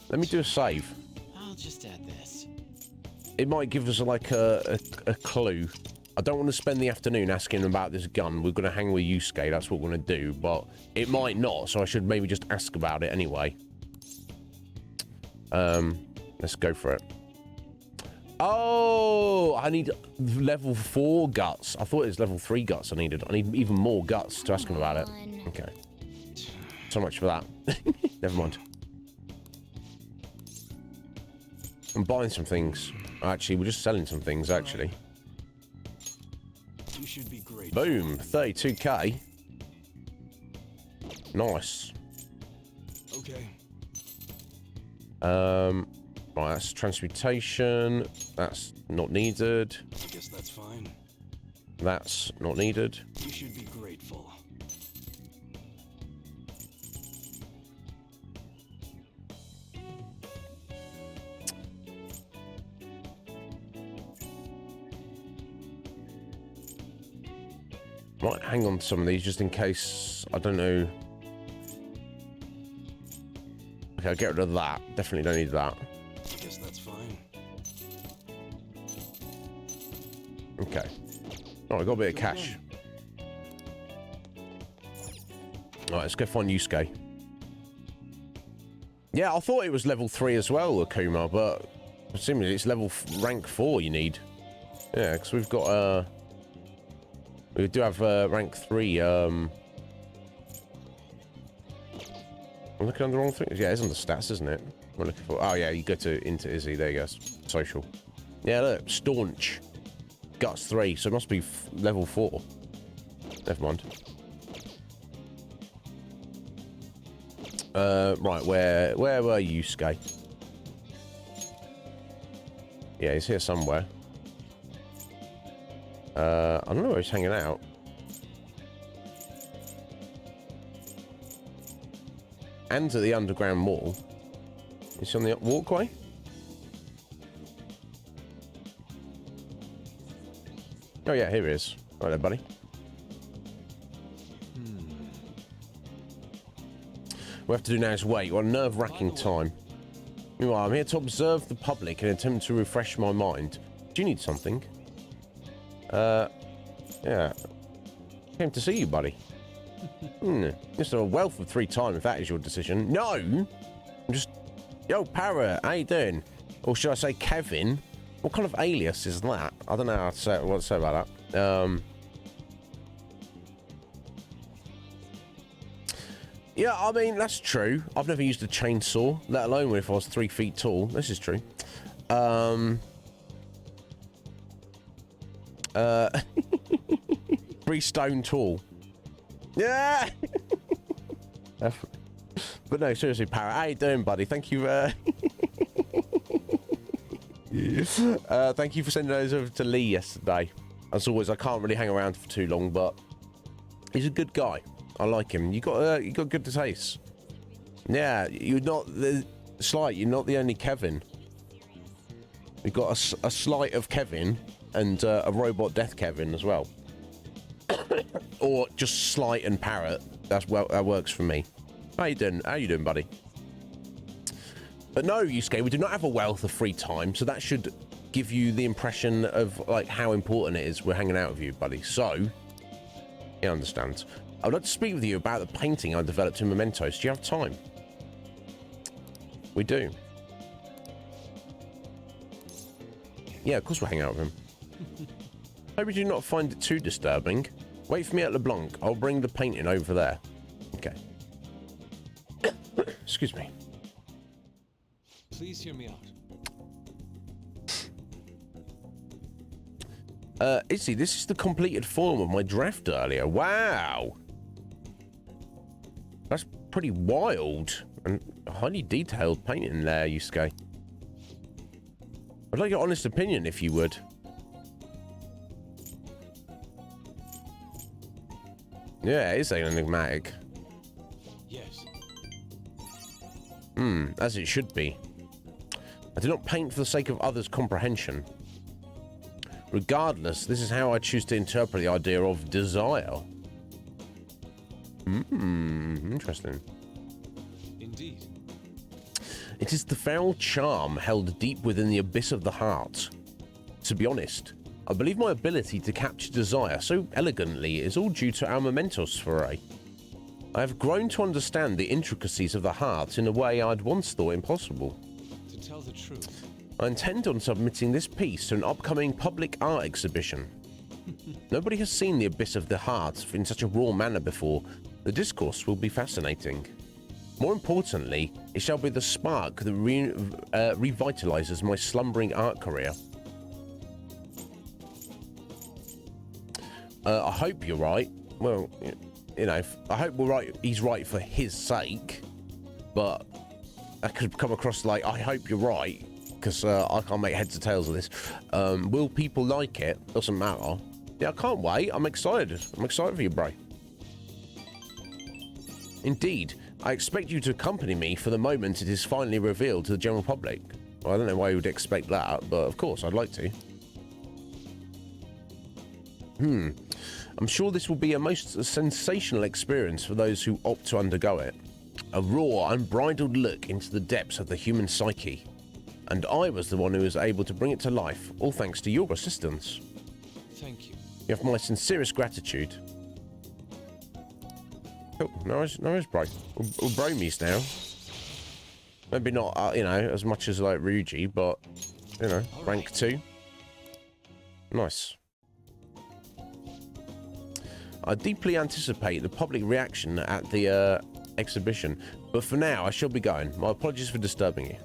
[SPEAKER 2] Let me do a save.
[SPEAKER 7] I'll just add this.
[SPEAKER 2] It might give us like a clue. I don't want to spend the afternoon asking about this gun. We're going to hang with Yusuke, that's what we're going to do, but it might not, so I should maybe just ask about it anyway. Let's go for it. Oh, I need level 4 guts. I thought it was level 3 guts I needed. I need even more guts to ask him about it. Okay. So much for that. Never mind. I'm buying some things. Actually, we're just selling some things, actually.
[SPEAKER 7] You should be great.
[SPEAKER 2] Boom, 32k. Nice.
[SPEAKER 7] Okay.
[SPEAKER 2] Right, that's transmutation. That's not needed.
[SPEAKER 7] I guess that's fine.
[SPEAKER 2] That's not needed.
[SPEAKER 7] You should be grateful.
[SPEAKER 2] Might hang on to some of these just in case, I don't know. Okay, I'll get rid of that. Definitely don't need that.
[SPEAKER 7] I guess that's fine.
[SPEAKER 2] Okay. Oh, I got a bit of cash. Alright, let's go find Yusuke. Yeah, I thought it was level 3 as well, Akuma, but seemingly it's level rank 4 you need. Yeah, because we've got, we do have rank 3, I'm looking on the wrong thing. Yeah, it's on the stats, isn't it? We're looking for. Oh yeah, you go into Izzy. There you go. Social. Yeah, look, staunch. Guts 3, so it must be level 4. Never mind. Right, where were you, Skye? Yeah, he's here somewhere. I don't know where he's hanging out. And at the underground mall. Is he on the walkway? Oh yeah, here he is. Right there, buddy. What we have to do now is wait. What a nerve-wracking time. Meanwhile, I'm here to observe the public and attempt to refresh my mind. Do you need something? Yeah. Came to see you, buddy. Just a wealth of free time, if that is your decision. No! I'm just... Yo, Parrot, how you doing? Or should I say Kevin? What kind of alias is that? I don't know how to say, what to say about that. Yeah, I mean, that's true. I've never used a chainsaw, let alone if I was 3 feet tall. This is true. 3 stone tall. Yeah! But no, seriously, Parrot, how you doing, buddy? Thank you, thank you for sending those over to Lee yesterday. As always, I can't really hang around for too long, but he's a good guy. I like him. You got good taste. Yeah, you're not the Slight. You're not the only Kevin. We've got a Slight of Kevin and a robot Death Kevin as well, or just Slight and Parrot. That works for me. How you doing? How you doing, buddy? But no, Yusuke, we do not have a wealth of free time, so that should give you the impression of like how important it is we're hanging out with you, buddy. So, you understand. I would like to speak with you about the painting I developed in Mementos. Do you have time? We do. Yeah, of course we'll hang out with him. Hope you do not find it too disturbing. Wait for me at LeBlanc. I'll bring the painting over there. Okay. Excuse me.
[SPEAKER 7] Please hear me out.
[SPEAKER 2] Izzy, this is the completed form of my draft earlier. Wow. That's pretty wild and highly detailed painting there, Yusuke. I'd like your honest opinion, if you would. Yeah, it is enigmatic.
[SPEAKER 7] Yes.
[SPEAKER 2] As it should be. I do not paint for the sake of others' comprehension. Regardless, this is how I choose to interpret the idea of desire. Interesting.
[SPEAKER 7] Indeed.
[SPEAKER 2] It is the feral charm held deep within the abyss of the heart. To be honest, I believe my ability to capture desire so elegantly is all due to our Mementos foray. I have grown to understand the intricacies of the heart in a way I'd once thought impossible.
[SPEAKER 7] To tell the truth,
[SPEAKER 2] I intend on submitting this piece to an upcoming public art exhibition. Nobody has seen the abyss of the heart in such a raw manner before. The discourse will be fascinating. More importantly, it shall be the spark that revitalizes my slumbering art career. I hope you're right. Well, you know, I hope we're right. He's right for his sake, but that could come across like I hope you're right because I can't make heads or tails of this. Will people like it? Doesn't matter. Yeah, I can't wait. I'm excited. I'm excited for you, bro. Indeed, I expect you to accompany me for the moment it is finally revealed to the general public. Well, I don't know why you would expect that, but of course, I'd like to. I'm sure this will be a most sensational experience for those who opt to undergo it. A raw, unbridled look into the depths of the human psyche. And I was the one who was able to bring it to life, all thanks to your assistance.
[SPEAKER 7] Thank you.
[SPEAKER 2] You have my sincerest gratitude. Cool. No worries, bro. We'll bromies now. Maybe not, you know, as much as like Ryuji, but, you know, rank 2. Nice. I deeply anticipate the public reaction at the exhibition, but for now, I shall be going. My apologies for disturbing you.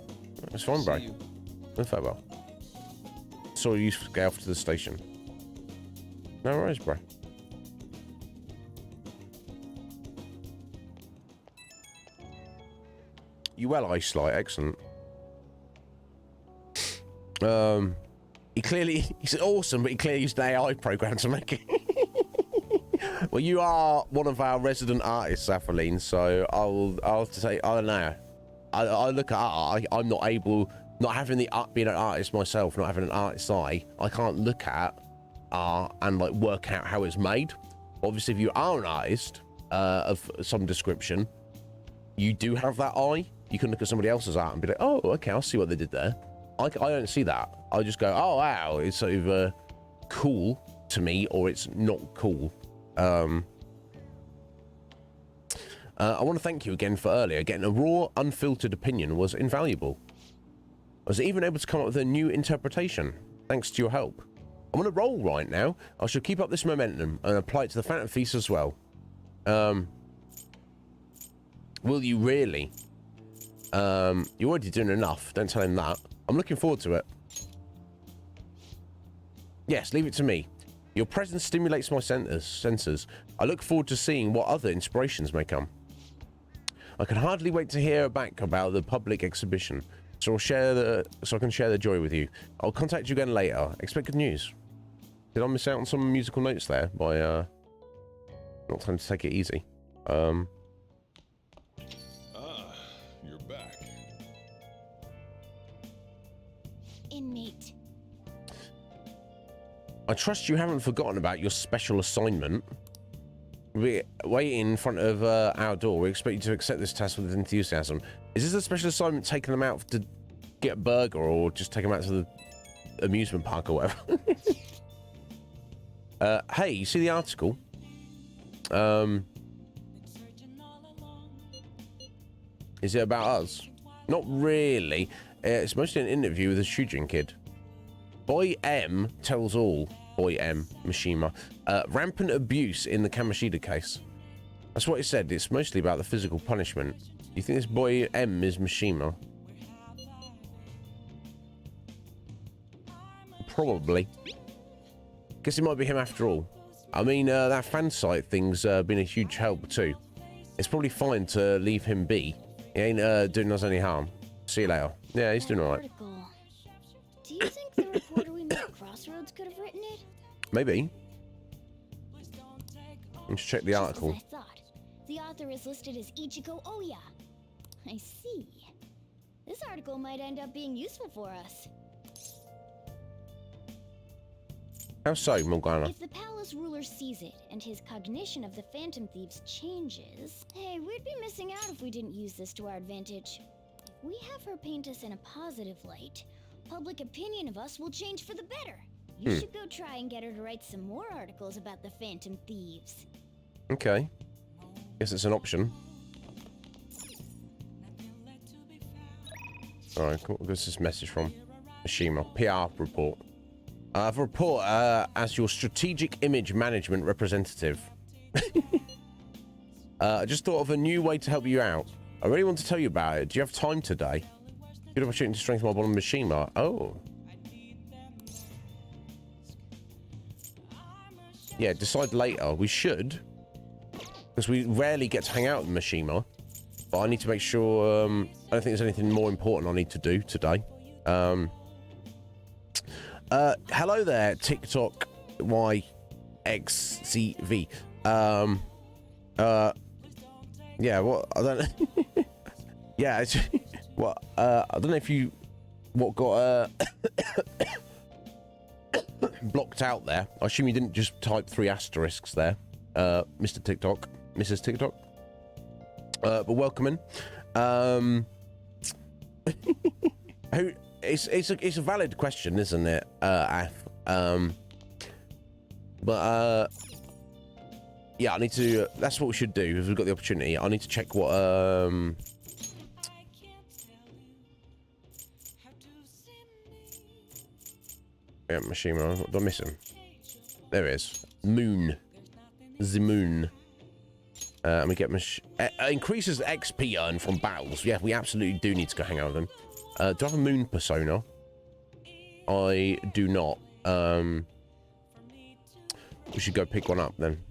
[SPEAKER 2] It's fine, bro. No farewell. Saw you go off to the station. No worries, bro. You well, Ice Light. Excellent. He's awesome, but he clearly used an AI program to make it. Well, you are one of our resident artists, Athaline, so I'll have to say, I don't know. I look at art, I'm not able, not having the art, being an artist myself, not having an artist's eye, I can't look at art and like work out how it's made. Obviously, if you are an artist of some description, you do have that eye. You can look at somebody else's art and be like, oh, okay, I'll see what they did there. I don't see that. I just go, oh, wow, it's either cool to me or it's not cool. I want to thank you again for earlier. Getting a raw, unfiltered opinion was invaluable. I was even able to come up with a new interpretation, thanks to your help. I'm on a roll right now. I shall keep up this momentum and apply it to the Phantom Feast as well. Will you really? You're already doing enough. Don't tell him that. I'm looking forward to it. Yes, leave it to me. Your presence stimulates my senses. I look forward to seeing what other inspirations may come. I can hardly wait to hear back about the public exhibition, so I can share the joy with you. I'll contact you again later. Expect good news. Did I miss out on some musical notes there by not time to take it easy?
[SPEAKER 5] You're back.
[SPEAKER 3] Inmate.
[SPEAKER 2] I trust you haven't forgotten about your special assignment. We're waiting in front of our door. We expect you to accept this task with enthusiasm. Is this a special assignment taking them out to get a burger or just take them out to the amusement park or whatever? Hey, you see the article? Is it about us? Not really. It's mostly an interview with a Shujin kid. Boy M tells all. Boy M, Mishima. Rampant abuse in the Kamoshida case. That's what he said. It's mostly about the physical punishment. You think this boy M is Mishima? Probably. Guess it might be him after all. I mean, that fan site thing's been a huge help too. It's probably fine to leave him be. He ain't doing us any harm. See you later. Yeah, he's doing alright.
[SPEAKER 4] Do you think the reporter we met at Crossroads could have written it?
[SPEAKER 2] Maybe. Let's check the
[SPEAKER 4] Just
[SPEAKER 2] article.
[SPEAKER 4] as I thought. The author is listed as Ichiko Oya. I see. This article might end up being useful for us.
[SPEAKER 2] How so, Morgana?
[SPEAKER 4] If the palace ruler sees it and his cognition of the Phantom Thieves changes, hey, we'd be missing out if we didn't use this to our advantage. If we have her paint us in a positive light, public opinion of us will change for the better. You should go try and get her to write some more articles about the Phantom Thieves.
[SPEAKER 2] Okay. Guess it's an option. Alright, cool. What's this message from? Mishima. PR report. I have a report as your strategic image management representative. I just thought of a new way to help you out. I really want to tell you about it. Do you have time today? Good opportunity to strengthen my bond with Mishima. Oh. Yeah, decide later. We should. Because we rarely get to hang out with Mishima. But I need to make sure... I don't think there's anything more important I need to do today. Hello there, TikTok YXCV. Yeah, what? I don't know. Yeah, it's... What? I don't know if you... What got... blocked out there. I assume you didn't just type 3 asterisks there, Mr. TikTok, Mrs. TikTok. But welcome in. It's a valid question, isn't it, Af? Yeah, I need to. That's what we should do if we've got the opportunity. I need to check what Yeah, Mishima. What did I miss him? There he is. Moon. The moon. And we get increases XP earned from battles. Yeah, we absolutely do need to go hang out with him. Do I have a moon persona? I do not. We should go pick one up then.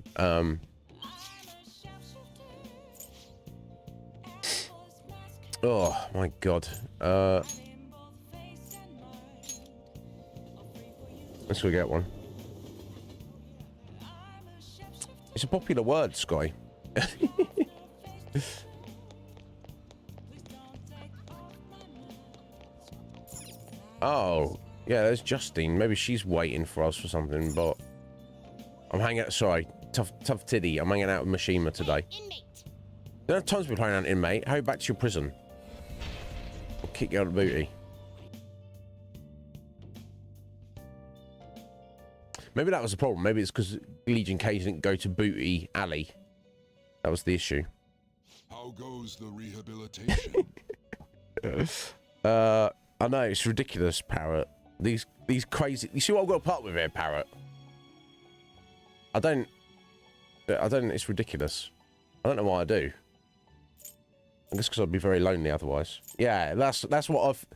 [SPEAKER 2] Oh my god. Let's go get one. It's a popular word, Sky. Oh, yeah, there's Justine. Maybe she's waiting for us for something, but I'm hanging out. Sorry, tough titty. I'm hanging out with Mishima today. Don't have time to be playing out inmate. How back to your prison? I'll kick you out of the booty. Maybe that was the problem. Maybe it's because Legion K didn't go to Booty Alley. That was the issue.
[SPEAKER 5] How goes the rehabilitation?
[SPEAKER 2] I know, it's ridiculous, Parrot. These crazy... You see what I've got to put up with here, Parrot? I don't... It's ridiculous. I don't know why I do. I guess because I'd be very lonely otherwise. Yeah, that's what I've...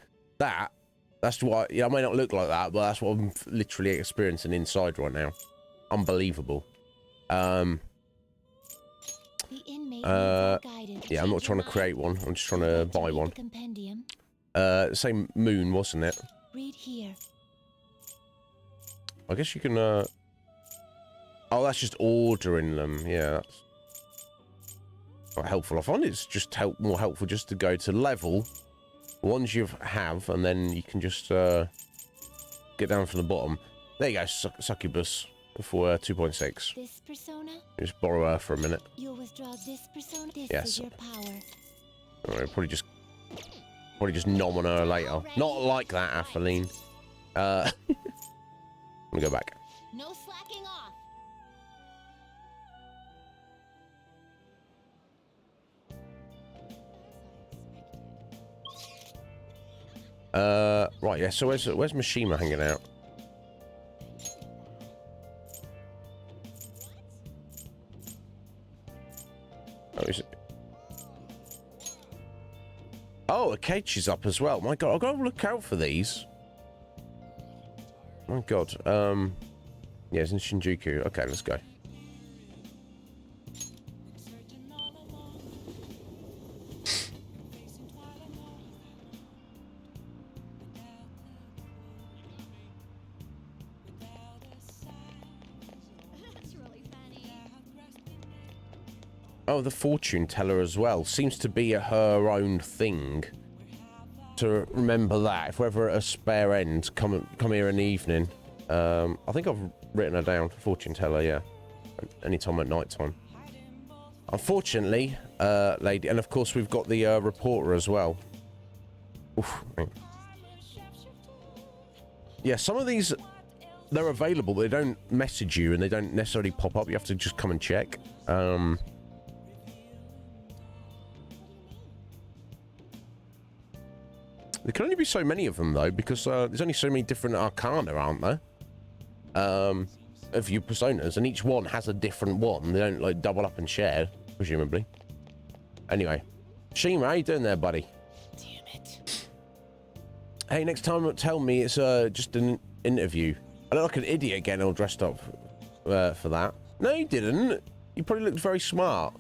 [SPEAKER 2] That's what... Yeah, I may not look like that, but that's what I'm literally experiencing inside right now. Unbelievable. Yeah, I'm not trying to create one. I'm just trying to buy one. Same moon, wasn't it?
[SPEAKER 3] Read here.
[SPEAKER 2] I guess you can, Oh, that's just ordering them. Yeah, that's quite helpful. I find it's just more helpful just to go to level ones you have, and then you can just get down from the bottom. There you go, succubus for 2.6.
[SPEAKER 3] This persona?
[SPEAKER 2] Just borrow her for a minute.
[SPEAKER 3] You'll withdraw this persona. This
[SPEAKER 2] Yes.
[SPEAKER 3] is your power.
[SPEAKER 2] Right, probably just nom on her later. Not like that, Athaline. Let me go back.
[SPEAKER 6] No slacking off.
[SPEAKER 2] Right, yeah, so where's Mishima hanging out? Oh, is it? Oh, a cage is up as well. My god, I've got to look out for these. My god. Yeah, it's in Shinjuku. Okay, let's go. Oh, the fortune teller as well. Seems to be her own thing. To remember that, if we're ever at a spare end, come here in the evening. I think I've written her down. Fortune teller, yeah. Anytime at night time. Unfortunately, lady, and of course we've got the reporter as well. Oof. Yeah, some of these, they're available, but they don't message you and they don't necessarily pop up. You have to just come and check. There can only be so many of them, though, because there's only so many different arcana, aren't there? Of your personas, and each one has a different one. They don't, like, double up and share, presumably. Anyway. Shima, how you doing there, buddy?
[SPEAKER 6] Damn it.
[SPEAKER 2] Hey, next time tell me it's just an interview. I look like an idiot getting all dressed up for that. No, you didn't. You probably looked very smart.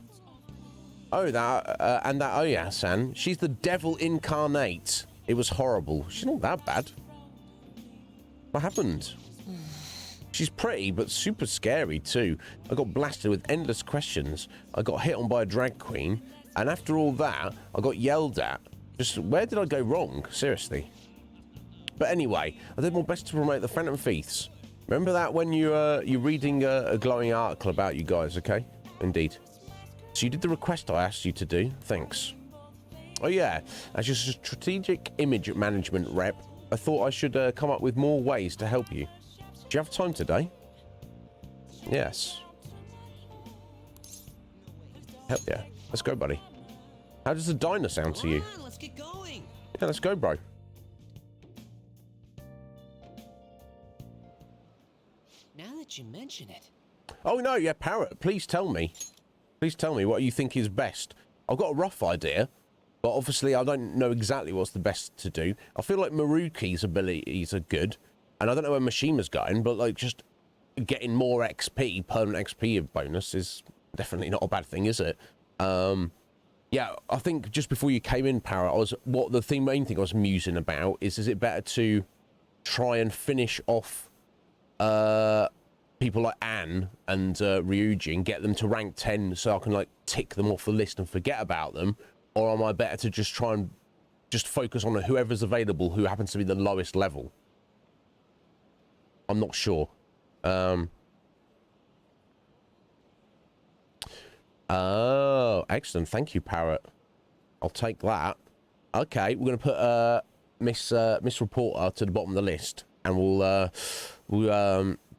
[SPEAKER 2] Oh, that, and that Oya-san. She's the devil incarnate. It was horrible. She's not that bad. What happened? She's pretty, but super scary too. I got blasted with endless questions. I got hit on by a drag queen. And after all that, I got yelled at. Just, where did I go wrong? Seriously. But anyway, I did my best to promote the Phantom Thieves. Remember that when you're reading a glowing article about you guys, okay? Indeed. So you did the request I asked you to do. Thanks. Oh yeah, as your strategic image management rep, I thought I should come up with more ways to help you. Do you have time today? Yes. Hell yeah. Let's go, buddy. How does the diner sound to you?
[SPEAKER 6] Come on, let's get going.
[SPEAKER 2] Yeah, let's go, bro.
[SPEAKER 6] Now that you mention it.
[SPEAKER 2] Oh no, yeah, Parrot, please tell me. Please tell me what you think is best. I've got a rough idea, but obviously I don't know exactly what's the best to do. I feel like Maruki's abilities are good, and I don't know where Mishima's going, but like just getting more XP, permanent XP bonus is definitely not a bad thing, is it? Yeah, I think just before you came in, Parrot, main thing I was musing about is it better to try and finish off people like Anne and Ryuji and get them to rank 10 so I can like tick them off the list and forget about them, or am I better to just try and just focus on whoever's available who happens to be the lowest level? I'm not sure. Oh, excellent. Thank you, Parrot. I'll take that. Okay, we're gonna put Miss Reporter to the bottom of the list, and we'll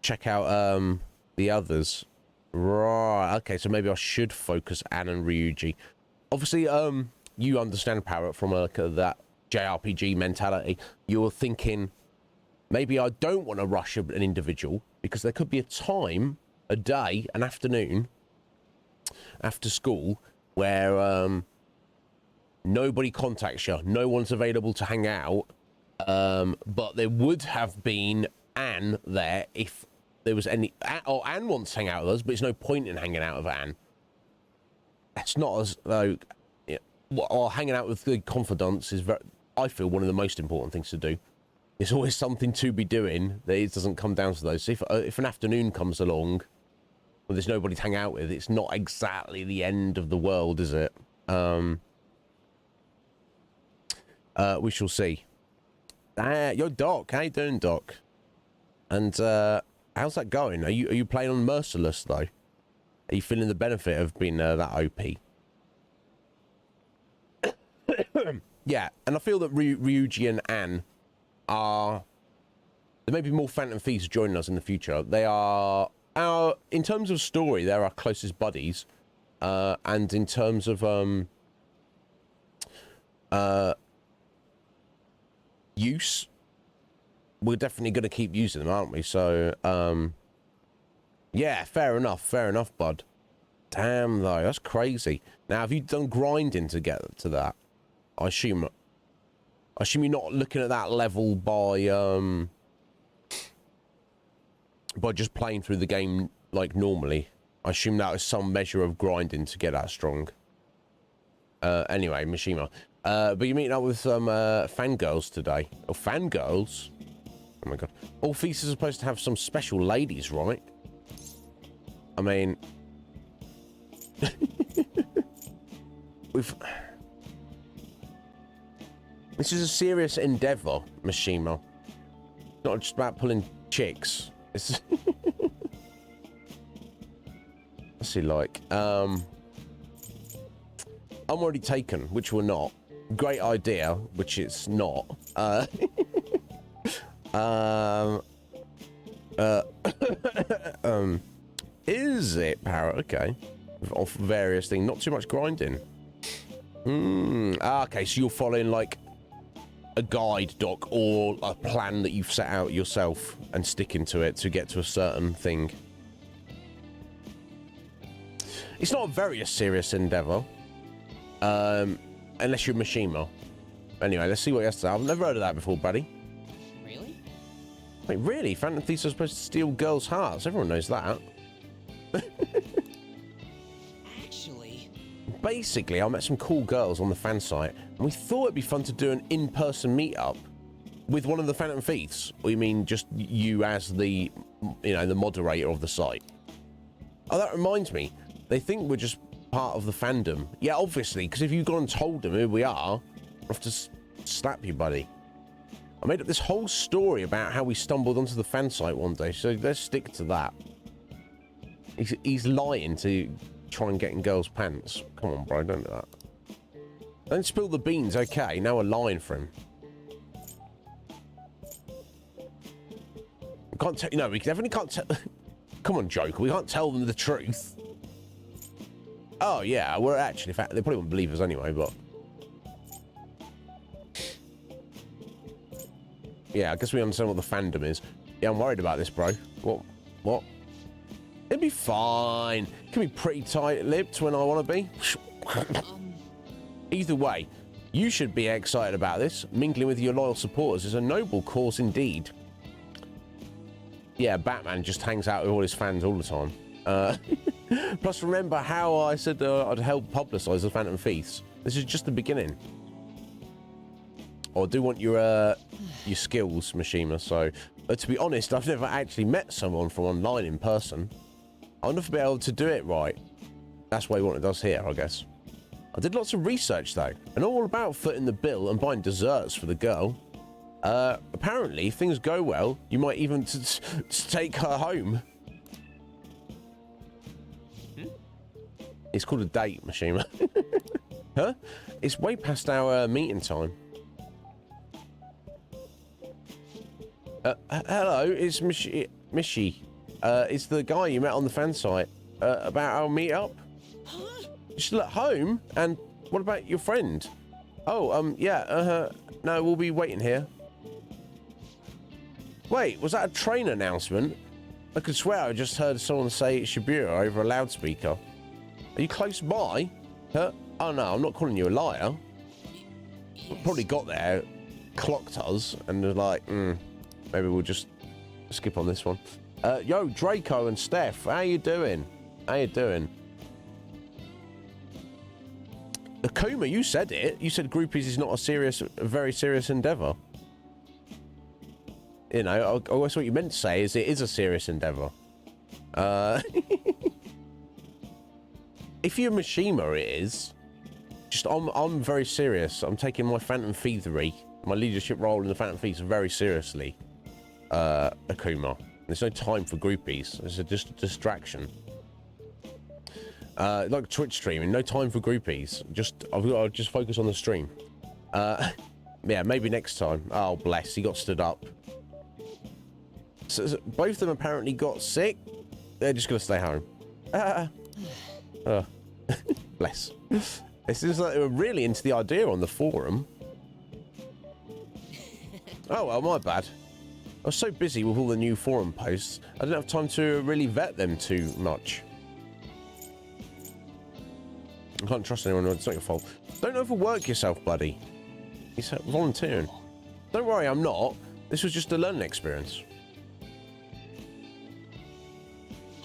[SPEAKER 2] check out the others. Right. Okay, so maybe I should focus Anne and Ryuji. Obviously, you understand, Parrot, from that JRPG mentality. You're thinking maybe I don't want to rush an individual because there could be a time, a day, an afternoon after school where nobody contacts you, no one's available to hang out, but there would have been Anne there if there was any, or Anne wants to hang out with us, but there's no point in hanging out with Anne. It's not as though, or hanging out with the confidants is very, I feel, one of the most important things to do. There's always something to be doing. It doesn't come down to those. So if an afternoon comes along when there's nobody to hang out with, it's not exactly the end of the world, is it? We shall see. Yo, Doc, how you doing, Doc? And how's that going? Are you playing on Merciless though? Are you feeling the benefit of being that OP? Yeah, and I feel that Ryuji and Anne are, there may be more Phantom Thieves joining us in the future. They are in terms of story, they're our closest buddies, and in terms of use, we're definitely going to keep using them, aren't we? So yeah, fair enough, bud. Damn though, that's crazy. Now, have you done grinding to get to that? I assume you're not looking at that level by just playing through the game like normally. I assume that was some measure of grinding to get that strong. Anyway, Mishima. But you're meeting up with some fangirls today. Oh, fangirls? Oh my god. All feasts are supposed to have some special ladies, right? I mean... This is a serious endeavor, Mishima. It's not just about pulling chicks. It's... What's he like? I'm already taken, which we're not. Great idea, which it's not. Is it, Parrot? Okay. Off various things. Not too much grinding. Okay, so you're following, like, a guide, Doc, or a plan that you've set out yourself and sticking to it to get to a certain thing. It's not a very serious endeavor. Unless you're Mishima. Anyway, let's see what he has to say. I've never heard of that before, buddy.
[SPEAKER 6] Really?
[SPEAKER 2] Wait, really? Phantom Thieves are supposed to steal girls' hearts. Everyone knows that.
[SPEAKER 6] Actually...
[SPEAKER 2] Basically, I met some cool girls on the fan site, and we thought it'd be fun to do an in-person meetup with one of the Phantom Thieves. Or you mean just you as the, the moderator of the site? Oh, that reminds me. They think we're just part of the fandom. Yeah, obviously, because if you've gone and told them who we are, I have to slap you, buddy. I made up this whole story about how we stumbled onto the fan site one day, so let's stick to that. He's lying to try and get in girls' pants. Come on, bro, don't do that. Don't spill the beans, okay? Now we're lying for him. We can't tell. No, we definitely can't tell. Come on, Joker. We can't tell them the truth. Oh yeah, we're actually. In fact, they probably wouldn't believe us anyway. But yeah, I guess we understand what the fandom is. Yeah, I'm worried about this, bro. What? What? It'll be fine. Can be pretty tight-lipped when I want to be. Either way, you should be excited about this. Mingling with your loyal supporters is a noble cause indeed. Yeah, Batman just hangs out with all his fans all the time. Plus, remember how I said I'd help publicise the Phantom Thieves? This is just the beginning. I do want your skills, Mishima. So, to be honest, I've never actually met someone from online in person. I wonder if I'll be able to do it right. That's what it does here, I guess. I did lots of research, though, and all about footing the bill and buying desserts for the girl. Apparently, if things go well, you might even take her home. It's called a date, Mishima. Huh? It's way past our meeting time. Hello, it's Mishi. It's the guy you met on the fan site. About our meet-up? You're still at home? And what about your friend? Oh, yeah, no, we'll be waiting here. Wait, was that a train announcement? I could swear I just heard someone say Shibuya over a loudspeaker. Are you close by? Huh? Oh no, I'm not calling you a liar. Probably got there, clocked us, and was like, maybe we'll just skip on this one. Yo, Draco and Steph, how you doing? How you doing? Akuma, you said it. You said groupies is not a very serious endeavour. You know, I guess what you meant to say is it is a serious endeavour. If you're Mishima, it is. Just, I'm very serious. I'm taking my Phantom Thievery, my leadership role in the Phantom Thieves very seriously, Akuma. There's no time for groupies. It's just a distraction. Like Twitch streaming, no time for groupies. I'll just focus on the stream. Yeah, maybe next time. Oh, bless. He got stood up. So both of them apparently got sick. They're just going to stay home. Bless. It seems like they were really into the idea on the forum. Oh, well, my bad. I was so busy with all the new forum posts, I didn't have time to really vet them too much. I can't trust anyone, it's not your fault. Don't overwork yourself, buddy. He's volunteering. Don't worry, I'm not. This was just a learning experience.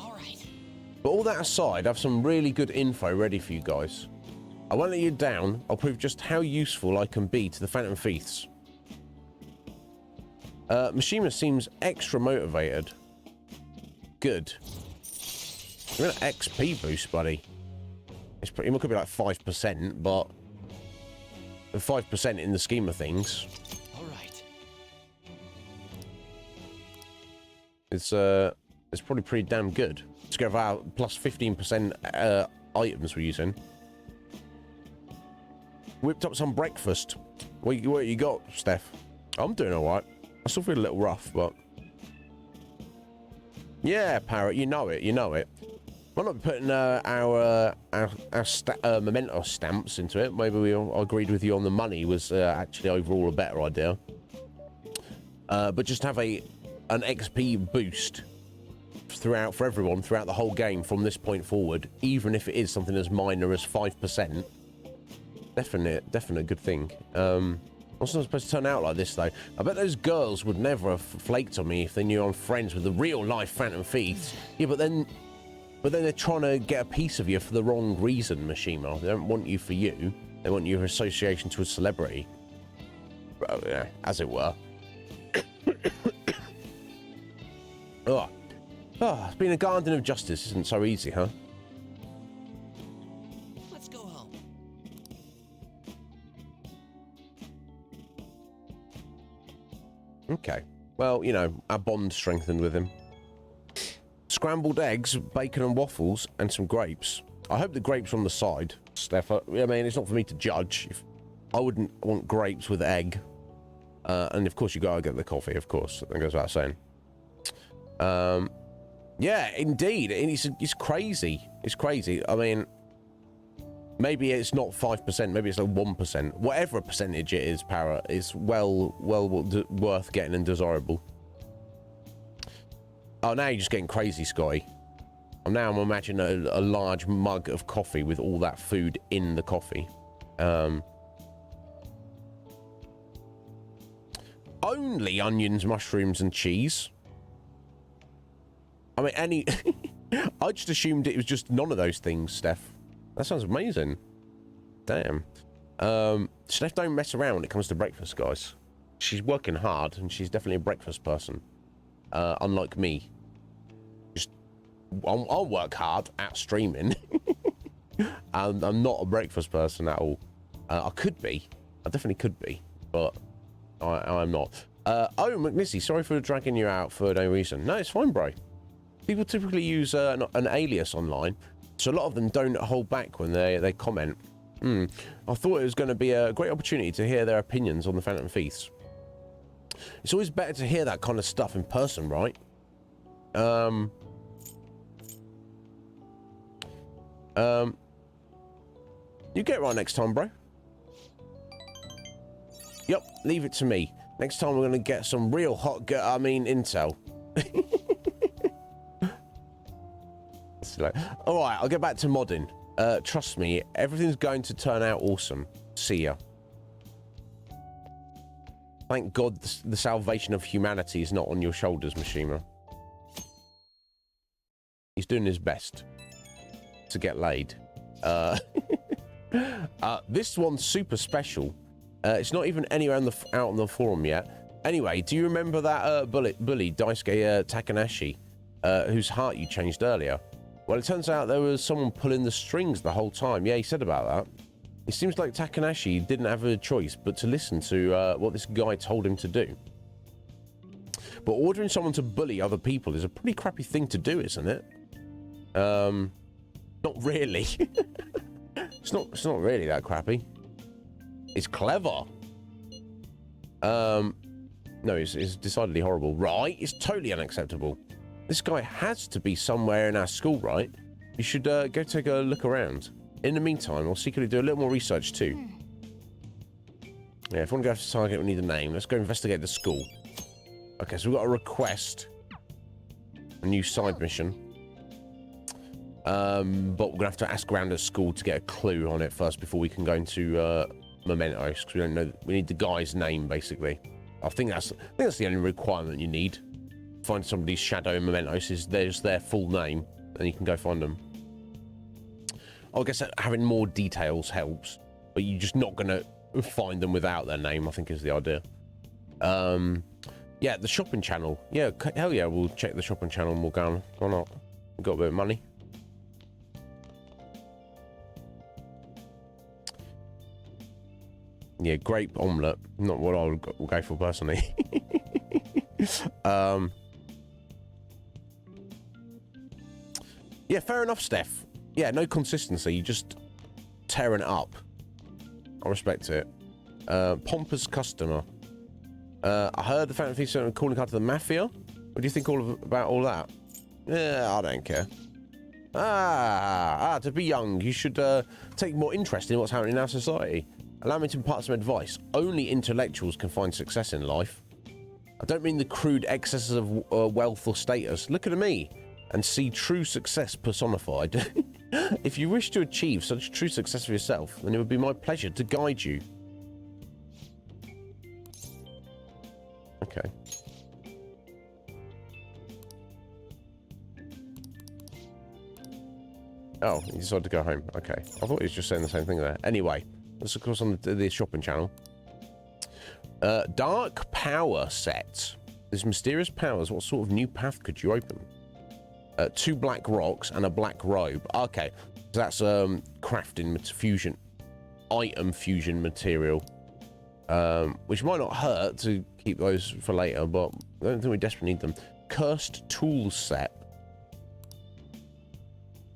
[SPEAKER 6] Alright.
[SPEAKER 2] But all that aside, I have some really good info ready for you guys. I won't let you down. I'll prove just how useful I can be to the Phantom Thieves. Mishima seems extra motivated. Good. You're an XP boost, buddy. It could be like 5%, but 5% in the scheme of things.
[SPEAKER 6] Alright.
[SPEAKER 2] It's probably pretty damn good. Let's go for plus 15% items we're using. Whipped up some breakfast. What you got, Steph? I'm doing all right. I still feel a little rough, but yeah, Parrot, you know it. We're not putting our memento stamps into it. Maybe we all agreed with you on the money was actually overall a better idea. But just have an XP boost for everyone throughout the whole game from this point forward, even if it is something as minor as 5%. Definite good thing. What's not supposed to turn out like this, though? I bet those girls would never have flaked on me if they knew I'm friends with the real-life Phantom Thieves. Yeah, but then they're trying to get a piece of you for the wrong reason, Mishima. They don't want you for you. They want your association to a celebrity. Well, yeah, as it were. It's been a garden of justice isn't so easy, huh?
[SPEAKER 6] Let's go home.
[SPEAKER 2] Okay. Well, you know, our bond strengthened with him. Scrambled eggs, bacon and waffles, and some grapes. I hope the grapes are on the side, Steph. I mean, it's not for me to judge. I wouldn't want grapes with egg. And of course, you gotta get the coffee, of course. That goes without saying. Yeah, indeed. It's crazy. It's crazy. I mean, maybe it's not 5%. Maybe it's like 1%. Whatever percentage it is, Parrot, is well worth getting and desirable. Oh, now you're just getting crazy, Scotty. I'm imagining a large mug of coffee with all that food in the coffee. Only onions, mushrooms, and cheese. I mean, I just assumed it was just none of those things, Steph. That sounds amazing. Damn. Steph don't mess around when it comes to breakfast, guys. She's working hard, and she's definitely a breakfast person. Unlike me. I'll work hard at streaming. I'm not a breakfast person at all. I could be. I definitely could be. But I'm not. Oh, McNissy, sorry for dragging you out for no reason. No, it's fine, bro. People typically use an alias online, so a lot of them don't hold back when they comment. I thought it was going to be a great opportunity to hear their opinions on the Phantom Thieves. It's always better to hear that kind of stuff in person, right? You get it right next time, bro. Yep, leave it to me. Next time we're going to get some real hot intel. Alright, I'll get back to modding. Trust me, everything's going to turn out awesome. See ya. Thank God the salvation of humanity is not on your shoulders, Mishima. He's doing his best to get laid. This one's super special. It's not even anywhere out on the forum yet. Anyway, do you remember that bully, Daisuke Takanashi, whose heart you changed earlier? Well, it turns out there was someone pulling the strings the whole time. Yeah, he said about that. It seems like Takanashi didn't have a choice but to listen to what this guy told him to do. But ordering someone to bully other people is a pretty crappy thing to do, isn't it? Not really. It's not really that crappy. It's clever. No, it's decidedly horrible. Right? It's totally unacceptable. This guy has to be somewhere in our school, right? You should go take a look around. In the meantime, I'll secretly do a little more research too. Yeah, if we want to go after target, we need a name. Let's go investigate the school. Okay, so we've got a request. A new side mission. But we're going to have to ask around at school to get a clue on it first before we can go into mementos, because we don't know. We need the guy's name, basically. I think that's the only requirement you need. Find somebody's shadow in mementos, there's their full name, and you can go find them. I guess having more details helps, but you're just not going to find them without their name, I think is the idea. Yeah, the shopping channel. Yeah, hell yeah, we'll check the shopping channel and we'll go on. Why not? We've got a bit of money. Yeah, grape omelette. Not what I would go for personally. Yeah, fair enough, Steph. Yeah, no consistency. You just tearing it up. I respect it. Pompous customer. I heard the Phantom Thieves are calling card to the Mafia. What do you think about all that? Yeah, I don't care. To be young, you should take more interest in what's happening in our society. Allow me to impart some advice. Only intellectuals can find success in life. I don't mean the crude excesses of wealth or status. Look at me and see true success personified. If you wish to achieve such true success for yourself, then it would be my pleasure to guide you. Okay. Oh, he decided to go home. Okay. I thought he was just saying the same thing there. Anyway, let's of course on the shopping channel. Dark power set. These mysterious powers, what sort of new path could you open? 2 black rocks and a black robe. Okay, so that's crafting fusion, item fusion material. which might not hurt to keep those for later, but I don't think we desperately need them. Cursed tool set.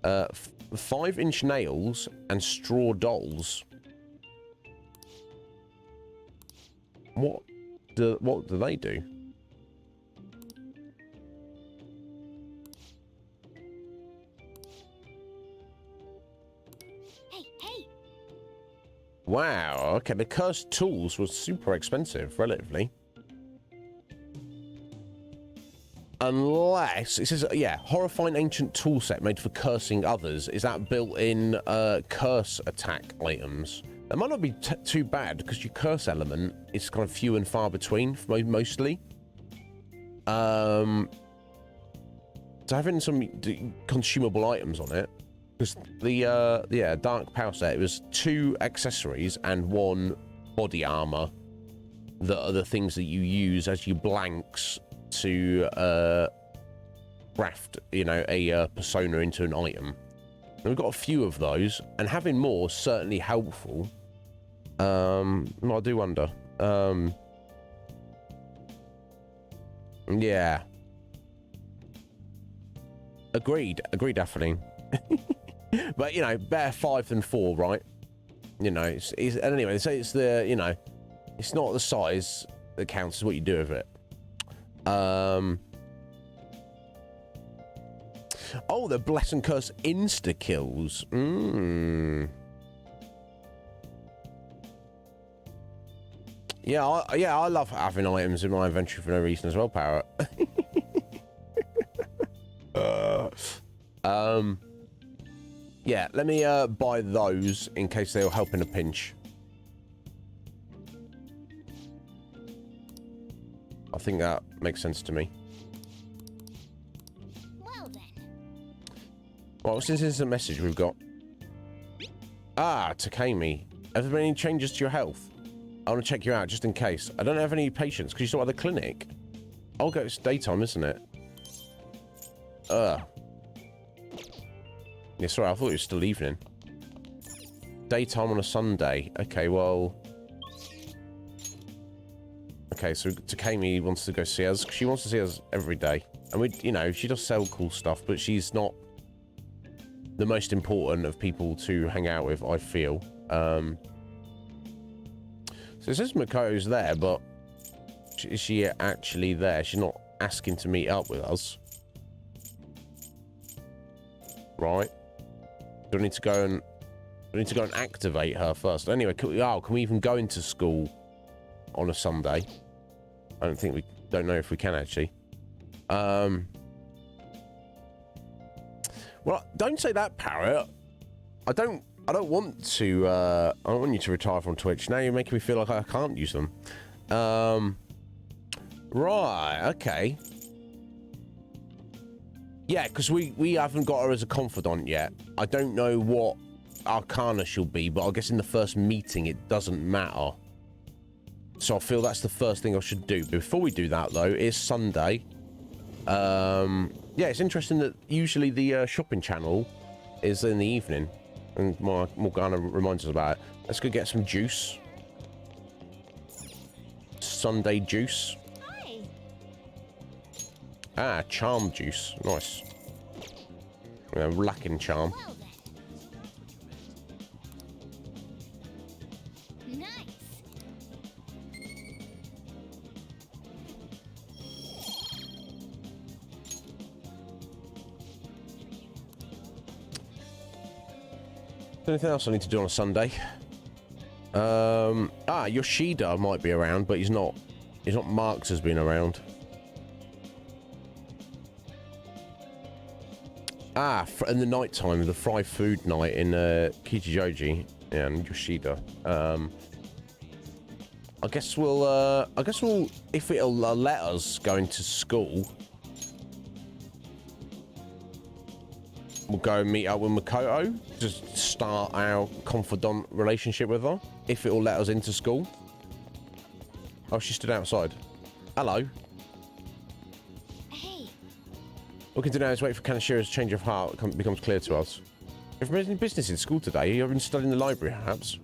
[SPEAKER 2] 5-inch nails and straw dolls. What do they do?
[SPEAKER 4] Hey!
[SPEAKER 2] Wow, okay, the cursed tools was super expensive, relatively. Unless, it says, yeah, horrifying ancient tool set made for cursing others. Is that built-in curse attack items? That might not be too bad, because your curse element is kind of few and far between, mostly. So having some consumable items on it, because the, yeah, dark power set, it was 2 accessories and 1 body armor that are the things that you use as your blanks to craft, you know, a persona into an item. And we've got a few of those, and having more is certainly helpful. I do wonder. Yeah. Agreed, definitely. But, you know, better 5 than 4, right? You know, it's and anyway, so it's the, you know, it's not the size that counts, it's what you do with it. Oh, the Bless and Curse insta-kills. Yeah, I love having items in my inventory for no reason as well, Parrot. Yeah, let me buy those in case they'll help in a pinch. I think that makes sense to me.
[SPEAKER 4] Well then.
[SPEAKER 2] Well, since this is a message we've got. Ah, Takemi. Have there been any changes to your health? I want to check you out just in case. I don't have any patients because you're still at the clinic. I'll go. It's daytime, isn't it? Yeah, sorry, I thought it was still evening. Daytime on a Sunday. Okay, well. Okay, so Takemi wants to go see us. She wants to see us every day. And we, you know, she does sell cool stuff, but she's not the most important of people to hang out with, I feel. So it says Makoto's there, but is she actually there? She's not asking to meet up with us. Right. Do I need to go and activate her first? Anyway, can we even go into school on a Sunday? I don't know if we can actually. Well, don't say that, Parrot. I don't want to. I don't want you to retire from Twitch. Now you're making me feel like I can't use them. Right. Okay. Yeah, because we haven't got her as a confidant yet. I don't know what Arcana she'll be, but I guess in the first meeting it doesn't matter. So I feel that's the first thing I should do. Before we do that, though, it's Sunday. Yeah, it's interesting that usually the shopping channel is in the evening. And Morgana reminds us about it. Let's go get some juice. Sunday juice.
[SPEAKER 4] Hi.
[SPEAKER 2] Ah, charm juice. Nice. Lacking charm.
[SPEAKER 4] Well then. Nice.
[SPEAKER 2] Anything else I need to do on a Sunday? Yoshida might be around, but he's not. He's not marked as being around. In the night time, the fried food night in Kichijoji and Yoshida. I guess we'll. If it'll let us go into school, we'll go and meet up with Makoto. Just start our confidant relationship with her. If it'll let us into school. Oh, she stood outside. Hello.
[SPEAKER 4] Hey.
[SPEAKER 2] What we can do now is wait for Kaneshira's change of heart becomes clear to us. If there's any business in school today, you've been studying in the library, perhaps.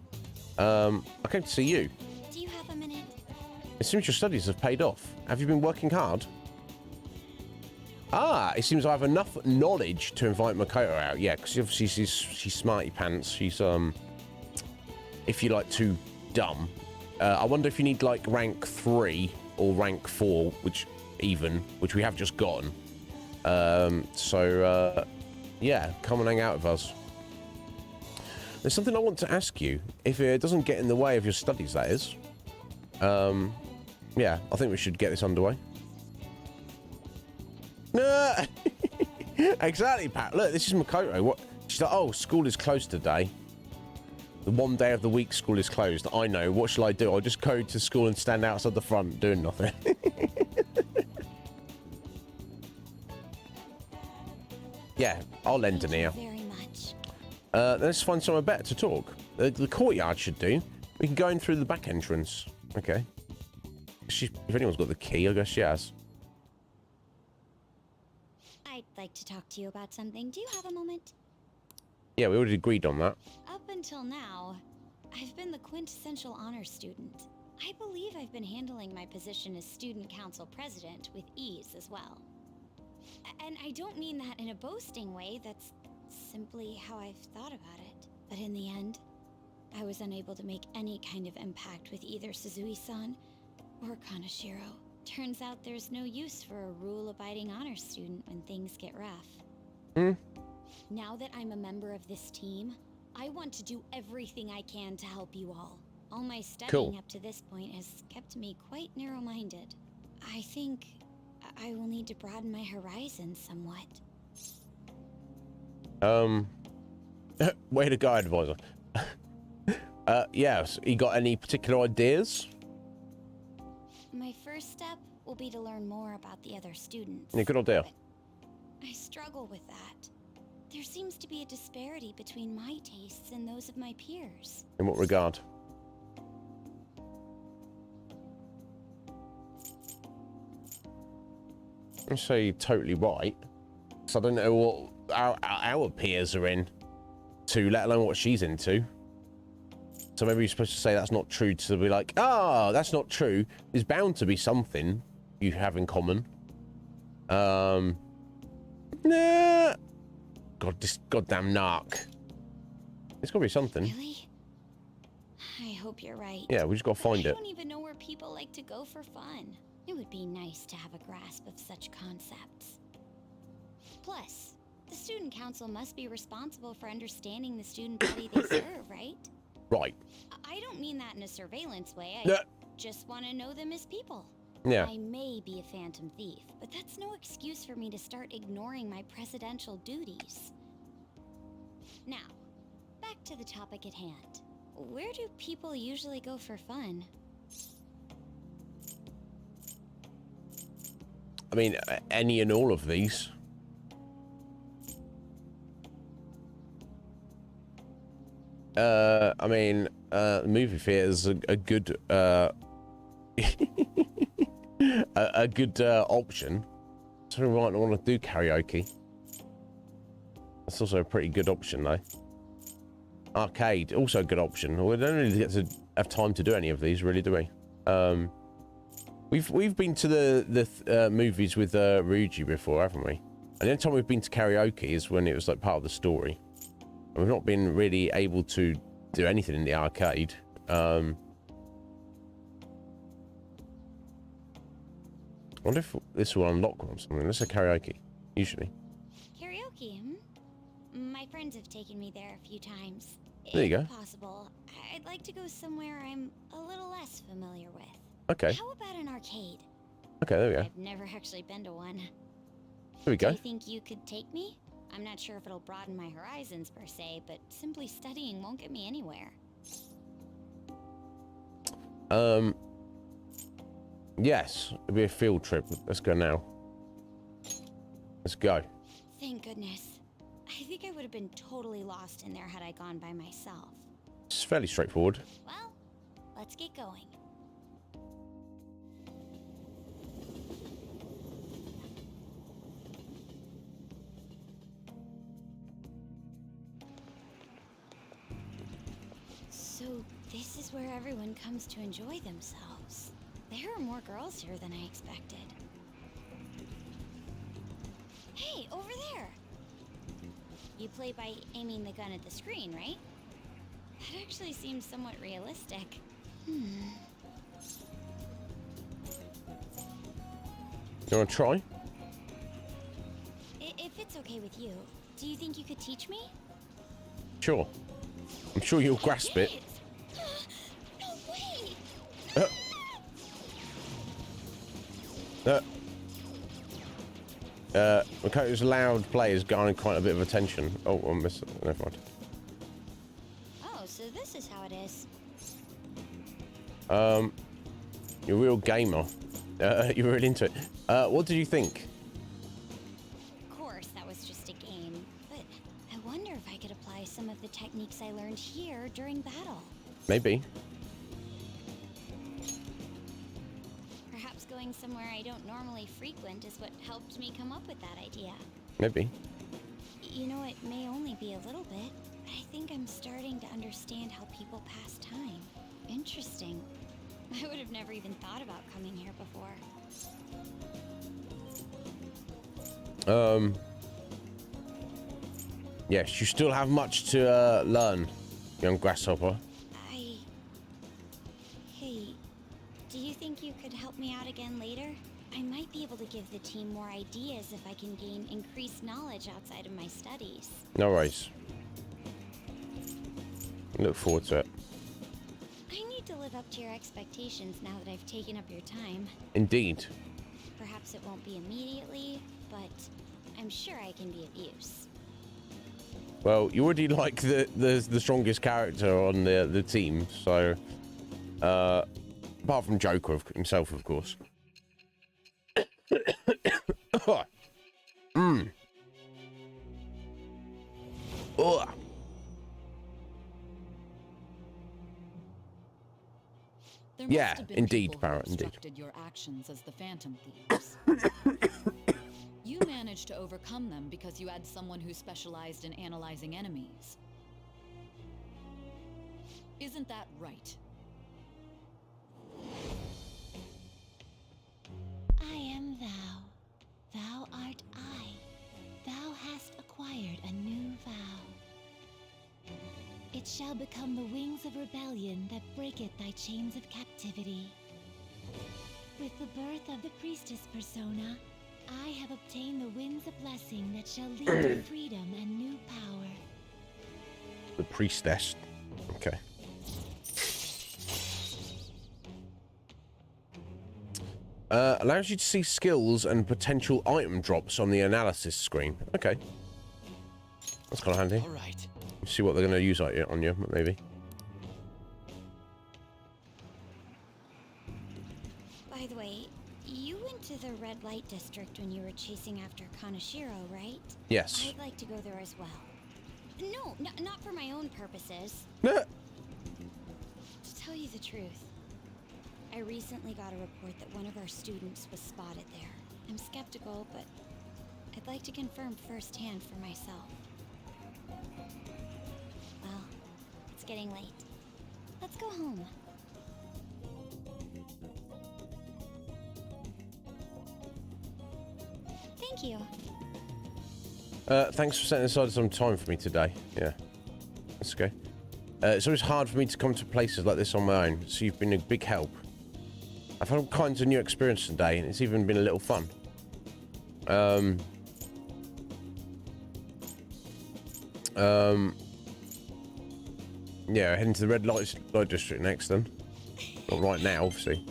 [SPEAKER 2] I came to see you.
[SPEAKER 4] Do you have a minute?
[SPEAKER 2] It seems your studies have paid off. Have you been working hard? Ah, it seems I have enough knowledge to invite Makoto out. Yeah, because obviously she's smarty pants. She's, if you like, too dumb. I wonder if you need, like, rank 3 or rank 4, which we have just gotten. Yeah, come and hang out with us. There's something I want to ask you. If it doesn't get in the way of your studies, that is. Yeah, I think we should get this underway. No, exactly, Pat. Look, this is Makoto. What? She's like, oh, school is closed today. The one day of the week school is closed. I know. What shall I do? I'll just go to school and stand outside the front doing nothing. Yeah, I'll lend an ear.
[SPEAKER 3] Very much.
[SPEAKER 2] Let's find somewhere better to talk. The courtyard should do. We can go in through the back entrance. Okay. If anyone's got the key, I guess she has.
[SPEAKER 4] I'd like to talk to you about something. Do you have a moment?
[SPEAKER 2] Yeah, we already agreed on that.
[SPEAKER 4] Up until now, I've been the quintessential honor student. I believe I've been handling my position as student council president with ease as well. And I don't mean that in a boasting way, that's simply how I've thought about it. But in the end, I was unable to make any kind of impact with either Suzui-san or Kanashiro. Turns out there's no use for a rule-abiding honor student when things get rough. Now that I'm a member of this team, I want to do everything I can to help you all. All my studying up to this point has kept me quite narrow-minded. I think I will need to broaden my horizons somewhat.
[SPEAKER 2] Way to go, advisor. Yes, you got any particular ideas?
[SPEAKER 4] My first step will be to learn more about the other students.
[SPEAKER 2] Yeah, good idea.
[SPEAKER 4] But I struggle with that. There seems to be a disparity between my tastes and those of my peers.
[SPEAKER 2] In what regard? I say you're totally right. So I don't know what our peers are into, let alone what she's into. So maybe you're supposed to say that's not true to be like, that's not true. There's bound to be something you have in common. Nah. God, this goddamn narc. There's got to be something.
[SPEAKER 4] Really? I hope you're right.
[SPEAKER 2] Yeah, we just got to find
[SPEAKER 4] I
[SPEAKER 2] it.
[SPEAKER 4] don't even know where people like to go for fun. It would be nice to have a grasp of such concepts. Plus, the student council must be responsible for understanding the student body they serve, right?
[SPEAKER 2] Right.
[SPEAKER 4] I don't mean that in a surveillance way. I just want to know them as people.
[SPEAKER 2] Yeah.
[SPEAKER 4] I may be a phantom thief, but that's no excuse for me to start ignoring my presidential duties. Now, back to the topic at hand. Where do people usually go for fun?
[SPEAKER 2] I mean, any and all of these. I mean, movie theater is a good, a good option. So we might want to do karaoke. That's also a pretty good option, though. Arcade, also a good option. We don't really get to have time to do any of these, really, do we? We've been to the movies with Ryuji before, haven't we? And the only time we've been to karaoke is when it was like part of the story. And we've not been really able to do anything in the arcade. I wonder if this will unlock one or something. Let's say karaoke, usually.
[SPEAKER 4] Karaoke, My friends have taken me there a few times.
[SPEAKER 2] There you
[SPEAKER 4] If
[SPEAKER 2] go.
[SPEAKER 4] possible, I'd like to go somewhere I'm a little less familiar with.
[SPEAKER 2] Okay.
[SPEAKER 4] How about an arcade?
[SPEAKER 2] Okay, there we go.
[SPEAKER 4] I've never actually been to one.
[SPEAKER 2] There we
[SPEAKER 4] Do
[SPEAKER 2] go.
[SPEAKER 4] you think you could take me? I'm not sure if it'll broaden my horizons per se, but simply studying won't get me anywhere.
[SPEAKER 2] Yes, it'll be a field trip. Let's go now. Let's go.
[SPEAKER 4] Thank goodness. I think I would have been totally lost in there had I gone by myself.
[SPEAKER 2] It's fairly straightforward.
[SPEAKER 4] Well, let's get going. So this is where everyone comes to enjoy themselves. There There are more girls here than I expected. Hey, over there! You play by aiming the gun at the screen, right? That actually seems somewhat realistic.
[SPEAKER 2] You want to try?
[SPEAKER 4] If it's okay with you, do you think you could teach me?
[SPEAKER 2] Sure. I'm sure you'll grasp it.
[SPEAKER 4] No way!
[SPEAKER 2] Makoto's loud play has garnered quite a bit of attention. Oh, I missed it. Never mind.
[SPEAKER 4] Oh, so this is how it is.
[SPEAKER 2] You're a real gamer. You're really into it. What did you think?
[SPEAKER 4] Of course, that was just a game. But I wonder if I could apply some of the techniques I learned here during battle.
[SPEAKER 2] Maybe.
[SPEAKER 4] Perhaps going somewhere I don't normally frequent is what helped me come up with that idea.
[SPEAKER 2] Maybe.
[SPEAKER 4] You know, it may only be a little bit, but I think I'm starting to understand how people pass time. Interesting. I would have never even thought about coming here before.
[SPEAKER 2] Yes, you still have much to learn, young grasshopper.
[SPEAKER 4] Hey, do you think you could help me out again later? I might be able to give the team more ideas if I can gain increased knowledge outside of my studies.
[SPEAKER 2] No worries. Look forward to it.
[SPEAKER 4] I need to live up to your expectations now that I've taken up your time.
[SPEAKER 2] Indeed.
[SPEAKER 4] Perhaps it won't be immediately, but I'm sure I can be of use.
[SPEAKER 2] Well, you already like the strongest character on the team, so apart from Joker himself, of course. Oh. Yeah, indeed, Parrot, indeed.
[SPEAKER 9] Your actions as the Phantom Thieves. You managed to overcome them because you had someone who specialized in analyzing enemies. Isn't that right?
[SPEAKER 3] I am thou. Thou art I. Thou hast acquired a new vow. It shall become the wings of rebellion that breaketh thy chains of captivity. With the birth of the priestess persona, I have obtained the winds of blessing that shall lead to freedom and new power.
[SPEAKER 2] The priestess. Okay. Allows you to see skills and potential item drops on the analysis screen. Okay. That's kind of handy.
[SPEAKER 6] All right.
[SPEAKER 2] See what they're going to use on you, maybe.
[SPEAKER 4] By the way, you went to the red light district when you were chasing after Kaneshiro, right?
[SPEAKER 2] Yes.
[SPEAKER 4] I'd like to go there as well. No, not for my own purposes.
[SPEAKER 2] No.
[SPEAKER 4] To tell you the truth, I recently got a report that one of our students was spotted there. I'm skeptical, but I'd like to confirm firsthand for myself. Well, it's getting late. Let's go home. Thank you.
[SPEAKER 2] Thanks for setting aside some time for me today. Yeah, that's okay. It's always hard for me to come to places like this on my own, so you've been a big help. I've had all kinds of new experience today, and it's even been a little fun. Yeah, heading to the red light district next then. Not right now, obviously.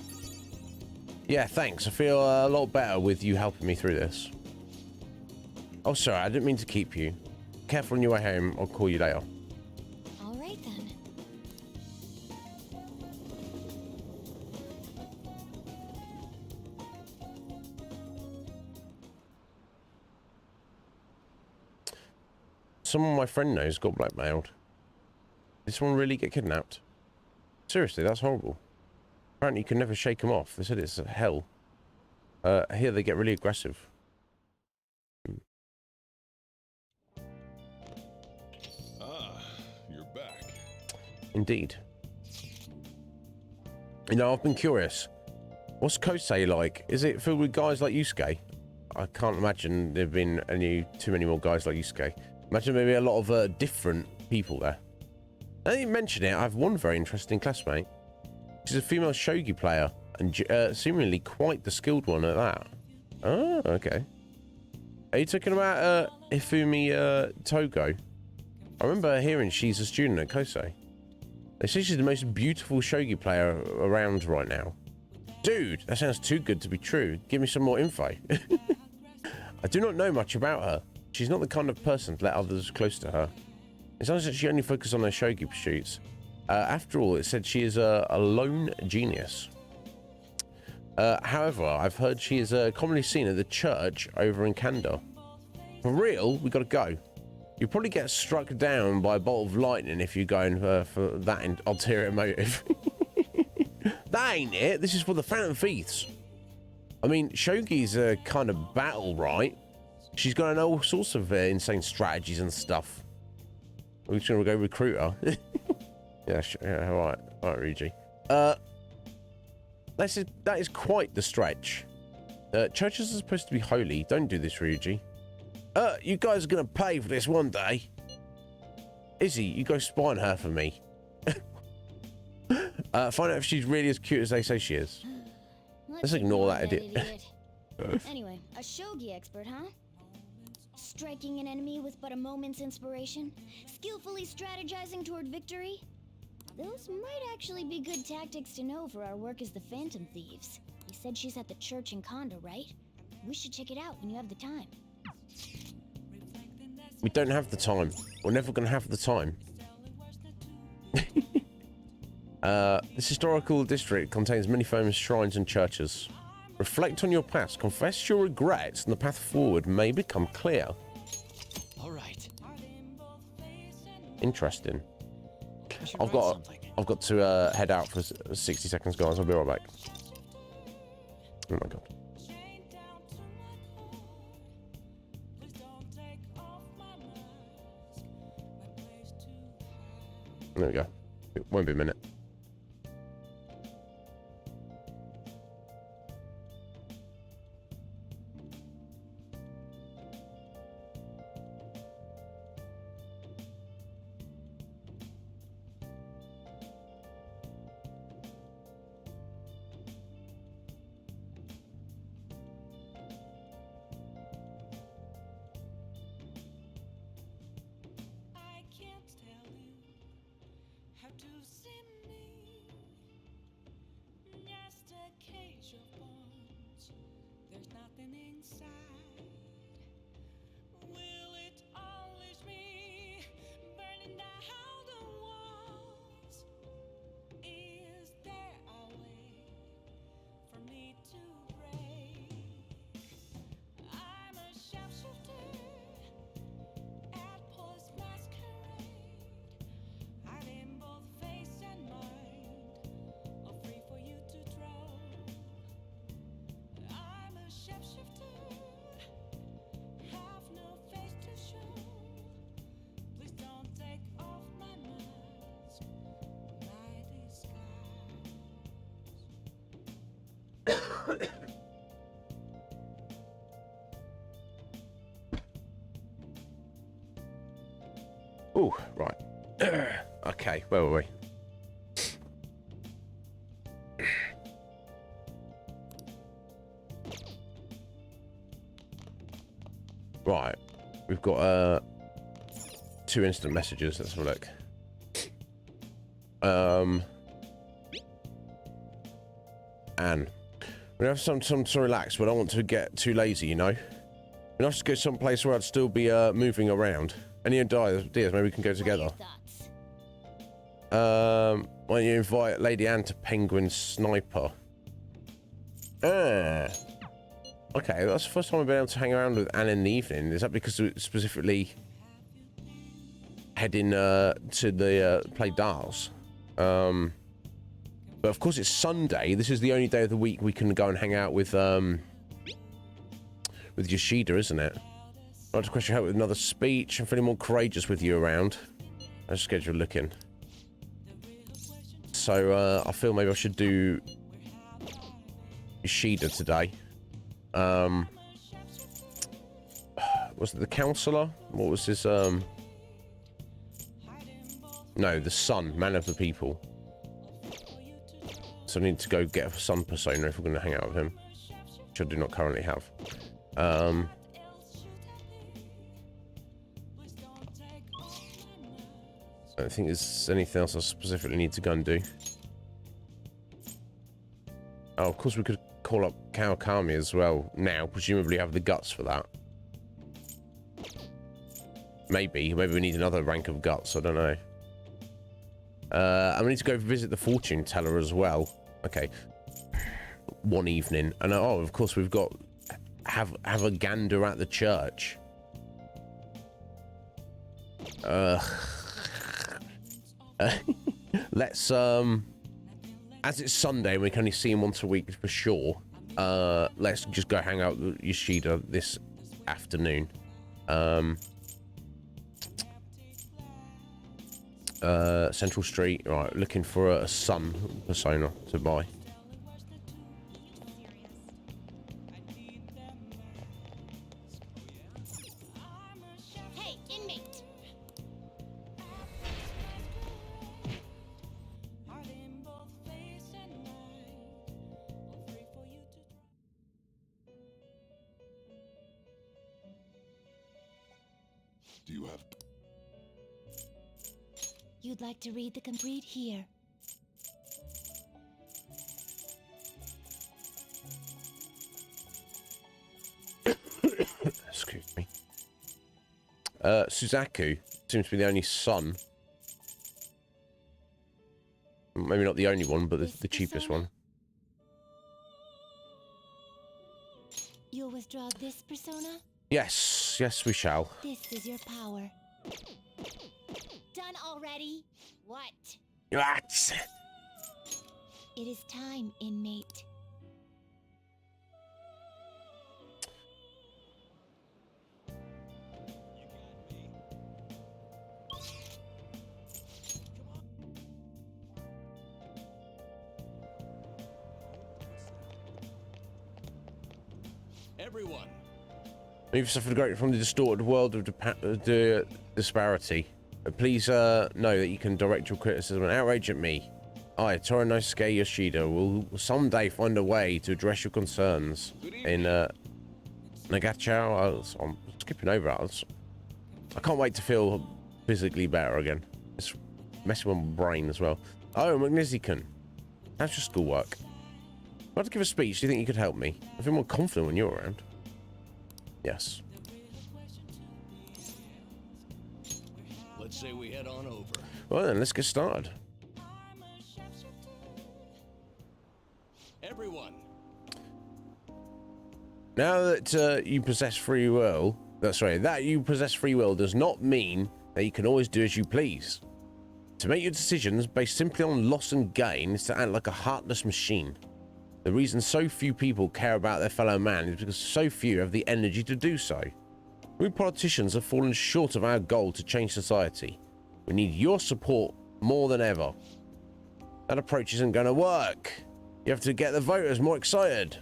[SPEAKER 2] Yeah, thanks. I feel a lot better with you helping me through this. Oh, sorry, I didn't mean to keep you. Careful on your way home. I'll call you later.
[SPEAKER 4] All right then.
[SPEAKER 2] Someone my friend knows got blackmailed. Did someone really get kidnapped? Seriously, that's horrible. Apparently you can never shake them off. They said it's hell. Here they get really aggressive.
[SPEAKER 5] Ah, you're back.
[SPEAKER 2] Indeed. You know, I've been curious. What's Kosei like? Is it filled with guys like Yusuke? I can't imagine there've been too many more guys like Yusuke. Imagine maybe a lot of different people there. Now that you mention it, I have one very interesting classmate. She's a female shogi player, and seemingly quite the skilled one at that. Oh, okay. Are you talking about Ifumi Togo? I remember hearing she's a student at Kosei. They say she's the most beautiful shogi player around right now. Dude, that sounds too good to be true. Give me some more info. I do not know much about her. She's not the kind of person to let others close to her. It sounds like she only focuses on her shogi pursuits. After all, it said she is a lone genius. However, I've heard she is commonly seen at the church over in Kanda. For real, we gotta go. You'll probably get struck down by a bolt of lightning if you're going for that ulterior motive. That ain't it. This is for the Phantom Thieves. I mean, Shogi's a kind of battle, right? She's got all sorts of insane strategies and stuff. We're just gonna go recruit her. Yeah, all right, Ryuji. That is quite the stretch. Churches are supposed to be holy. Don't do this, Ryuji. You guys are gonna pay for this one day. Izzy, you go spy on her for me. Find out if she's really as cute as they say she is. Let's ignore that idiot.
[SPEAKER 4] Anyway, a shogi expert, huh? Striking an enemy with but a moment's inspiration? Skillfully strategizing toward victory? Those might actually be good tactics to know for our work as the Phantom Thieves. You said she's at the church in Kondo, right? We should check it out when you have the time.
[SPEAKER 2] We don't have the time. We're never going to have the time. This historical district contains many famous shrines and churches. Reflect on your past, confess your regrets, and the path forward may become clear.
[SPEAKER 6] All right.
[SPEAKER 2] Interesting.
[SPEAKER 6] I should
[SPEAKER 2] I've
[SPEAKER 6] write
[SPEAKER 2] got
[SPEAKER 6] something.
[SPEAKER 2] to head out for 60 seconds, guys. I'll be right back. Oh my god. There we go. It won't be a minute. Oh, right. Okay, where were we? Right, we've got 2 instant messages. Let's have a look. Anne, we have some to relax, but I don't want to get too lazy, you know. We have to go someplace where I'd still be moving around. Any ideas? Maybe we can go together. Why don't you invite Lady Anne to Penguin Sniper? Okay, that's the first time I've been able to hang around with Anne in the evening. Is that because we're specifically heading to the play Dars? But of course it's Sunday. This is the only day of the week we can go and hang out with Yoshida, isn't it? I'd like to question help with another speech. I'm feeling more courageous with you around. How's schedule looking? So I feel maybe I should do Yoshida today. Was it the councillor? What was his no, the son, man of the people. So I need to go get a sun persona if we're going to hang out with him, which I do not currently have. I don't think there's anything else I specifically need to go and do. Oh, of course we could call up Kawakami as well now. Presumably have the guts for that. Maybe we need another rank of guts. I don't know. And we need to go visit the fortune teller as well. Okay. One evening. And oh, of course we've got have a gander at the church. Let's as it's Sunday and we can only see him once a week for sure. Let's just go hang out with Yoshida this afternoon. Central Street, right, looking for a sun persona to buy.
[SPEAKER 4] Hey, inmate!
[SPEAKER 5] Do you have...
[SPEAKER 3] You'd like to read the complete here.
[SPEAKER 2] Excuse me. Suzaku seems to be the only son. Maybe not the only one, but the cheapest one.
[SPEAKER 3] You'll withdraw this persona?
[SPEAKER 2] Yes, yes, we shall.
[SPEAKER 3] This is your power.
[SPEAKER 4] Done already? What?
[SPEAKER 2] What?
[SPEAKER 3] It is time, inmate.
[SPEAKER 6] Everyone.
[SPEAKER 2] We've suffered greatly from the distorted world of the disparity. Please know that you can direct your criticism and outrage at me. I, Torinosuke Yoshida, will someday find a way to address your concerns. In Nagachao, I'm skipping over it. I can't wait to feel physically better again. It's messing with my brain as well. Oh, Magnificent. How's your schoolwork? If I had to give a speech, do you think you could help me? I feel more confident when you're around. Yes.
[SPEAKER 6] Let's say we head on over.
[SPEAKER 2] Well then, let's get started.
[SPEAKER 6] Everyone.
[SPEAKER 2] Now that you possess free will, that you possess free will does not mean that you can always do as you please. To make your decisions based simply on loss and gain is to act like a heartless machine. The reason so few people care about their fellow man is because so few have the energy to do so. We politicians have fallen short of our goal to change society. We need your support more than ever. That approach isn't going to work. You have to get the voters more excited.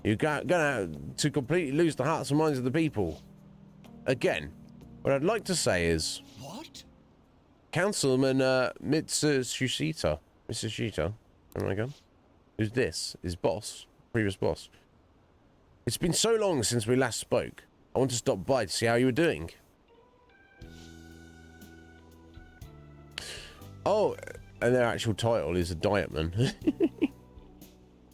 [SPEAKER 2] You're going to completely lose the hearts and minds of the people. Again, what I'd like to say is...
[SPEAKER 6] What?
[SPEAKER 2] Councilman Mitsushita. Oh my god. Who's this? His boss? Previous boss. It's been so long since we last spoke. I want to stop by to see how you were doing. Oh, and their actual title is a dietman.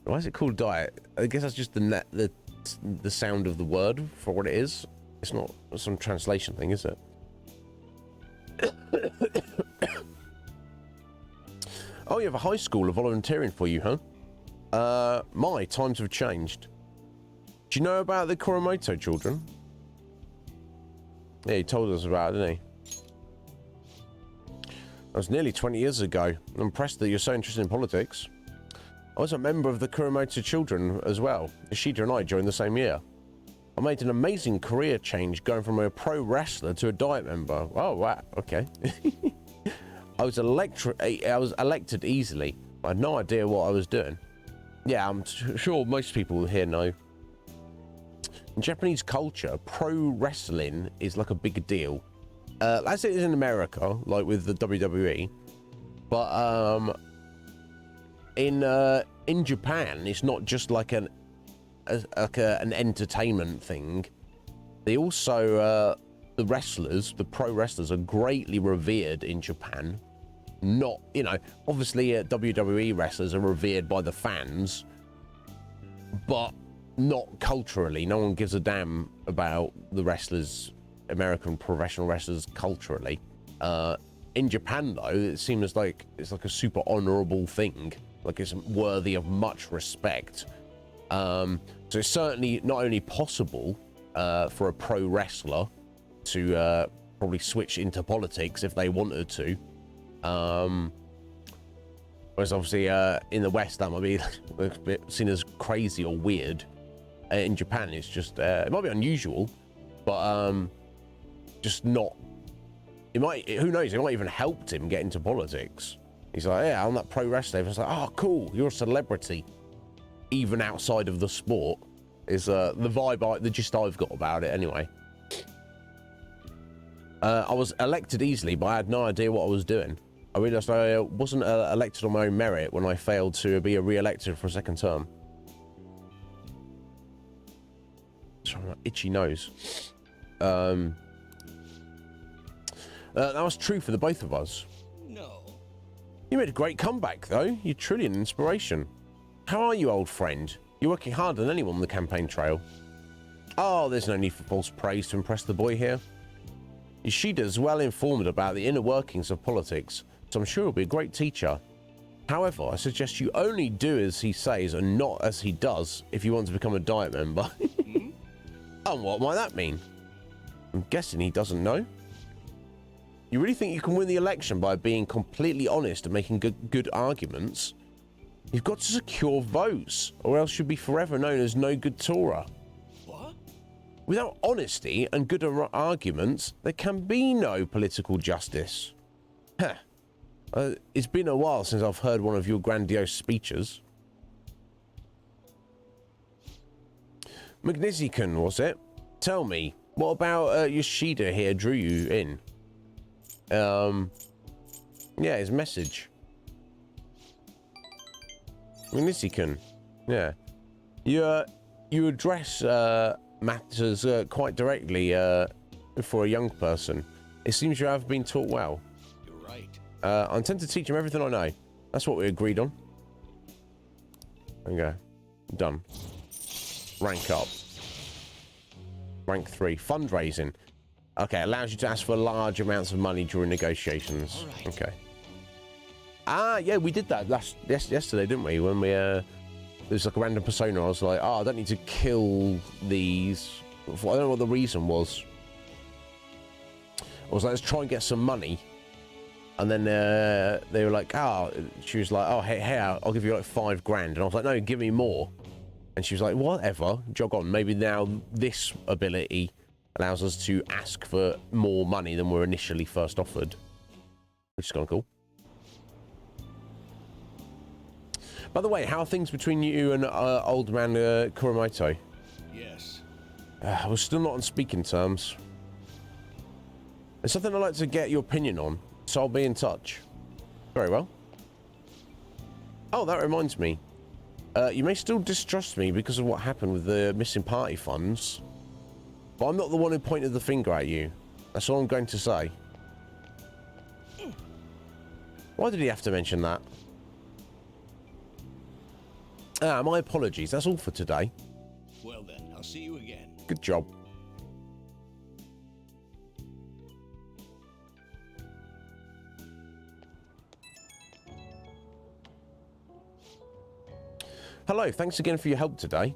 [SPEAKER 2] Why is it called diet? I guess that's just the sound of the word for what it is. It's not some translation thing, is it? Oh, you have a high schooler volunteering for you, huh? My times have changed. Do you know about the Kuramoto children? Yeah, he told us about it, didn't he? That was nearly 20 years ago. I'm impressed that you're so interested in politics. I was a member of the Kuramoto children as well. Ishida and I joined the same year. I made an amazing career change going from a pro wrestler to a diet member. Oh, wow. Okay. I was elected easily. I had no idea what I was doing. Yeah, I'm sure most people here know. In Japanese culture, pro wrestling is like a big deal. As it is in America, like with the WWE. But in Japan, it's not just like an entertainment thing. They also the pro wrestlers are greatly revered in Japan. Not, you know, obviously WWE wrestlers are revered by the fans, but not culturally. No one gives a damn about the wrestlers, American professional wrestlers, culturally. In Japan, though, it seems like it's like a super honorable thing. Like it's worthy of much respect. So it's certainly not only possible for a pro wrestler to probably switch into politics if they wanted to. Whereas obviously in the West that might be a bit seen as crazy or weird. In Japan it's just it might be unusual, but just not. It might, who knows, it might even helped him get into politics. He's like, yeah, I'm that pro wrestler. It's like, oh cool, you're a celebrity even outside of the sport. Is the vibe, the gist I've got about it anyway. I was elected easily, but I had no idea what I was doing. I realised I wasn't elected on my own merit when I failed to be re-elected for a second term. Sorry, my itchy nose. That was true for the both of us.
[SPEAKER 6] No.
[SPEAKER 2] You made a great comeback, though. You're truly an inspiration. How are you, old friend? You're working harder than anyone on the campaign trail. Oh, there's no need for false praise to impress the boy here. Yoshida's well informed about the inner workings of politics, so I'm sure he'll be a great teacher. However, I suggest you only do as he says and not as he does if you want to become a Diet member. And what might that mean? I'm guessing he doesn't know. You really think you can win the election by being completely honest and making good arguments? You've got to secure votes, or else you'll be forever known as no good Torah.
[SPEAKER 6] What?
[SPEAKER 2] Without honesty and good arguments, there can be no political justice. Huh. It's been a while since I've heard one of your grandiose speeches. Magnificent, was it? Tell me, what about Yoshida here drew you in? Yeah, his message. Magnificent. Yeah. You address matters quite directly for a young person. It seems you have been taught well.
[SPEAKER 6] You're right.
[SPEAKER 2] I intend to teach him everything I know. That's what we agreed on. Okay. Done. Rank up. Rank 3. Fundraising. Okay, allows you to ask for large amounts of money during negotiations.
[SPEAKER 6] Right.
[SPEAKER 2] Okay. Ah, yeah, we did that yesterday, didn't we? When we there's like a random persona. I was like, oh, I don't need to kill these. I don't know what the reason was. I was like, let's try and get some money. And then they were like, oh, she was like, oh, hey, I'll give you like $5,000. And I was like, no, give me more. And she was like, whatever, jog on. Maybe now this ability allows us to ask for more money than we're initially first offered. Which is kind of cool. By the way, how are things between you and old man Kuramoto?
[SPEAKER 6] Yes.
[SPEAKER 2] We're still not on speaking terms. There's something I'd like to get your opinion on, so I'll be in touch. Very well. Oh, that reminds me. You may still distrust me because of what happened with the missing party funds, but I'm not the one who pointed the finger at you. That's all I'm going to say. Why did he have to mention that? My apologies. That's all for today.
[SPEAKER 6] Well then, I'll see you again.
[SPEAKER 2] Good job. Hello, thanks again for your help today.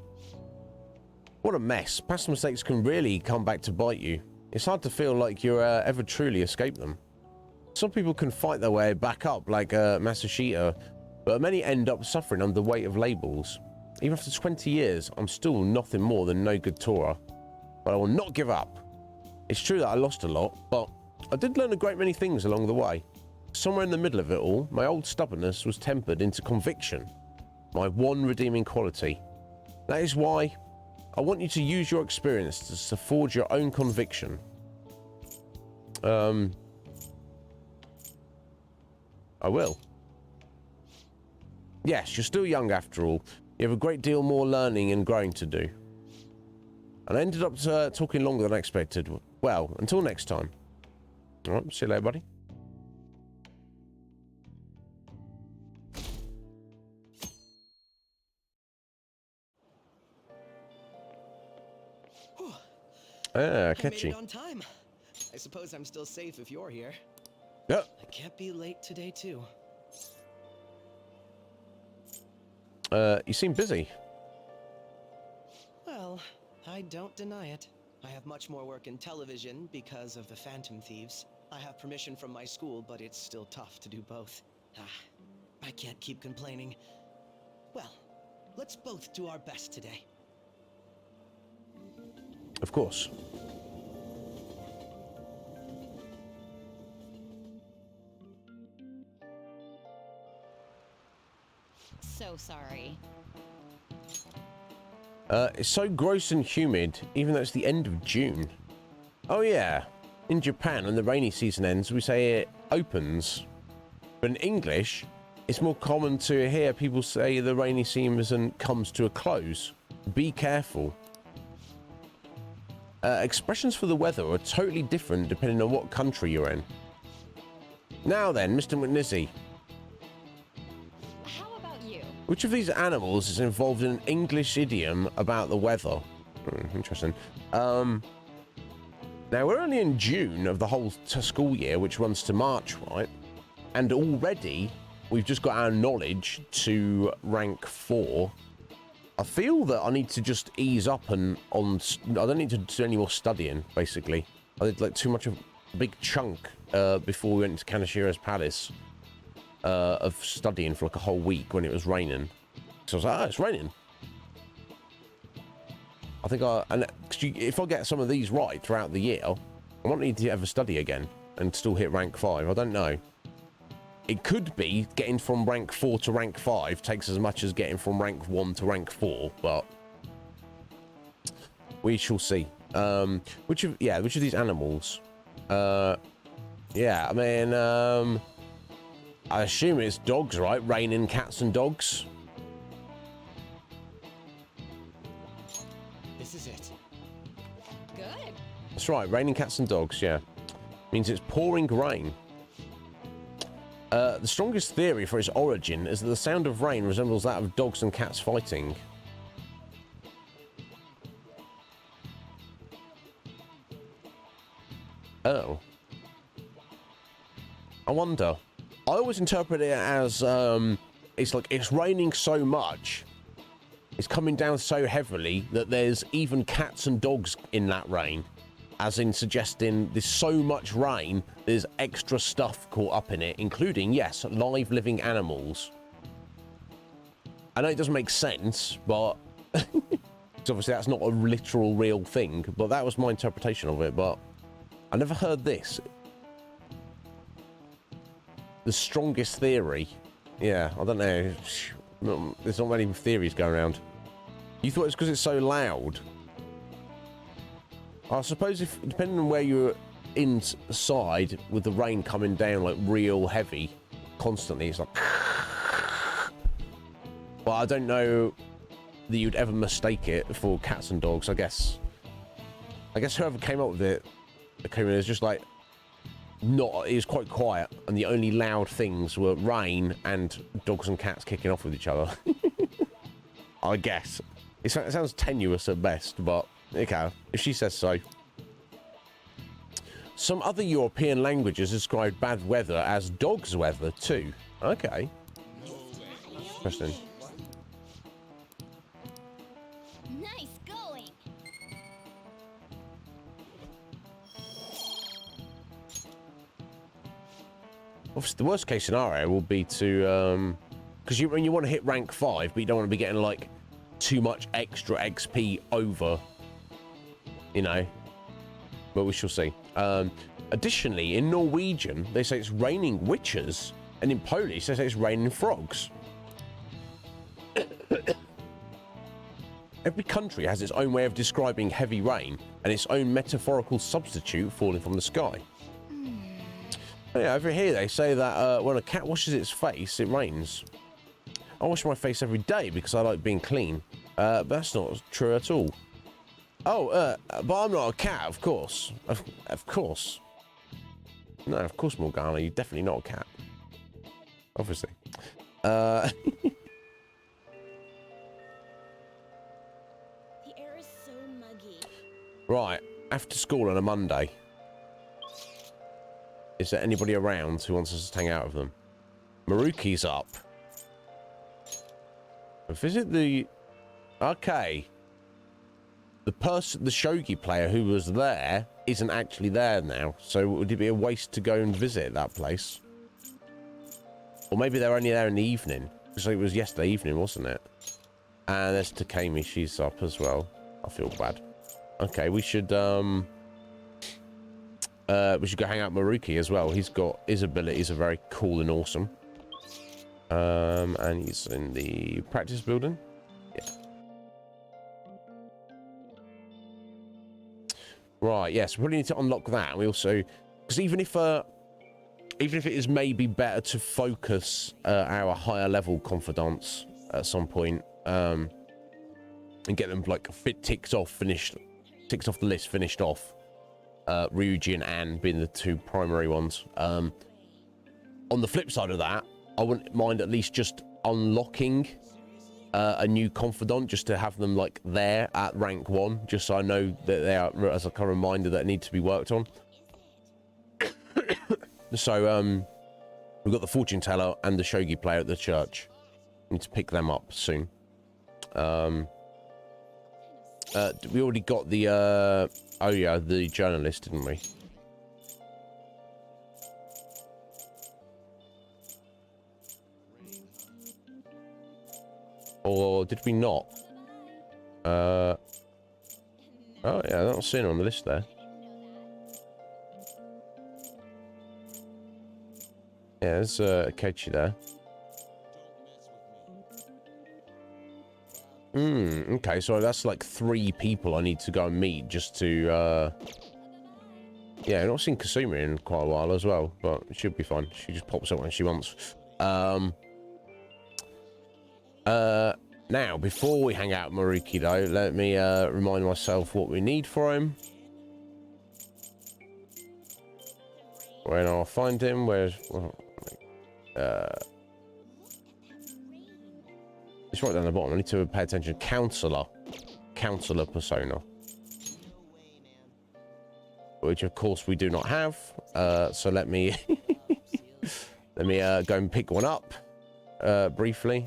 [SPEAKER 2] What a mess. Past mistakes can really come back to bite you. It's hard to feel like you're ever truly escaped them. Some people can fight their way back up like Masashita, but many end up suffering under the weight of labels. Even after 20 years, I'm still nothing more than no good Torah. But I will not give up. It's true that I lost a lot, but I did learn a great many things along the way. Somewhere in the middle of it all, my old stubbornness was tempered into conviction. My one redeeming quality. That is why I want you to use your experience to forge your own conviction. I will. Yes, you're still young after all. You have a great deal more learning and growing to do. And I ended up talking longer than I expected. Well, until next time. All right, see you later, buddy.
[SPEAKER 10] I
[SPEAKER 2] Catchy.
[SPEAKER 10] made it on time. I suppose I'm still safe if you're here.
[SPEAKER 2] Yep.
[SPEAKER 10] I can't be late today, too.
[SPEAKER 2] You seem busy.
[SPEAKER 10] Well, I don't deny it. I have much more work in television because of the Phantom Thieves. I have permission from my school, but it's still tough to do both. I can't keep complaining. Well, let's both do our best today.
[SPEAKER 2] Of course.
[SPEAKER 9] So sorry.
[SPEAKER 2] It's so gross and humid, even though it's the end of June. Oh yeah, in Japan, when the rainy season ends, we say it opens. But in English, it's more common to hear people say the rainy season comes to a close. Be careful. Expressions for the weather are totally different depending on what country you're in. Now then, Mr. McNizzy.
[SPEAKER 9] How about you?
[SPEAKER 2] Which of these animals is involved in an English idiom about the weather? Interesting. Now, we're only in June of the whole school year, which runs to March, right? And already, we've just got our knowledge to rank 4. I feel that I need to just ease up I don't need to do any more studying, basically. I did like too much of a big chunk before we went to Kanashira's palace of studying for like a whole week when it was raining. So I was like, oh, it's raining. I think if I get some of these right throughout the year, I won't need to ever study again and still hit rank 5. I don't know. It could be getting from rank 4 to rank 5 takes as much as getting from rank 1 to rank 4, but we shall see. Which of these animals? Yeah, I mean, I assume it's dogs, right? Raining cats and dogs.
[SPEAKER 10] This is it.
[SPEAKER 9] Good.
[SPEAKER 2] That's right, raining cats and dogs, yeah. Means it's pouring rain. The strongest theory for its origin is that the sound of rain resembles that of dogs and cats fighting. Oh. I wonder. I always interpret it as, it's like, it's raining so much, it's coming down so heavily that there's even cats and dogs in that rain. As in suggesting there's so much rain, there's extra stuff caught up in it, including, yes, live living animals. I know it doesn't make sense, but obviously that's not a literal real thing, but that was my interpretation of it. But I never heard this. The strongest theory. Yeah, I don't know. There's not many theories going around. You thought it's because it's so loud? I suppose if, depending on where you're inside, with the rain coming down like real heavy constantly, it's like... Well, I don't know that you'd ever mistake it for cats and dogs, I guess. I guess whoever came up with it, is just like... It was quite quiet, and the only loud things were rain and dogs and cats kicking off with each other. I guess. It sounds tenuous at best, but... Okay, if she says so. Some other European languages describe bad weather as dog's weather too. Okay. Interesting.
[SPEAKER 4] Nice going.
[SPEAKER 2] Obviously, the worst case scenario will be to, because you want to hit rank 5, but you don't want to be getting like too much extra XP over. You know, but we shall see. Additionally, in Norwegian, they say it's raining witches, and in Polish, they say it's raining frogs. Every country has its own way of describing heavy rain and its own metaphorical substitute falling from the sky. Yeah, over here they say that when a cat washes its face, it rains. I wash my face every day because I like being clean. But that's not true at all. Oh, but I'm not a cat, of course. Of course. No, of course, Morgana, you're definitely not a cat. Obviously.
[SPEAKER 4] The air is so muggy.
[SPEAKER 2] Right, after school on a Monday. Is there anybody around who wants us to hang out with them? Maruki's up. Visit the... Okay. The shogi player who was there isn't actually there now. So would it be a waste to go and visit that place? Or maybe they're only there in the evening. Because it was yesterday evening, wasn't it? And there's Takemi, she's up as well. I feel bad. Okay, we should go hang out with Maruki as well. His abilities are very cool and awesome. And he's in the practice building. Yeah. Right, yes, we probably need to unlock that. We also, because even if it is maybe better to focus our higher level confidants at some point, and get them like ticked off the list, finished off. Ryuji and Anne being the two primary ones. On the flip side of that, I wouldn't mind at least just unlocking a new confidant just to have them like there at rank 1, just so I know that they are as a kind of reminder that need to be worked on. So we've got the fortune teller and the shogi player at the church. Need to pick them up soon. We already got the oh yeah, the journalist, didn't we? Or did we not? Oh yeah, I'm not seeing her on the list there. Yeah, there's Keiichi there. Okay, so that's like 3 people I need to go and meet just to, yeah, I've not seen Kasumi in quite a while as well, but it should be fine. She just pops up when she wants. Now, before we hang out with Maruki, though, let me remind myself what we need for him. When I'll find him, where's... it's right down the bottom. I need to pay attention. Counselor persona. Which, of course, we do not have. So let me... let me go and pick one up briefly.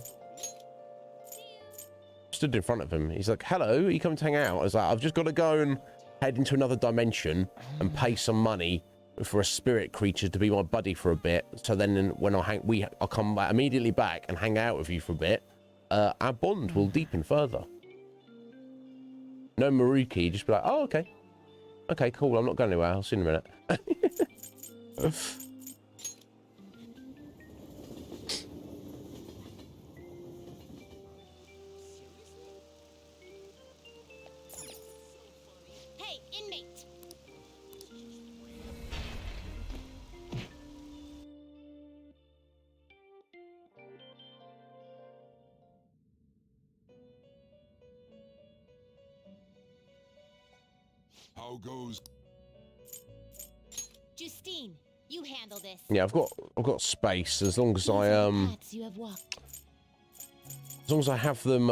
[SPEAKER 2] Stood in front of him. He's like, hello, you come to hang out? I was like, I've just got to go and head into another dimension and pay some money for a spirit creature to be my buddy for a bit. So then when I'll come back immediately back and hang out with you for a bit. Our bond will deepen further. No Maruki, just be like, oh, okay. Okay, cool, I'm not going anywhere. I'll see you in a minute.
[SPEAKER 4] Hey, inmate!
[SPEAKER 5] How goes?
[SPEAKER 3] Justine, you handle this.
[SPEAKER 2] Yeah, I've got space as long as I as long as I have them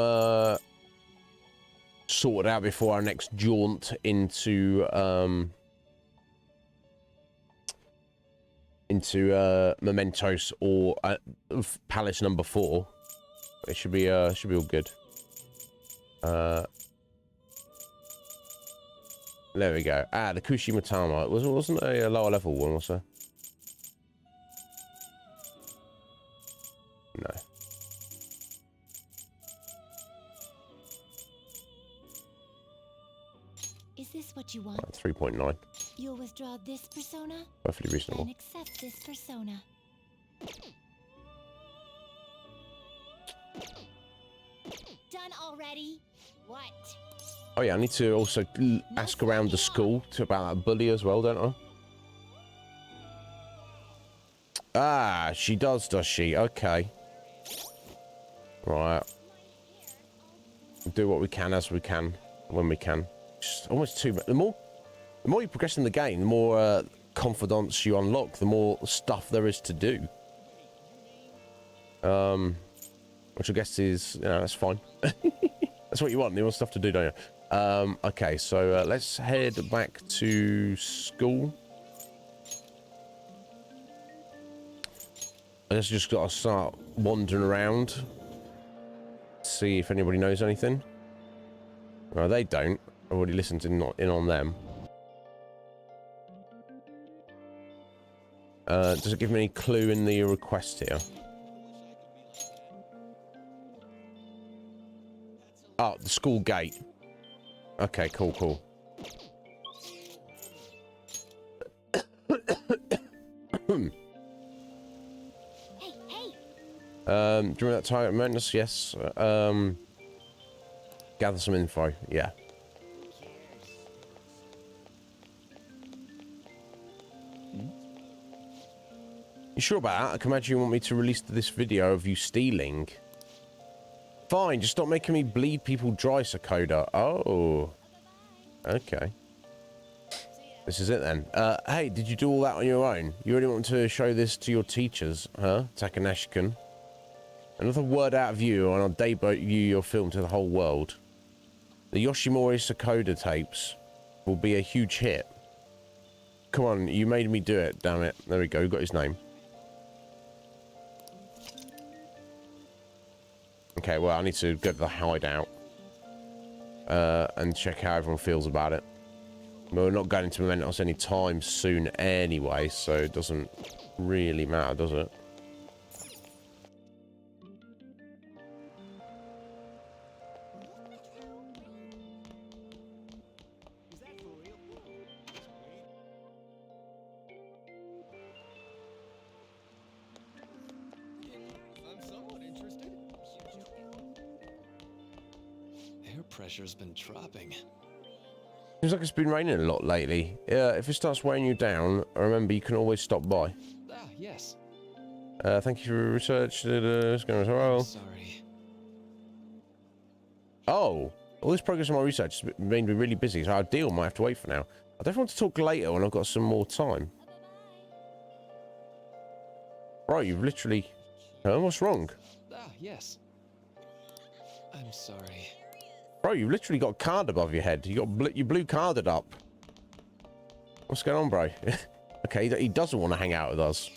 [SPEAKER 2] sorted out before our next jaunt into Mementos or Palace number 4. It should be all good. There we go. Ah, the Kushimatama. It wasn't a lower level one, was there? No.
[SPEAKER 3] Is this what you want?
[SPEAKER 2] 3.9.
[SPEAKER 3] You'll withdraw this persona?
[SPEAKER 2] Perfectly reasonable.
[SPEAKER 3] Then accept this persona.
[SPEAKER 4] Done already?
[SPEAKER 3] What?
[SPEAKER 2] Oh yeah, I need to also ask around the school about that bully as well, don't I? Ah, she does she? Okay. Right. Do what we can as we can, when we can. Just almost too much. The more you progress in the game, the more confidence you unlock, the more stuff there is to do. Which I guess is, you know, that's fine. That's what you want. You want stuff to do, don't you? Okay, so let's head back to school. I guess just got to start wandering around, see if anybody knows anything. No, they don't. I've already listened in on them. Does it give me any clue in the request here? Oh, the school gate. Okay, cool. During that time at Madness, yes. Gather some info, yeah. You sure about that? I can imagine you want me to release this video of you stealing. Fine, just stop making me bleed people dry, Sakoda. Oh. Okay. This is it then. Hey, did you do all that on your own? You really want to show this to your teachers, huh? Takanashkin. Another word out of you and I'll debut your film to the whole world. The Yoshimori Sakoda tapes will be a huge hit. Come on, you made me do it, damn it. There we go, we got his name. Okay, well, I need to go to the hideout and check how everyone feels about it. We're not going into Mementos any time soon anyway, so it doesn't really matter, does it?
[SPEAKER 7] Air pressure's been dropping.
[SPEAKER 2] Seems like it's been raining a lot lately. If it starts weighing you down, remember you can always stop by.
[SPEAKER 7] Ah, yes.
[SPEAKER 2] Thank you for your research. It's going well.
[SPEAKER 7] Sorry.
[SPEAKER 2] Oh, all this progress on my research has made me really busy, so our deal might have to wait for now. I definitely want to talk later when I've got some more time. Bro, you've literally... what's wrong?
[SPEAKER 7] Ah, yes. I'm sorry.
[SPEAKER 2] Bro, you've literally got a card above your head. You blew carded up. What's going on, bro? Okay, he doesn't want to hang out with us.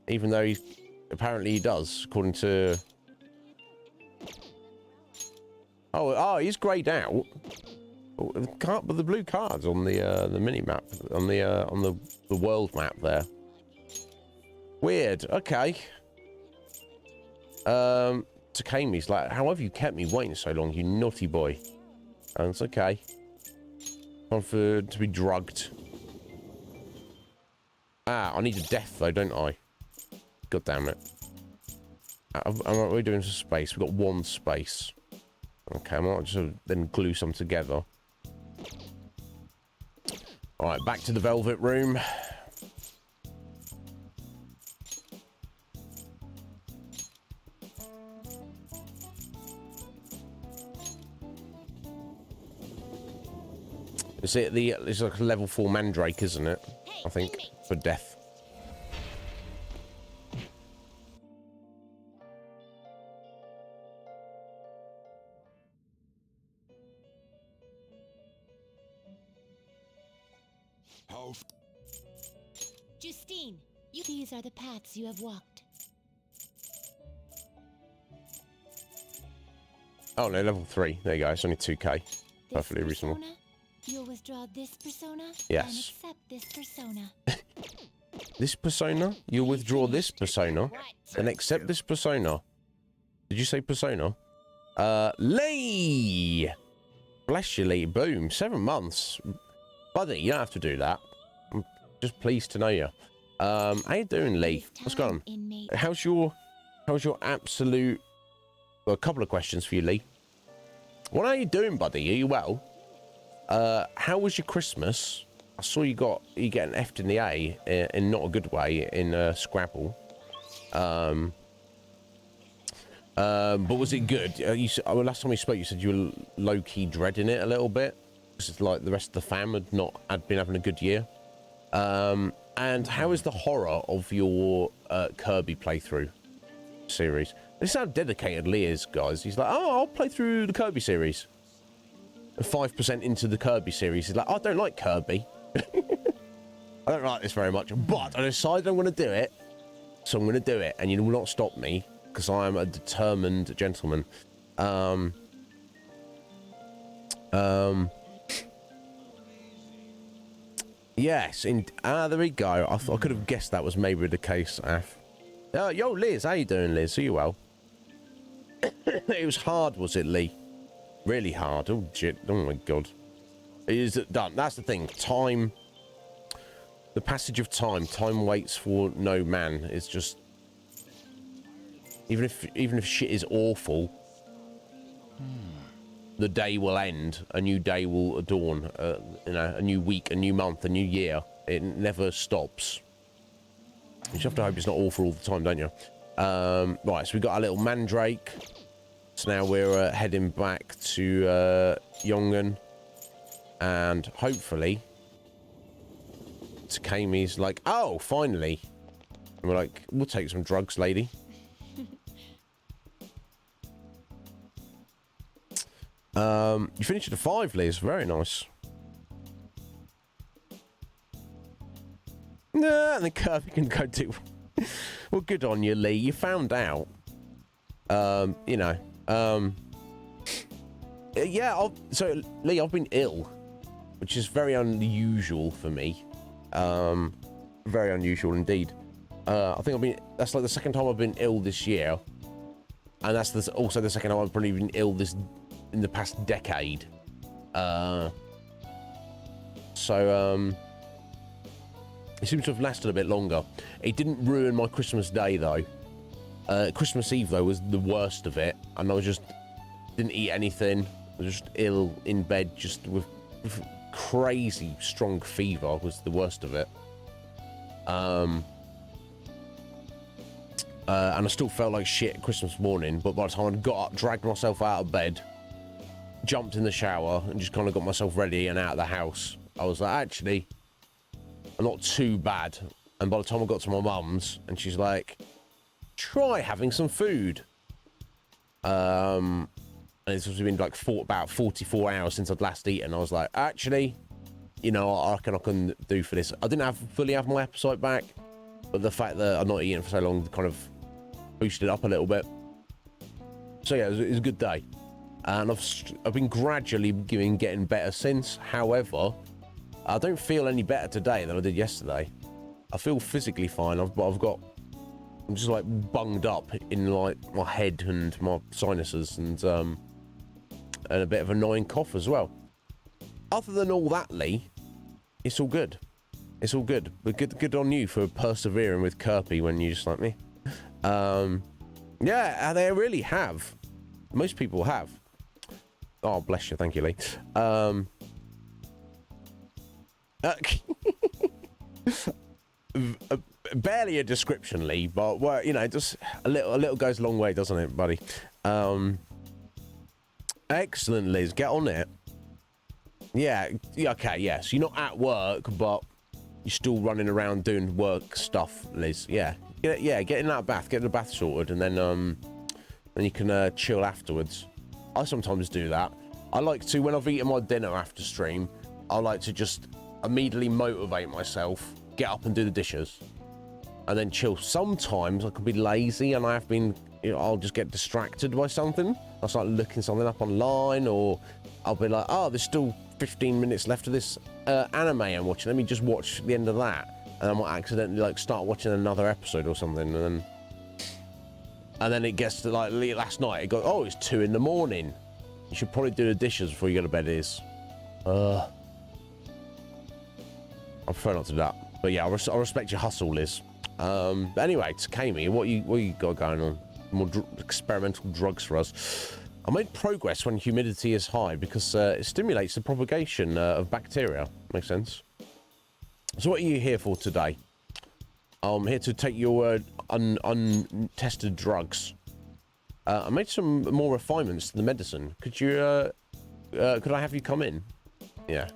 [SPEAKER 2] Even though apparently he does, according to... Oh, he's greyed out. But the blue card's on the mini map, on the world map there. Weird. Okay. Takemi's like, how have you kept me waiting so long, you naughty boy? And it's okay. Time to be drugged. Ah, I need a death though, don't I? God damn it. We're doing some space. We've got one space. Okay, I might just then glue some together. Alright, back to the Velvet Room. It's like a level 4 Mandrake, isn't it? I think, for death.
[SPEAKER 3] Justine, these are the paths you have walked.
[SPEAKER 2] Oh no, level 3. There you go. It's only 2k. Perfectly reasonable.
[SPEAKER 3] You'll withdraw this persona.
[SPEAKER 2] Yes.
[SPEAKER 3] And accept this persona.
[SPEAKER 2] This persona? You'll withdraw this persona. Then accept this persona. Did you say persona? Lee! Bless you, Lee. Boom. 7 months. Buddy, you don't have to do that. I'm just pleased to know you. How you doing, Lee? What's going on? How's your absolute... Well, a couple of questions for you, Lee. What are you doing, buddy? Are you well? How was your Christmas? I saw you getting F'd in the A in not a good way in Scrabble. But was it good? Last time we spoke, you said you were low-key dreading it a little bit. Because it's like the rest of the fam had been having a good year. And how is the horror of your Kirby playthrough series? This is how dedicated Lee is, guys. He's like, oh, I'll play through the Kirby series. And 5% into the Kirby series, he's like, I don't like Kirby. I don't like this very much, but I decided I'm going to do it. So I'm going to do it, and you will not stop me, because I am a determined gentleman. Yes, there we go. I could have guessed that was maybe the case, Af. Yo, Liz, how you doing, Liz? Are you well? It was hard, was it, Lee? Really hard. Oh, shit. Oh, my God. It is done. That's the thing. Time. The passage of time. Time waits for no man. It's just... Even if shit is awful, the day will end. A new day will dawn. You know, a new week, a new month, a new year. It never stops. You just have to hope it's not awful all the time, don't you? Right, so we got our little mandrake. So now we're heading back to Yongan. And hopefully... Takemi's like, oh, finally. And we're like, we'll take some drugs, lady. You finished at a 5, Liz. Very nice. Nah, and the Kirby can go too. Well, good on you, Lee. You found out. You know. Yeah, so, Lee, I've been ill. Which is very unusual for me. Very unusual indeed. I think that's like the second time I've been ill this year. And that's also the second time I've probably been ill in the past decade. So, it seems to have lasted a bit longer. It didn't ruin my Christmas day, though. Christmas Eve, though, was the worst of it. And I didn't eat anything. I was just ill in bed, just with crazy strong fever was the worst of it. And I still felt like shit Christmas morning, but by the time I got up, dragged myself out of bed, jumped in the shower, and just kind of got myself ready and out of the house, I was like, actually, I'm not too bad. And by the time I got to my mum's, and she's like, try having some food. And it's been like about 44 hours since I'd last eaten. I was like, actually, you know, I reckon I can do for this. I didn't fully have my appetite back, but the fact that I'm not eating for so long kind of boosted up a little bit. So yeah, it was a good day. And I've been gradually getting better since. However, I don't feel any better today than I did yesterday. I feel physically fine, I'm just like bunged up in like my head and my sinuses and a bit of annoying cough as well. Other than all that, Lee, it's all good. It's all good. But good on you for persevering with Kirby when you just like me. Yeah, they really have. Most people have. Oh, bless you. Thank you, Lee. Barely a description, Lee, but well, you know, just a little goes a long way, doesn't it, buddy? Excellent, Liz. Get on it. Yeah. Okay. Yeah. So you're not at work, but you're still running around doing work stuff, Liz. Yeah. Get in that bath. Get the bath sorted, and then you can chill afterwards. I sometimes do that. I like to, when I've eaten my dinner after stream, I like to just immediately motivate myself, get up and do the dishes, and then chill. Sometimes I can be lazy, and I have been, you know, I'll just get distracted by something. I'll start looking something up online, or I'll be like, oh, there's still 15 minutes left of this anime I'm watching. Let me just watch the end of that. And I might accidentally like start watching another episode or something, and then it gets to like last night. It got, oh, it's 2 in the morning. You should probably do the dishes before you go to bed. I prefer not to do that. But yeah, I respect your hustle, Liz. But anyway, Takemi, what you got going on? More experimental drugs for us. I made progress when humidity is high because it stimulates the propagation of bacteria. Makes sense. So what are you here for today? I'm here to take your untested drugs. I made some more refinements to the medicine. Could you, could I have you come in? Yeah.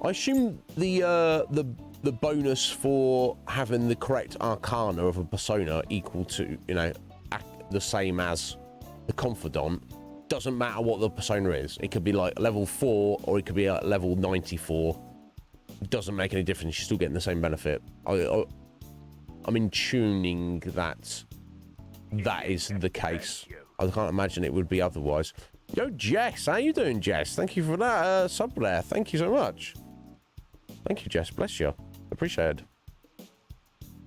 [SPEAKER 2] I assume the bonus for having the correct arcana of a persona equal to, you know, the same as the confidant. Doesn't matter what the persona is. It could be like level 4 or it could be at level 94. It doesn't make any difference. You're still getting the same benefit. I'm in tuning that is the case. I can't imagine it would be otherwise. Yo, Jess, how you doing, Jess? Thank you for that sub there. Thank you so much. Thank you, Jess. Bless you. Appreciate it.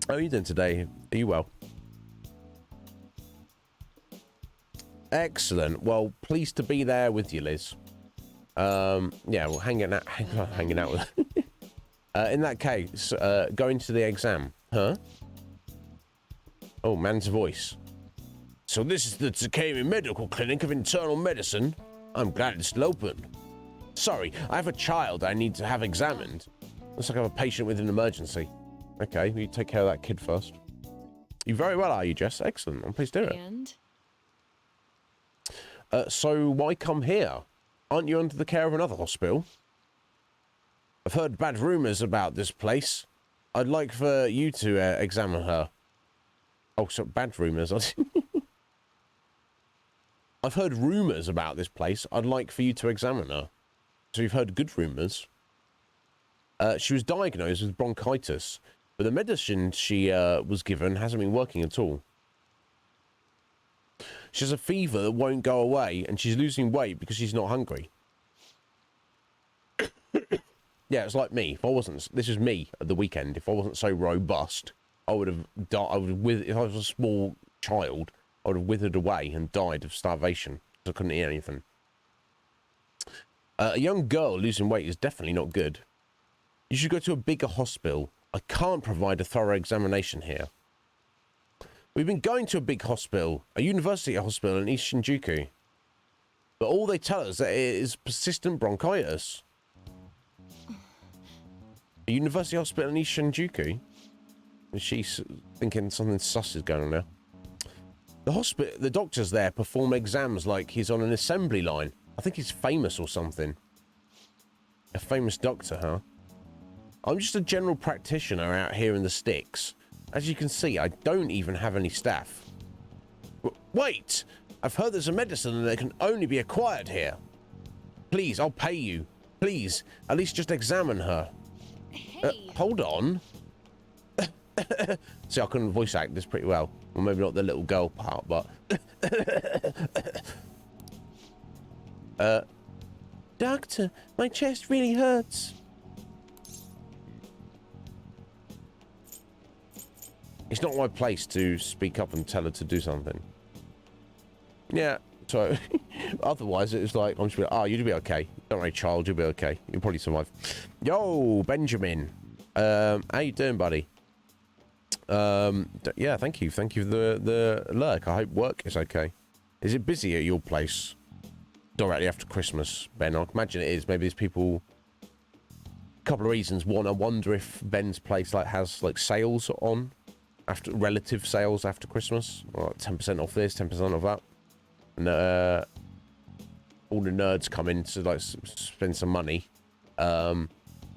[SPEAKER 2] How are you doing today? Are you well? Excellent. Well, pleased to be there with you, Liz. Yeah, well, hanging out with. In that case, going to the exam, huh? Oh, man's voice. So this is the Takemi Medical Clinic of Internal Medicine. I'm glad it's still open. Sorry, I have a child I need to have examined. Looks like I have a patient with an emergency. Okay, you take care of that kid first. You very well, are you, Jess? Excellent. I'm pleased to hear it.
[SPEAKER 9] And?
[SPEAKER 2] So why come here? Aren't you under the care of another hospital? I've heard bad rumours about this place. I'd like for you to examine her. Oh, so bad rumours. I've heard rumours about this place. I'd like for you to examine her. So you've heard good rumours. She was diagnosed with bronchitis, but the medicine she was given hasn't been working at all. She has a fever that won't go away, and she's losing weight because she's not hungry. Yeah, it's like me. If I wasn't, this is me at the weekend. If I wasn't so robust, I would have died. If I was a small child, I would have withered away and died of starvation. I couldn't eat anything. A young girl losing weight is definitely not good. You should go to a bigger hospital. I can't provide a thorough examination here. We've been going to a big hospital, a university hospital in East Shinjuku. But all they tell us that it is persistent bronchitis. A university hospital in East Shinjuku? And she's thinking something sus is going on there. The doctors there perform exams like he's on an assembly line. I think he's famous or something. A famous doctor, huh? I'm just a general practitioner out here in the sticks. As you can see, I don't even have any staff. Wait! I've heard there's a medicine that can only be acquired here. Please, I'll pay you. Please, at least just examine her.
[SPEAKER 9] Hey.
[SPEAKER 2] Hold on. See, I couldn't voice act this pretty well. Well, maybe not the little girl part, but... Doctor, my chest really hurts. It's not my place to speak up and tell her to do something. Yeah, so otherwise it's like, I'm just like, oh, you'll be okay. Don't worry, child, you'll be okay. You'll probably survive. Yo, Benjamin. How you doing, buddy? Yeah, thank you. Thank you for the lurk. I hope work is okay. Is it busy at your place directly after Christmas, Ben? I imagine it is. Maybe there's people... A couple of reasons. One, I wonder if Ben's place has sales on. After relative sales after Christmas, or 10% off this, 10% off that, and all the nerds come in to spend some money, or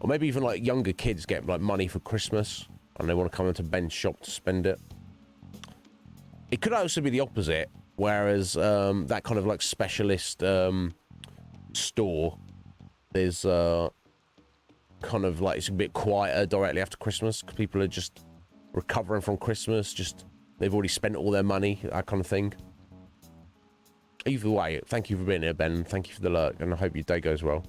[SPEAKER 2] maybe even younger kids get money for Christmas and they want to come into Ben's shop to spend it. It could also be the opposite, whereas that kind of specialist store, there's kind of it's a bit quieter directly after Christmas because people are just recovering from Christmas, they've already spent all their money, that kind of thing. Either way, thank you for being here, Ben. Thank you for the lurk, and I hope your day goes well.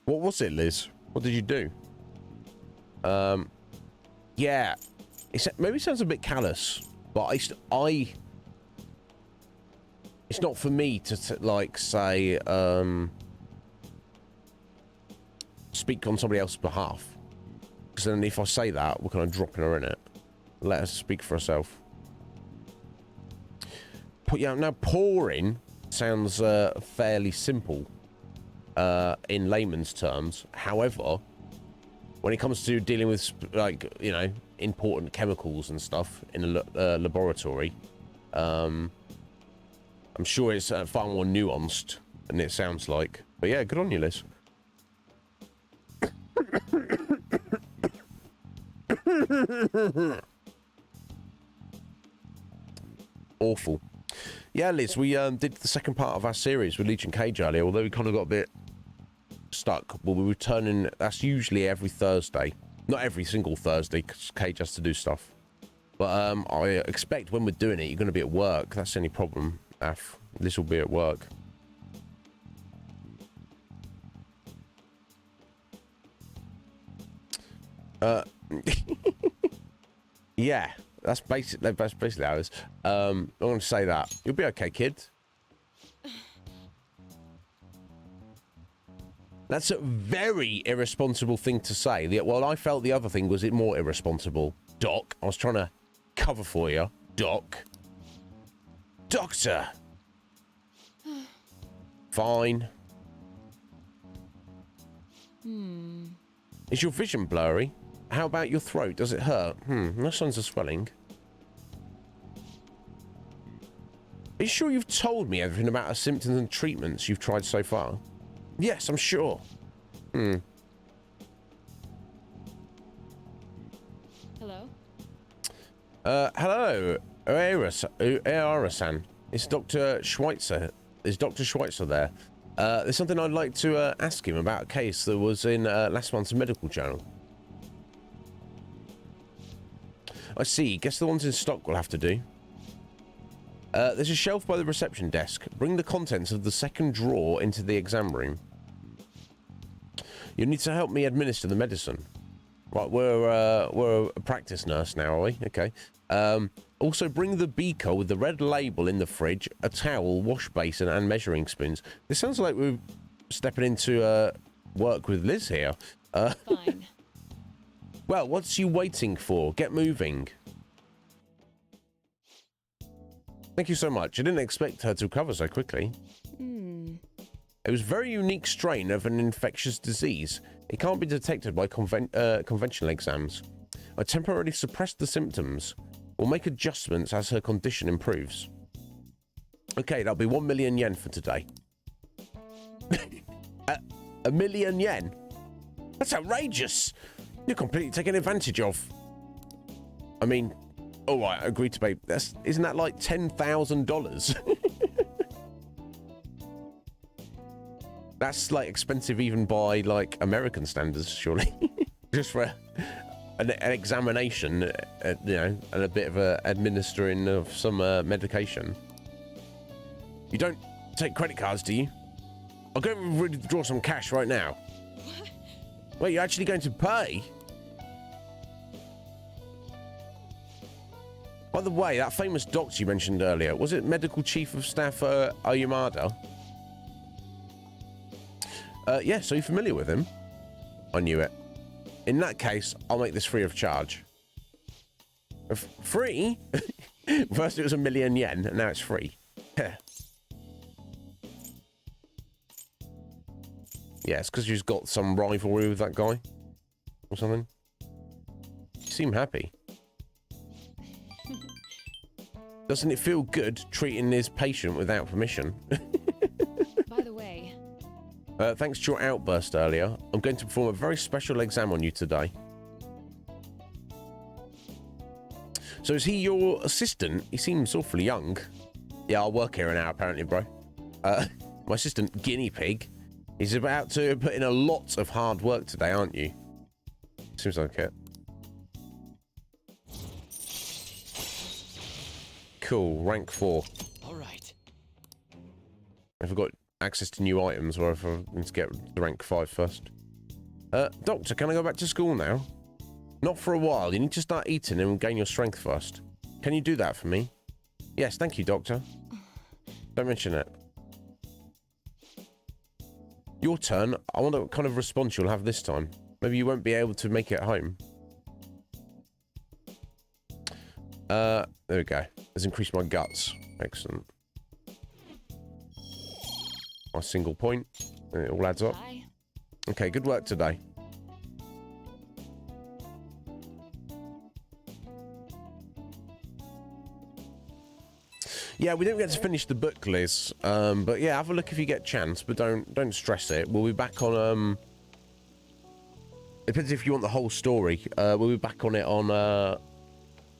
[SPEAKER 2] What was it, Liz? What did you do? Yeah, maybe it sounds a bit callous, but it's not for me to say speak on somebody else's behalf. Because then if I say that, we're kind of dropping her in it. Let her speak for herself. Yeah, now pouring sounds fairly simple in layman's terms. However, when it comes to dealing with, like, you know, important chemicals and stuff in a laboratory, I'm sure it's far more nuanced than it sounds like. But yeah, good on you, Liz. Awful. Yeah, Liz, we did the second part of our series with Legion Cage earlier, although we kind of got a bit stuck. We'll be returning, that's usually every Thursday. Not every single Thursday, because Cage has to do stuff. But I expect when we're doing it, you're going to be at work. That's the only problem, Af. Liz will be at work. Yeah, that's basically how it is. I'm going to say that. You'll be okay, kid. That's a very irresponsible thing to say. Well, I felt the other thing was it more irresponsible. Doc, I was trying to cover for you. Doc. Doctor. Fine. Is your vision blurry? How about your throat? Does it hurt? No signs of swelling. Are you sure you've told me everything about the symptoms and treatments you've tried so far? Yes, I'm sure.
[SPEAKER 9] Hello?
[SPEAKER 2] Hello. Uera-san. It's Dr. Schweitzer. Is Dr. Schweitzer there? There's something I'd like to ask him about a case that was in last month's medical journal. I see. Guess the ones in stock will have to do. There's a shelf by the reception desk. Bring the contents of the second drawer into the exam room. You need to help me administer the medicine. Right, we're a practice nurse now, are we? Okay. Also, bring the beaker with the red label in the fridge, a towel, wash basin, and measuring spoons. This sounds like we're stepping into work with Liz here.
[SPEAKER 9] Fine.
[SPEAKER 2] Well, what's you waiting for? Get moving. Thank you so much. I didn't expect her to recover so quickly. It was a very unique strain of an infectious disease. It can't be detected by conventional exams. I temporarily suppressed the symptoms. We'll make adjustments as her condition improves. Okay, that'll be 1 million yen for today. 1 million yen? That's outrageous! You're completely taken advantage of. I mean, all right, I agree to pay. Isn't that like $10,000? That's like expensive even by like American standards, surely. Just for an examination, you know, and a bit of administering of some medication. You don't take credit cards, do you? I'll go withdraw some cash right now.
[SPEAKER 9] What?
[SPEAKER 2] Wait, you're actually going to pay? By the way, that famous doctor you mentioned earlier, was it Medical Chief of Staff Oyamada? Yes, are you familiar with him? I knew it. In that case, I'll make this free of charge. Free? First it was 1 million yen, and now it's free. Yeah, it's because you've got some rivalry with that guy or something. You seem happy. Doesn't it feel good treating his patient without permission?
[SPEAKER 9] By the way...
[SPEAKER 2] thanks to your outburst earlier, I'm going to perform a very special exam on you today. So is he your assistant? He seems awfully young. Yeah, I'll work here now, apparently, bro. My assistant, Guinea Pig, is about to put in a lot of hard work today, aren't you? Seems like it. Cool, rank 4.
[SPEAKER 7] All right.
[SPEAKER 2] I've got access to new items, or if I need to get to rank 5 first. Doctor, can I go back to school now? Not for a while. You need to start eating and gain your strength first. Can you do that for me? Yes, thank you, Doctor. Don't mention it. Your turn. I wonder what kind of response you'll have this time. Maybe you won't be able to make it home. There we go. Let's increase my guts. Excellent. My single point. It all adds up.
[SPEAKER 9] Bye.
[SPEAKER 2] Okay, good work today. Yeah, we didn't get to finish the book, Liz. But yeah, have a look if you get a chance, but don't stress it. We'll be back on depends if you want the whole story. We'll be back on it on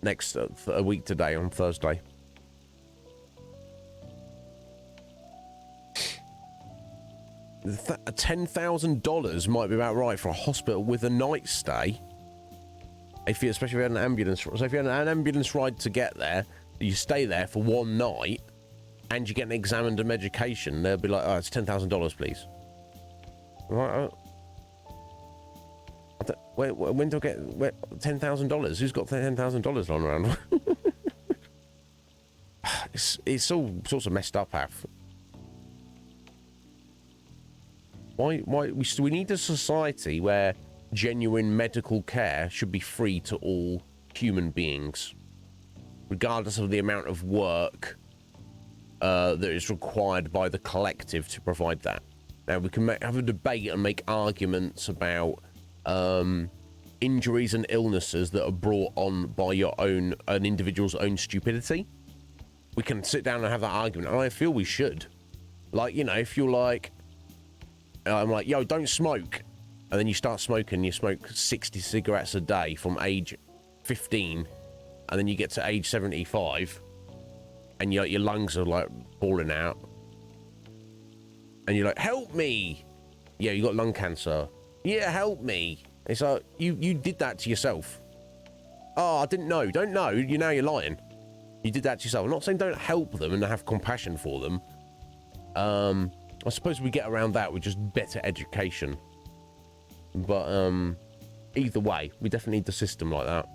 [SPEAKER 2] next a week today on Thursday. $10,000 might be about right for a hospital with a night stay. Especially if you had an ambulance. So if you had an ambulance ride to get there, you stay there for one night, and you get an examined and medication, they'll be like, oh, it's $10,000, please. Right? Wait, when do I get $10,000? Who's got $10,000 lying around? It's all sorts of messed up, Half. Why we need a society where genuine medical care should be free to all human beings, regardless of the amount of work that is required by the collective to provide that. Now, we can have a debate and make arguments about injuries and illnesses that are brought on by an individual's own stupidity. We can sit down and have that argument, and I feel we should. Like, you know, if you're like, I'm like, yo, don't smoke, and then you start smoking, you smoke 60 cigarettes a day from age 15, and then you get to age 75, and your lungs are like balling out, and you're like, help me. Yeah, you got lung cancer. Yeah, help me. It's like, you did that to yourself. Oh, I didn't know. Don't know. Now you're lying. You did that to yourself. I'm not saying don't help them and have compassion for them. I suppose we get around that with just better education. But either way, we definitely need the system like that.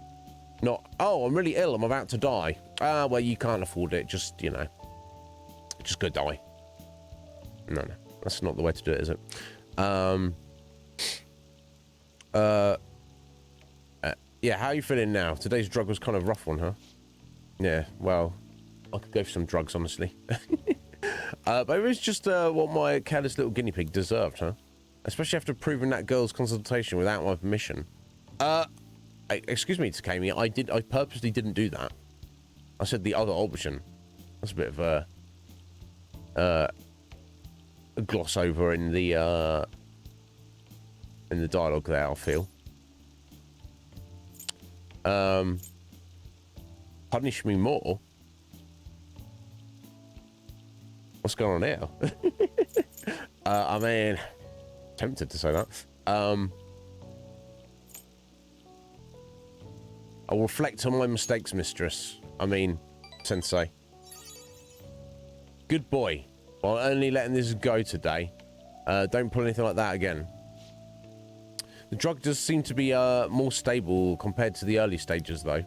[SPEAKER 2] Not, oh, I'm really ill, I'm about to die. Ah, well, you can't afford it. Just, you know, just go die. No, that's not the way to do it, is it? Yeah, how are you feeling now? Today's drug was kind of a rough one, huh? Yeah, well, I could go for some drugs, honestly. But it was just what my careless little guinea pig deserved, huh? Especially after proving that girl's consultation without my permission. Excuse me, Takemi, I purposely didn't do that. I said the other option. That's a bit of a gloss over in the dialogue there, I feel. Punish me more? What's going on here? I mean, tempted to say that. I'll reflect on my mistakes, mistress. I mean, sensei. Good boy. While only letting this go today. Don't pull anything like that again. The drug does seem to be more stable compared to the early stages, though.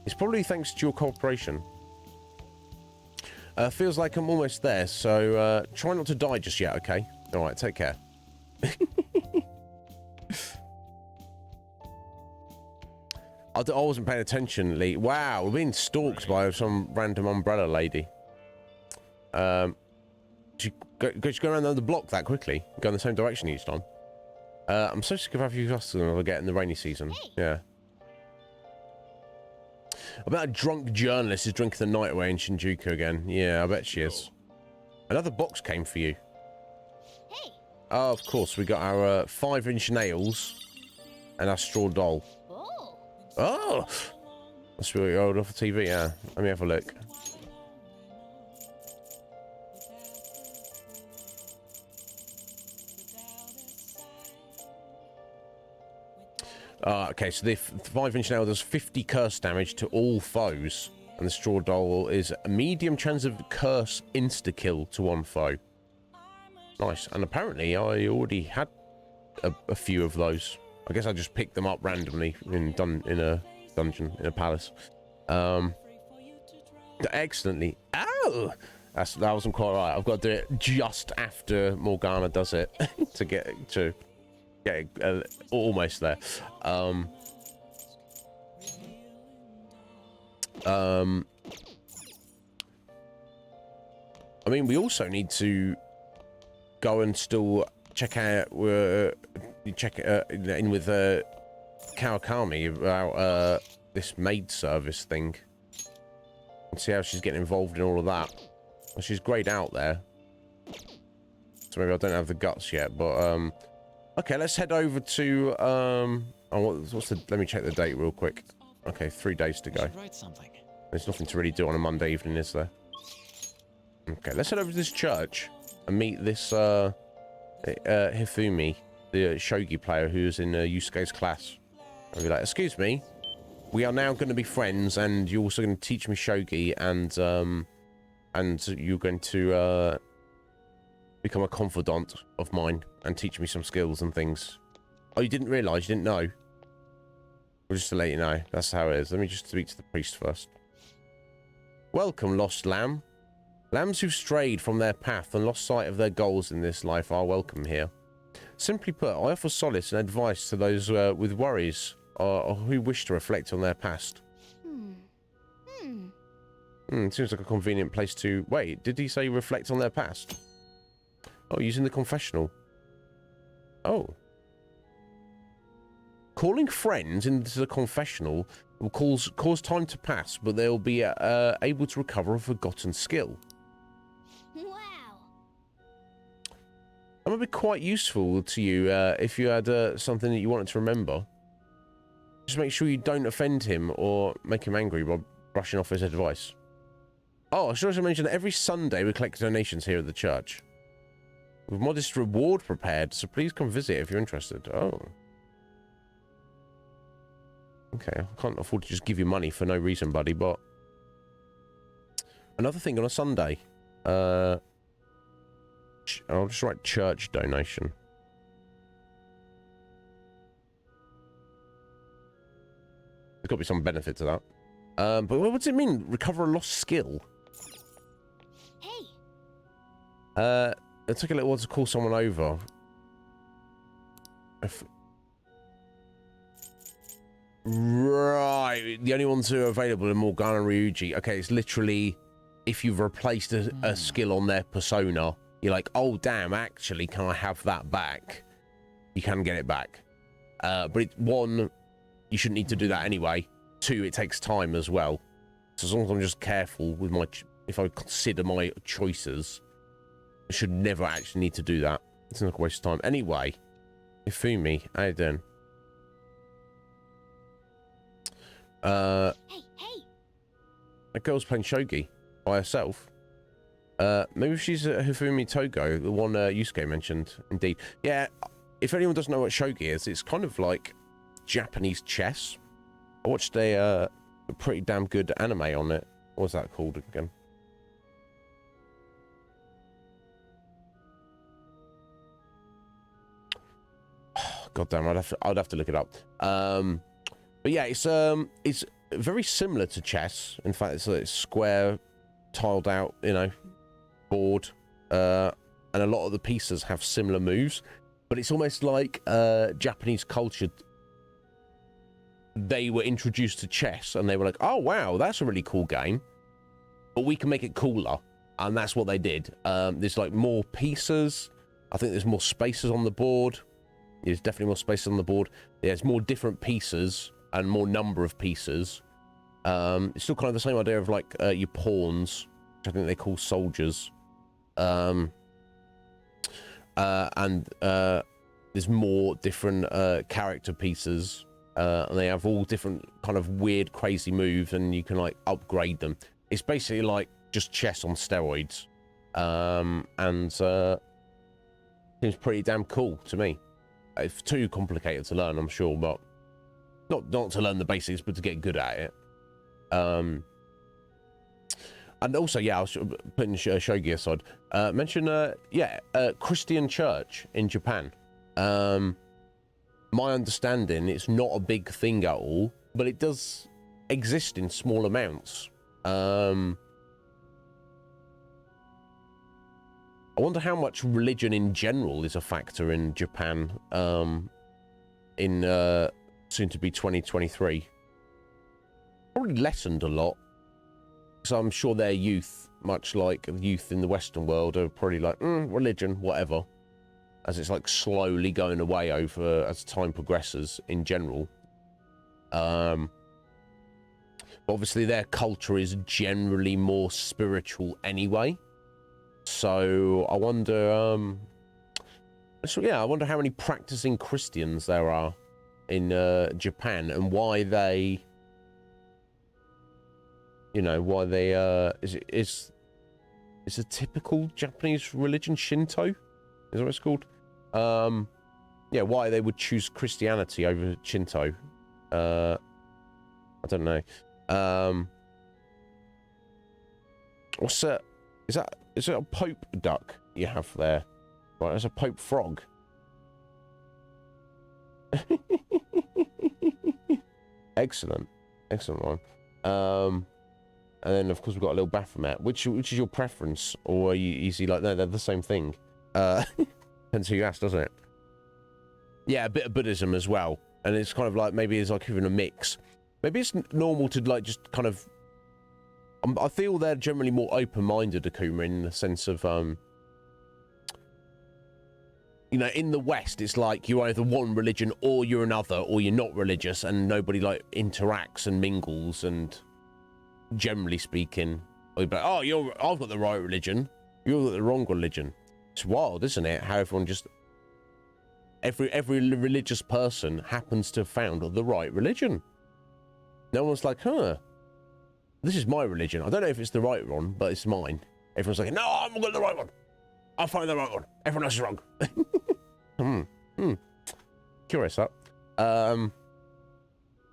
[SPEAKER 2] It's probably thanks to your cooperation. Feels like I'm almost there, so try not to die just yet, okay? Alright, take care. I wasn't paying attention, Lee. Wow, we're being stalked by some random umbrella lady. She go around the block that quickly? Go in the same direction each time? I'm so sick of having you customers I get in the rainy season. Hey. Yeah. I bet a drunk journalist is drinking the night away in Shinjuku again. Yeah, I bet she is. Another box came for you.
[SPEAKER 4] Hey.
[SPEAKER 2] Oh, of course. We got our 5-inch nails and our straw doll. Oh! That's really old off the TV, yeah. Let me have a look. Okay, so the 5-inch nail does 50 curse damage to all foes, and the straw doll is a medium chance of curse insta-kill to one foe. Nice, and apparently I already had a few of those. I guess I just picked them up randomly in a dungeon, in a palace. Excellently. Oh! That wasn't quite right. I've got to do it just after Morgana does it to get almost there. I mean, we also need to go and still check out, check in with Kawakami about this maid service thing and see how she's getting involved in all of that. Well, she's grayed out there, so maybe I don't have the guts yet. But okay, let's head over to oh, what's the? Let me check the date real quick. Okay, 3 days to go.
[SPEAKER 7] Write something.
[SPEAKER 2] There's nothing to really do on a Monday evening, is there? Okay, let's head over to this church and meet this Hifumi, the shogi player who's in Yusuke's class. I'll be like, excuse me, we are now going to be friends, and you're also going to teach me shogi, and you're going to become a confidant of mine and teach me some skills and things. Oh, you didn't realise? You didn't know? Well, just to let you know, that's how it is. Let me just speak to the priest first. Welcome, lost lamb. Lambs who've strayed from their path and lost sight of their goals in this life are welcome here. Simply put, I offer solace and advice to those with worries or who wish to reflect on their past. Seems like a convenient place to... Wait, did he say reflect on their past? Oh, using the confessional. Oh. Calling friends into the confessional will cause time to pass, but they'll be able to recover a forgotten skill.
[SPEAKER 4] Wow.
[SPEAKER 2] That would be quite useful to you if you had something that you wanted to remember. Just make sure you don't offend him or make him angry by brushing off his advice. Oh, I should also mention that every Sunday we collect donations here at the church. With modest reward prepared, so please come visit if you're interested. Oh. Okay, I can't afford to just give you money for no reason, buddy, but... Another thing on a Sunday. I'll just write church donation. There's got to be some benefit to that. But what does it mean? Recover a lost skill?
[SPEAKER 4] Hey.
[SPEAKER 2] It took a little while to call someone over. Right, the only ones who are available are Morgana and Ryuji. Okay, it's literally if you've replaced a skill on their persona, you're like, oh damn, actually, can I have that back? You can get it back. But one, you shouldn't need to do that anyway. 2, it takes time as well. So as long as I'm just careful with my, if I consider my choices, I should never actually need to do that. It's not a waste of time. Anyway, Ifumi, how you doing?
[SPEAKER 4] Hey.
[SPEAKER 2] That girl's playing shogi by herself. Maybe she's Hifumi Togo, the one Yusuke mentioned. Indeed. Yeah, if anyone doesn't know what shogi is, it's kind of like Japanese chess. I watched a pretty damn good anime on it. What was that called again? God damn, I'd have to look it up. But yeah, it's very similar to chess. In fact, it's a square, tiled out, you know, board, and a lot of the pieces have similar moves. But it's almost like Japanese culture. They were introduced to chess, and they were like, "Oh wow, that's a really cool game, but we can make it cooler," and that's what they did. There's like more pieces. I think there's more spaces on the board. There's definitely more spaces on the board. There's more different pieces and more number of pieces. It's still kind of the same idea of like your pawns, which I think they call soldiers. And there's more different character pieces, and they have all different kind of weird, crazy moves, and you can like upgrade them. It's basically like just chess on steroids, and seems pretty damn cool to me. It's too complicated to learn, I'm sure, but not to learn the basics, but to get good at it. And also, yeah, I was putting shogi aside. Mention, Christian church in Japan. My understanding, it's not a big thing at all, but it does exist in small amounts. I wonder how much religion in general is a factor in Japan in soon to be 2023. Probably lessened a lot So I'm sure their youth, much like the youth in the Western world, are probably like, religion, whatever. As it's like slowly going away over as time progresses in general. But obviously their culture is generally more spiritual anyway. So I wonder, so yeah, I wonder how many practicing Christians there are in Japan and why they, you know, why they is a typical Japanese religion Shinto? Is that what it's called? Yeah, why they would choose Christianity over Shinto. I don't know. What's that? Is it a Pope duck you have there? Right, there's a Pope frog. Excellent. Excellent one. And then of course we've got a little Baphomet. Which is your preference? Or are you easy like, no, they're the same thing? Depends who you ask, doesn't it? Yeah, a bit of Buddhism as well. And it's kind of like, maybe it's like even a mix. Maybe it's normal to like just kind of, I feel they're generally more open-minded, Akuma, in the sense of, you know, in the West, it's like you're either one religion or you're another, or you're not religious, and nobody like interacts and mingles, and generally speaking, you'd be like, oh, I've got the right religion, you've got the wrong religion. It's wild, isn't it? How everyone just, every religious person happens to have found the right religion. No one's like, huh, this is my religion. I don't know if it's the right one, but it's mine. Everyone's like, no, I've got the right one. I'll find the right one. Everyone else is wrong. Curious that. So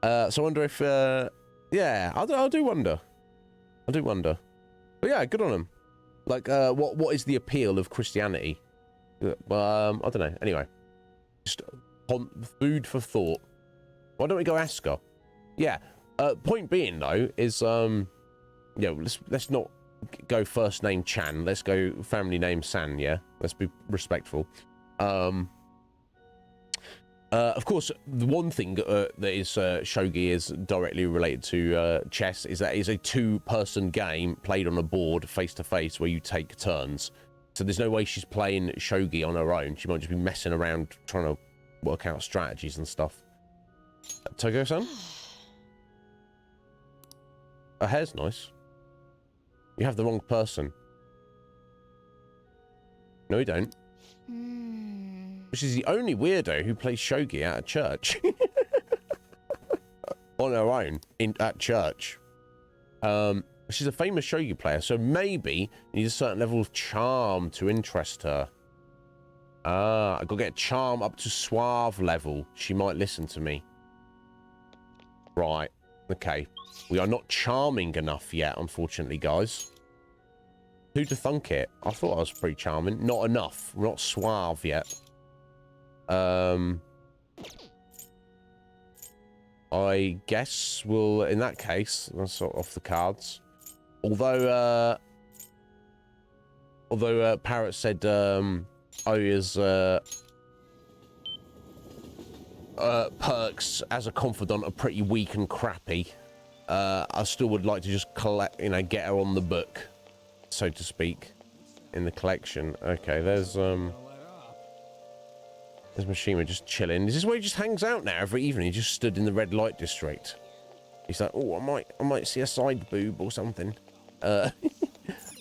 [SPEAKER 2] I wonder if, yeah, I do wonder. I do wonder. But yeah, good on them. Like, what is the appeal of Christianity? I don't know. Anyway, just food for thought. Why don't we go ask her? Yeah. Point being though is, yeah, let's not go first name Chan. Let's go family name San. Yeah, let's be respectful. Of course, the one thing that is shogi is directly related to chess is that it's a two-person game played on a board face to face where you take turns. So there's no way she's playing shogi on her own. She might just be messing around trying to work out strategies and stuff. Togo-san? Her hair's nice. You have the wrong person. No, you don't. She's the only weirdo who plays shogi at a church. On her own, at church. She's a famous shogi player, so maybe you need a certain level of charm to interest her. I gotta get charm up to suave level. She might listen to me. Right. Okay. We are not charming enough yet, unfortunately, guys. Who'd have thunk it? I thought I was pretty charming. Not enough. We're not suave yet. I guess we'll, in that case, that's sort of off the cards. Although Parrot said, Oya's, perks as a confidant are pretty weak and crappy. I still would like to just collect, you know, get her on the book, so to speak, in the collection. Okay, there's Mishima just chilling. Is this where he just hangs out now every evening? He just stood in the red light district. He's like, oh, I might see a side boob or something.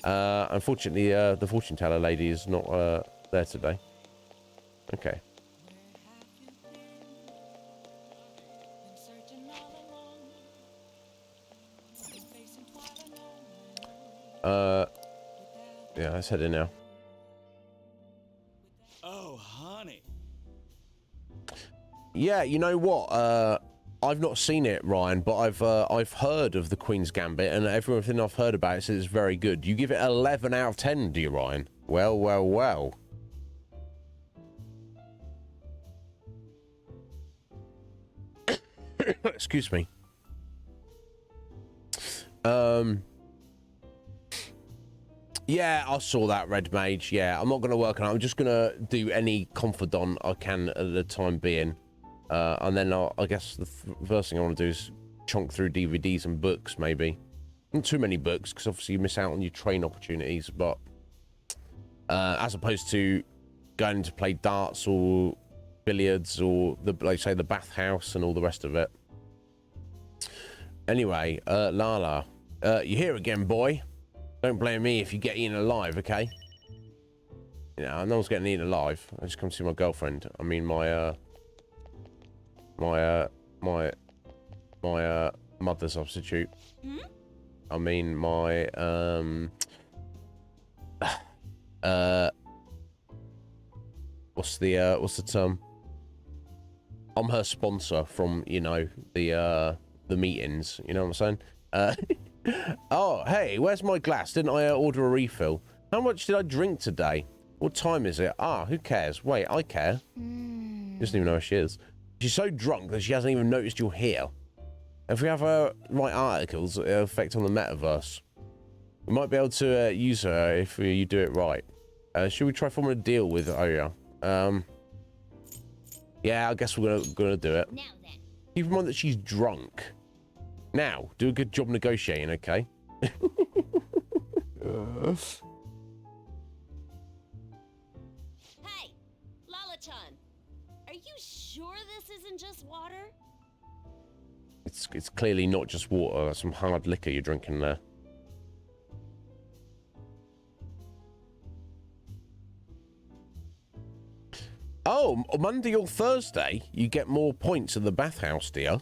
[SPEAKER 2] Unfortunately, the fortune teller lady is not there today. Okay. Yeah, let's head in now.
[SPEAKER 6] Oh, honey.
[SPEAKER 2] Yeah, you know what? I've not seen it, Ryan, but I've heard of the Queen's Gambit, and everything I've heard about it says it's very good. You give it 11 out of 10, do you, Ryan? Well, well, well. Excuse me. Yeah, I saw that, Red Mage. Yeah, I'm not going to work on it. I'm just going to do any confidant I can at the time being. And then I guess the first thing I want to do is chunk through DVDs and books, maybe. Not too many books, because obviously you miss out on your train opportunities, but as opposed to going to play darts or billiards or, like say, the bathhouse and all the rest of it. Anyway, Lala, you're here again, boy. Don't blame me if you get eaten alive, okay? You know, no one's getting eaten alive. I just come to see my girlfriend. I mean, my mother substitute.
[SPEAKER 4] Hmm?
[SPEAKER 2] I mean, my, what's the term? I'm her sponsor from, you know, the meetings, you know what I'm saying? Oh, hey, where's my glass? Didn't I order a refill? How much did I drink today? What time is it? Ah, who cares? Wait, I care. Doesn't even know where she is. She's so drunk that she hasn't even noticed you're here. If we have her write articles, it'll affect on the metaverse. We might be able to use her if you do it right. Should we try forming a deal with Oya? Yeah, I guess we're gonna do it.
[SPEAKER 4] Now then.
[SPEAKER 2] Keep in mind that she's drunk. Now, do a good job negotiating, okay?
[SPEAKER 11] Hey, Lala-chan, are you sure this isn't just water?
[SPEAKER 2] It's clearly not just water. That's some hard liquor you're drinking there. Oh, Monday or Thursday, you get more points in the bathhouse, dear.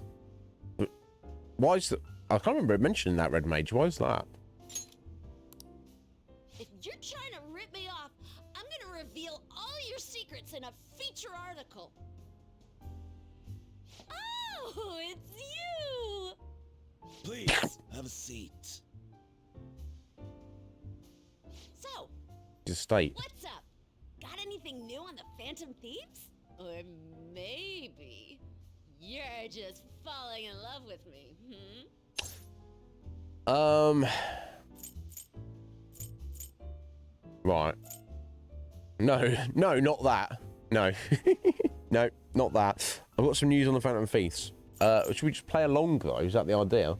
[SPEAKER 2] Why is that? I can't remember mentioning that, Red Mage. Why is that?
[SPEAKER 11] If you're trying to rip me off, I'm gonna reveal all your secrets in a feature article. Oh, it's you!
[SPEAKER 12] Please, have a seat.
[SPEAKER 11] So,
[SPEAKER 2] Just state.
[SPEAKER 11] what's up? Got anything new on the Phantom Thieves? Or maybe you're just falling in love with me, hmm?
[SPEAKER 2] Right. No, not that. No. No, not that. I've got some news on the Phantom Thieves. Should we just play along, though? Is that the idea?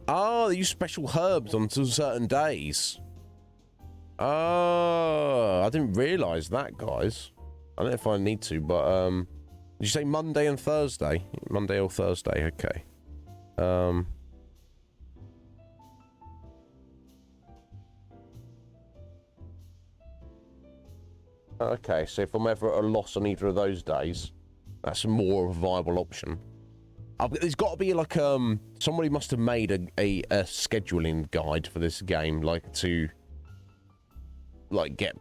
[SPEAKER 2] Oh, they use special herbs on certain days. Oh, I didn't realise that, guys. I don't know if I need to, but, did you say Monday and Thursday? Monday or Thursday, okay. Okay, so if I'm ever at a loss on either of those days, that's more of a viable option. There's got to be like somebody must have made a scheduling guide for this game, like to like get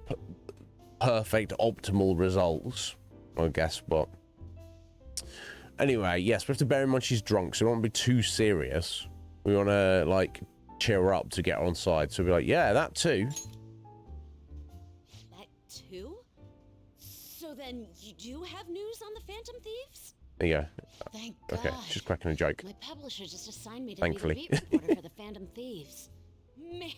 [SPEAKER 2] perfect optimal results, I guess. But anyway, yes, we have to bear in mind she's drunk, so we don't want to be too serious. We want to like cheer her up to get her on side. So we'll be like, yeah, that too.
[SPEAKER 11] That too? So then you do have news on the Phantom Thieves?
[SPEAKER 2] There you go.
[SPEAKER 11] Thank
[SPEAKER 2] Okay,
[SPEAKER 11] God.
[SPEAKER 2] just cracking a joke.
[SPEAKER 11] My publisher just assigned me to
[SPEAKER 2] Thankfully.
[SPEAKER 11] be the beat reporter for the Phantom Thieves. Man,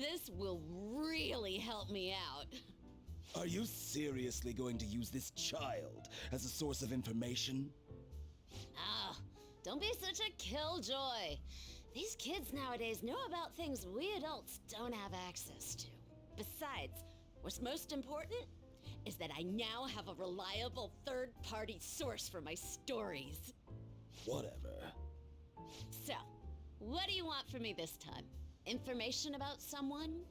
[SPEAKER 11] this will really help me out.
[SPEAKER 12] Are you seriously going to use this child as a source of information?
[SPEAKER 11] Ah, don't be such a killjoy. These kids nowadays know about things we adults don't have access to. Besides, what's most important is that I now have a reliable third-party source for my stories.
[SPEAKER 12] Whatever.
[SPEAKER 11] So, what do you want from me this time? Information about someone?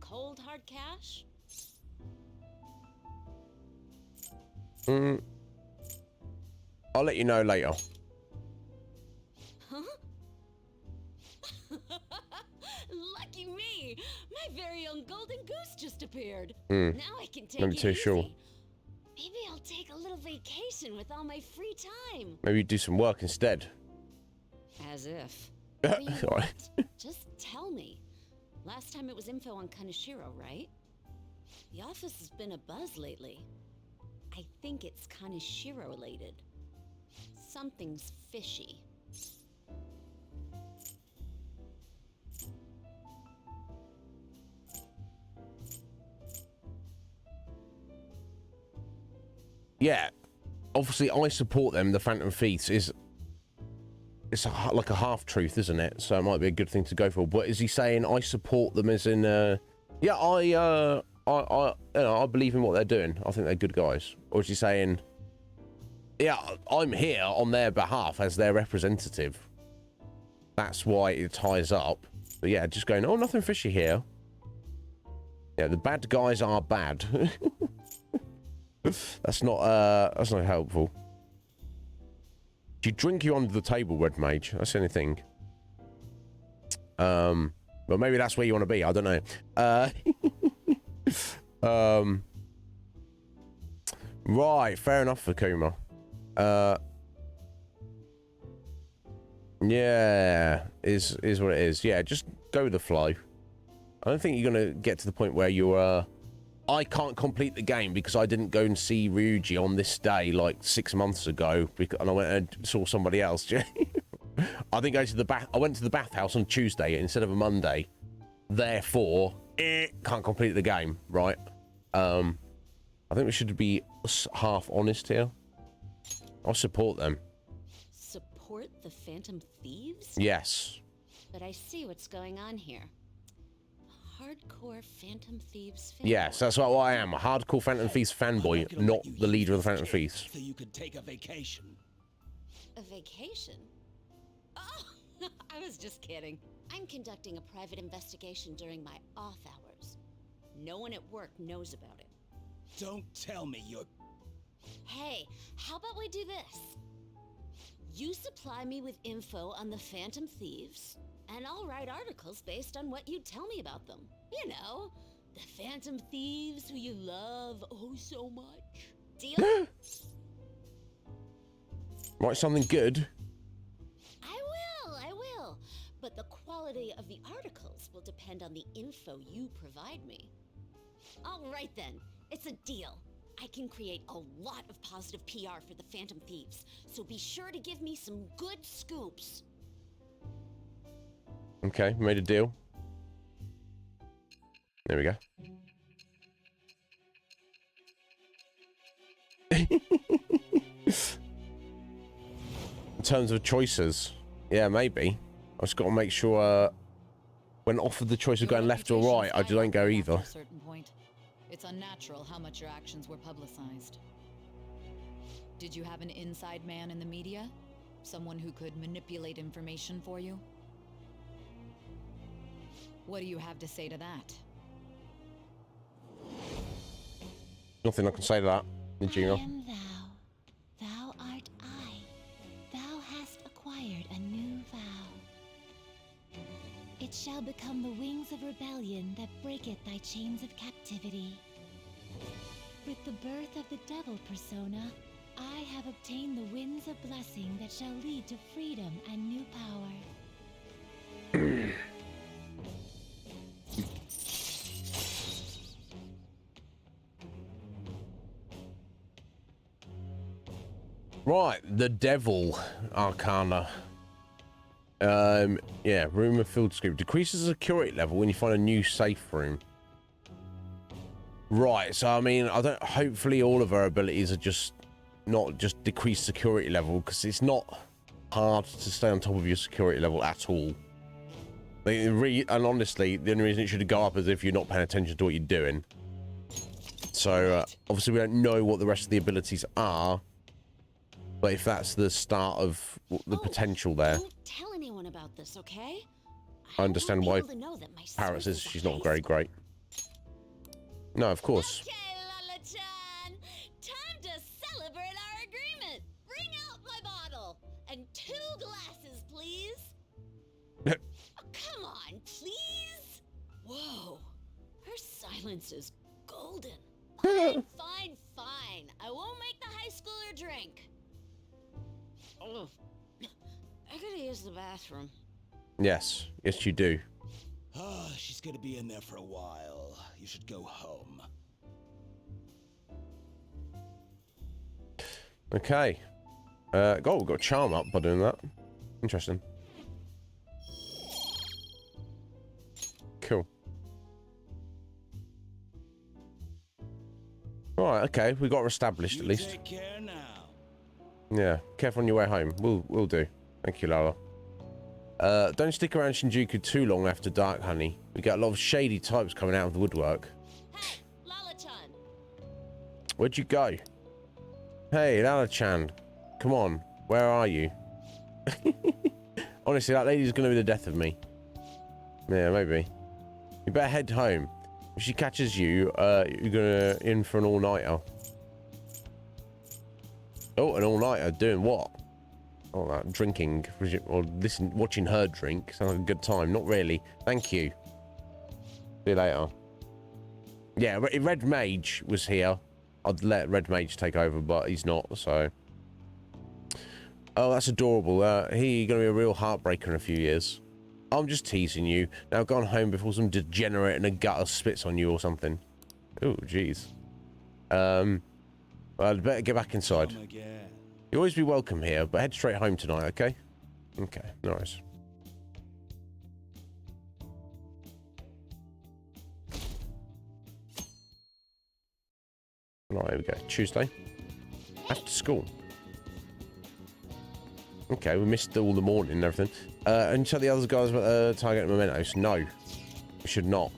[SPEAKER 11] Cold hard cash?
[SPEAKER 2] I'll let you know later.
[SPEAKER 11] Huh? Lucky me! My very own golden goose just appeared. Now I can take
[SPEAKER 2] Not
[SPEAKER 11] it
[SPEAKER 2] too
[SPEAKER 11] easy.
[SPEAKER 2] sure.
[SPEAKER 11] Maybe I'll take a little vacation with all my free time.
[SPEAKER 2] Maybe do some work instead.
[SPEAKER 11] As if. What do you
[SPEAKER 2] Sorry.
[SPEAKER 11] want? Just tell me. Last time it was info on Kaneshiro, right? The office has been a buzz lately. I think it's Kaneshiro related. Something's fishy.
[SPEAKER 2] Yeah, obviously I support them. The Phantom Thieves is it's like a half truth, isn't it? So it might be a good thing to go for. But is he saying I support them as in, yeah, I believe in what they're doing. I think they're good guys. Or is he saying, yeah, I'm here on their behalf as their representative. That's why it ties up. But yeah, just going, oh, nothing fishy here. Yeah, the bad guys are bad. That's not helpful. Do you drink you under the table, Red Mage? That's the only thing. Well, maybe that's where you want to be. I don't know. Right, fair enough, Akuma. Yeah, is what it is. Yeah, just go with the flow. I don't think you're gonna get to the point where you're I can't complete the game because I didn't go and see Ryuji on this day like 6 months ago, and I went and saw somebody else. I think I went to the bathhouse on Tuesday instead of a Monday. Therefore, can't complete the game, right? I think we should be half honest here. I'll support them.
[SPEAKER 11] Support the Phantom Thieves?
[SPEAKER 2] Yes.
[SPEAKER 11] But I see what's going on here. Hardcore Phantom Thieves fanboy.
[SPEAKER 2] Yes, that's what I am. A hardcore Phantom Thieves fanboy, not the leader of the Phantom Thieves.
[SPEAKER 12] So you could take a vacation.
[SPEAKER 11] A vacation? Oh, I was just kidding. I'm conducting a private investigation during my off hours. No one at work knows about it.
[SPEAKER 12] Don't tell me you're...
[SPEAKER 11] Hey, how about we do this? You supply me with info on the Phantom Thieves, and I'll write articles based on what you tell me about them. You know, the Phantom Thieves who you love oh so much. Deal?
[SPEAKER 2] Write something good.
[SPEAKER 11] I will. But the quality of the articles will depend on the info you provide me. All right then, it's a deal. I can create a lot of positive PR for the Phantom Thieves, so be sure to give me some good scoops.
[SPEAKER 2] Okay, made a deal. There we go. In terms of choices, yeah, maybe. I just got to make sure when offered the choice of going left or right, I don't go either.
[SPEAKER 9] At a certain point, it's unnatural how much your actions were publicized. Did you have an inside man in the media? Someone who could manipulate information for you? What do you have to say to that?
[SPEAKER 2] Nothing I can say to that, Nijino.
[SPEAKER 3] I am thou, thou art I. Thou hast acquired a new vow. It shall become the wings of rebellion that breaketh thy chains of captivity. With the birth of the devil persona, I have obtained the winds of blessing that shall lead to freedom and new power.
[SPEAKER 2] Right, the Devil Arcana. Yeah, room of field scoop. Decreases the security level when you find a new safe room. Right, so I mean, hopefully all of our abilities are just not just decreased security level, because it's not hard to stay on top of your security level at all. And honestly, the only reason it should go up is if you're not paying attention to what you're doing. So, obviously we don't know what the rest of the abilities are. But if that's the start of the potential there,
[SPEAKER 11] Don't tell anyone about this, okay?
[SPEAKER 2] I understand why
[SPEAKER 11] to know that my
[SPEAKER 2] Parrot says
[SPEAKER 11] sources are
[SPEAKER 2] she's not
[SPEAKER 11] high
[SPEAKER 2] very
[SPEAKER 11] school.
[SPEAKER 2] great. No, of course.
[SPEAKER 11] Okay, Lala-chan. Time to celebrate our agreement. Bring out my bottle. And 2 glasses, please. Oh, come on, please. Whoa. Her silence is golden. Fine. I won't make the high schooler drink. Oh, I gotta use the bathroom.
[SPEAKER 2] Yes, you do.
[SPEAKER 12] Ah, she's gonna be in there for a while. You should go home.
[SPEAKER 2] Okay. We've got a charm up by doing that. Interesting. Cool. Alright, okay. We got her established at least.
[SPEAKER 12] Take care now.
[SPEAKER 2] Yeah. Careful on your way home. We'll do. Thank you, Lala. Don't stick around Shinjuku too long after dark, honey. We got a lot of shady types coming out of the woodwork.
[SPEAKER 11] Hey, Lala-chan.
[SPEAKER 2] Where'd you go? Hey, Lala-chan. Come on. Where are you? Honestly, that lady's gonna be the death of me. Yeah, maybe. You better head home. If she catches you, you're gonna in for an all-nighter. Oh, an all-nighter. Doing what? Oh, that drinking. Or listen, watching her drink. Sounds like a good time. Not really. Thank you. See you later. Yeah, Red Mage was here. I'd let Red Mage take over, but he's not, so... Oh, that's adorable. He's gonna be a real heartbreaker in a few years. I'm just teasing you. Now go on home before some degenerate in a gutter spits on you or something. Oh, jeez. I'd better get back inside. You'll always be welcome here, but head straight home tonight, okay? Okay, nice. Right, here we go. Tuesday. After school. Okay, we missed all the morning and everything. And tell the other guys about target mementos. No, we should not.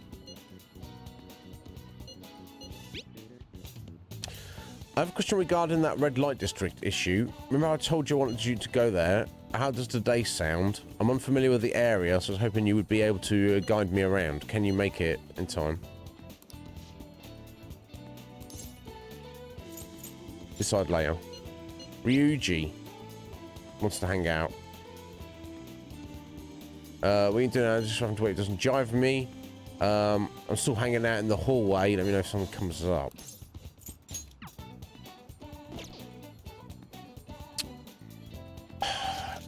[SPEAKER 2] I have a question regarding that red light district issue. Remember I told you I wanted you to go there? How does today sound? I'm unfamiliar with the area, so I was hoping you would be able to guide me around. Can you make it in time? Decide later. Ryuji wants to hang out. We can do that. Just have to wait. It doesn't jive with me. I'm still hanging out in the hallway. Let me know if someone comes up.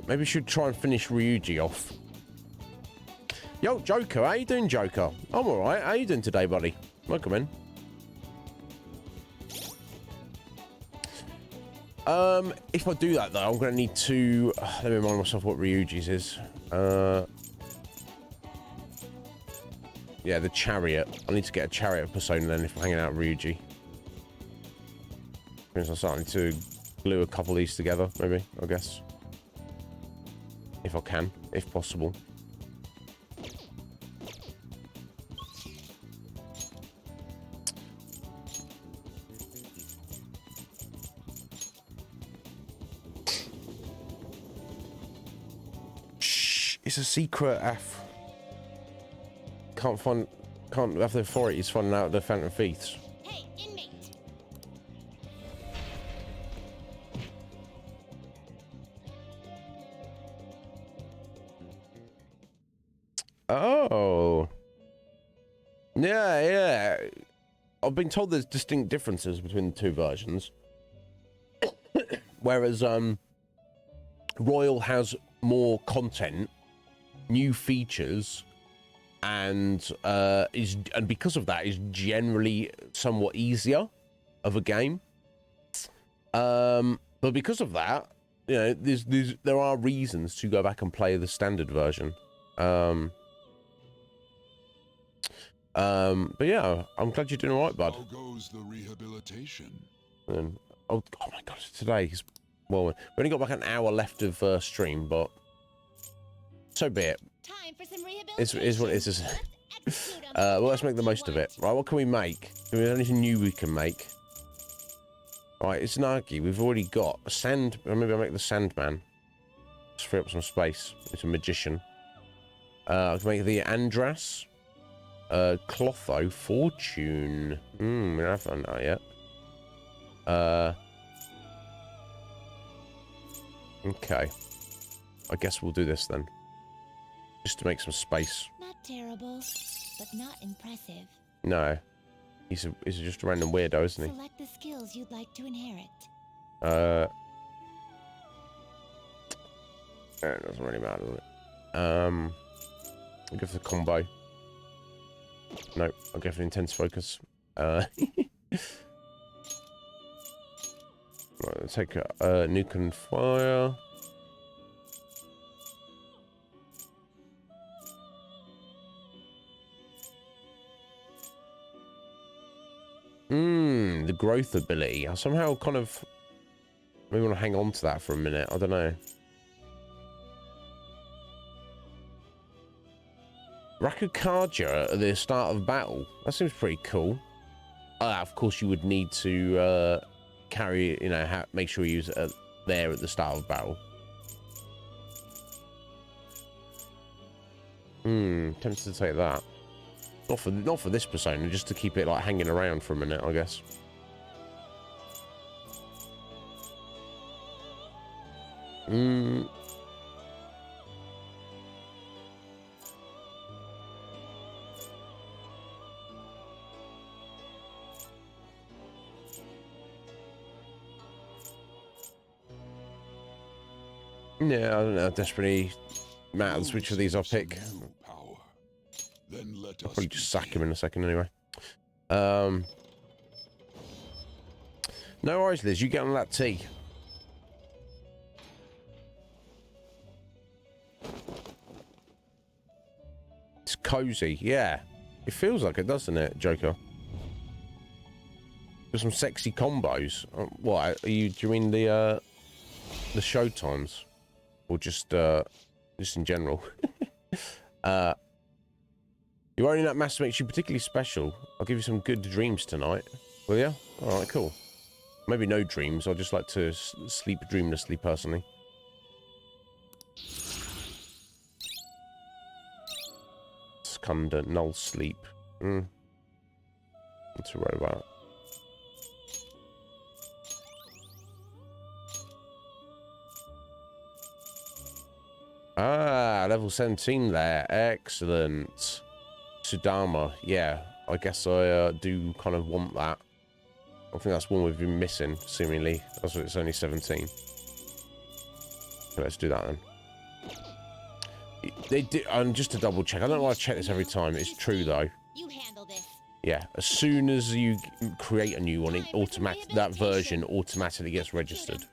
[SPEAKER 2] Maybe we should try and finish Ryuji off. Yo, Joker. How you doing, Joker? I'm alright. How you doing today, buddy? Welcome in. If I do that, though, I'm going to need to... let me remind myself what Ryuji's is. Yeah, the chariot. I need to get a chariot persona then if I'm hanging out with Ryuji. Means I'm starting to glue a couple of these together, maybe, I guess. If I can, if possible. Shh, it's a secret, F. Can't have the authorities finding out the Phantom Thieves.
[SPEAKER 4] Hey, inmate!
[SPEAKER 2] Oh. Yeah. I've been told there's distinct differences between the two versions. Whereas, Royal has more content, new features, and because of that is generally somewhat easier of a game. But because of that, you know, there are reasons to go back and play the standard version. But yeah, I'm glad you're doing all right, bud.
[SPEAKER 5] How goes the rehabilitation?
[SPEAKER 2] And, oh my god, today's... Well, we only got like an hour left of stream, but so be it.
[SPEAKER 4] Time for some rehabilitation.
[SPEAKER 2] Is what it is. Well, let's make the most of it. Right, what can we make? Is there anything new we can make? Right, it's Nagi. We've already got a sand... Maybe I'll make the Sandman. Let's free up some space. It's a magician. I can make the Andras. Clotho. Fortune. We don't have done that yet. Okay. I guess we'll do this then. Just to make some space.
[SPEAKER 3] Not terrible, but not impressive.
[SPEAKER 2] No. He's just a random weirdo, isn't he?
[SPEAKER 3] Select the skills you'd like to inherit.
[SPEAKER 2] It doesn't really matter, does it? I'll go for the combo. No, I'll go for the intense focus. Right, let's take nuke and fire. The growth ability. I somehow kind of maybe want to hang on to that for a minute. I don't know. Rakukaja at the start of battle. That seems pretty cool. Of course, you would need to carry, you know, make sure you use it there at the start of battle. Tempted to take that. Not for this persona, just to keep it like hanging around for a minute, I guess. Yeah, I don't know. Desperately matters which of these I'll pick. I'll probably just sack him in a second anyway. No worries, Liz. You get on that tea. It's cozy, yeah. It feels like it, doesn't it, Joker? There's some sexy combos. What are you? Do you mean the show times, or just in general? You're only that master makes you particularly special. I'll give you some good dreams tonight. Will you? All right, cool. Maybe no dreams. I just like to sleep dreamlessly, personally. Skunda, null sleep. What to worry about? Ah, level 17 there. Excellent. Sudama, yeah. I guess I do kind of want that. I think that's one we've been missing, seemingly. That's why it's only 17. So let's do that then. They do, and just to double check, I don't want to check this every time. It's true though.
[SPEAKER 3] You handle this.
[SPEAKER 2] Yeah, as soon as you create a new one, that version automatically gets registered.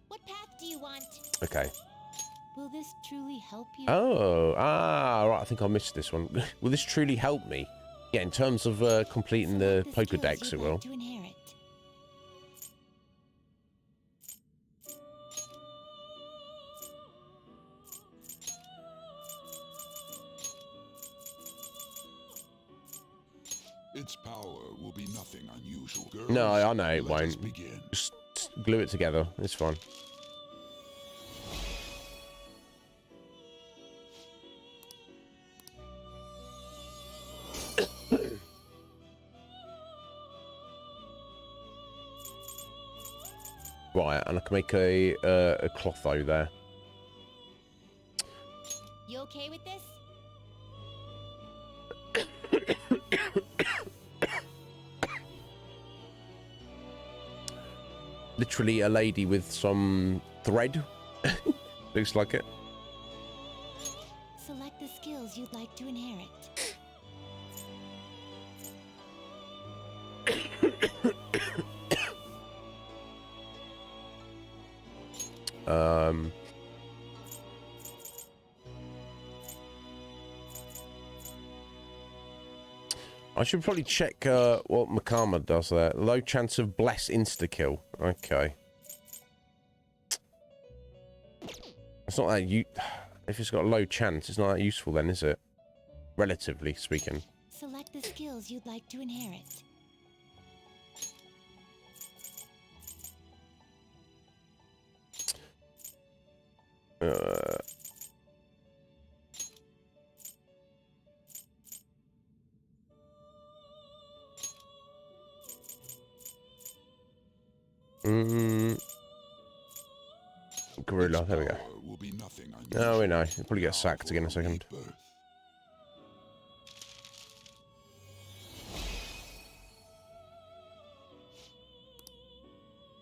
[SPEAKER 3] What path do you want?
[SPEAKER 2] Okay.
[SPEAKER 3] Will this truly help you?
[SPEAKER 2] Oh, right. I think I missed this one. Will this truly help me? Yeah, in terms of completing the Pokédex, it will.
[SPEAKER 3] To inherit.
[SPEAKER 5] Its power will be nothing unusual. Girls,
[SPEAKER 2] No, I know it
[SPEAKER 5] let us
[SPEAKER 2] won't.
[SPEAKER 5] begin.
[SPEAKER 2] Just glue it together. It's fine. Right, and I can make a clotho there.
[SPEAKER 3] You okay with this?
[SPEAKER 2] Literally a lady with some thread. Looks like it.
[SPEAKER 3] Select the skills you'd like to inherit.
[SPEAKER 2] I should probably check what Makama does there. Low chance of bless insta-kill. Okay. It's not that if it's got a low chance, it's not that useful then, is it? Relatively speaking.
[SPEAKER 3] Select the skills you'd like to inherit.
[SPEAKER 2] Gorilla, there we go. Oh, we know. He'll probably get sacked again in a second.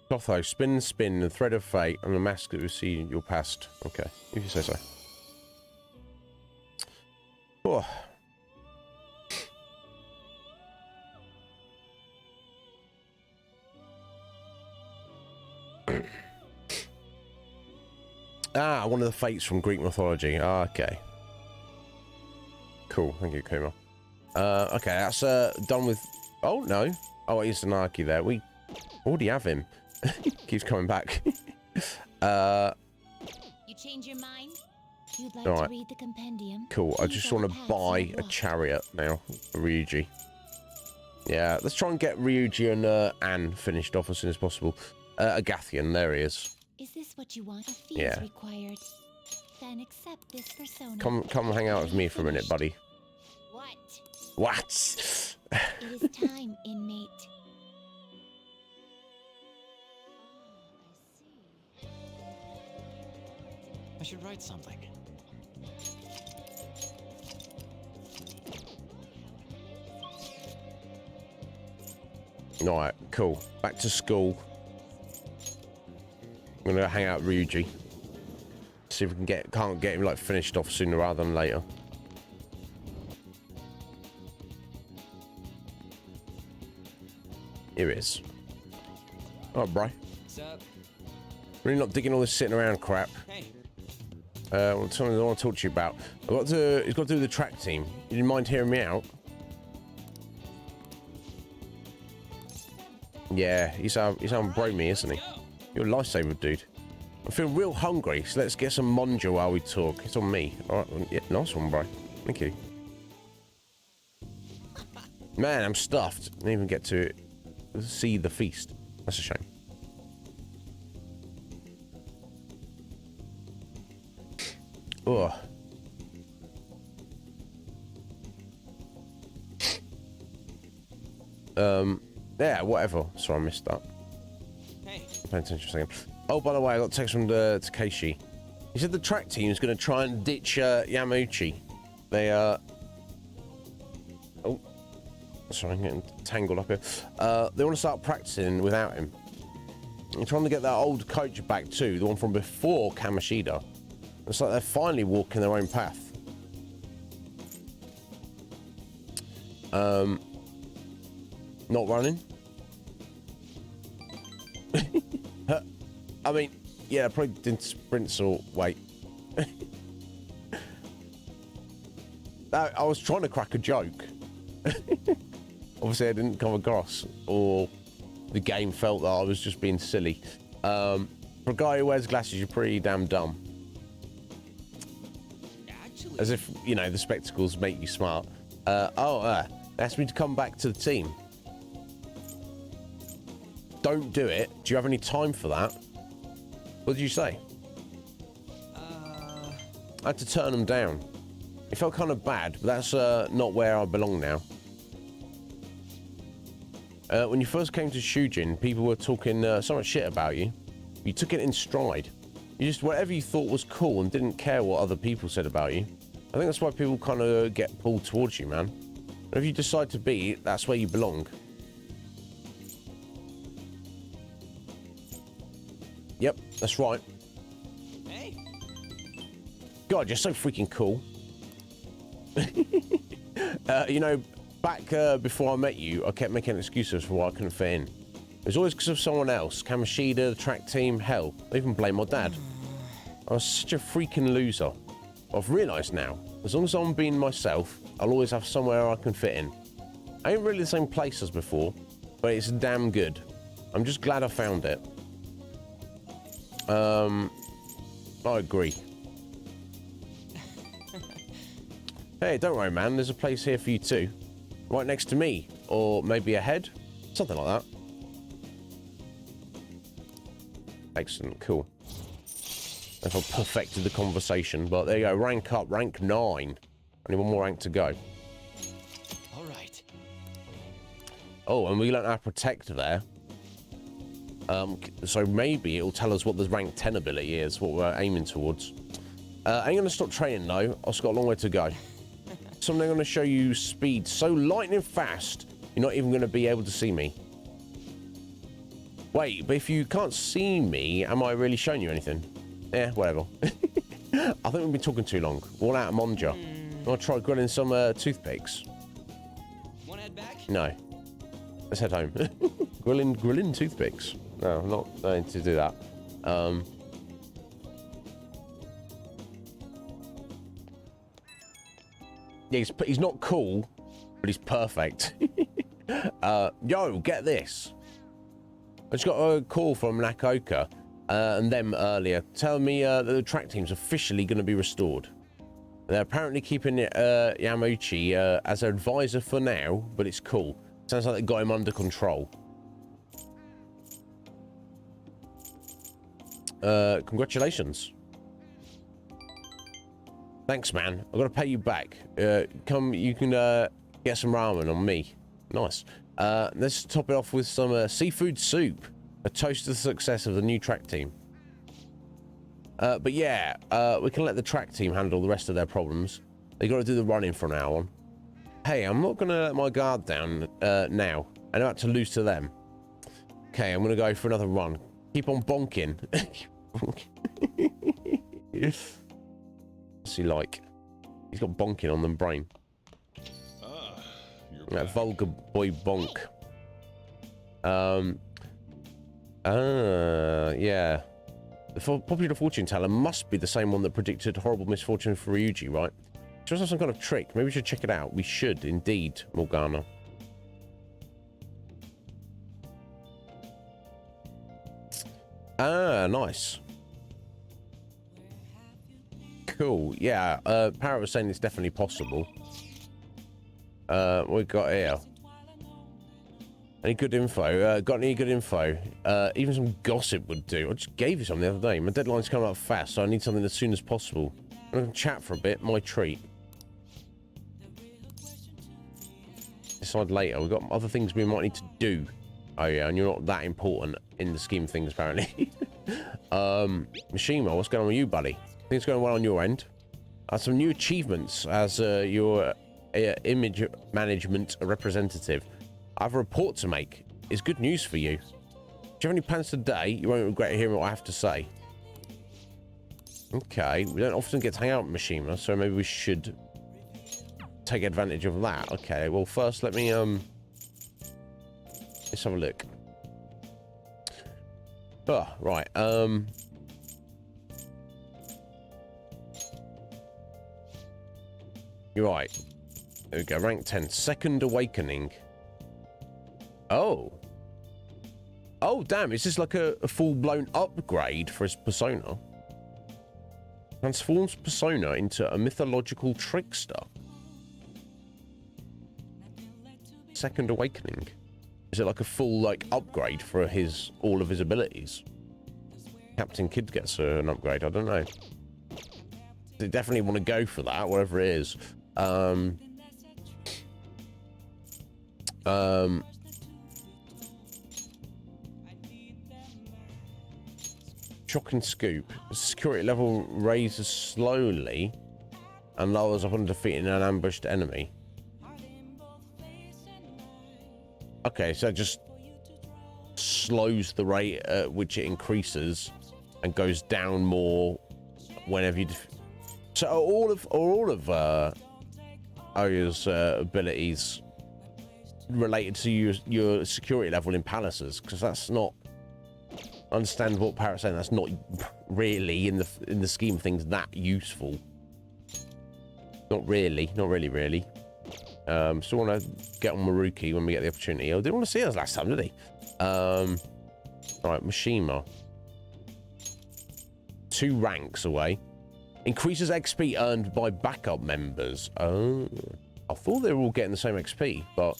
[SPEAKER 2] Clotho, spin, spin, the thread of fate, and the mask that we see in your past. Okay, if you say so. Oh. Ah, one of the fates from Greek mythology. Ah, okay. Cool, thank you, Kuma. Okay, that's done with... Oh, no. Oh, it's Anarchy there. We already have him. Keeps coming back.
[SPEAKER 3] You change your mind? you'd like
[SPEAKER 2] Alright.
[SPEAKER 3] to read the compendium,
[SPEAKER 2] Cool. I
[SPEAKER 3] these
[SPEAKER 2] just
[SPEAKER 3] are
[SPEAKER 2] want
[SPEAKER 3] the
[SPEAKER 2] to
[SPEAKER 3] paths
[SPEAKER 2] buy
[SPEAKER 3] you'll
[SPEAKER 2] a
[SPEAKER 3] walk.
[SPEAKER 2] chariot now for Ryuji. Yeah, let's try and get Ryuji and Anne finished off as soon as possible. Agathian, there he is.
[SPEAKER 3] Is this what you want? A fee
[SPEAKER 2] Yeah.
[SPEAKER 3] is required. Then accept this persona.
[SPEAKER 2] Come hang out with me for a minute, buddy.
[SPEAKER 3] What?
[SPEAKER 2] What?
[SPEAKER 3] It is time, inmate.
[SPEAKER 7] I should write something.
[SPEAKER 2] Alright, cool. Back to school. I'm gonna go hang out with Ryuji. See if we can't get him like finished off sooner rather than later. Here it is. Alright, bro.
[SPEAKER 7] What's up?
[SPEAKER 2] Really not digging all this sitting around crap.
[SPEAKER 7] Hey.
[SPEAKER 2] Something I want to talk to you about. He's got to do the track team. You didn't mind hearing me out? Yeah, he's bro me, isn't he? You're a lifesaver, dude. I'm feeling real hungry, so let's get some monja while we talk. It's on me. Alright, yeah, nice one, bro. Thank you. Man, I'm stuffed. Didn't even get to see the feast. That's a shame. Ugh. Yeah, whatever. Sorry, I missed that.
[SPEAKER 7] Hey.
[SPEAKER 2] Pay attention for a second. Oh, by the way, I got a text from Takeshi. He said the track team is going to try and ditch Yamauchi. They, oh. Sorry, I'm getting tangled up here. They want to start practicing without him. They're trying to get that old coach back too, the one from before Kamoshida. It's like they're finally walking their own path. Not running? I mean, yeah, probably didn't sprint or wait. I was trying to crack a joke. Obviously, I didn't come across, or the game felt that I was just being silly. For a guy who wears glasses, you're pretty damn dumb.
[SPEAKER 7] Actually,
[SPEAKER 2] As if, you know, the spectacles make you smart. Asked me to come back to the team. Don't do it. Do you have any time for that? What did you say? I had to turn them down. It felt kind of bad, but that's not where I belong now. When you first came to Shujin, people were talking so much shit about you. You took it in stride. You just, whatever you thought was cool and didn't care what other people said about you. I think that's why people kind of get pulled towards you, man. Whatever you decide to be, that's where you belong. Yep, that's right.
[SPEAKER 7] hey.
[SPEAKER 2] God, you're so freaking cool. You know, back before I met you, I kept making excuses for why I couldn't fit in. It was always because of someone else. Kamoshida, the track team, hell, I even blame my dad. I was such a freaking loser. I've realised now, as long as I'm being myself, I'll always have somewhere I can fit in. I ain't really the same place as before, but it's damn good. I'm just glad I found it. I agree. Hey, don't worry, man. There's a place here for you too. Right next to me. Or maybe ahead. Something like that. Excellent. Cool. If I perfected the conversation. But there you go. Rank up. Rank 9. Only one more rank to go.
[SPEAKER 7] All right.
[SPEAKER 2] Oh, and we learned how to protect there. So maybe it'll tell us what the rank 10 ability is. What we're aiming towards. I ain't going to stop training, though. I've still got a long way to go. Something going to show you speed so lightning fast, you're not even going to be able to see me. Wait, but if you can't see me, am I really showing you anything? Yeah, whatever. I think we've been talking too long. All out of Monja. I'll try grilling some toothpicks.
[SPEAKER 7] Want to head back?
[SPEAKER 2] No. Let's head home. grilling toothpicks. No, I'm not going to do that. Yeah, he's not cool, but he's perfect. Yo, get this. I just got a call from Nakoka. and them earlier, telling me that the track team's officially going to be restored. They're apparently keeping Yamauchi as their advisor for now, but it's cool. Sounds like they got him under control. Congratulations. Thanks, man. I've got to pay you back. Come, you can get some ramen on me. Nice. Let's top it off with some seafood soup. A toast to the success of the new track team. But yeah, we can let the track team handle the rest of their problems. They got to do the running from now on. Hey, I'm not going to let my guard down now. I'm about to lose to them. Okay, I'm going to go for another run. Keep on bonking. What's he like? He's got bonking on the brain. That vulgar boy bonk. Yeah. The popular fortune teller must be the same one that predicted horrible misfortune for Ryuji, right? She must have some kind of trick. Maybe we should check it out. We should, indeed, Morgana. Ah, nice. Cool. Yeah, Parrot was saying it's definitely possible. What we got here? Any good info? Got any good info? Even some gossip would do. I just gave you some the other day. My deadline's coming up fast, so I need something as soon as possible. I'm going to chat for a bit. My treat. Decide later. We've got other things we might need to do. Oh yeah, and you're not that important in the scheme of things, apparently. Mishima, what's going on with you, buddy? Things going well on your end? Some new achievements as your image management representative. I have a report to make. It's good news for you. Do you have any plans today? You won't regret hearing what I have to say. Okay, we don't often get to hang out with Mishima, so maybe we should take advantage of that. Okay, well first let me let's have a look. Oh, right. You're right. There we go. Rank 10. Second Awakening. Oh. Oh, damn. Is this like a full-blown upgrade for his persona? Transforms persona into a mythological trickster. Second Awakening. Is it like a full, like, upgrade for all of his abilities? Captain Kid gets an upgrade. I don't know. They definitely want to go for that, whatever it is. Shock and Scoop. The security level raises slowly and lowers upon defeating an ambushed enemy. Okay, so it just slows the rate at which it increases and goes down more whenever you so are all of Oya's abilities related to your security level in palaces? Because that's not, I understand what Parrot's saying, that's not really in the scheme of things that useful. Not really. Still want to get on Maruki when we get the opportunity. Oh, didn't want to see us last time, did he? Right, Mishima. 2 ranks away. Increases XP earned by backup members. Oh, I thought they were all getting the same XP, but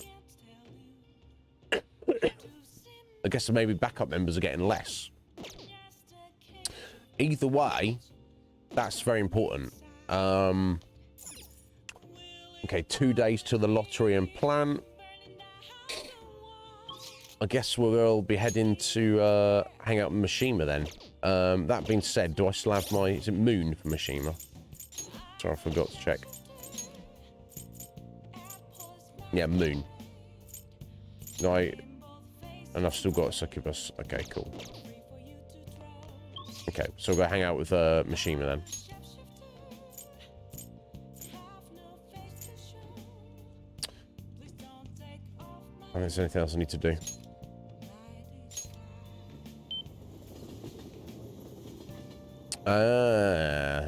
[SPEAKER 2] I guess maybe backup members are getting less. Either way, that's very important. Okay, 2 days to the lottery and plan. I guess we'll be heading to hang out with Mishima then. That being said, do I still have my... Is it Moon for Mishima? Sorry, I forgot to check. Yeah, Moon. Right. And I've still got a succubus. Okay, cool. Okay, so we'll go hang out with Mishima then. I don't think there's anything else I need to do.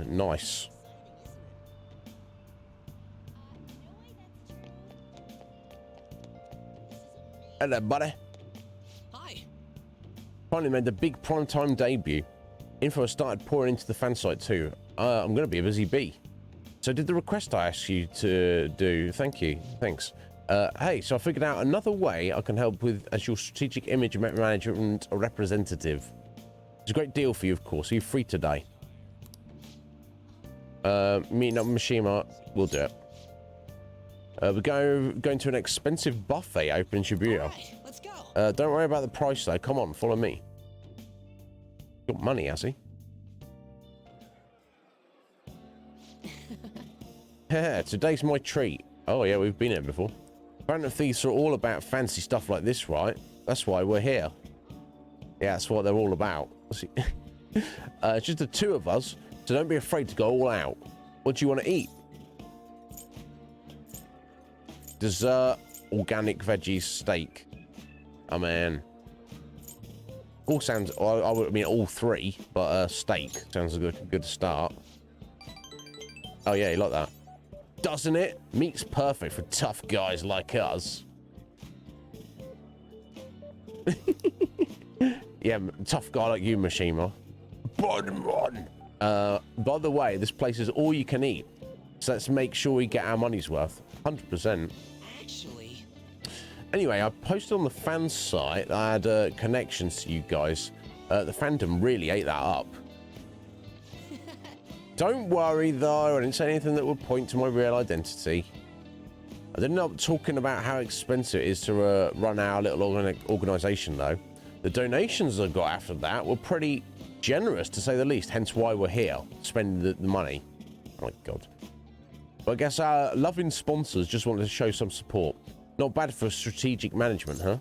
[SPEAKER 2] Nice. Hello, buddy.
[SPEAKER 7] Hi.
[SPEAKER 2] Finally made the big primetime debut. Info has started pouring into the fan site too. I'm going to be a busy bee. So did the request I asked you to do? Thank you. Thanks. Hey, so I figured out another way I can help with as your strategic image management representative. It's a great deal for you, of course. Are you free today? Meeting up with Mishima, we'll do it. We're going to an expensive buffet open in Shibuya.
[SPEAKER 7] Right, let's go.
[SPEAKER 2] Don't worry about the price though. Come on, follow me. Got money, has he? Today's my treat. Oh yeah, we've been here before. Phantom Thieves are all about fancy stuff like this, right? That's why we're here. Yeah, that's what they're all about. It's just the two of us, so don't be afraid to go all out. What do you want to eat? Dessert, organic veggies, steak. Oh man. All sounds, I mean all three, but steak sounds like a good start. Oh yeah, you like that? Doesn't it? Meat's perfect for tough guys like us. Yeah, tough guy like you, Mishima. By the way, this place is all you can eat. So let's make sure we get our money's worth. 100%.
[SPEAKER 7] Actually...
[SPEAKER 2] Anyway, I posted on the fan site that I had connections to you guys. The fandom really ate that up. Don't worry though, I didn't say anything that would point to my real identity. I didn't end up talking about how expensive it is to run our little organisation though. The donations I got after that were pretty generous to say the least, hence why we're here, spending the money. Oh my god. But I guess our loving sponsors just wanted to show some support. Not bad for strategic management, huh?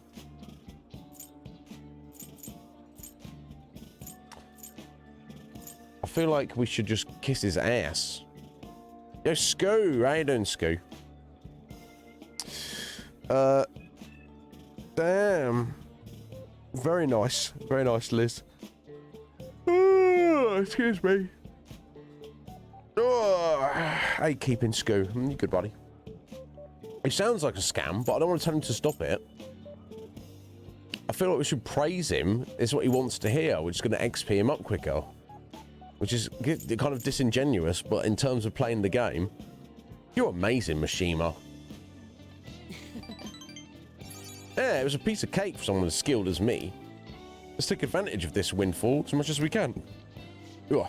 [SPEAKER 2] I feel like we should just kiss his ass. Yo, Scoo! How you doing, Scoo? Damn. Very nice. Very nice, Liz. Oh, excuse me. Oh, how you keeping, Scoo? You good, buddy? It sounds like a scam, but I don't want to tell him to stop it. I feel like we should praise him. It's what he wants to hear. We're just going to XP him up quicker. Which is kind of disingenuous, but in terms of playing the game, you're amazing, Mishima. Yeah, it was a piece of cake for someone as skilled as me. Let's take advantage of this windfall as much as we can. Ugh.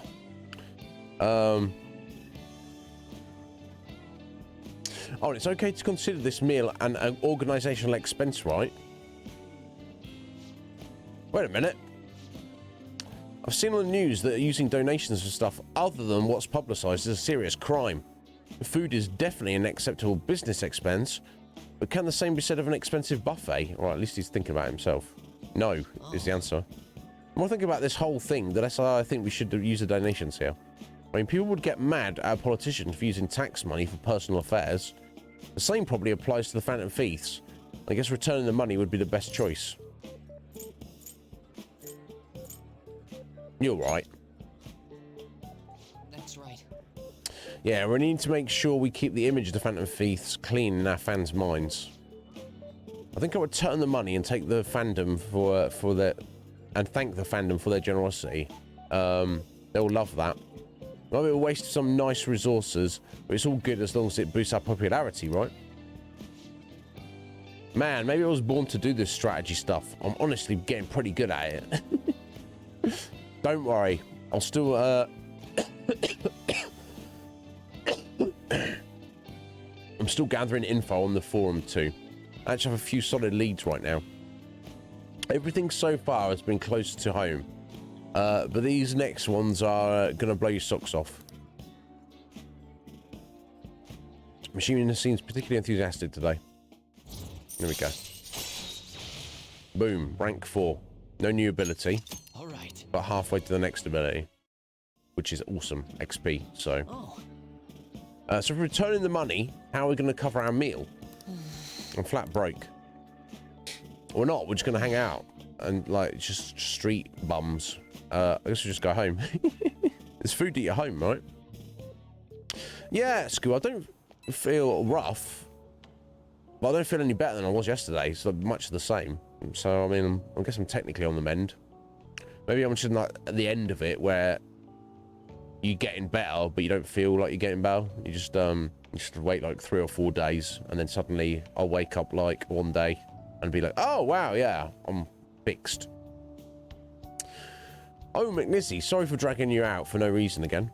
[SPEAKER 2] Oh, it's okay to consider this meal an organisational expense, right? Wait a minute. I've seen on the news that using donations for stuff other than what's publicised is a serious crime. Food is definitely an acceptable business expense, but can the same be said of an expensive buffet? Or at least he's thinking about himself. No, is the answer. The more I think about this whole thing, the less I think we should use the donations here. I mean, people would get mad at politicians for using tax money for personal affairs. The same probably applies to the Phantom Thieves. I guess returning the money would be the best choice. You're right.
[SPEAKER 7] That's right.
[SPEAKER 2] Yeah, we need to make sure we keep the image of the Phantom Thieves clean in our fans' minds. I think I would return the money and take the fandom for their and thank the fandom for their generosity. They'll love that. Might be a waste of some nice resources, but it's all good as long as it boosts our popularity, right? Man, maybe I was born to do this strategy stuff. I'm honestly getting pretty good at it. Don't worry, I'll still I'm still gathering info on the forum too. I actually have a few solid leads right now. Everything so far has been close to home, but these next ones are gonna blow your socks off. Machine seems particularly enthusiastic today. There we go. Boom, rank 4. No new ability.
[SPEAKER 7] All right.
[SPEAKER 2] But halfway to the next ability, which is awesome. XP, so.
[SPEAKER 7] Oh.
[SPEAKER 2] So for returning the money, how are we going to cover our meal? I'm flat broke. We're not. We're just going to hang out and like just street bums. I guess we'll just go home. There's food to eat at home, right? Yeah, Scoo. I don't feel rough, but I don't feel any better than I was yesterday. So much the same. So I mean, I guess I'm technically on the mend. Maybe I'm just like at the end of it where you're getting better, but you don't feel like you're getting better. You just wait like 3 or 4 days, and then suddenly I'll wake up like one day and be like, oh wow, yeah, I'm fixed. Oh, McNizzy, sorry for dragging you out for no reason again.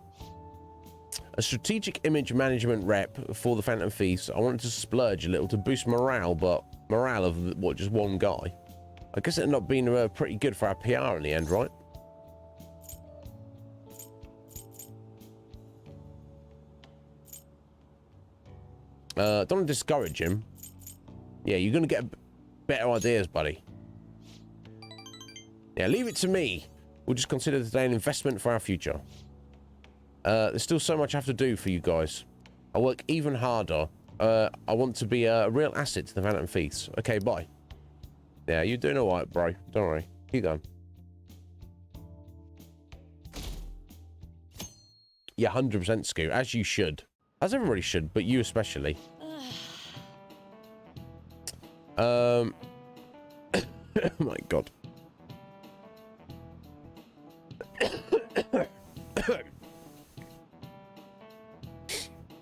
[SPEAKER 2] A strategic image management rep for the Phantom Thieves. I wanted to splurge a little to boost morale, but morale of what, just one guy? I guess it ended up being pretty good for our PR in the end, right? Don't want to discourage him. Yeah, you're going to get better ideas, buddy. Yeah, leave it to me. We'll just consider today an investment for our future. There's still so much I have to do for you guys. I'll work even harder. I want to be a real asset to the Phantom Thieves. Okay, bye. Yeah, you're doing all right, bro. Don't worry. Keep going. Yeah, 100% Scoot, as you should. As everybody should, but you especially. Oh my god.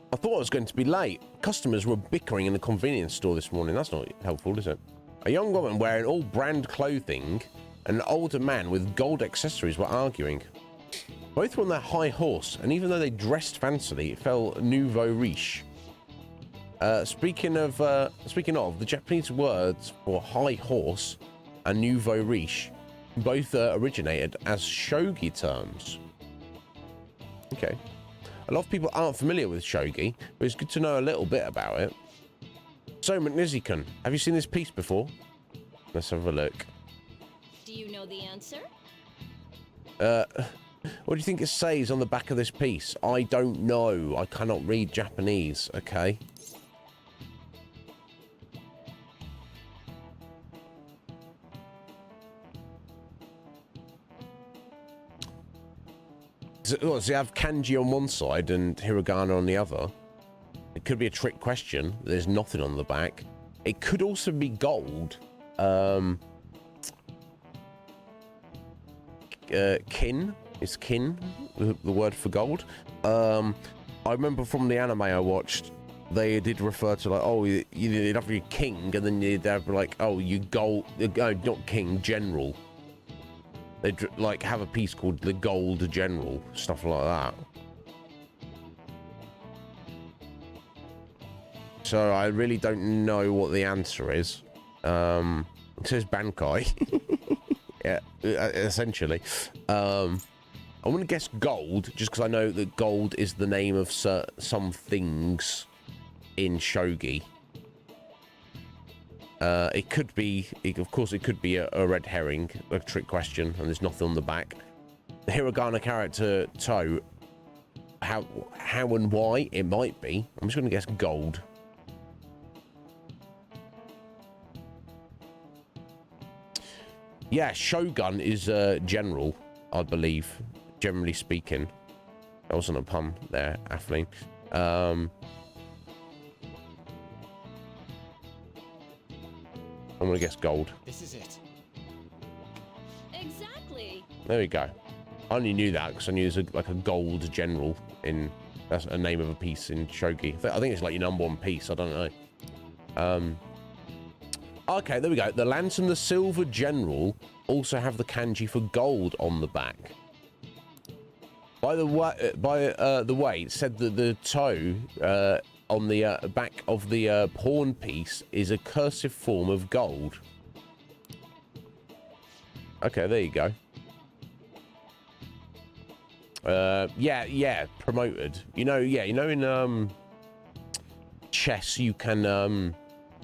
[SPEAKER 2] I thought I was going to be late. Customers were bickering in the convenience store this morning. That's not helpful, is it? A young woman wearing all brand clothing and an older man with gold accessories were arguing. Both were on their high horse, and even though they dressed fancily, it felt nouveau riche. Speaking of, the Japanese words for high horse and nouveau riche both originated as shogi terms. Okay. A lot of people aren't familiar with shogi, but it's good to know a little bit about it. So, McNizzy-kun, have you seen this piece before? Let's have a look.
[SPEAKER 11] Do you know the answer?
[SPEAKER 2] What do you think it says on the back of this piece? I don't know. I cannot read Japanese, okay? So you have kanji on one side and hiragana on the other. It could be a trick question. There's nothing on the back. It could also be gold. Kin is kin, the word for gold. I remember from the anime I watched, they did refer to like, oh, you'd have your king, and then you'd have like, oh, you gold, not king, general. They'd like have a piece called the Gold General, stuff like that. So I really don't know what the answer is. It says Bankai. Yeah, essentially. I'm gonna guess gold, just because I know that gold is the name of some things in shogi. It could be, of course, it could be a red herring, a trick question, and there's nothing on the back. The hiragana character toe, how and why it might be. I'm just going to guess gold. Yeah, shogun is general, I believe, generally speaking. That wasn't a pun there, Athleen. I'm gonna guess gold.
[SPEAKER 7] This is it.
[SPEAKER 11] Exactly.
[SPEAKER 2] There we go. I only knew that because I knew there's like a gold general in, that's a name of a piece in shogi. I think it's like your #1 piece. I don't know. Okay, there we go. The lance and the silver general also have the kanji for gold on the back. By the way, it said that the toe on the back of the pawn piece is a cursive form of gold. Okay, there you go. Yeah, promoted. You know in chess you can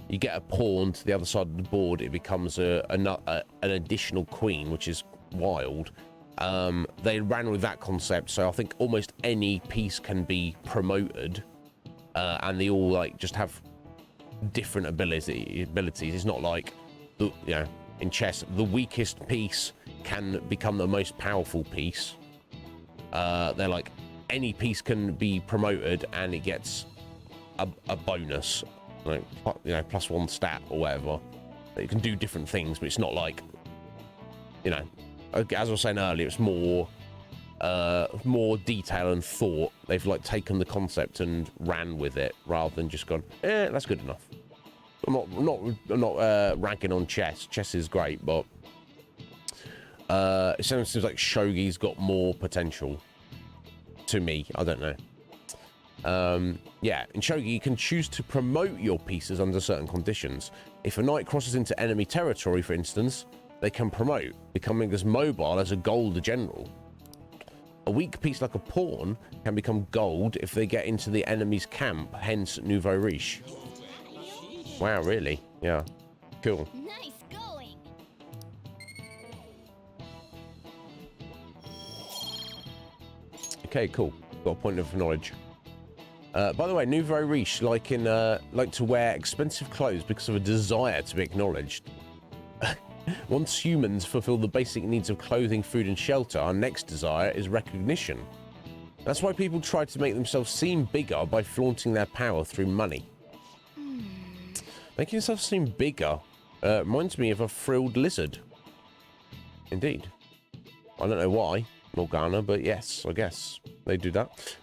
[SPEAKER 2] you get a pawn to the other side of the board, it becomes an additional queen, which is wild. They ran with that concept, so I think almost any piece can be promoted. And they all like just have different abilities. It's not like, in chess, the weakest piece can become the most powerful piece. They're like, any piece can be promoted and it gets a bonus, like, +1 stat or whatever. It can do different things, but it's not like, as I was saying earlier, it's more detail and thought. They've like taken the concept and ran with it rather than just gone, that's good enough. I'm not ragging on chess. Chess is great, but it seems like shogi's got more potential to me. I don't know. Yeah, in shogi you can choose to promote your pieces under certain conditions. If a knight crosses into enemy territory, for instance, they can promote, becoming as mobile as a gold general. A weak piece like a pawn can become gold if they get into the enemy's camp, hence nouveau riche. Wow, really? Yeah. Cool.
[SPEAKER 4] Nice going.
[SPEAKER 2] Okay, cool. Got a point of knowledge. By the way, nouveau riche, like to wear expensive clothes because of a desire to be acknowledged. Once humans fulfill the basic needs of clothing, food, and shelter, our next desire is recognition. That's why people try to make themselves seem bigger by flaunting their power through money. Making yourself seem bigger reminds me of a frilled lizard. Indeed. I don't know why, Morgana, but yes, I guess they do that.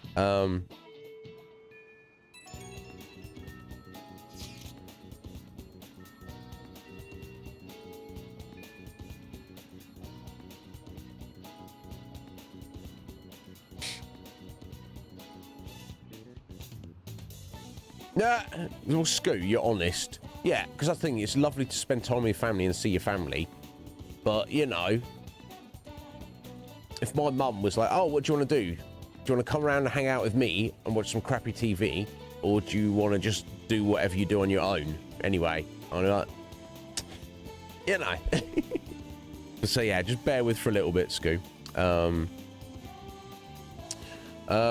[SPEAKER 2] Nah, well, Scoo, you're honest. Yeah, because I think it's lovely to spend time with your family and see your family. But, you know, if my mum was like, oh, what do you want to do? Do you want to come around and hang out with me and watch some crappy TV? Or do you want to just do whatever you do on your own? Anyway, I'm like, you know. So, yeah, just bear with for a little bit, Scoo.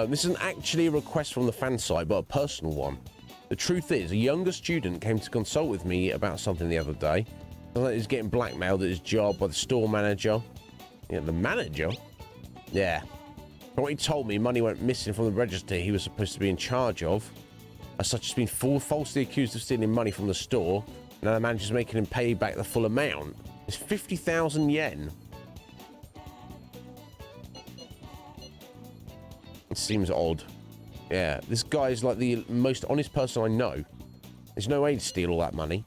[SPEAKER 2] This isn't actually a request from the fan site, but a personal one. The truth is, a younger student came to consult with me about something the other day. He's getting blackmailed at his job by the store manager. Yeah, the manager? Yeah. From what he told me, money went missing from the register he was supposed to be in charge of. As such, he's been falsely accused of stealing money from the store. Now the manager's making him pay back the full amount. It's 50,000 yen. It seems odd. Yeah, this guy's like the most honest person I know. There's no way to steal all that money.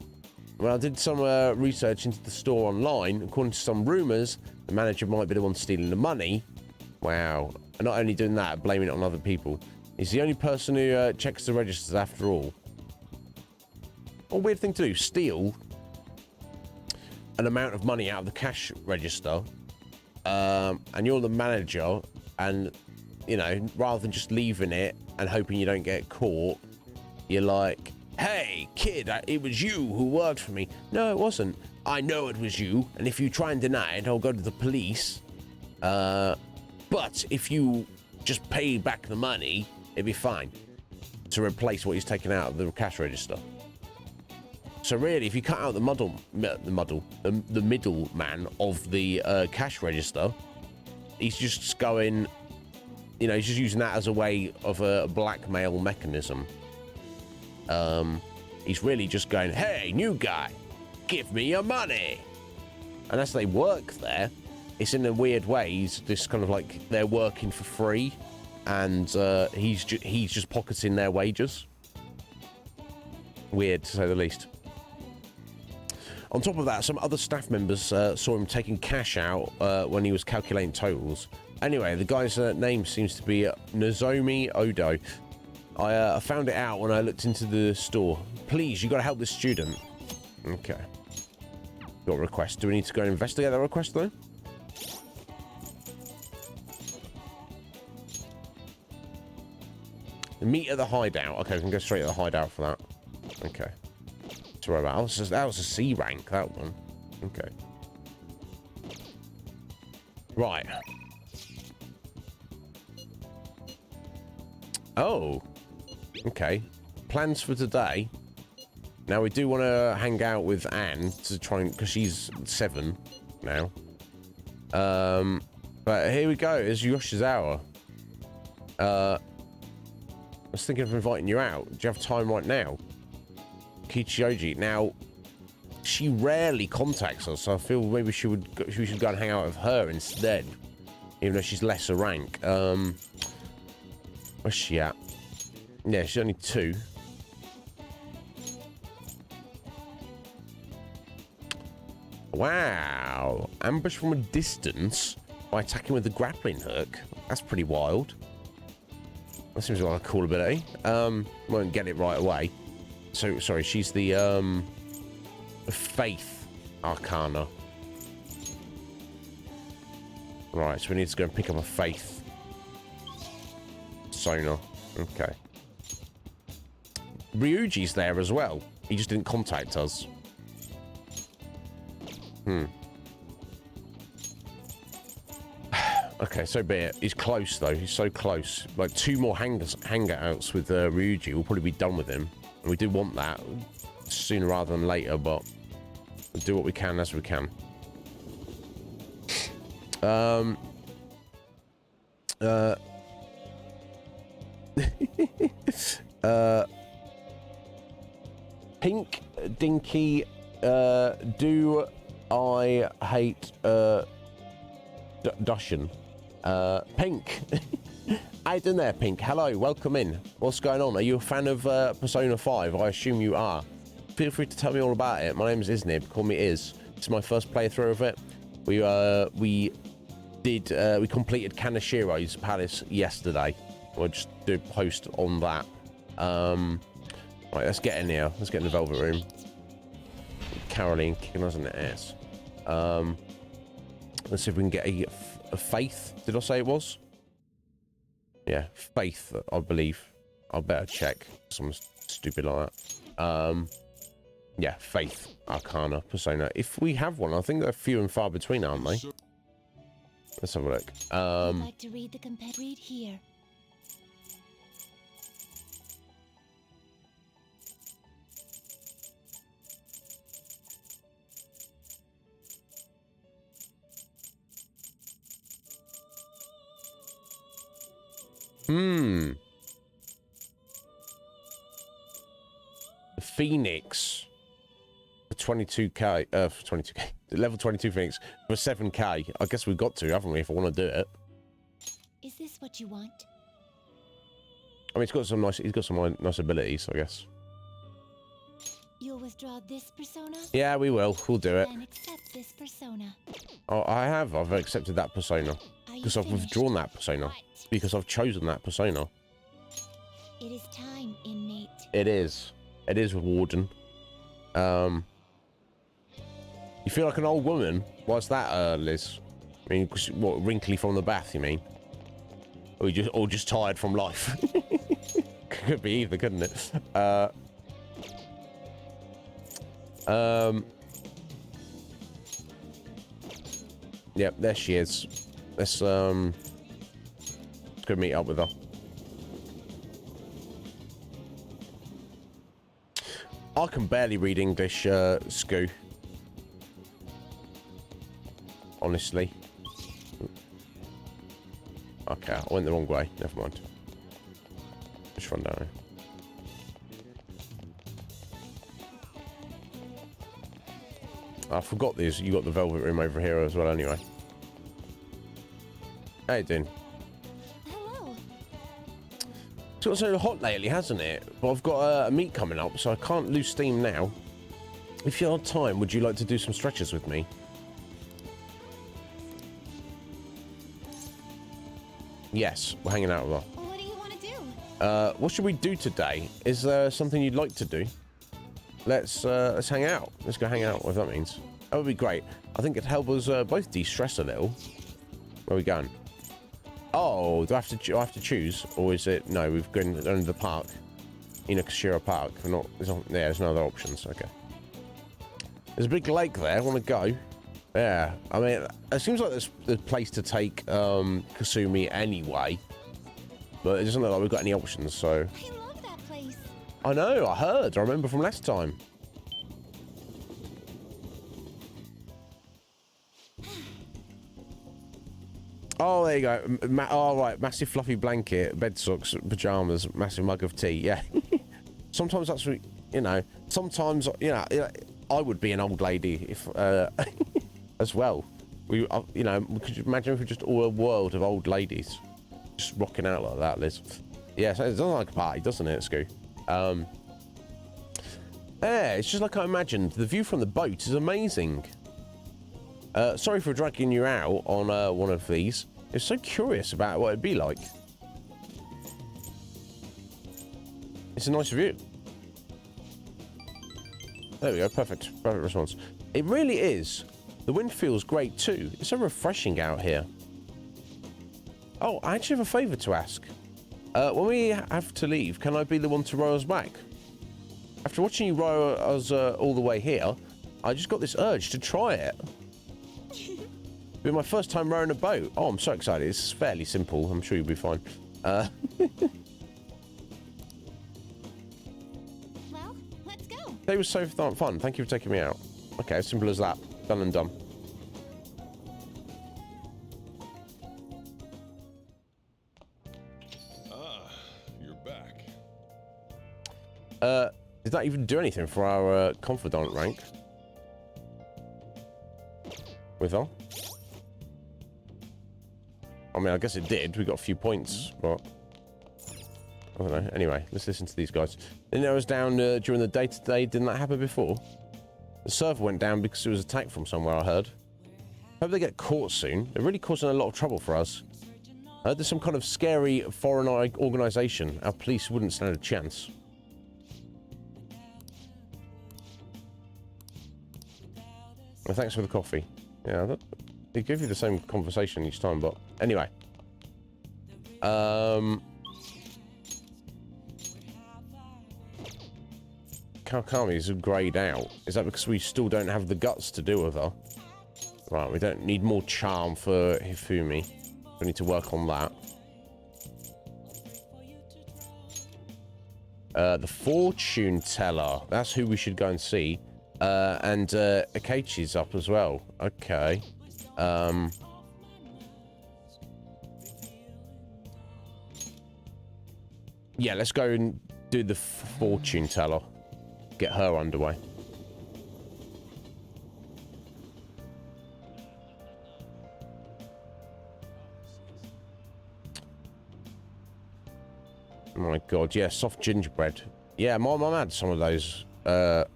[SPEAKER 2] When I did some research into the store online, according to some rumours, the manager might be the one stealing the money. Wow. And not only doing that, blaming it on other people. He's the only person who checks the registers after all. What a weird thing to do. Steal an amount of money out of the cash register. And you're the manager, and, you know, rather than just leaving it and hoping you don't get caught, you're like, hey, kid, it was you who worked for me. No, it wasn't. I know it was you, and if you try and deny it, I'll go to the police. But if you just pay back the money, it'd be fine to replace what he's taken out of the cash register. So really, if you cut out the middleman of the cash register, he's just going, you know, he's just using that as a way of a blackmail mechanism. He's really just going, hey, new guy, give me your money. And as they work there, it's in a weird way. He's just kind of like they're working for free, and he's just pocketing their wages. Weird, to say the least. On top of that, some other staff members saw him taking cash out when he was calculating totals. Anyway, the guy's name seems to be Nozomi Odo. I found it out when I looked into the store. Please, you got to help this student. Okay. Got a request. Do we need to go and investigate that request, though? Meet at the hideout. Okay, we can go straight to the hideout for that. Okay. Sorry about that. That was a C rank, that one. Okay. Right. Oh. Okay. Plans for today. Now, we do want to hang out with Anne to try and... because she's 7 now. But here we go. It's Yoshizawa. I was thinking of inviting you out. Do you have time right now? Kichioji. Now, she rarely contacts us, so I feel maybe we should go and hang out with her instead, even though she's lesser rank. Where's she at? Yeah, she's only 2. Wow, ambush from a distance by attacking with the grappling hook. That's pretty wild. That seems like a cool ability. Won't get it right away. So sorry, she's the Faith Arcana. Right, so we need to go and pick up a Faith Sona. Okay. Ryuji's there as well. He just didn't contact us. Okay, so be it. He's close though. He's so close. Like 2 more hangouts with Ryuji. We'll probably be done with him. And we do want that sooner rather than later, but we'll do what we can as we can. Pink Dinky, do I hate Dushin? Pink. How you doing there, Pink? Hello, welcome in. What's going on? Are you a fan of Persona 5? I assume you are. Feel free to tell me all about it. My name is Iznib. Call me Iz. It's my first playthrough of it. We completed Kanashiro's Palace yesterday. We'll just do a post on that. Right, let's get in here. Let's get in the Velvet Room. Caroline kicking us in the ass. Let's see if we can get a Faith. Did I say it was? Yeah, Faith, I believe. I better check. Something stupid like that. Yeah, Faith Arcana Persona. If we have one, I think they're few and far between, aren't they? Let's have a look.
[SPEAKER 3] I'd like to read the read here.
[SPEAKER 2] The Phoenix for 22k, for 22k, level 22 Phoenix for 7k. I guess we've got to, haven't we, if I want to do it.
[SPEAKER 3] Is this what you want?
[SPEAKER 2] I mean, he's got some nice abilities, I guess.
[SPEAKER 3] You'll withdraw this persona?
[SPEAKER 2] Yeah, we will. We'll do it.
[SPEAKER 3] And accept this persona.
[SPEAKER 2] Oh, I've accepted that persona. Because I've withdrawn that persona. Because I've chosen that persona.
[SPEAKER 3] It is time, inmate.
[SPEAKER 2] It is. It is, Warden. You feel like an old woman? Why's that, Liz? I mean, what, wrinkly from the bath, you mean? Or just tired from life? Could be either, couldn't it? Yep, there she is. Let's go meet up with her. I can barely read English, Scoo. Honestly. Okay, I went the wrong way. Never mind. Just run down here. I forgot this. You got the Velvet Room over here as well anyway. How you doing?
[SPEAKER 3] Hello.
[SPEAKER 2] It's got so hot lately, hasn't it? But I've got a meet coming up, so I can't lose steam now. If you have time, would you like to do some stretches with me? Yes, we're hanging out with her.
[SPEAKER 3] What do you want to do?
[SPEAKER 2] What should we do today? Is there something you'd like to do? Let's hang out. Let's go hang out, whatever that means. That would be great. I think it'd help us both de-stress a little. Where are we going? Oh, do I have to choose? Or is it... No, we've gone to the park. Inokashira Park. There's no other options. Okay. There's a big lake there. I want to go. Yeah. I mean, it seems like there's a place to take Kasumi anyway. But it doesn't look like we've got any options, so...
[SPEAKER 3] I love that place.
[SPEAKER 2] I know, I heard. I remember from last time. Oh, there you go. Oh, right. Massive fluffy blanket, bed socks, pajamas, massive mug of tea. Yeah. Sometimes that's, you know, sometimes, you know, I would be an old lady if, as well. We, you know, could you imagine if we're just all a world of old ladies just rocking out like that, Liz? Yeah, so it doesn't like a party, doesn't it, Scoo? Yeah, it's just like I imagined. The view from the boat is amazing. Sorry for dragging you out on one of these. I was so curious about what it'd be like. It's a nice view. There we go, perfect. Perfect response. It really is. The wind feels great too. It's so refreshing out here. Oh, I actually have a favour to ask. When we have to leave, can I be the one to row us back? After watching you row us all the way here, I just got this urge to try it. It'll be my first time rowing a boat. Oh, I'm so excited. It's fairly simple. I'm sure you'll be fine.
[SPEAKER 4] Well, let's go.
[SPEAKER 2] They were so fun. Thank you for taking me out. Okay, as simple as that. Done and done.
[SPEAKER 5] Ah, you're back.
[SPEAKER 2] Did that even do anything for our confidant rank? With her? I mean, I guess it did. We got a few points, but I don't know. Anyway, let's listen to these guys. They narrowed us down during the day today. Didn't that happen before? The server went down because it was attacked from somewhere, I heard. Hope they get caught soon. They're really causing a lot of trouble for us. I heard there's some kind of scary foreign organisation. Our police wouldn't stand a chance. Well, thanks for the coffee. Yeah, they give you the same conversation each time, but anyway. Kawakami's greyed out. Is that because we still don't have the guts to deal with her? Right, we don't need more charm for Hifumi. We need to work on that. The fortune teller. That's who we should go and see. And Akechi's up as well. Okay. Yeah, let's go and do the fortune teller. Get her underway. Oh my god, yeah, soft gingerbread. Yeah, my mum had some of those at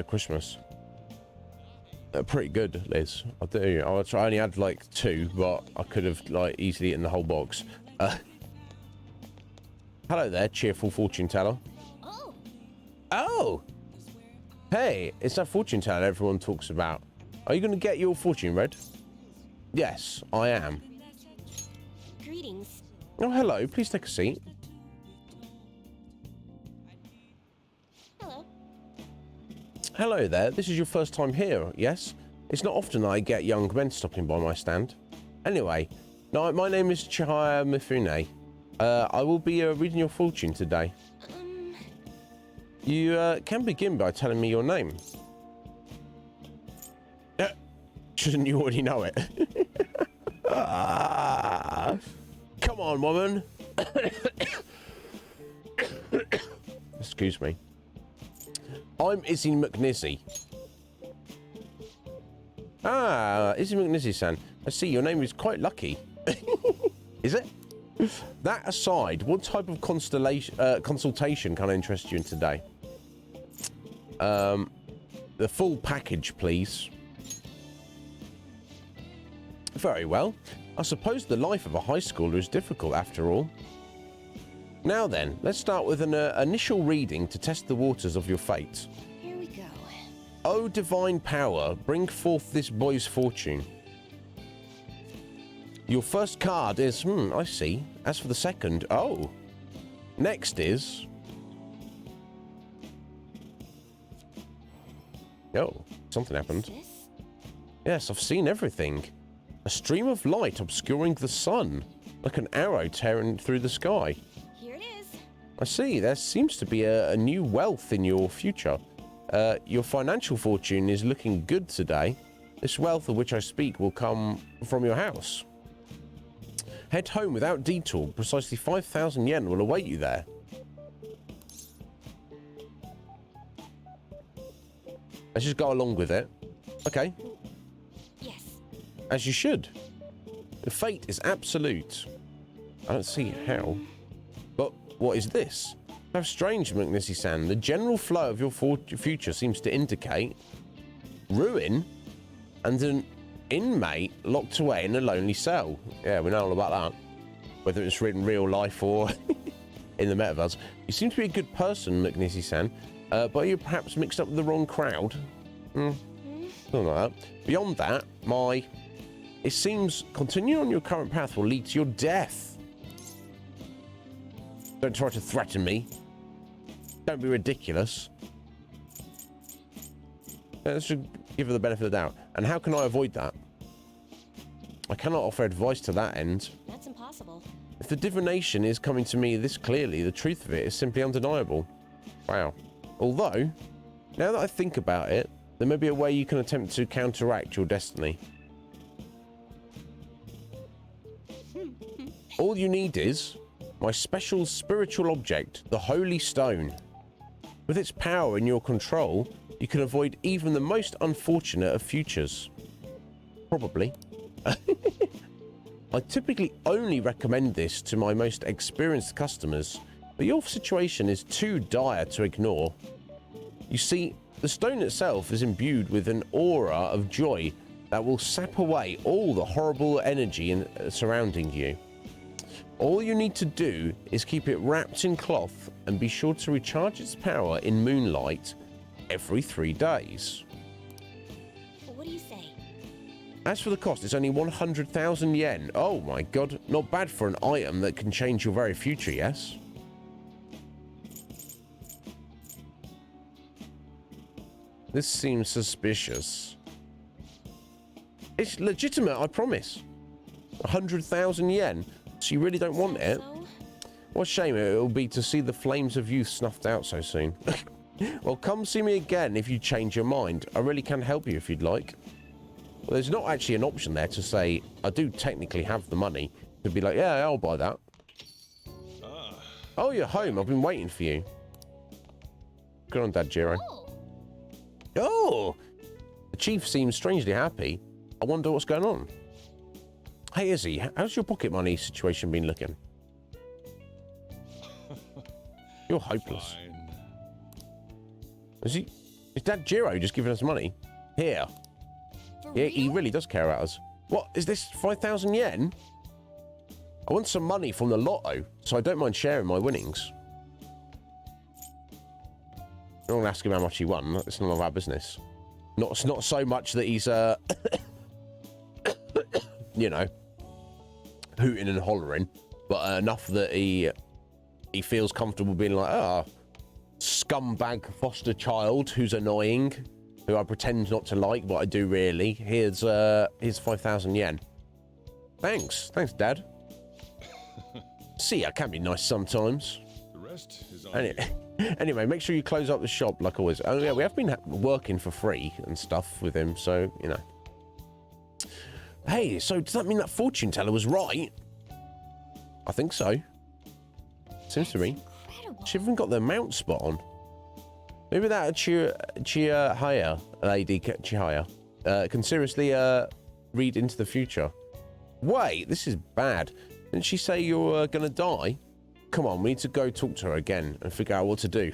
[SPEAKER 2] Christmas. They're pretty good, Liz. I do. I only had like 2, but I could have like easily eaten the whole box. Hello there, cheerful fortune teller.
[SPEAKER 4] Oh.
[SPEAKER 2] Oh. Hey, it's that fortune teller everyone talks about. Are you going to get your fortune read? Yes, I am.
[SPEAKER 11] Greetings.
[SPEAKER 2] Oh, hello. Please take a seat.
[SPEAKER 11] Hello.
[SPEAKER 2] Hello there. This is your first time here, yes? It's not often I get young men stopping by my stand. Anyway, no, my name is Chihaya Mifune. I will be reading your fortune today. You can begin by telling me your name. Shouldn't you already know it? Come on, woman. Excuse me. I'm Izzy McNizzy. Ah, Izzy McNizzy-san. I see your name is quite lucky. Is it? That aside, what type of consultation can I interest you in today? The full package, please. Very well. I suppose the life of a high schooler is difficult after all. Now then, let's start with an initial reading to test the waters of your fate.
[SPEAKER 4] Here we go.
[SPEAKER 2] O divine power, bring forth this boy's fortune. Your first card is, I see. As for the second, oh. Next is... Oh, something happened. Yes, I've seen everything. A stream of light obscuring the sun, like an arrow tearing through the sky.
[SPEAKER 4] Here it is.
[SPEAKER 2] I see, there seems to be a new wealth in your future. Your financial fortune is looking good today. This wealth of which I speak will come from your house. Head home without detour. Precisely 5,000 yen will await you there. Let's just go along with it. Okay.
[SPEAKER 4] Yes.
[SPEAKER 2] As you should. The fate is absolute. I don't see how. But what is this? How strange, McNissy-san. The general flow of your future seems to indicate ruin and an inmate locked away in a lonely cell. Yeah, we know all about that. Whether it's written in real life or in the metaverse. You seem to be a good person, McNissy-san, but you're perhaps mixed up with the wrong crowd. Something like that. Beyond that, it seems continuing on your current path will lead to your death. Don't try to threaten me. Don't be ridiculous. Let's just give her the benefit of the doubt. And how can I avoid that? I cannot offer advice to that end.
[SPEAKER 11] That's impossible.
[SPEAKER 2] If the divination is coming to me this clearly, the truth of it is simply undeniable. Wow. Although, now that I think about it, there may be a way you can attempt to counteract your destiny. All you need is my special spiritual object, the Holy Stone. With its power in your control, you can avoid even the most unfortunate of futures. Probably. I typically only recommend this to my most experienced customers, but your situation is too dire to ignore. You see, the stone itself is imbued with an aura of joy that will sap away all the horrible energy surrounding you. All you need to do is keep it wrapped in cloth and be sure to recharge its power in moonlight every 3 days.
[SPEAKER 4] What do you say?
[SPEAKER 2] As for the cost, it's only 100,000 yen. Oh my god, not bad for an item that can change your very future, yes? This seems suspicious. It's legitimate, I promise. 100,000 yen. So you really don't want it? What a shame it will be to see the flames of youth snuffed out so soon. Well, come see me again if you change your mind. I really can help you if you'd like. Well, there's not actually an option there to say, I do technically have the money. To be like, yeah, I'll buy that. Oh, you're home. I've been waiting for you. Good on, Dad Jiro. Oh! The chief seems strangely happy. I wonder what's going on. Hey, Izzy, how's your pocket money situation been looking? You're hopeless. Is Dad Jiro just giving us money? Here. Yeah, he really does care about us. What, is this 5,000 yen? I want some money from the lotto, so I don't mind sharing my winnings. I'm not going to ask him how much he won. It's none of our business. Not so much that he's, you know, hooting and hollering, but enough that he feels comfortable being like, scumbag foster child who's annoying, who I pretend not to like, but I do really. Here's 5,000 yen. Thanks, Dad. See, I can be nice sometimes.
[SPEAKER 5] The rest is on you.
[SPEAKER 2] Anyway, make sure you close up the shop like always. Oh yeah, we have been working for free and stuff with him, so you know. Hey, so does that mean that fortune teller was right? I think so. Seems to me. She even got the amount spot on. Maybe that Chihaya lady Chihaya can seriously read into the future. Wait, this is bad. Didn't she say you're gonna die? Come on, we need to go talk to her again and figure out what to do.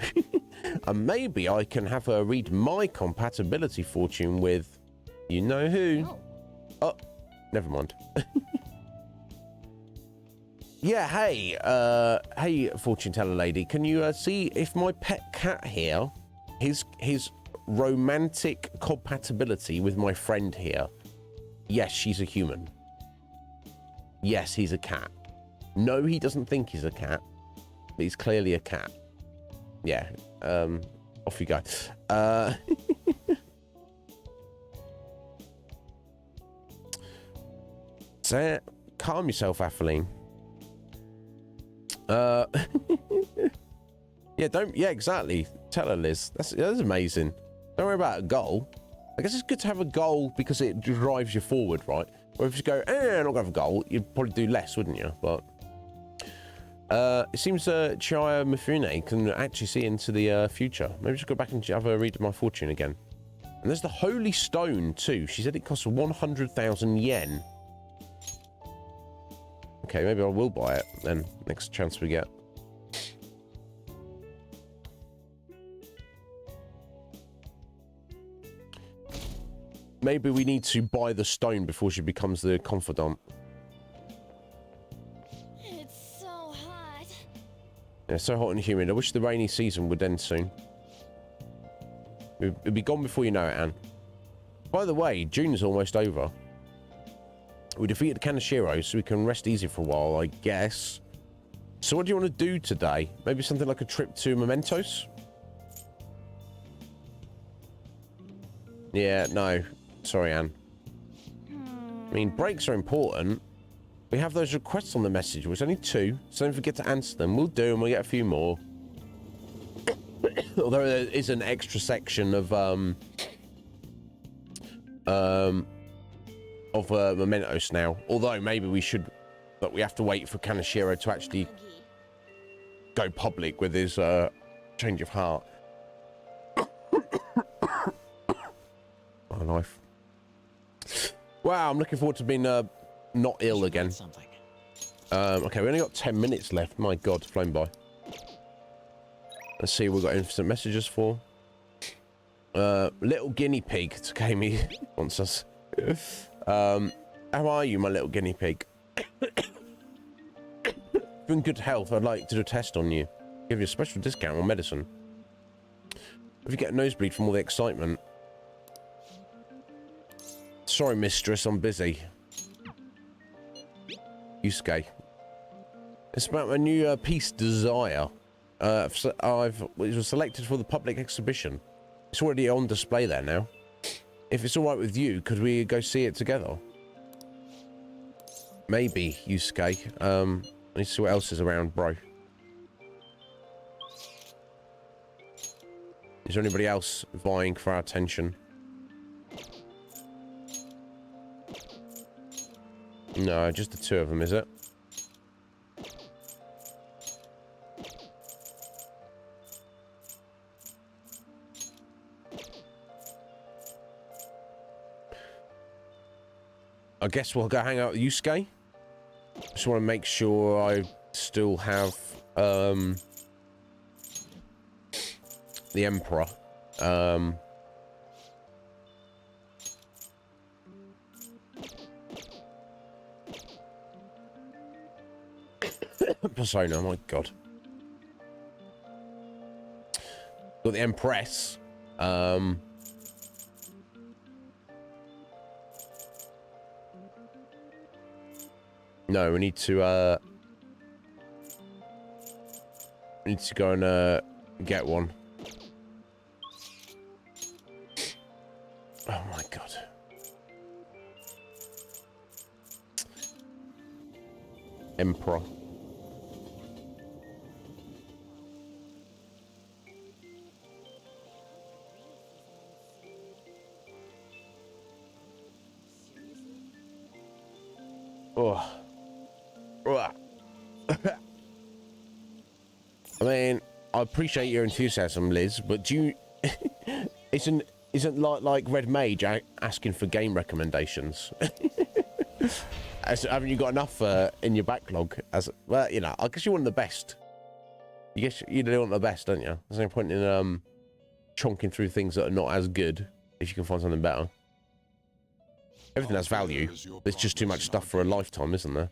[SPEAKER 2] And maybe I can have her read my compatibility fortune with you know who. Oh, never mind. Yeah, hey, fortune teller lady, can you see if my pet cat here, his romantic compatibility with my friend here? Yes, she's a human. Yes, he's a cat. No, he doesn't think he's a cat, but he's clearly a cat. Yeah, off you go. So, calm yourself, Athaline. Yeah, exactly. Tell her, Liz. That's amazing. Don't worry about a goal. I guess it's good to have a goal because it drives you forward, right? Or if you go, I'm not gonna have a goal, you'd probably do less, wouldn't you? But it seems Chihaya Mifune can actually see into the future. Maybe just go back and have a read of my fortune again. And there's the Holy Stone, too. She said it costs 100,000 yen. Okay, maybe I will buy it then, next chance we get. Maybe we need to buy the stone before she becomes the confidant.
[SPEAKER 4] It's so hot.
[SPEAKER 2] Yeah, it's so hot and humid. I wish the rainy season would end soon. It'll be gone before you know it, Anne. By the way, June's almost over. We defeated Kaneshiro, so we can rest easy for a while, I guess. So what do you want to do today? Maybe something like a trip to Mementos? Yeah, no. Sorry, Anne. I mean, breaks are important. We have those requests on the message. There's only 2, so don't forget to answer them. We'll do them. We'll get a few more. Although there is an extra section of Mementos now. Although maybe we should, but we have to wait for Kaneshiro to actually go public with his change of heart. My life. Wow, I'm looking forward to being not ill again. Okay, we only got 10 minutes left. My God, flown by. Let's see what we've got instant messages for. Little guinea pig. It's okay, me wants us. How are you, my little guinea pig? If you're in good health, I'd like to do a test on you. Give you a special discount on medicine. If you get a nosebleed from all the excitement. Sorry, mistress, I'm busy. Yusuke. It's about my new piece, Desire. It was selected for the public exhibition. It's already on display there now. If it's all right with you, could we go see it together? Maybe, Yusuke. I need to see what else is around, bro. Is there anybody else vying for our attention? No, just the 2 of them, is it? I guess we'll go hang out with Yusuke. Just want to make sure I still have the Emperor. Persona, my God. Got the Empress. No, we need to go and get one. Oh my God. Emperor. Oh. I mean, I appreciate your enthusiasm, Liz, but do you isn't like Red Mage asking for game recommendations? Haven't you got enough in your backlog? As well, you know, I guess you want the best. You guess you do want the best, don't you? There's no point in chonking through things that are not as good if you can find something better. Everything has value. There's just too much stuff for a lifetime, isn't there?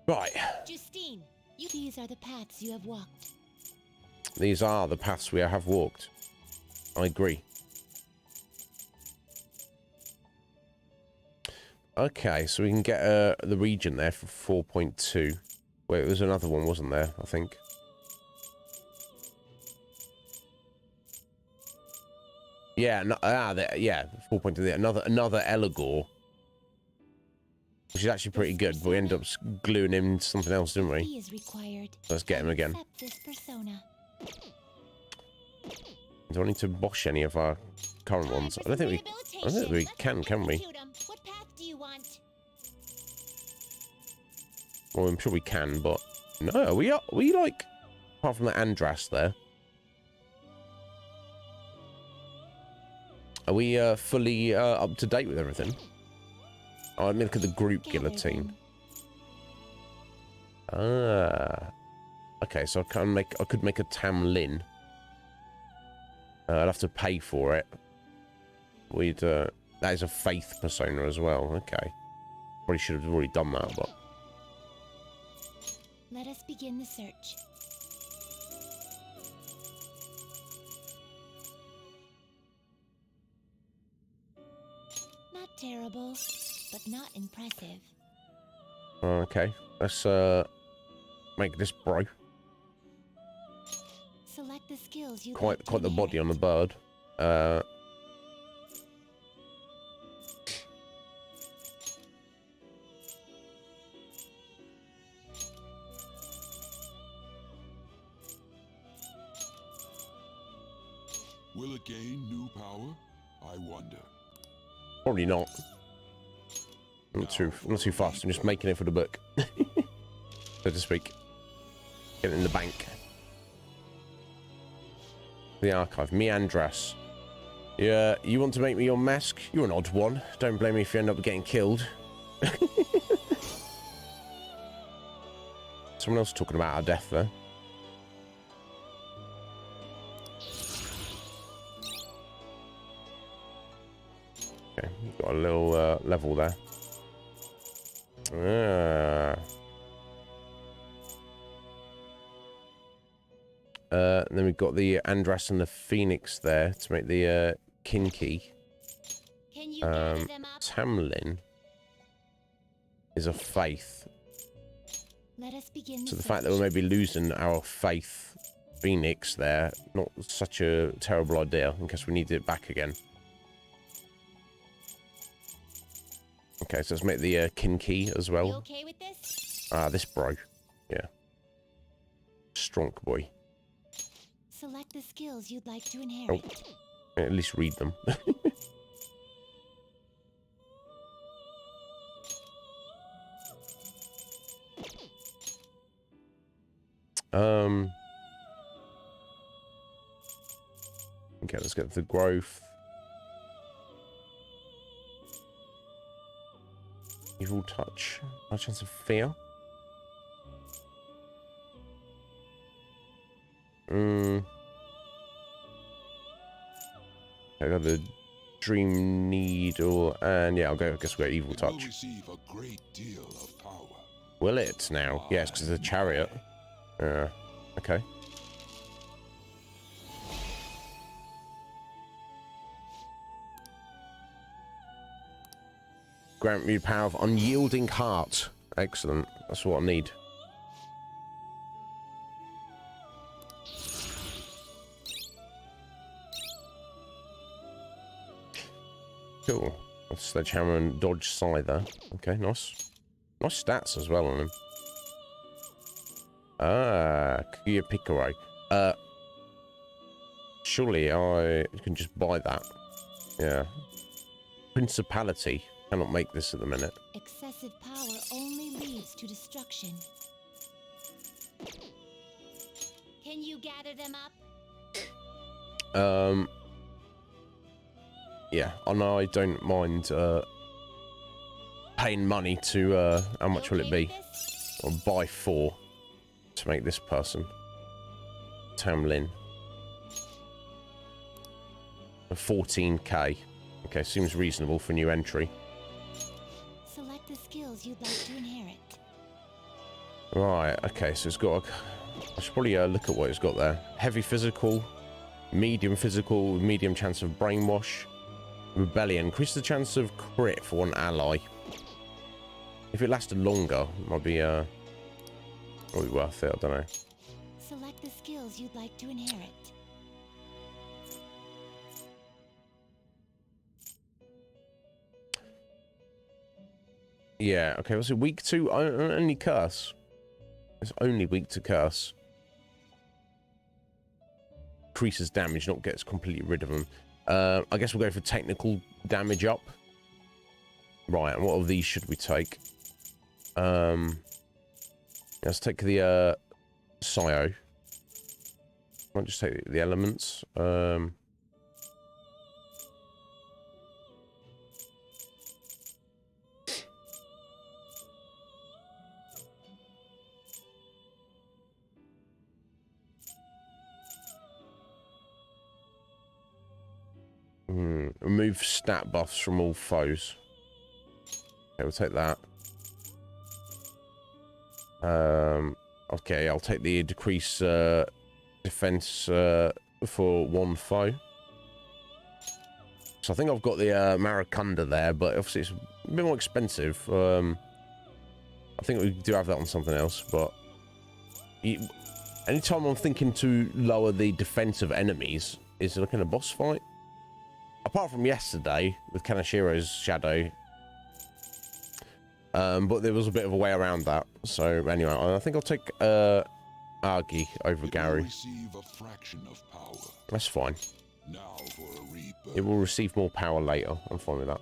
[SPEAKER 2] Right.
[SPEAKER 3] Justine, these are the paths you have walked.
[SPEAKER 2] These are the paths we have walked. I agree. Okay, so we can get the region there for 4.2. Wait, there's another one, wasn't there? I think. Yeah, no, yeah, 4.2. Another Eligor, which is actually pretty good, but we end up gluing him to something else, didn't we?
[SPEAKER 3] He is required.
[SPEAKER 2] Let's get him again.
[SPEAKER 3] This persona.
[SPEAKER 2] Do I need to bosh any of our current ones? I don't think we can we?
[SPEAKER 3] What path do you want?
[SPEAKER 2] Well, I'm sure we can, but no, we like, apart from the Andras there. Are we fully up to date with everything? Oh, let me look at the group guillotine. Ah. Okay, so I could make a Tam Lin. I'd have to pay for it. That is a faith persona as well. Okay. Probably should have already done that, but.
[SPEAKER 3] Let us begin the search. Not terrible, but not impressive.
[SPEAKER 2] Okay, let's make this bro.
[SPEAKER 3] Select the skills you
[SPEAKER 2] Quite the body on the bird.
[SPEAKER 5] Will it gain new power? I wonder.
[SPEAKER 2] Probably not. Not too fast. I'm just making it for the book, so to speak. Get it in the bank. The archive. Me Andras. Yeah, you want to make me your mask? You're an odd one. Don't blame me if you end up getting killed. Someone else talking about our death there. Okay, got a little level there. Then we've got the Andras and the Phoenix there to make the Kinky.
[SPEAKER 3] Can you gather them up?
[SPEAKER 2] Tamlin is a faith.
[SPEAKER 3] Let us begin
[SPEAKER 2] So the fact that we may be losing our faith Phoenix there, not such a terrible idea in case we need it back again. Okay, so let's make the Kinky as well.
[SPEAKER 3] You okay with this?
[SPEAKER 2] This bro. Yeah. Strong boy.
[SPEAKER 3] Select the skills you'd like to inherit.
[SPEAKER 2] Oh. At least read them. Okay, let's get the growth. Evil touch. No chance of fear. I got the dream needle, and yeah, I guess we'll go evil touch.
[SPEAKER 5] Will receive a great deal of power.
[SPEAKER 2] Will it now? Yes, because it's a chariot. Okay. Grant me the power of unyielding heart. Excellent. That's what I need. Cool. That's Sledgehammer and Dodge Scyther. Okay, nice. Nice stats as well on him. Kuya Picaro. Surely I can just buy that. Yeah. Principality. Cannot make this at the minute.
[SPEAKER 3] Excessive power only leads to destruction. Can you gather them up?
[SPEAKER 2] Yeah, and I don't mind paying money to how much will it be? I'll buy 4 to make this person. Tamlin. 14k. Okay, seems reasonable for new entry.
[SPEAKER 3] Select the skills you'd like to inherit.
[SPEAKER 2] Right, okay, so it's got I should probably look at what it's got there. Heavy physical, medium chance of brainwash, rebellion, increase the chance of crit for one ally. If it lasted longer, it might be worth it, I don't know.
[SPEAKER 3] Select the skills you'd like to inherit.
[SPEAKER 2] Yeah, okay, was it weak to only curse? It's only weak to curse. Increases damage, not gets completely rid of them. I guess we'll go for technical damage up. Right, and what of these should we take? Let's take the Scio. Might just take the elements. Remove stat buffs from all foes. Okay, we'll take that. Okay, I'll take the decrease defense for one foe. So I think I've got the Maracunda there, but obviously it's a bit more expensive. I think we do have that on something else, but anytime I'm thinking to lower the defense of enemies is like in a boss fight. Apart from yesterday with Kanashiro's shadow. But there was a bit of a way around that. So anyway, I think I'll take Argy over Gary.
[SPEAKER 5] Receive a fraction of power.
[SPEAKER 2] That's fine.
[SPEAKER 5] Now for a rebirth.
[SPEAKER 2] It will receive more power later. I'm fine with that.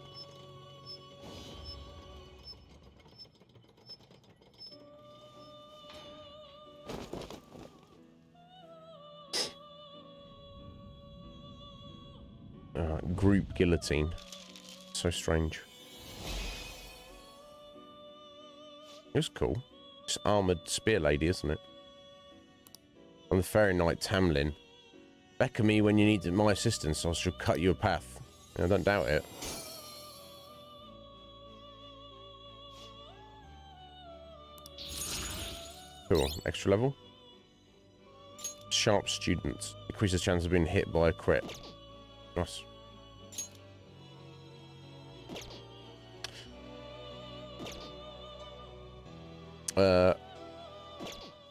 [SPEAKER 2] Group guillotine. So strange. It's cool. It's armored spear lady, isn't it? I'm the fairy knight Tamlin. Beckon me when you need my assistance, I shall cut you a path. I don't doubt it. Cool. Extra level. Sharp student. Increases chance of being hit by a crit. Nice.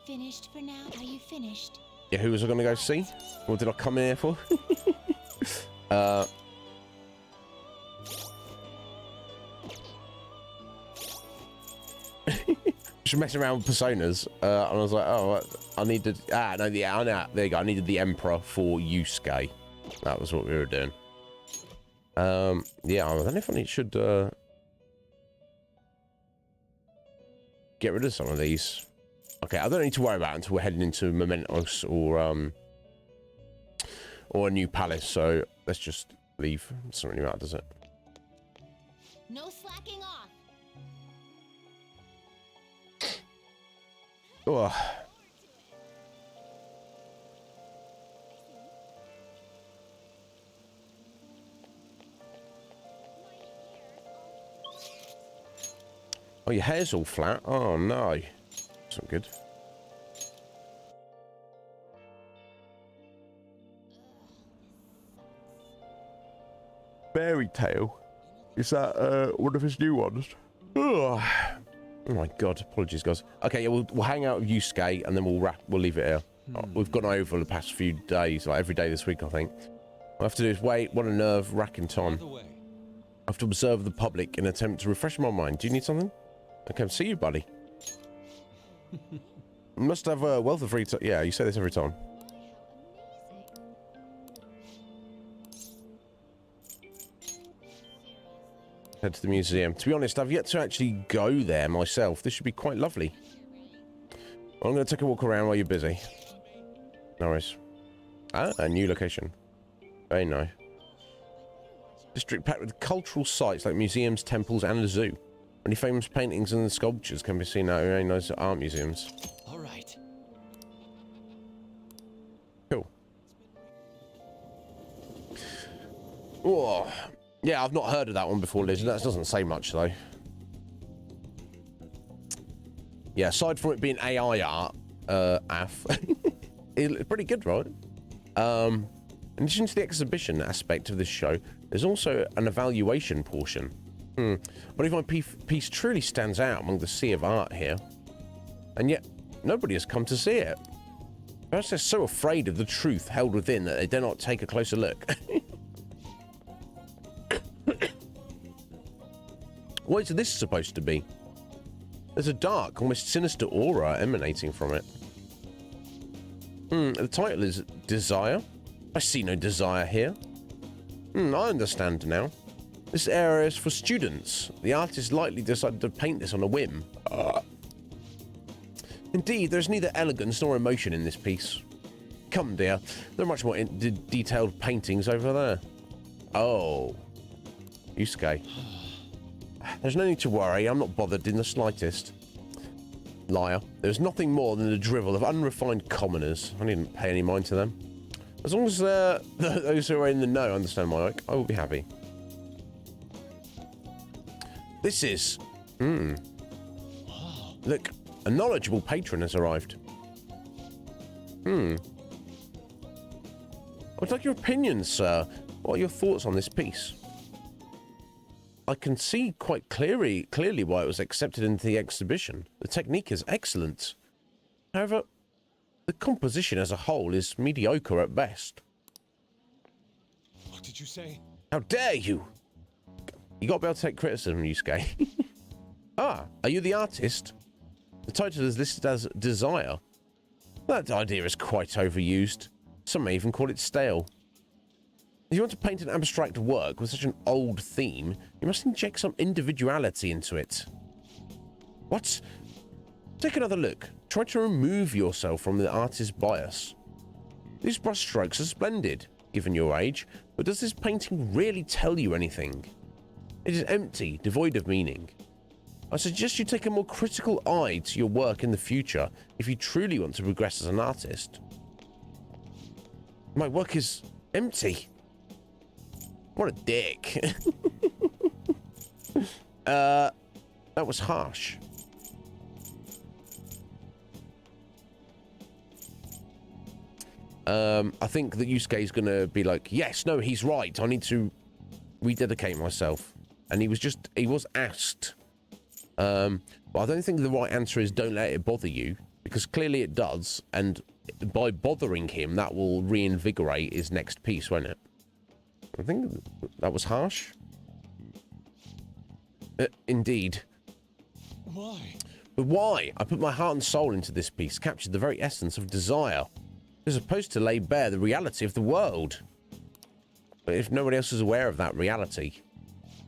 [SPEAKER 3] Finished for now? Are you finished?
[SPEAKER 2] Yeah, who was I going to go see? What did I come in here for? Just messing around with personas, and I was like, oh, I needed... no, there you go. I needed the Emperor for Yusuke. That was what we were doing. Yeah, I don't know if I should get rid of some of these. Okay, I don't need to worry about it until we're heading into Mementos or a new palace, so let's just leave. It doesn't really matter, does it?
[SPEAKER 3] No slacking off.
[SPEAKER 2] Oh. Oh, your hair's all flat. Oh no, that's not good. Fairy Tale. Is that one of his new ones? Ugh. Oh my god, apologies guys. Okay, yeah, we'll hang out with Yusuke and then we'll leave it here. We've gone over the past few days, like every day this week, I think. What I have to do is wait. What a nerve-wracking time. I have to observe the public in an attempt to refresh my mind. Do you need something? I come see you, buddy. Must have a wealth of free time. Yeah, you say this every time. Head to the museum. To be honest, I've yet to actually go there myself. This should be quite lovely. I'm going to take a walk around while you're busy. No worries. Ah, a new location. Very nice. District packed with cultural sites like museums, temples, and a zoo. Many famous paintings and sculptures can be seen at very nice art museums.
[SPEAKER 7] All right.
[SPEAKER 2] Cool. Oh, yeah, I've not heard of that one before, Liz. That doesn't say much, though. Yeah, aside from it being AI art, it's pretty good, right? In addition to the exhibition aspect of this show, there's also an evaluation portion. But if my piece truly stands out among the sea of art here, and yet nobody has come to see it. Perhaps they're so afraid of the truth held within that they dare not take a closer look. What is this supposed to be? There's a dark, almost sinister aura emanating from it. The title is Desire. I see no desire here. I understand now. This area is for students. The artist likely decided to paint this on a whim. Indeed, there's neither elegance nor emotion in this piece. Come, dear. There are much more detailed paintings over there. Oh. Yusuke. There's no need to worry. I'm not bothered in the slightest. Liar. There's nothing more than the drivel of unrefined commoners. I didn't pay any mind to them. As long as those who are in the know understand my like, I will be happy. This is... Look, a knowledgeable patron has arrived. I'd like your opinion, sir. What are your thoughts on this piece? I can see quite clearly why it was accepted into the exhibition. The technique is excellent. However, the composition as a whole is mediocre at best.
[SPEAKER 12] What did you say?
[SPEAKER 2] How dare you! You gotta be able to take criticism, Yusuke. Ah, are you the artist? The title is listed as Desire. That idea is quite overused. Some may even call it stale. If you want to paint an abstract work with such an old theme, you must inject some individuality into it. What? Take another look. Try to remove yourself from the artist's bias. These brushstrokes are splendid, given your age, but does this painting really tell you anything? It is empty, devoid of meaning. I suggest you take a more critical eye to your work in the future if you truly want to progress as an artist. My work is empty. What a dick. That was harsh. I think that Yusuke is going to be like, yes, no, he's right. I need to rededicate myself. And he was asked. But I don't think the right answer is don't let it bother you, because clearly it does. And by bothering him, that will reinvigorate his next piece, won't it? I think that was harsh. Indeed.
[SPEAKER 12] Why?
[SPEAKER 2] But why? I put my heart and soul into this piece, captured the very essence of desire. It was supposed to lay bare the reality of the world. But if nobody else is aware of that reality,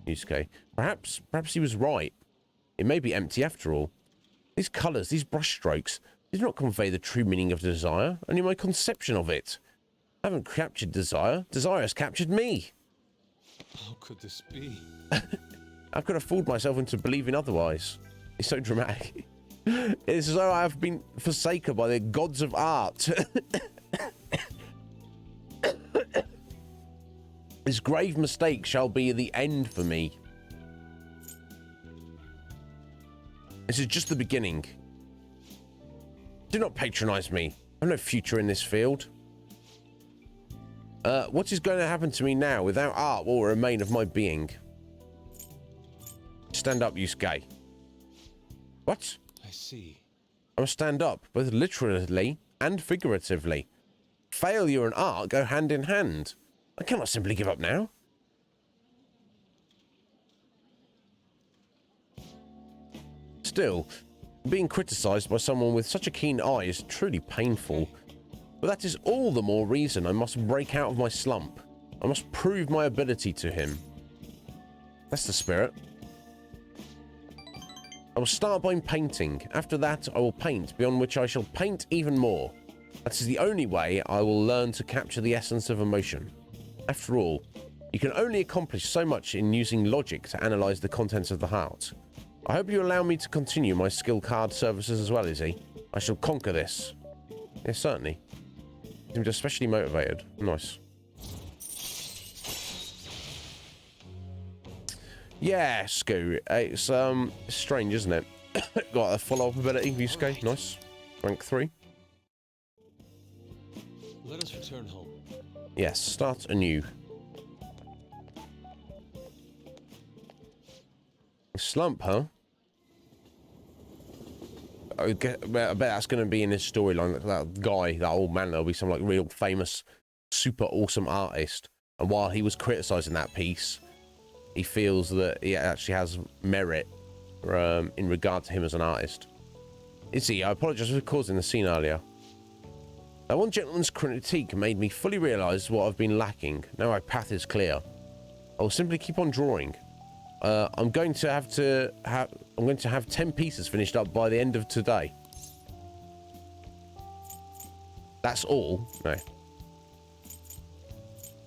[SPEAKER 2] Yusuke, perhaps he was right. It may be empty after all. These colours, these brushstrokes, did not convey the true meaning of desire, only my conception of it. I haven't captured desire. Desire has captured me.
[SPEAKER 12] How could this be?
[SPEAKER 2] How could I fooled myself into believing otherwise? It's so dramatic. It is as though I have been forsaken by the gods of art. This grave mistake shall be the end for me. This is just the beginning. Do not patronize me. I have no future in this field. What is going to happen to me now? Without art, what will remain of my being? Stand up, Yusuke. What?
[SPEAKER 12] I see.
[SPEAKER 2] I must stand up, both literally and figuratively. Failure and art go hand in hand. I cannot simply give up now. Still, being criticised by someone with such a keen eye is truly painful. But that is all the more reason I must break out of my slump. I must prove my ability to him. That's the spirit. I will start by painting. After that, I will paint, beyond which I shall paint even more. That is the only way I will learn to capture the essence of emotion. After all, you can only accomplish so much in using logic to analyse the contents of the heart. I hope you allow me to continue my skill card services as well, Izzy. I shall conquer this. Yes, certainly. You seemed especially motivated. Nice. Yeah, Scoo. It's strange, isn't it? Got a follow-up ability, Yusuke. Nice. Rank 3.
[SPEAKER 12] Let us return home.
[SPEAKER 2] Yes, start anew. Slump, huh? I bet that's going to be in his storyline. That guy, that old man, there'll be some like real famous, super awesome artist. And while he was criticising that piece, he feels that he actually has merit in regard to him as an artist. Izzy, I apologise for causing the scene earlier. That one gentleman's critique made me fully realise what I've been lacking. Now my path is clear. I will simply keep on drawing. I'm going to have 10 pieces finished up by the end of today. That's all? No.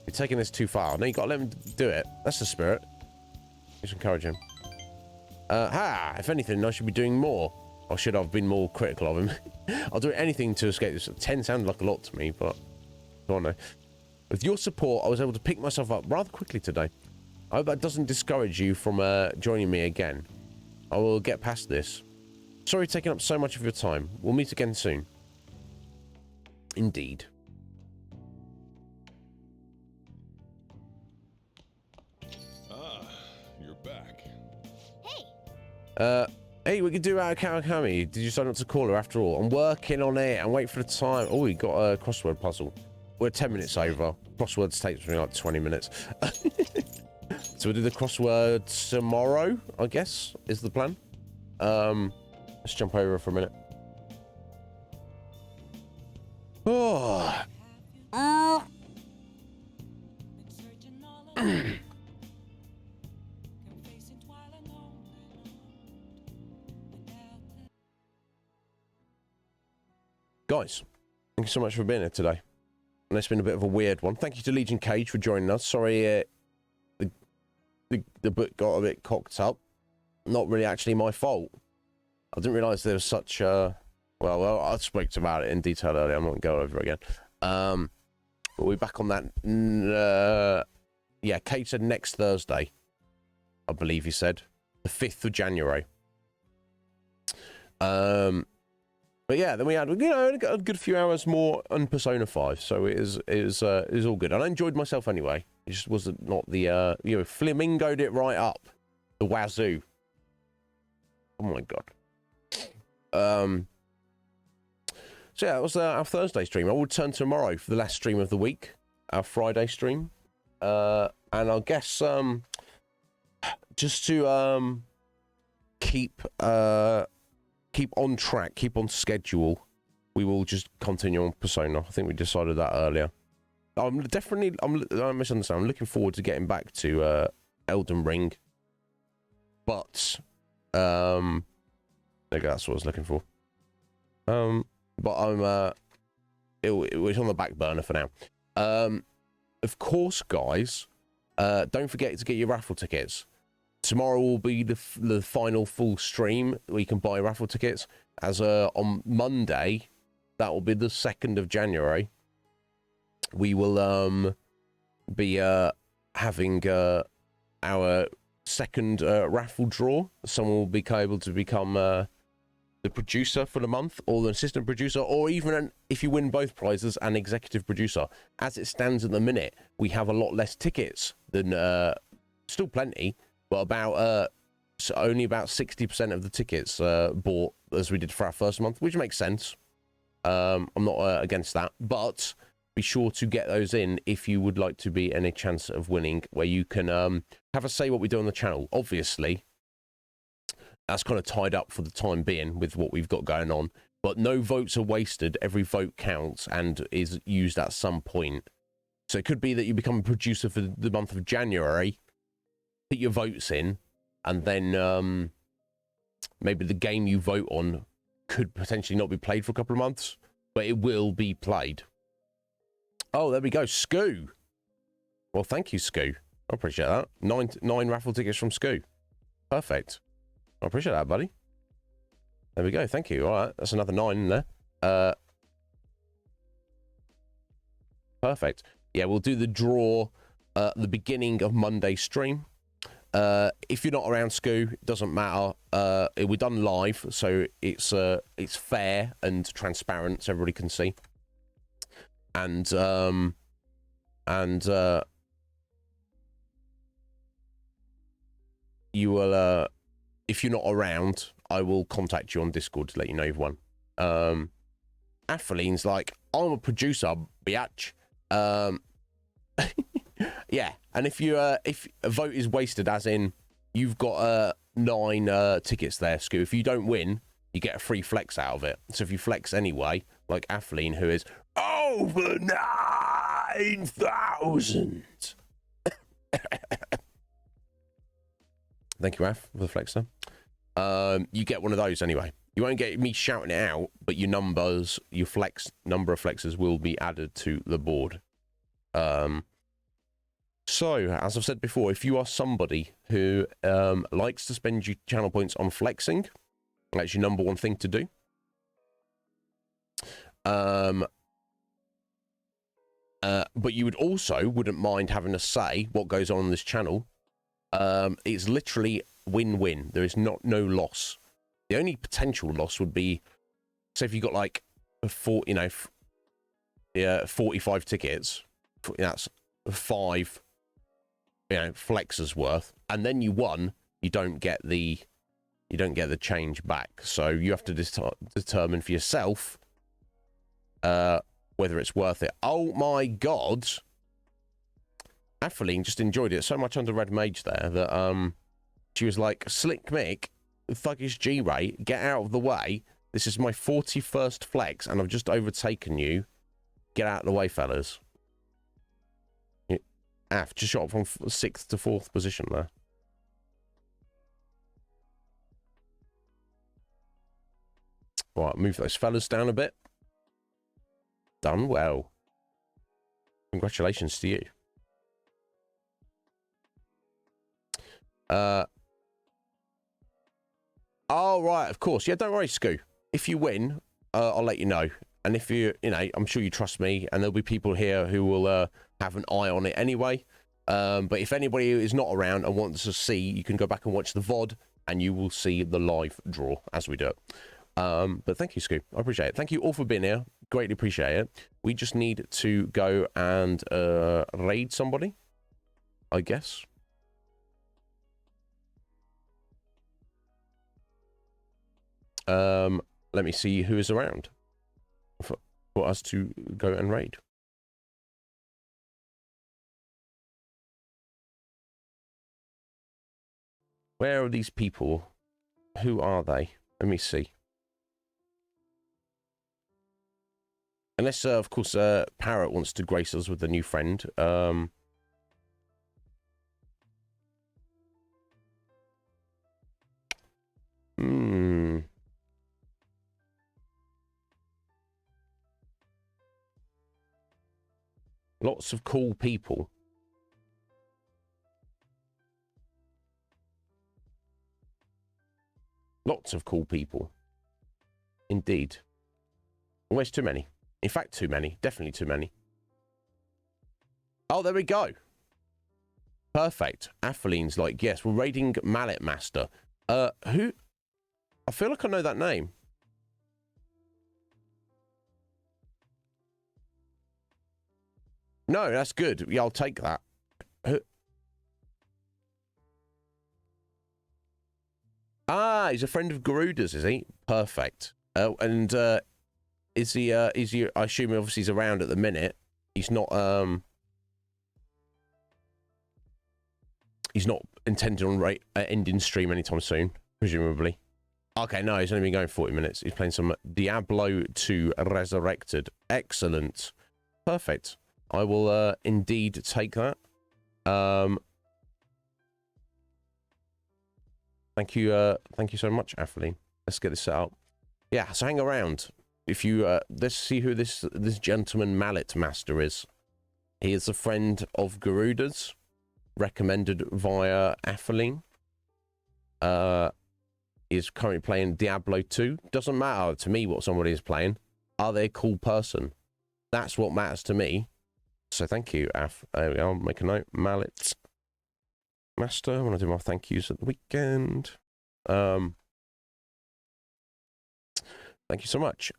[SPEAKER 2] You're taking this too far. No, you got to let him do it. That's the spirit. Just encourage him. If anything, I should be doing more. Or should I have been more critical of him? I'll do anything to escape this. 10 sounded like a lot to me, but So I know. With your support, I was able to pick myself up rather quickly today. I hope that doesn't discourage you from joining me again. I will get past this. Sorry taking up so much of your time. We'll meet again soon. Indeed.
[SPEAKER 5] Ah, you're back.
[SPEAKER 2] Hey, we could do our Kawakami. Did you sign up to call her after all? I'm working on it. I'm waiting for the time. Oh, we got a crossword puzzle. We're 10 minutes over. Crosswords takes me like 20 minutes. So we'll do the crossword tomorrow, I guess, is the plan. Let's jump over for a minute. Oh. Guys, thank you so much for being here today. And it's been a bit of a weird one. Thank you to Legion Cage for joining us. Sorry, the book got a bit cocked up. Not really actually my fault. I didn't realise there was such well, I spoke about it in detail earlier. I'm not going to go over it again. But we're back on that. Yeah, Cage said next Thursday. I believe he said. The 5th of January. But yeah, then we had, a good few hours more on Persona 5. So it is all good. And I enjoyed myself anyway. It just wasn't not the, flamingoed it right up. The wazoo. Oh my God. So yeah, that was our Thursday stream. I will return tomorrow for the last stream of the week, our Friday stream. And I guess just to keep on track, keep on schedule, we will just continue on Persona. I think we decided that earlier. I misunderstand. I'm looking forward to getting back to Elden Ring, but maybe that's what I was looking for. But I'm it was on the back burner for now. Of course, guys, don't forget to get your raffle tickets. Tomorrow will be the final full stream where you can buy raffle tickets. As on Monday, that will be the 2nd of January. We will be having our second raffle draw. Someone will be able to become the producer for the month, or the assistant producer, or even if you win both prizes, an executive producer. As it stands at the minute, we have a lot less tickets than still plenty, but about only about 60% of the tickets bought as we did for our first month, which makes sense. I'm not against that, but be sure to get those in if you would like to be any chance of winning, where you can have a say what we do on the channel. Obviously, that's kind of tied up for the time being with what we've got going on, but no votes are wasted. Every vote counts and is used at some point. So it could be that you become a producer for the month of January, put your votes in, and then maybe the game you vote on could potentially not be played for a couple of months, but it will be played. Oh, there we go. Scoo. Well, thank you, Scoo. I appreciate that. Nine raffle tickets from Scoo. Perfect. I appreciate that, buddy. There we go. Thank you. All right. That's another 9 in there. Perfect. Yeah, we'll do the draw at the beginning of Monday's stream. If you're not around, Scoo, it doesn't matter. We're done live, so it's fair and transparent, so everybody can see. And you will, if you're not around, I will contact you on Discord to let you know you've won. Atheline's like, I'm a producer, biatch. Yeah, and if a vote is wasted, as in you've got 9 tickets there, Scoo, if you don't win, you get a free flex out of it. So if you flex anyway, like Atheline, who is over 9,000. Thank you, Af, for the flex there. You get one of those anyway. You won't get me shouting it out, but your number of flexes will be added to the board. So, as I've said before, if you are somebody who likes to spend your channel points on flexing, that's your number one thing to do. But you wouldn't mind having a say what goes on this channel. It's literally win-win. There is no loss. The only potential loss would be, say, if you got like 45 tickets, that's 5, flexes worth, and then you won. You don't get the change back. So you have to determine for yourself whether it's worth it. Oh my god, Atheline just enjoyed it so much under Red Mage there that she was like, Slick Mick, thuggish G-Ray, get out of the way. This is my 41st flex and I've just overtaken you. Get out of the way, fellas. Af just shot from 6th to 4th position there. Right, move those fellas down a bit. Done well. Congratulations to you. Oh, right, of course. Yeah, don't worry, Scoo. If you win, I'll let you know. And if I'm sure you trust me, and there'll be people here who will have an eye on it anyway. But if anybody is not around and wants to see, you can go back and watch the VOD, and you will see the live draw as we do it. But thank you, Scoo. I appreciate it. Thank you all for being here. Greatly appreciate it. We just need to go and raid somebody, I guess. Let me see who is around for us to go and raid. Where are these people? Who are they? Let me see. Unless, of course, Parrot wants to grace us with a new friend. Lots of cool people. Lots of cool people. Indeed. Almost too many. In fact, too many. Definitely too many. Oh, there we go. Perfect. Atheline's like, yes, we're raiding Mallet Master. Who? I feel like I know that name. No, that's good. Yeah, I'll take that. Ah, he's a friend of Garuda's, is he? Perfect. And is he? I assume obviously he's around at the minute. He's not. He's not intending on ending stream anytime soon, presumably. Okay, no, he's only been going 40 minutes. He's playing some Diablo 2 Resurrected. Excellent. Perfect. I will indeed take that. Thank you so much, Atheline. Let's get this set up. Yeah, so hang around. If you let's see who this gentleman Mallet Master is. He is a friend of Garuda's, recommended via Atheline. He is currently playing Diablo 2. Doesn't matter to me what somebody is playing. Are they a cool person? That's what matters to me. So thank you, Af. There we go. I'll make a note. Mallet Master. I want to do my thank yous at the weekend. Thank you so much.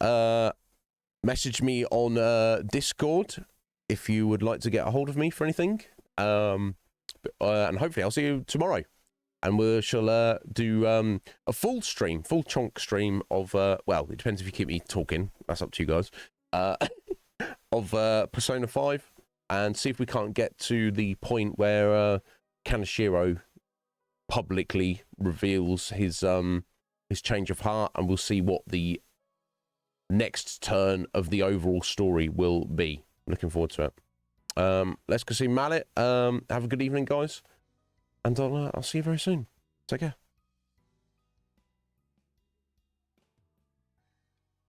[SPEAKER 2] Message me on Discord if you would like to get a hold of me for anything. And hopefully I'll see you tomorrow. And we shall do a full chunk stream of, well, it depends if you keep me talking. That's up to you guys. Of Persona 5. And see if we can't get to the point where Kaneshiro publicly reveals his change of heart, and we'll see what the next turn of the overall story will be. Looking forward to it. Let's go see Mallet. Have a good evening, guys, and I'll see you very soon. Take care.